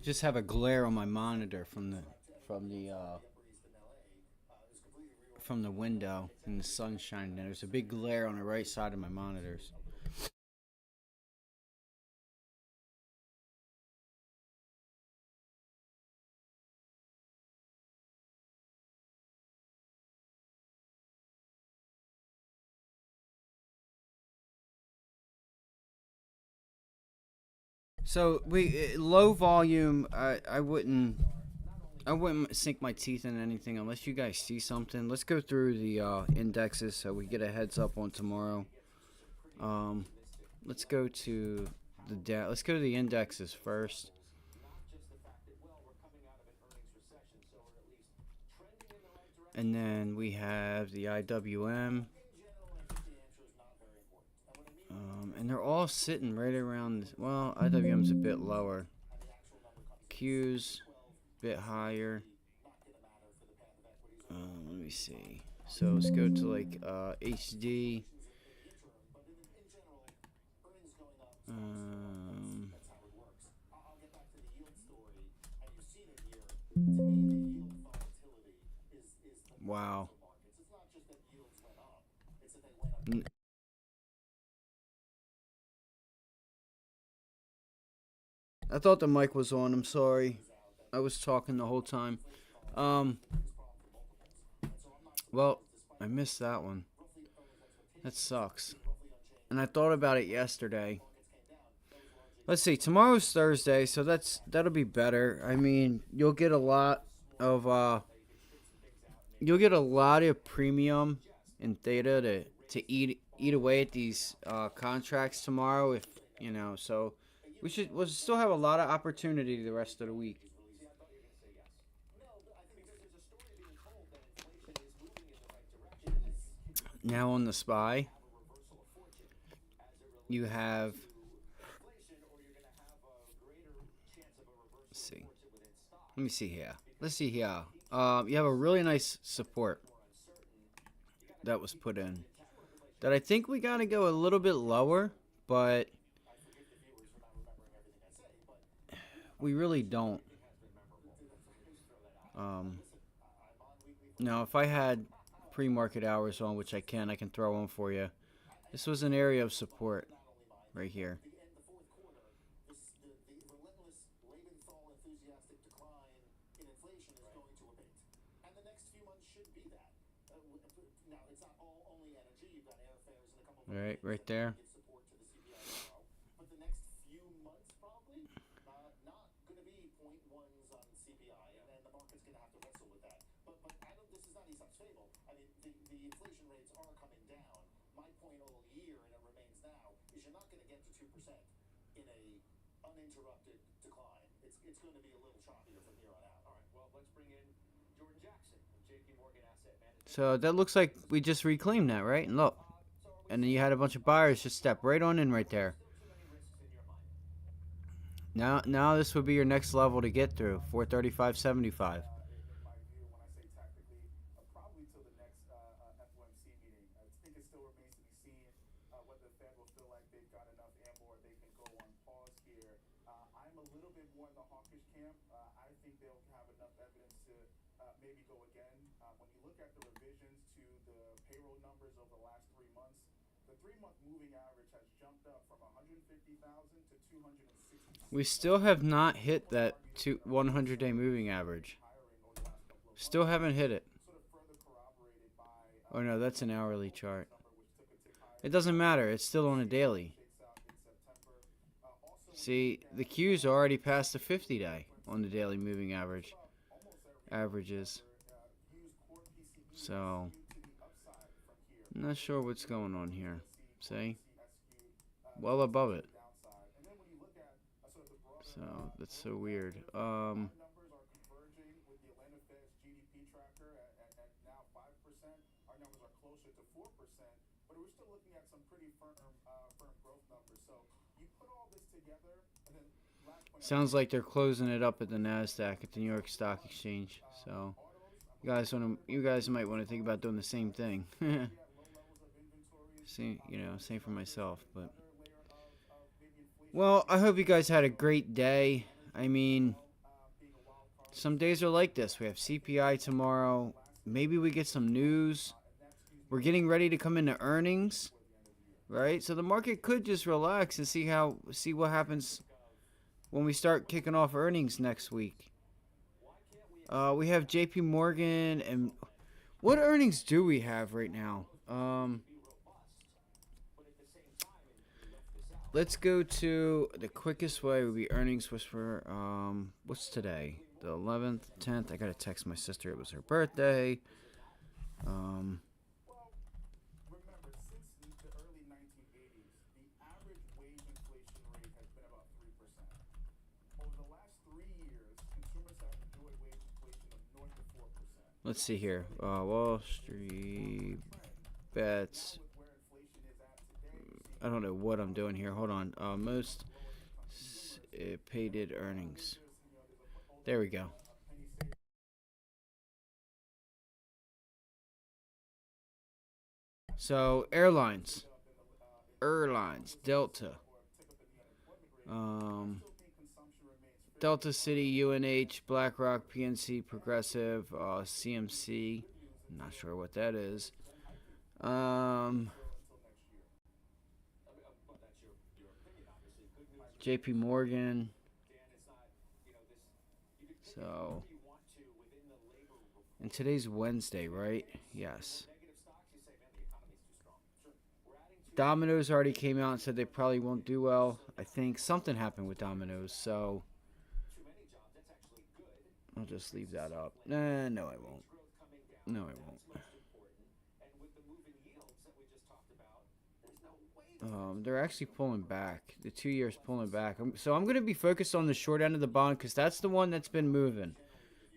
Just have a glare on my monitor from the from the window and the sun shining in. There's a big glare on the right side of my monitors. So we low volume. I wouldn't sink my teeth in anything unless you guys see something. Let's go through the indexes so we get a heads up on tomorrow. Let's go to let's go to the indexes first. And then we have the IWM. And they're all sitting right around, well, IWM's a bit lower. Q's a bit higher. Let me see. So let's go to like HD. Wow. I thought the mic was on. I'm sorry. I was talking the whole time. Well, I missed that one. That sucks. And I thought about it yesterday. Let's see. Tomorrow's Thursday, so that'll be better. I mean, you'll get a lot of premium and theta to eat away at these contracts tomorrow. If you know, so we'll still have a lot of opportunity the rest of the week. Now on the SPY, you have. Let's see. Let me see here. Let's see here. You have a really nice support that was put in. That I think we gotta go a little bit lower, but we really don't. Now, if I had pre-market hours on, which I can throw on for you. This was an area of support right here. All right there. But the next few months, probably not going to be 0.1s on CPI, and the market's going to have to wrestle with that. But I don't. This is not Aesop's fable. I mean, the inflation rates are coming down. My point all year, and it remains now, is you're not going to get to 2% in a uninterrupted decline. It's going to be a little choppier from here on out. All right. Well, let's bring in Jordan Jackson of J.P. Morgan Asset Management. So that looks like we just reclaimed that, right? And look. And then you had a bunch of buyers just step right on in right there. Now this would be your next level to get through, 435.75. Probably till the next FOMC meeting. I think it still remains to be seen whether the Fed will feel like they've got enough ammo or they can go on pause here. I'm a little bit more in the hawkish camp. I think they'll have enough evidence to maybe go again. When you look at the revisions to the payroll numbers over the last 3 months, the 3-month moving average has jumped up from 150,000 to 260. We still have not hit that 100-day moving average. Still haven't hit it. Oh no, that's an hourly chart. It doesn't matter. It's still on a daily. See, the Q's already past the 50-day on the daily moving averages. So, I'm not sure what's going on here. See? Well above it. So, that's so weird. Sounds like they're closing it up at the NASDAQ at the New York Stock Exchange. So, you guys might want to think about doing the same thing. Same for myself, but well, I hope you guys had a great day. I mean, some days are like this. We have CPI tomorrow. maybe we get some news. We're getting ready to come into earnings, right? So the market could just relax and see what happens when we start kicking off earnings next week. We have JP Morgan, and what earnings do we have right now? Let's go to the quickest way would be earnings whisper. What's today? The 11th, 10th. I gotta text my sister. It was her birthday. Remember, since the early 1980s, the average wage inflation rate has been about 3%. Over the last 3 years, consumers have enjoyed wage inflation of north of 4%. Let's see here. Wall Street bets. I don't know what I'm doing here. Hold on. Most paid earnings. There we go. So airlines, Delta, Delta City, UNH, BlackRock, PNC, Progressive, CMC. I'm not sure what that is. JP Morgan. So, and today's Wednesday, right? Yes. Domino's already came out and said they probably won't do well. I think something happened with Domino's, so I'll just leave that up. No, I won't. No, I won't. They're actually pulling back. The 2 years pulling back. So I'm going to be focused on the short end of the bond because that's the one that's been moving.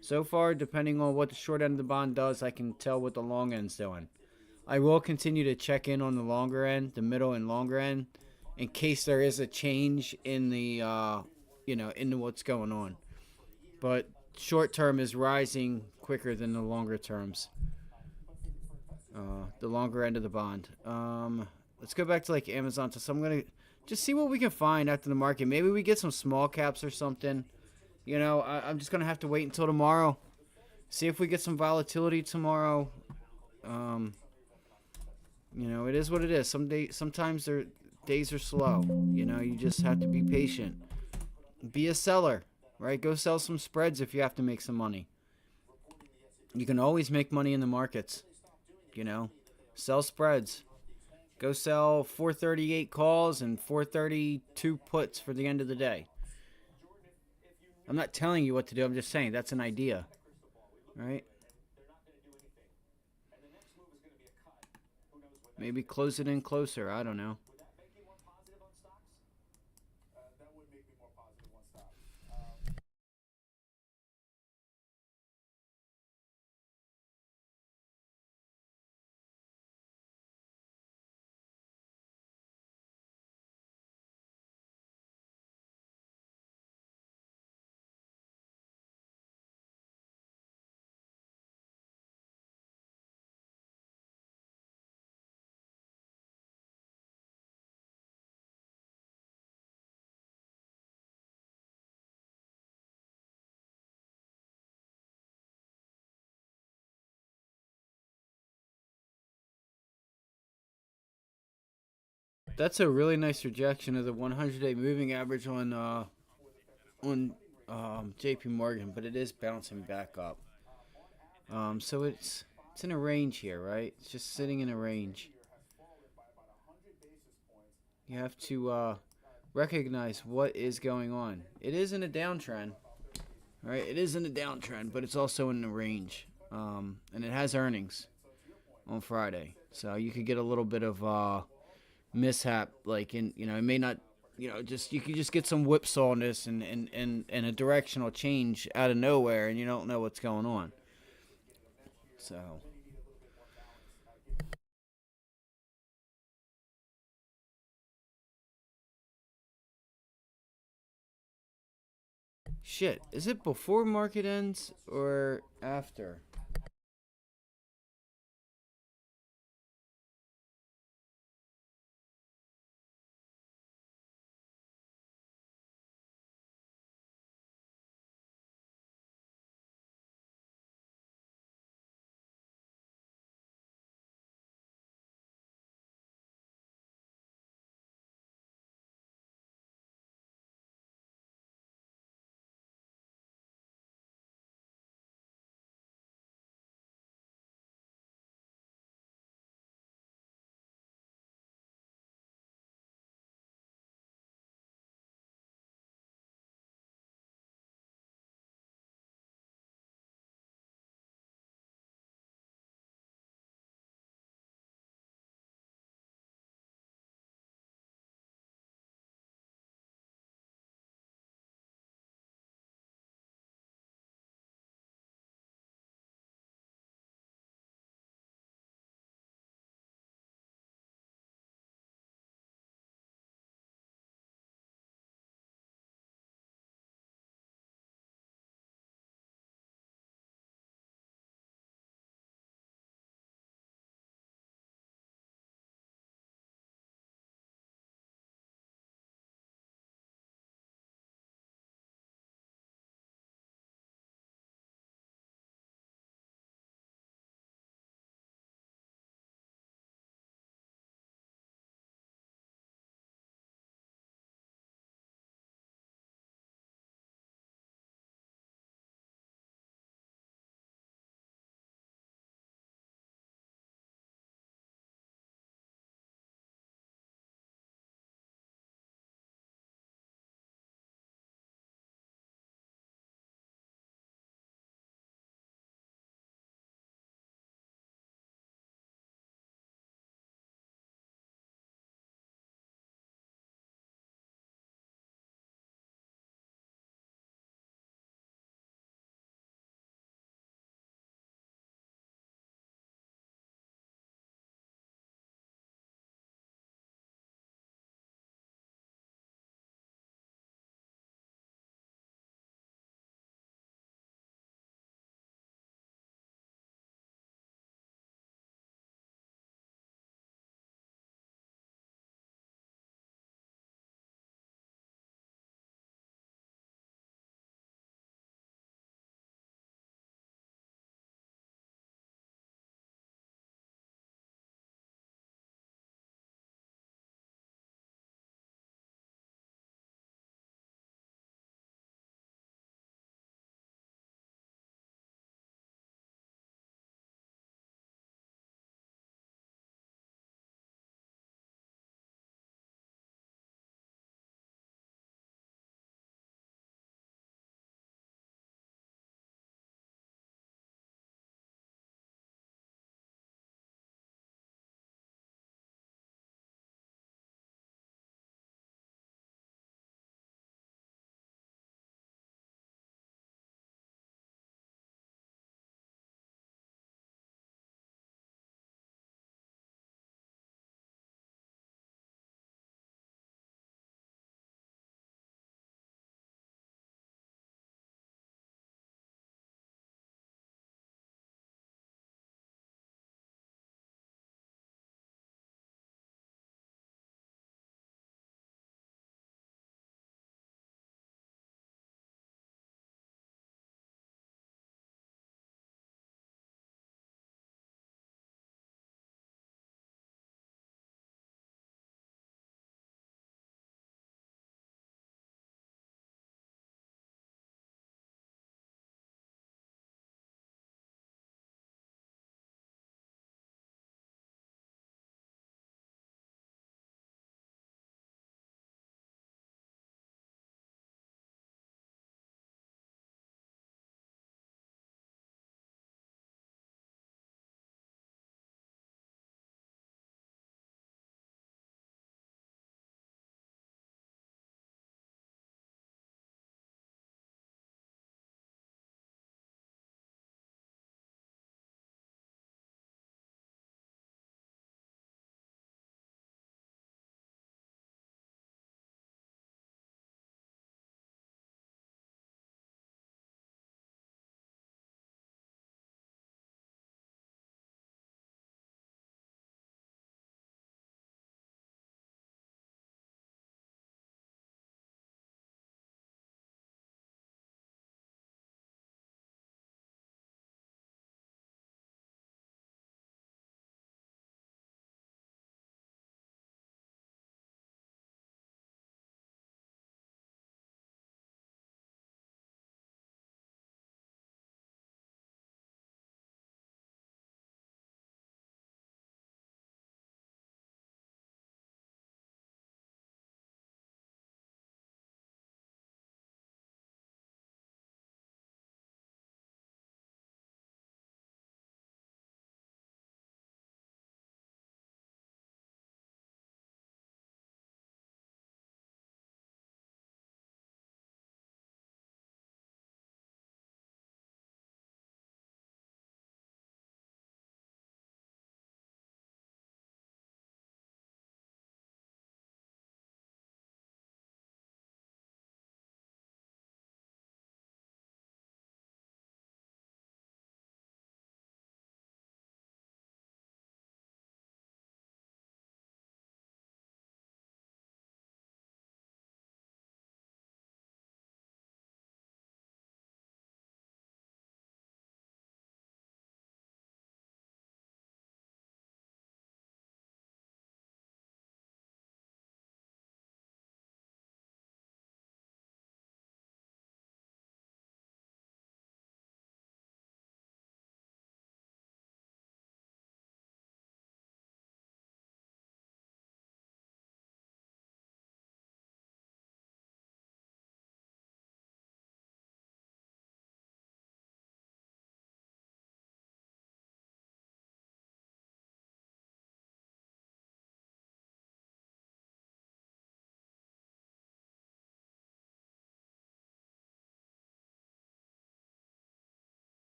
So far, depending on what the short end of the bond does, I can tell what the long end's doing. I will continue to check in on the longer end, the middle and longer end, in case there is a change in the, into what's going on. But short term is rising quicker than the longer terms. The longer end of the bond. Let's go back to like Amazon. So I'm gonna just see what we can find after the market. Maybe we get some small caps or something. I'm just gonna have to wait until tomorrow. See if we get some volatility tomorrow. It is what it is. Sometimes days are slow. You just have to be patient. Be a seller, right? Go sell some spreads if you have to make some money. You can always make money in the markets. Sell spreads. Go sell 438 calls and 432 puts for the end of the day. I'm not telling you what to do. I'm just saying that's an idea, right? Maybe close it in closer. I don't know. That's a really nice rejection of the 100-day moving average on JP Morgan, but it is bouncing back up. So it's in a range here, right? It's just sitting in a range. You have to recognize what is going on. It is in a downtrend, right? It is in a downtrend, but it's also in a range, and it has earnings on Friday, so you could get a little bit of mishap, it may not, you could just get some whipsawness and a directional change out of nowhere, and you don't know what's going on. So shit, is it before market ends or after?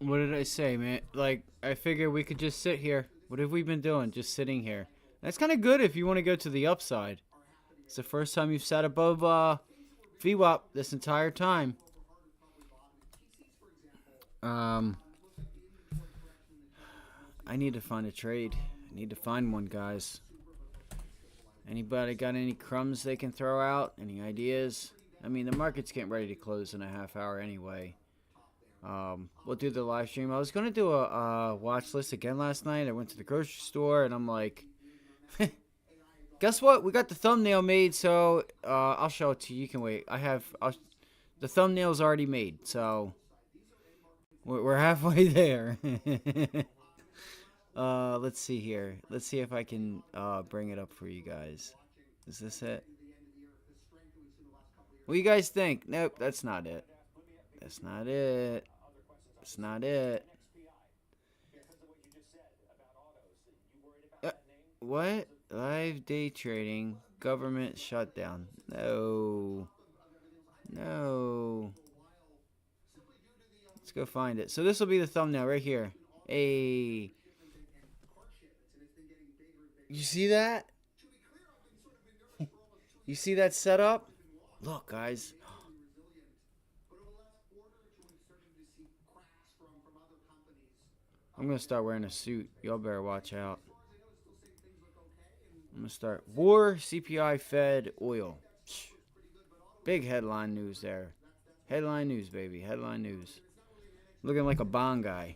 What did I say, man? Like, I figure we could just sit here. What have we been doing? Just sitting here. That's kind of good if you want to go to the upside. It's the first time you've sat above VWAP this entire time. I need to find a trade. I need to find one, guys. Anybody got any crumbs they can throw out? Any ideas? I mean, the market's getting ready to close in a half hour anyway. We'll do the live stream. I was going to do a watch list again last night. I went to the grocery store, and I'm like, guess what? We got the thumbnail made, so I'll show it to you. You can wait. The thumbnail's already made, so we're halfway there. Let's see here. Let's see if I can bring it up for you guys. Is this it? What do you guys think? Nope, that's not it. That's not it. That's not it. What? Live day trading. Government shutdown. No. No. Let's go find it. So this will be the thumbnail right here. Hey. You see that? You see that setup? Look, guys. I'm going to start wearing a suit. Y'all better watch out. I'm going to start. War, CPI, Fed, oil. Big headline news there. Headline news, baby. Headline news. Looking like a bond guy.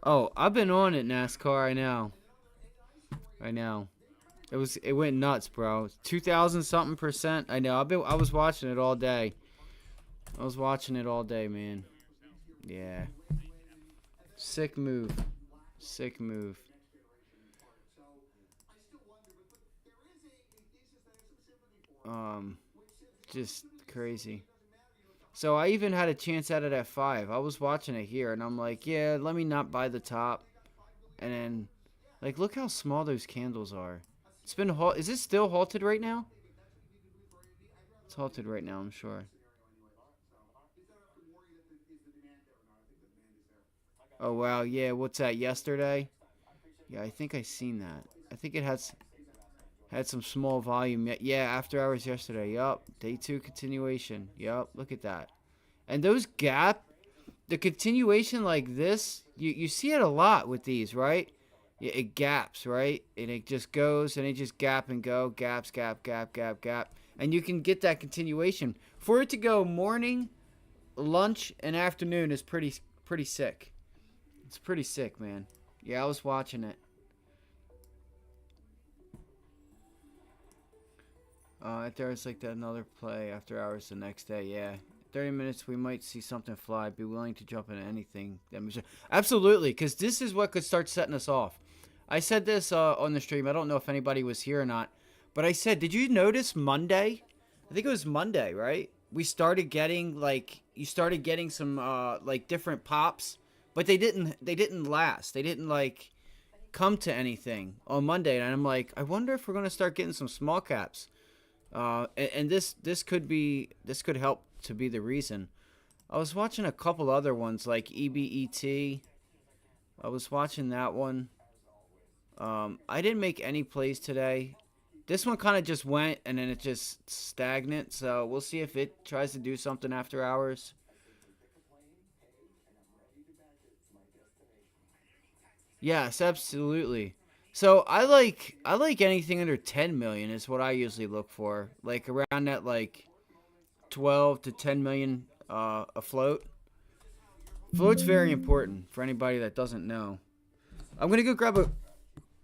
Oh, I've been on it, NASCAR. I know. I know. It went nuts, bro. 2,000 something percent. I know. I was watching it all day. I was watching it all day, man. Yeah. Sick move. Sick move. Um, just crazy. So I even had a chance at it at 5. I was watching it here, and I'm like, yeah, let me not buy the top. And then, like, look how small those candles are. It's been Is it still halted right now? It's halted right now, I'm sure. Oh wow, yeah. What's that? Yesterday? Yeah, I think I seen that. I think it had some small volume. Yeah, after hours yesterday. Yup. Day 2 continuation. Yup. Look at that. And those the continuation like this, you see it a lot with these, right? It gaps, right? And it just goes and it just gap and go, gaps, gap, gap, gap, gap. And you can get that continuation. For it to go morning, lunch, and afternoon is pretty sick. It's pretty sick, man. Yeah, I was watching it. There's like another play after hours the next day. Yeah, 30 minutes. We might see something fly. Be willing to jump into anything. Absolutely, because this is what could start setting us off. I said this on the stream. I don't know if anybody was here or not, but I said, did you notice Monday? I think it was Monday, right? We started getting you started getting some like different pops, but they didn't last. They didn't like come to anything on Monday, and I'm like, I wonder if we're gonna start getting some small caps. And this could help to be the reason. I was watching a couple other ones like EBET. I was watching that one. I didn't make any plays today. This one kind of just went and then it just stagnant. So we'll see if it tries to do something after hours. Yes, absolutely. So I like anything under 10 million is what I usually look for. Like around that like 12 to 10 million afloat. Float's very important for anybody that doesn't know. I'm going to go grab a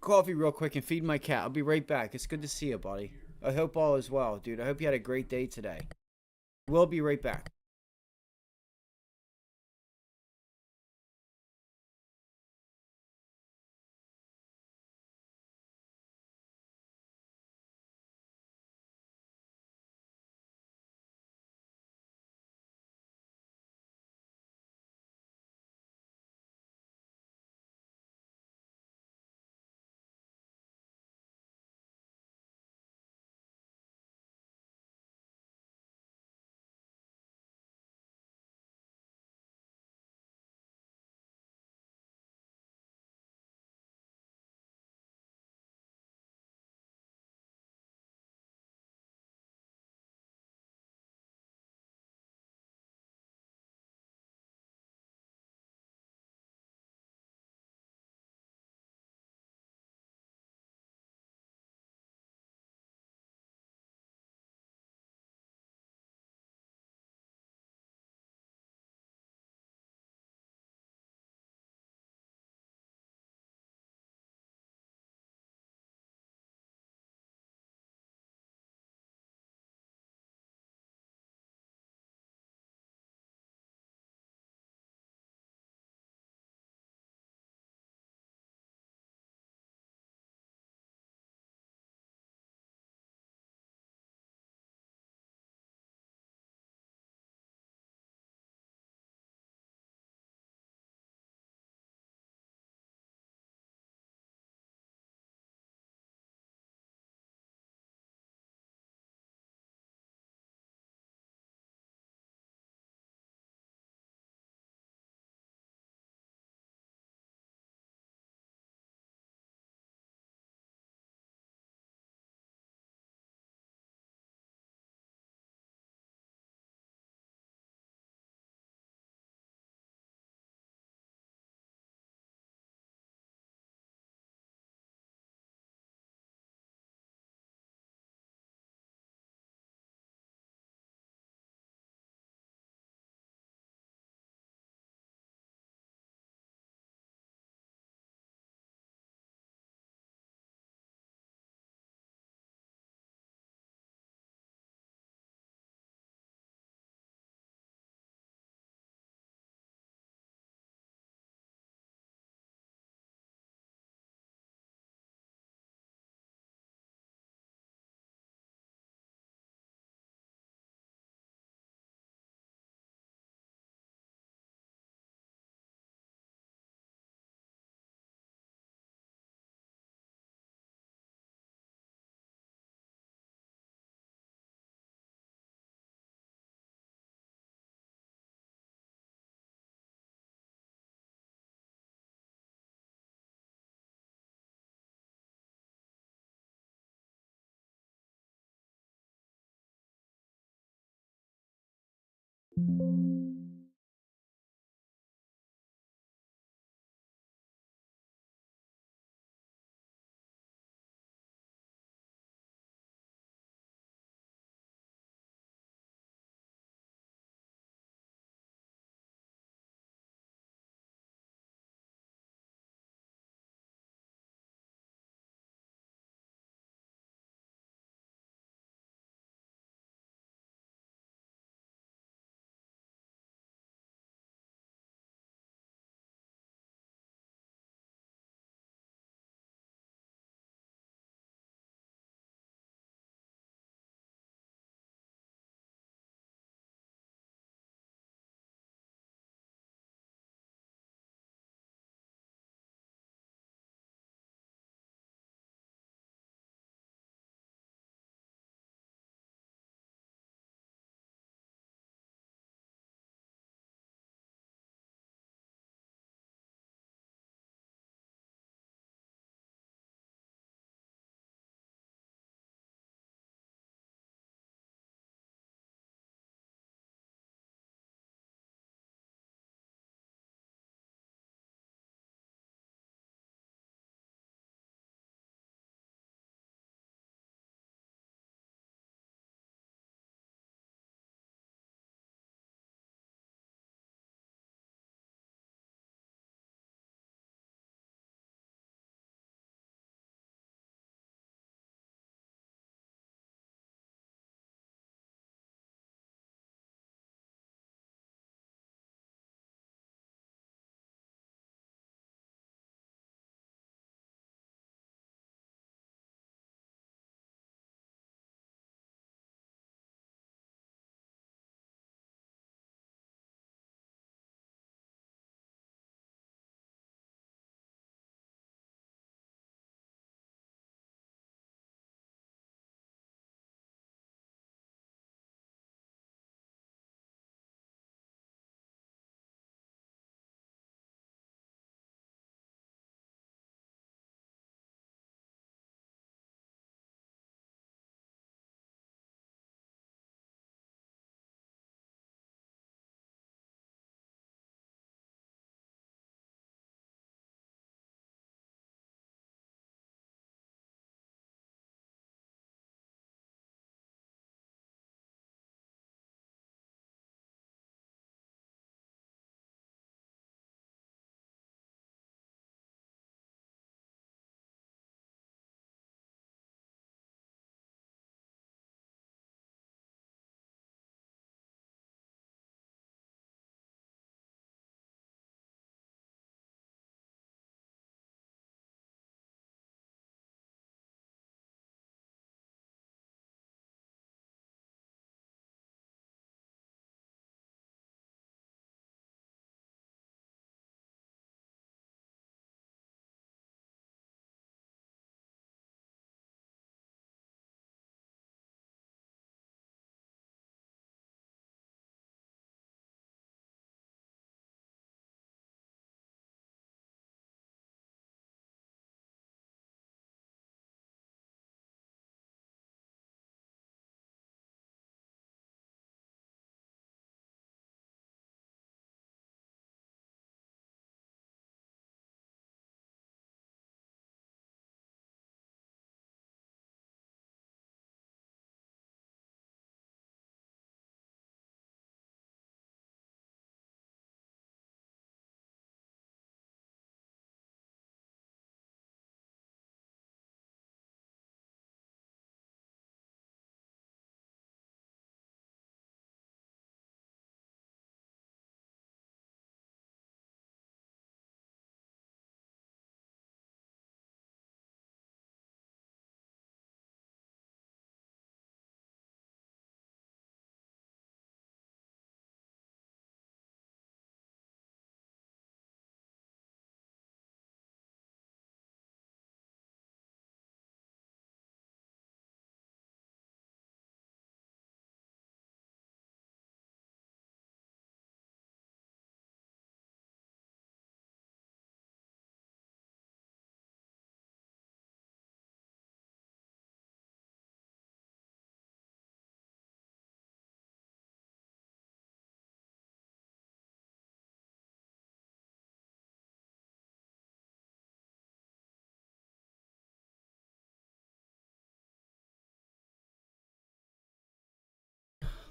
coffee real quick and feed my cat. I'll be right back. It's good to see you, buddy. I hope all is well, dude. I hope you had a great day today. We'll be right back.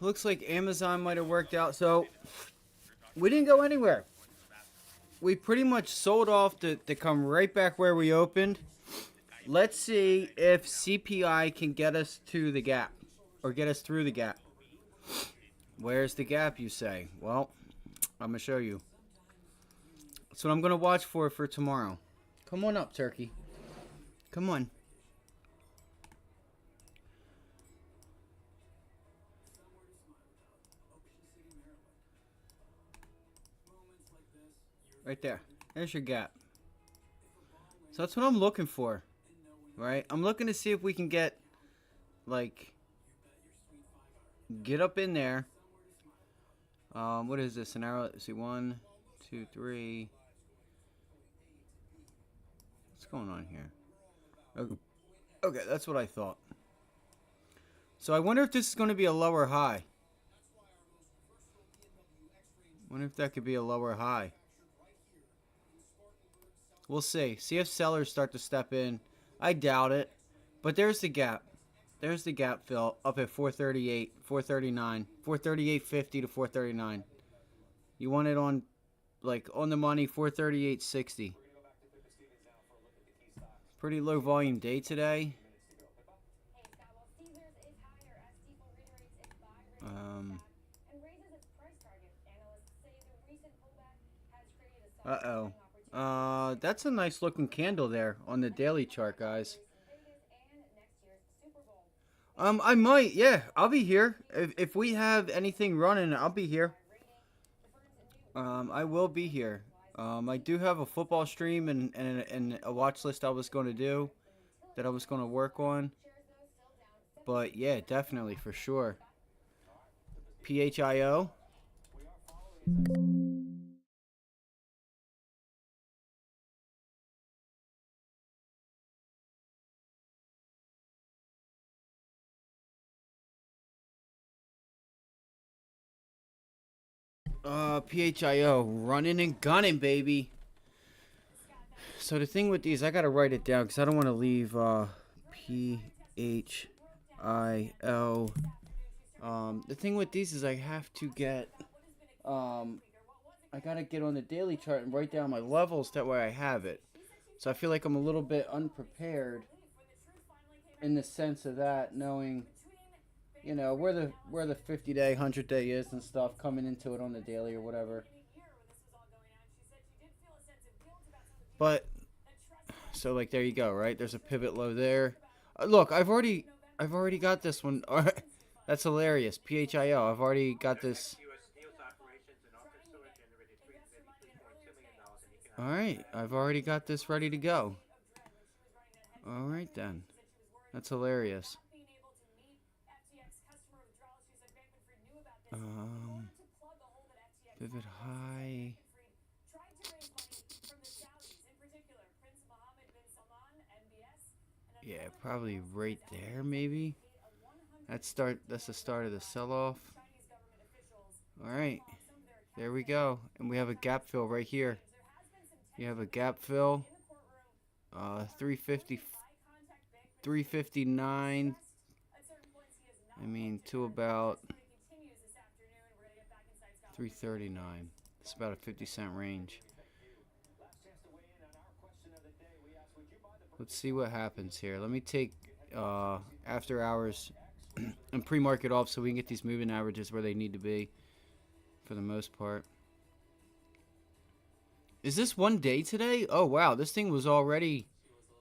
looks like Amazon might have worked out. So we didn't go anywhere. We pretty much sold off to come right back where we opened. Let's see if CPI can get us to the gap or get us through the gap. Where's the gap, you say? Well, I'm going to show you. That's what I'm going to watch for tomorrow. Come on up, Turkey. Come on. Right there. There's your gap. So that's what I'm looking for. Right? I'm looking to see if we can get, like, get up in there. What is this? An arrow? Let's see. 1, 2, 3. What's going on here? Okay, that's what I thought. So I wonder if this is going to be a lower high. Wonder if that could be a lower high. We'll see. See if sellers start to step in. I doubt it. But there's the gap. There's the gap fill up at 438, 439, 438.50 to 439. You want it on, like, on the money, 438.60. Pretty low volume day today. Uh-oh. That's a nice looking candle there on the daily chart, guys. I might, yeah. I'll be here. If we have anything running, I'll be here. I will be here. I do have a football stream and a watch list I was going to do that I was going to work on. But yeah, definitely, for sure. PHIO. PHIO. Running and gunning, baby. So the thing with these, I got to write it down because I don't want to leave PHIO. The thing with these is I have to get, I got to get on the daily chart and write down my levels. That way I have it. So I feel like I'm a little bit unprepared in the sense of that, knowing, you know, where the 50-day, 100-day is and stuff, coming into it on the daily or whatever. But, so like there you go, right? There's a pivot low there. Look, I've already got this one. That's hilarious. PHIO. I've already got this. All right, I've already got this ready to go. All right then. That's hilarious. Pivot high. Yeah, probably right there, maybe. That's the start of the sell-off. All right, there we go, and we have a gap fill right here. You have a gap fill. 350, 359. I mean, to about 339. It's about a 50-cent range. Let's see what happens here. Let me take after hours and pre-market off so we can get these moving averages where they need to be for the most part. Is this one day today? Oh, wow. This thing was already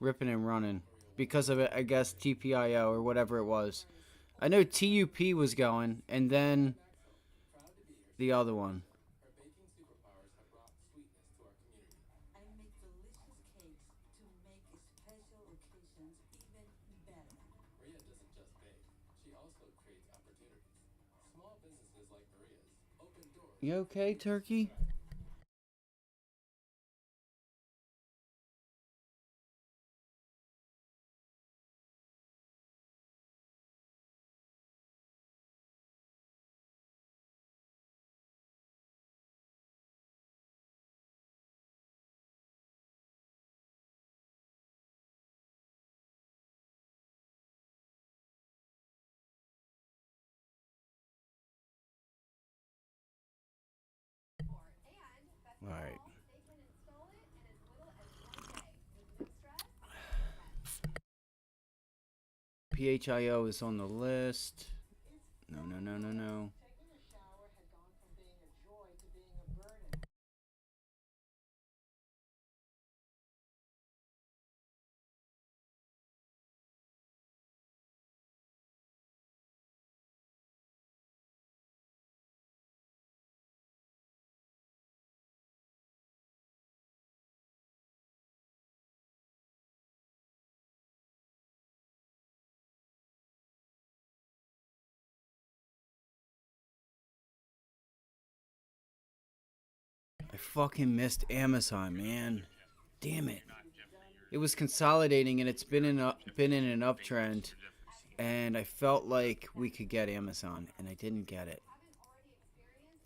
ripping and running because of it, I guess, TPIO or whatever it was. I know TUP was going, and then the other one. You okay, Turkey? All right. PHIO is on the list. No, no, no, no, no. I fucking missed Amazon, man. Damn it. It was consolidating and it's been in an uptrend, and I felt like we could get Amazon and I didn't get it.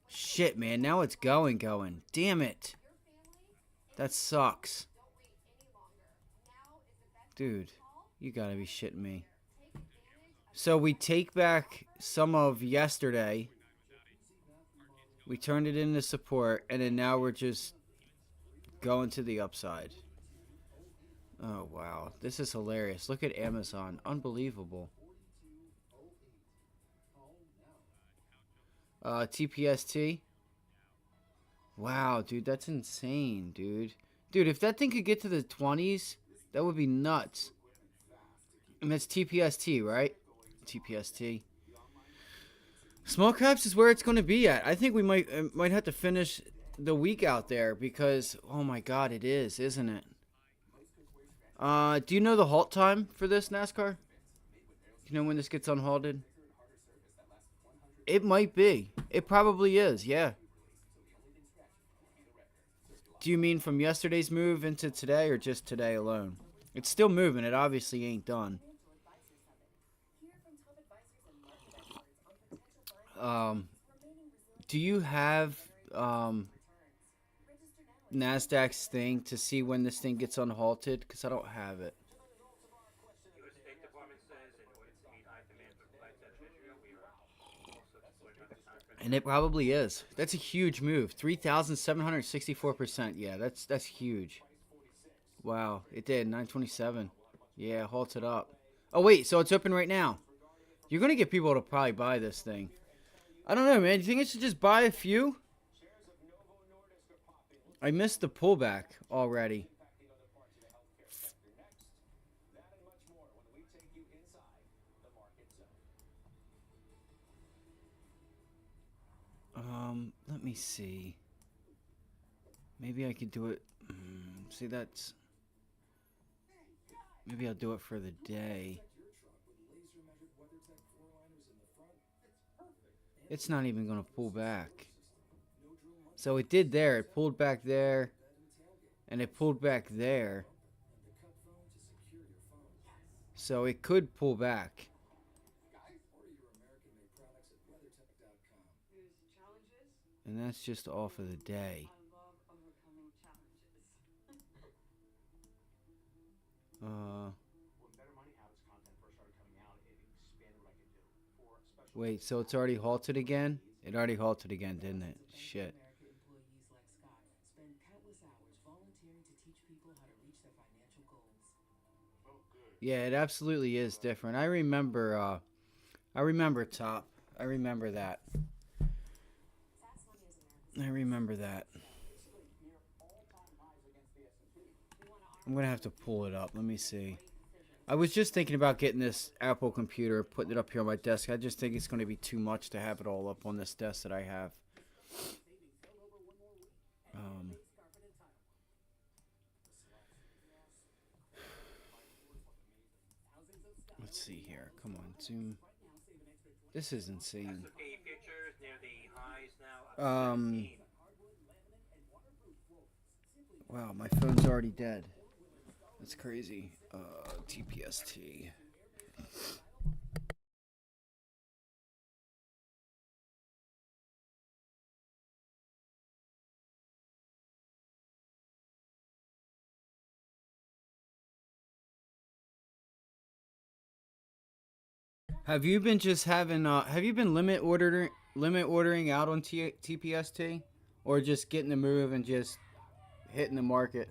Shit, man. Now it's going. Damn it. That sucks. Dude, you gotta be shitting me. So we take back some of yesterday. We turned it into support, and then now we're just going to the upside. Oh, wow. This is hilarious. Look at Amazon. Unbelievable. TPST. Wow, dude, that's insane, dude. Dude, if that thing could get to the 20s, that would be nuts. And that's TPST, right? TPST. Small caps is where it's going to be at. I think we might have to finish the week out there because, oh my God, it is, isn't it? Do you know the halt time for this NASCAR? You know when this gets unhalted? It might be. It probably is, yeah. Do you mean from yesterday's move into today or just today alone? It's still moving. It obviously ain't done. Do you have NASDAQ's thing to see when this thing gets unhalted? Because I don't have it. U.S. State Department says in order to meet high demand for flights out of Israel, we are also exploiting other contracts. And it probably is. That's a huge move. 3,764%. Yeah, that's huge. Wow, it did. 927. Yeah, halted up. Oh, wait, so it's open right now. You're going to get people to probably buy this thing. I don't know, man. Do you think I should just buy a few? I missed the pullback already. Let me see. Maybe I could do it. See, that's... Maybe I'll do it for the day. It's not even going to pull back. So it did there. It pulled back there. And it pulled back there. So it could pull back. And that's just off of the day. Wait, so it's already halted again? It already halted again, didn't it? Shit. Yeah, it absolutely is different. I remember Top. I remember that. I remember that. I'm going to have to pull it up. Let me see. I was just thinking about getting this Apple computer, putting it up here on my desk. I just think it's going to be too much to have it all up on this desk that I have. Let's see here. Come on, zoom. This is insane. Wow, my phone's already dead. That's crazy. TPST. Have you been just having? Have you been limit ordering out on TPST, or just getting the move and just hitting the market.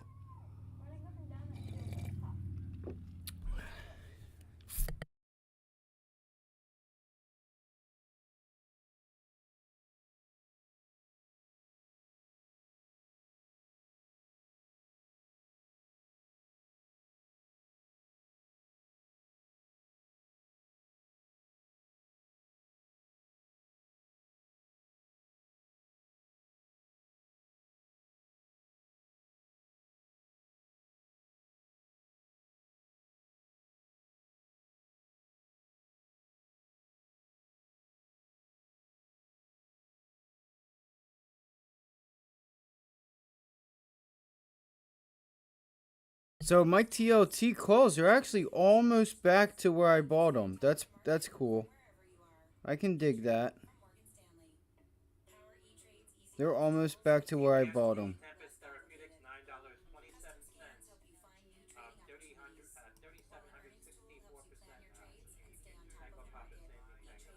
So my TLT calls are actually almost back to where I bought them. That's cool. I can dig that. They're almost back to where I bought them. Tempest Therapeutics, $9.27. 3,764%. Tango Papa Sandy Tango.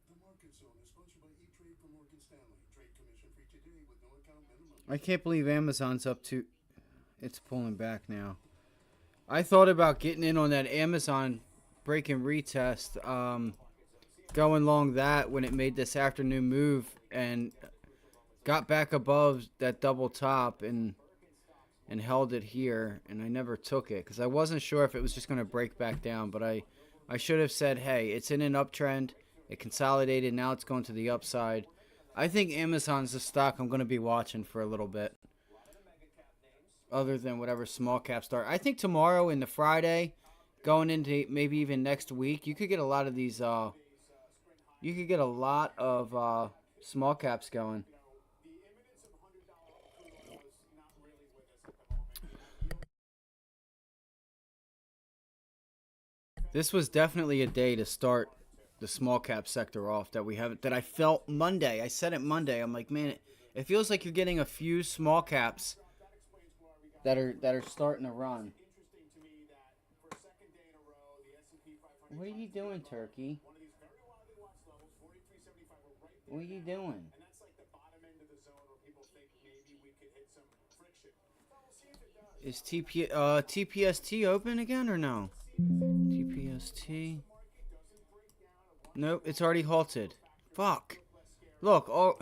The Market Zone is sponsored by E-Trade from Morgan Stanley. Trade commission free today with no account minimum. I can't believe Amazon's up to. It's pulling back now. I thought about getting in on that Amazon break and retest, going long that when it made this afternoon move and got back above that double top and held it here, and I never took it because I wasn't sure if it was just going to break back down. But I should have said, hey, it's in an uptrend. It consolidated. Now it's going to the upside. I think Amazon's the stock I'm going to be watching for a little bit. Other than whatever small cap start. I think tomorrow and the Friday, going into maybe even next week, you could get a lot of these, you could get a lot of small caps going. This was definitely a day to start the small cap sector off that we haven't, that I felt Monday. I said it Monday. I'm like, man, it feels like you're getting a few small caps that are starting to run. What are you doing, Turkey? What are you doing? Is TPST open again or no? TPST. Nope, it's already halted. Fuck. Look, oh.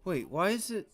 Wait, why is it?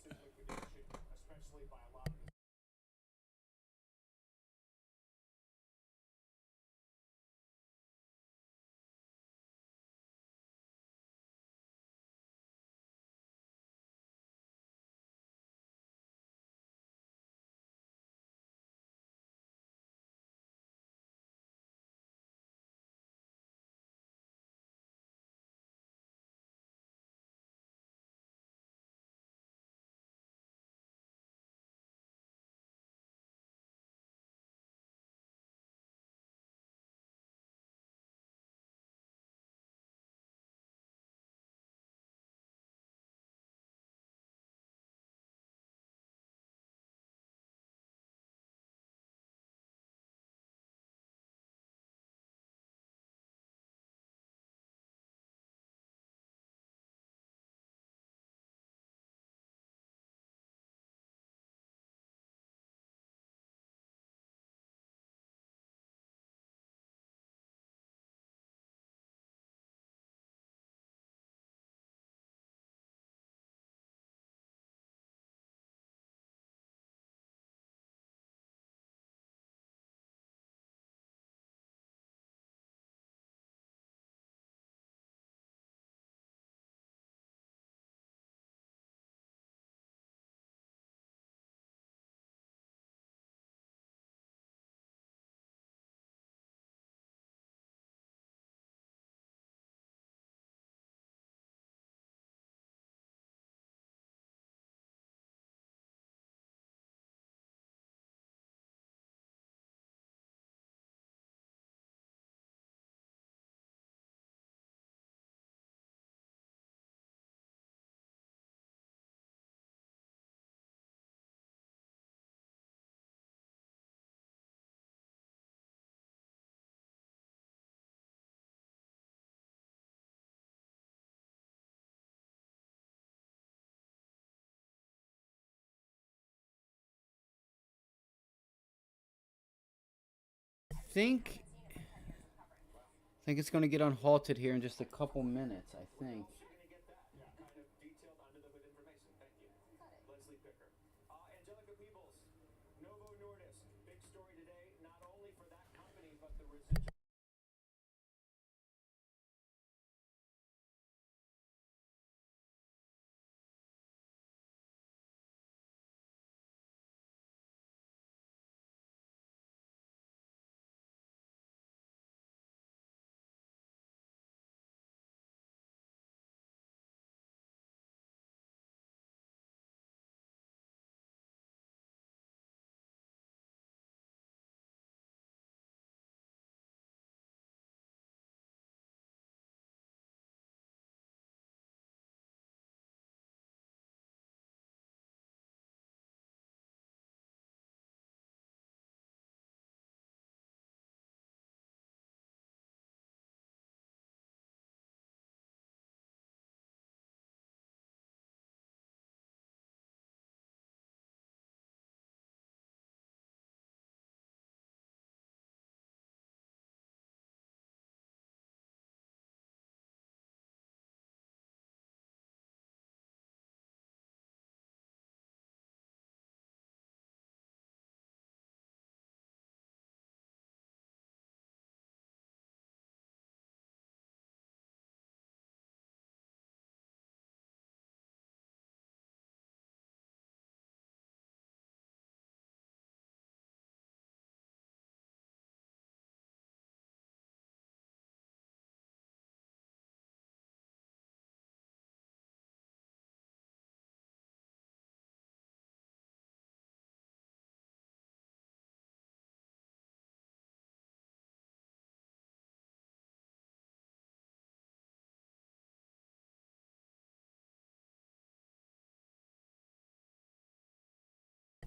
think it's going to get unhalted here in just a couple minutes, I think.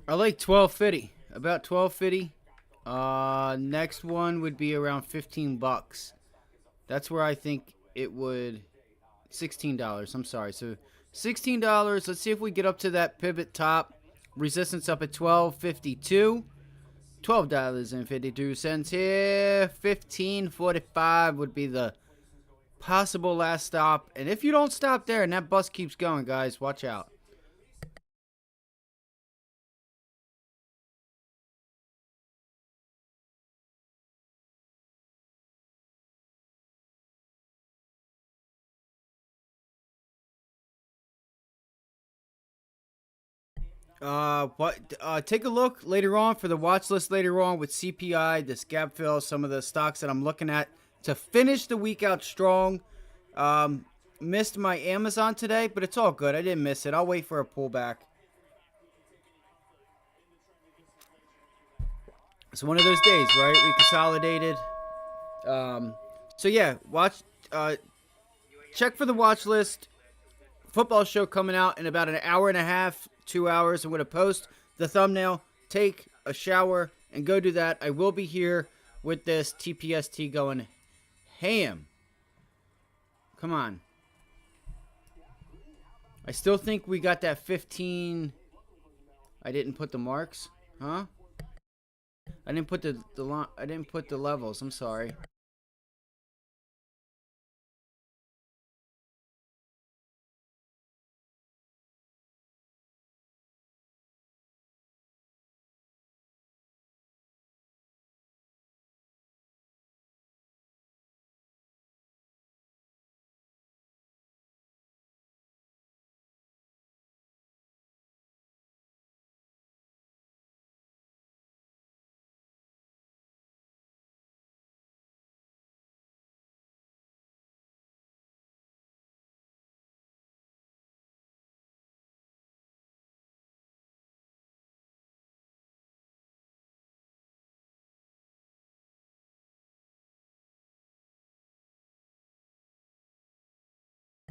I like 12.50. About 12.50. Next one would be around $15. That's where I think it would. $16. I'm sorry. So $16. Let's see if we get up to that pivot top. Resistance up at 12.52. $12.52 here. 15.45 would be the possible last stop. And if you don't stop there and that bus keeps going, guys, watch out. Take a look later on for the watch list later on with CPI, this gap fill, some of the stocks that I'm looking at to finish the week out strong. Missed my Amazon today, but it's all good. I didn't miss it. I'll wait for a pullback. It's one of those days, right? We consolidated. So yeah, check for the watch list. Football show coming out in about an hour and a half, 2 hours. I'm going to post the thumbnail, take a shower, and go do that. I will be here with this TPST going ham. Come on. I still think we got that 15. I didn't put the marks, huh? I didn't put I didn't put the levels. I'm sorry.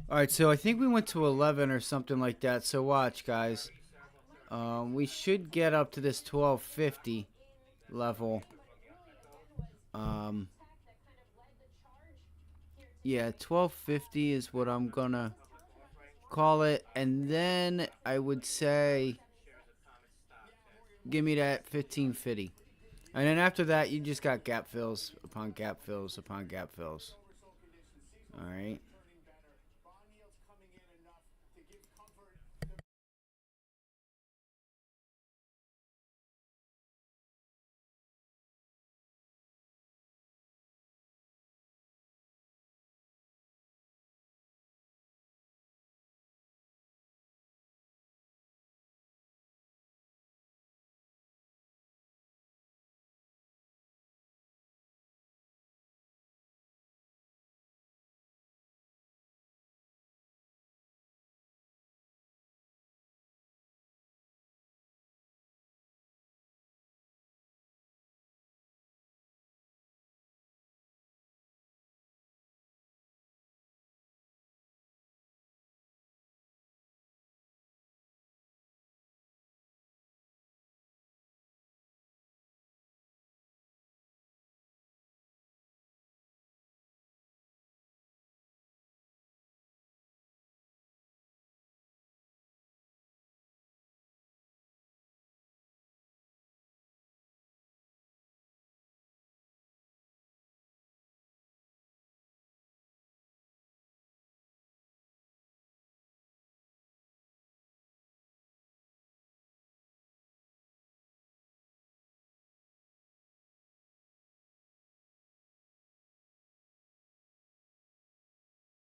All right, so I think we went to 11 or something like that. So watch, guys. We should get up to this 1250 level. Yeah, 1250 is what I'm gonna call it, and then I would say give me that 1550. And then after that, you just got gap fills upon gap fills upon gap fills.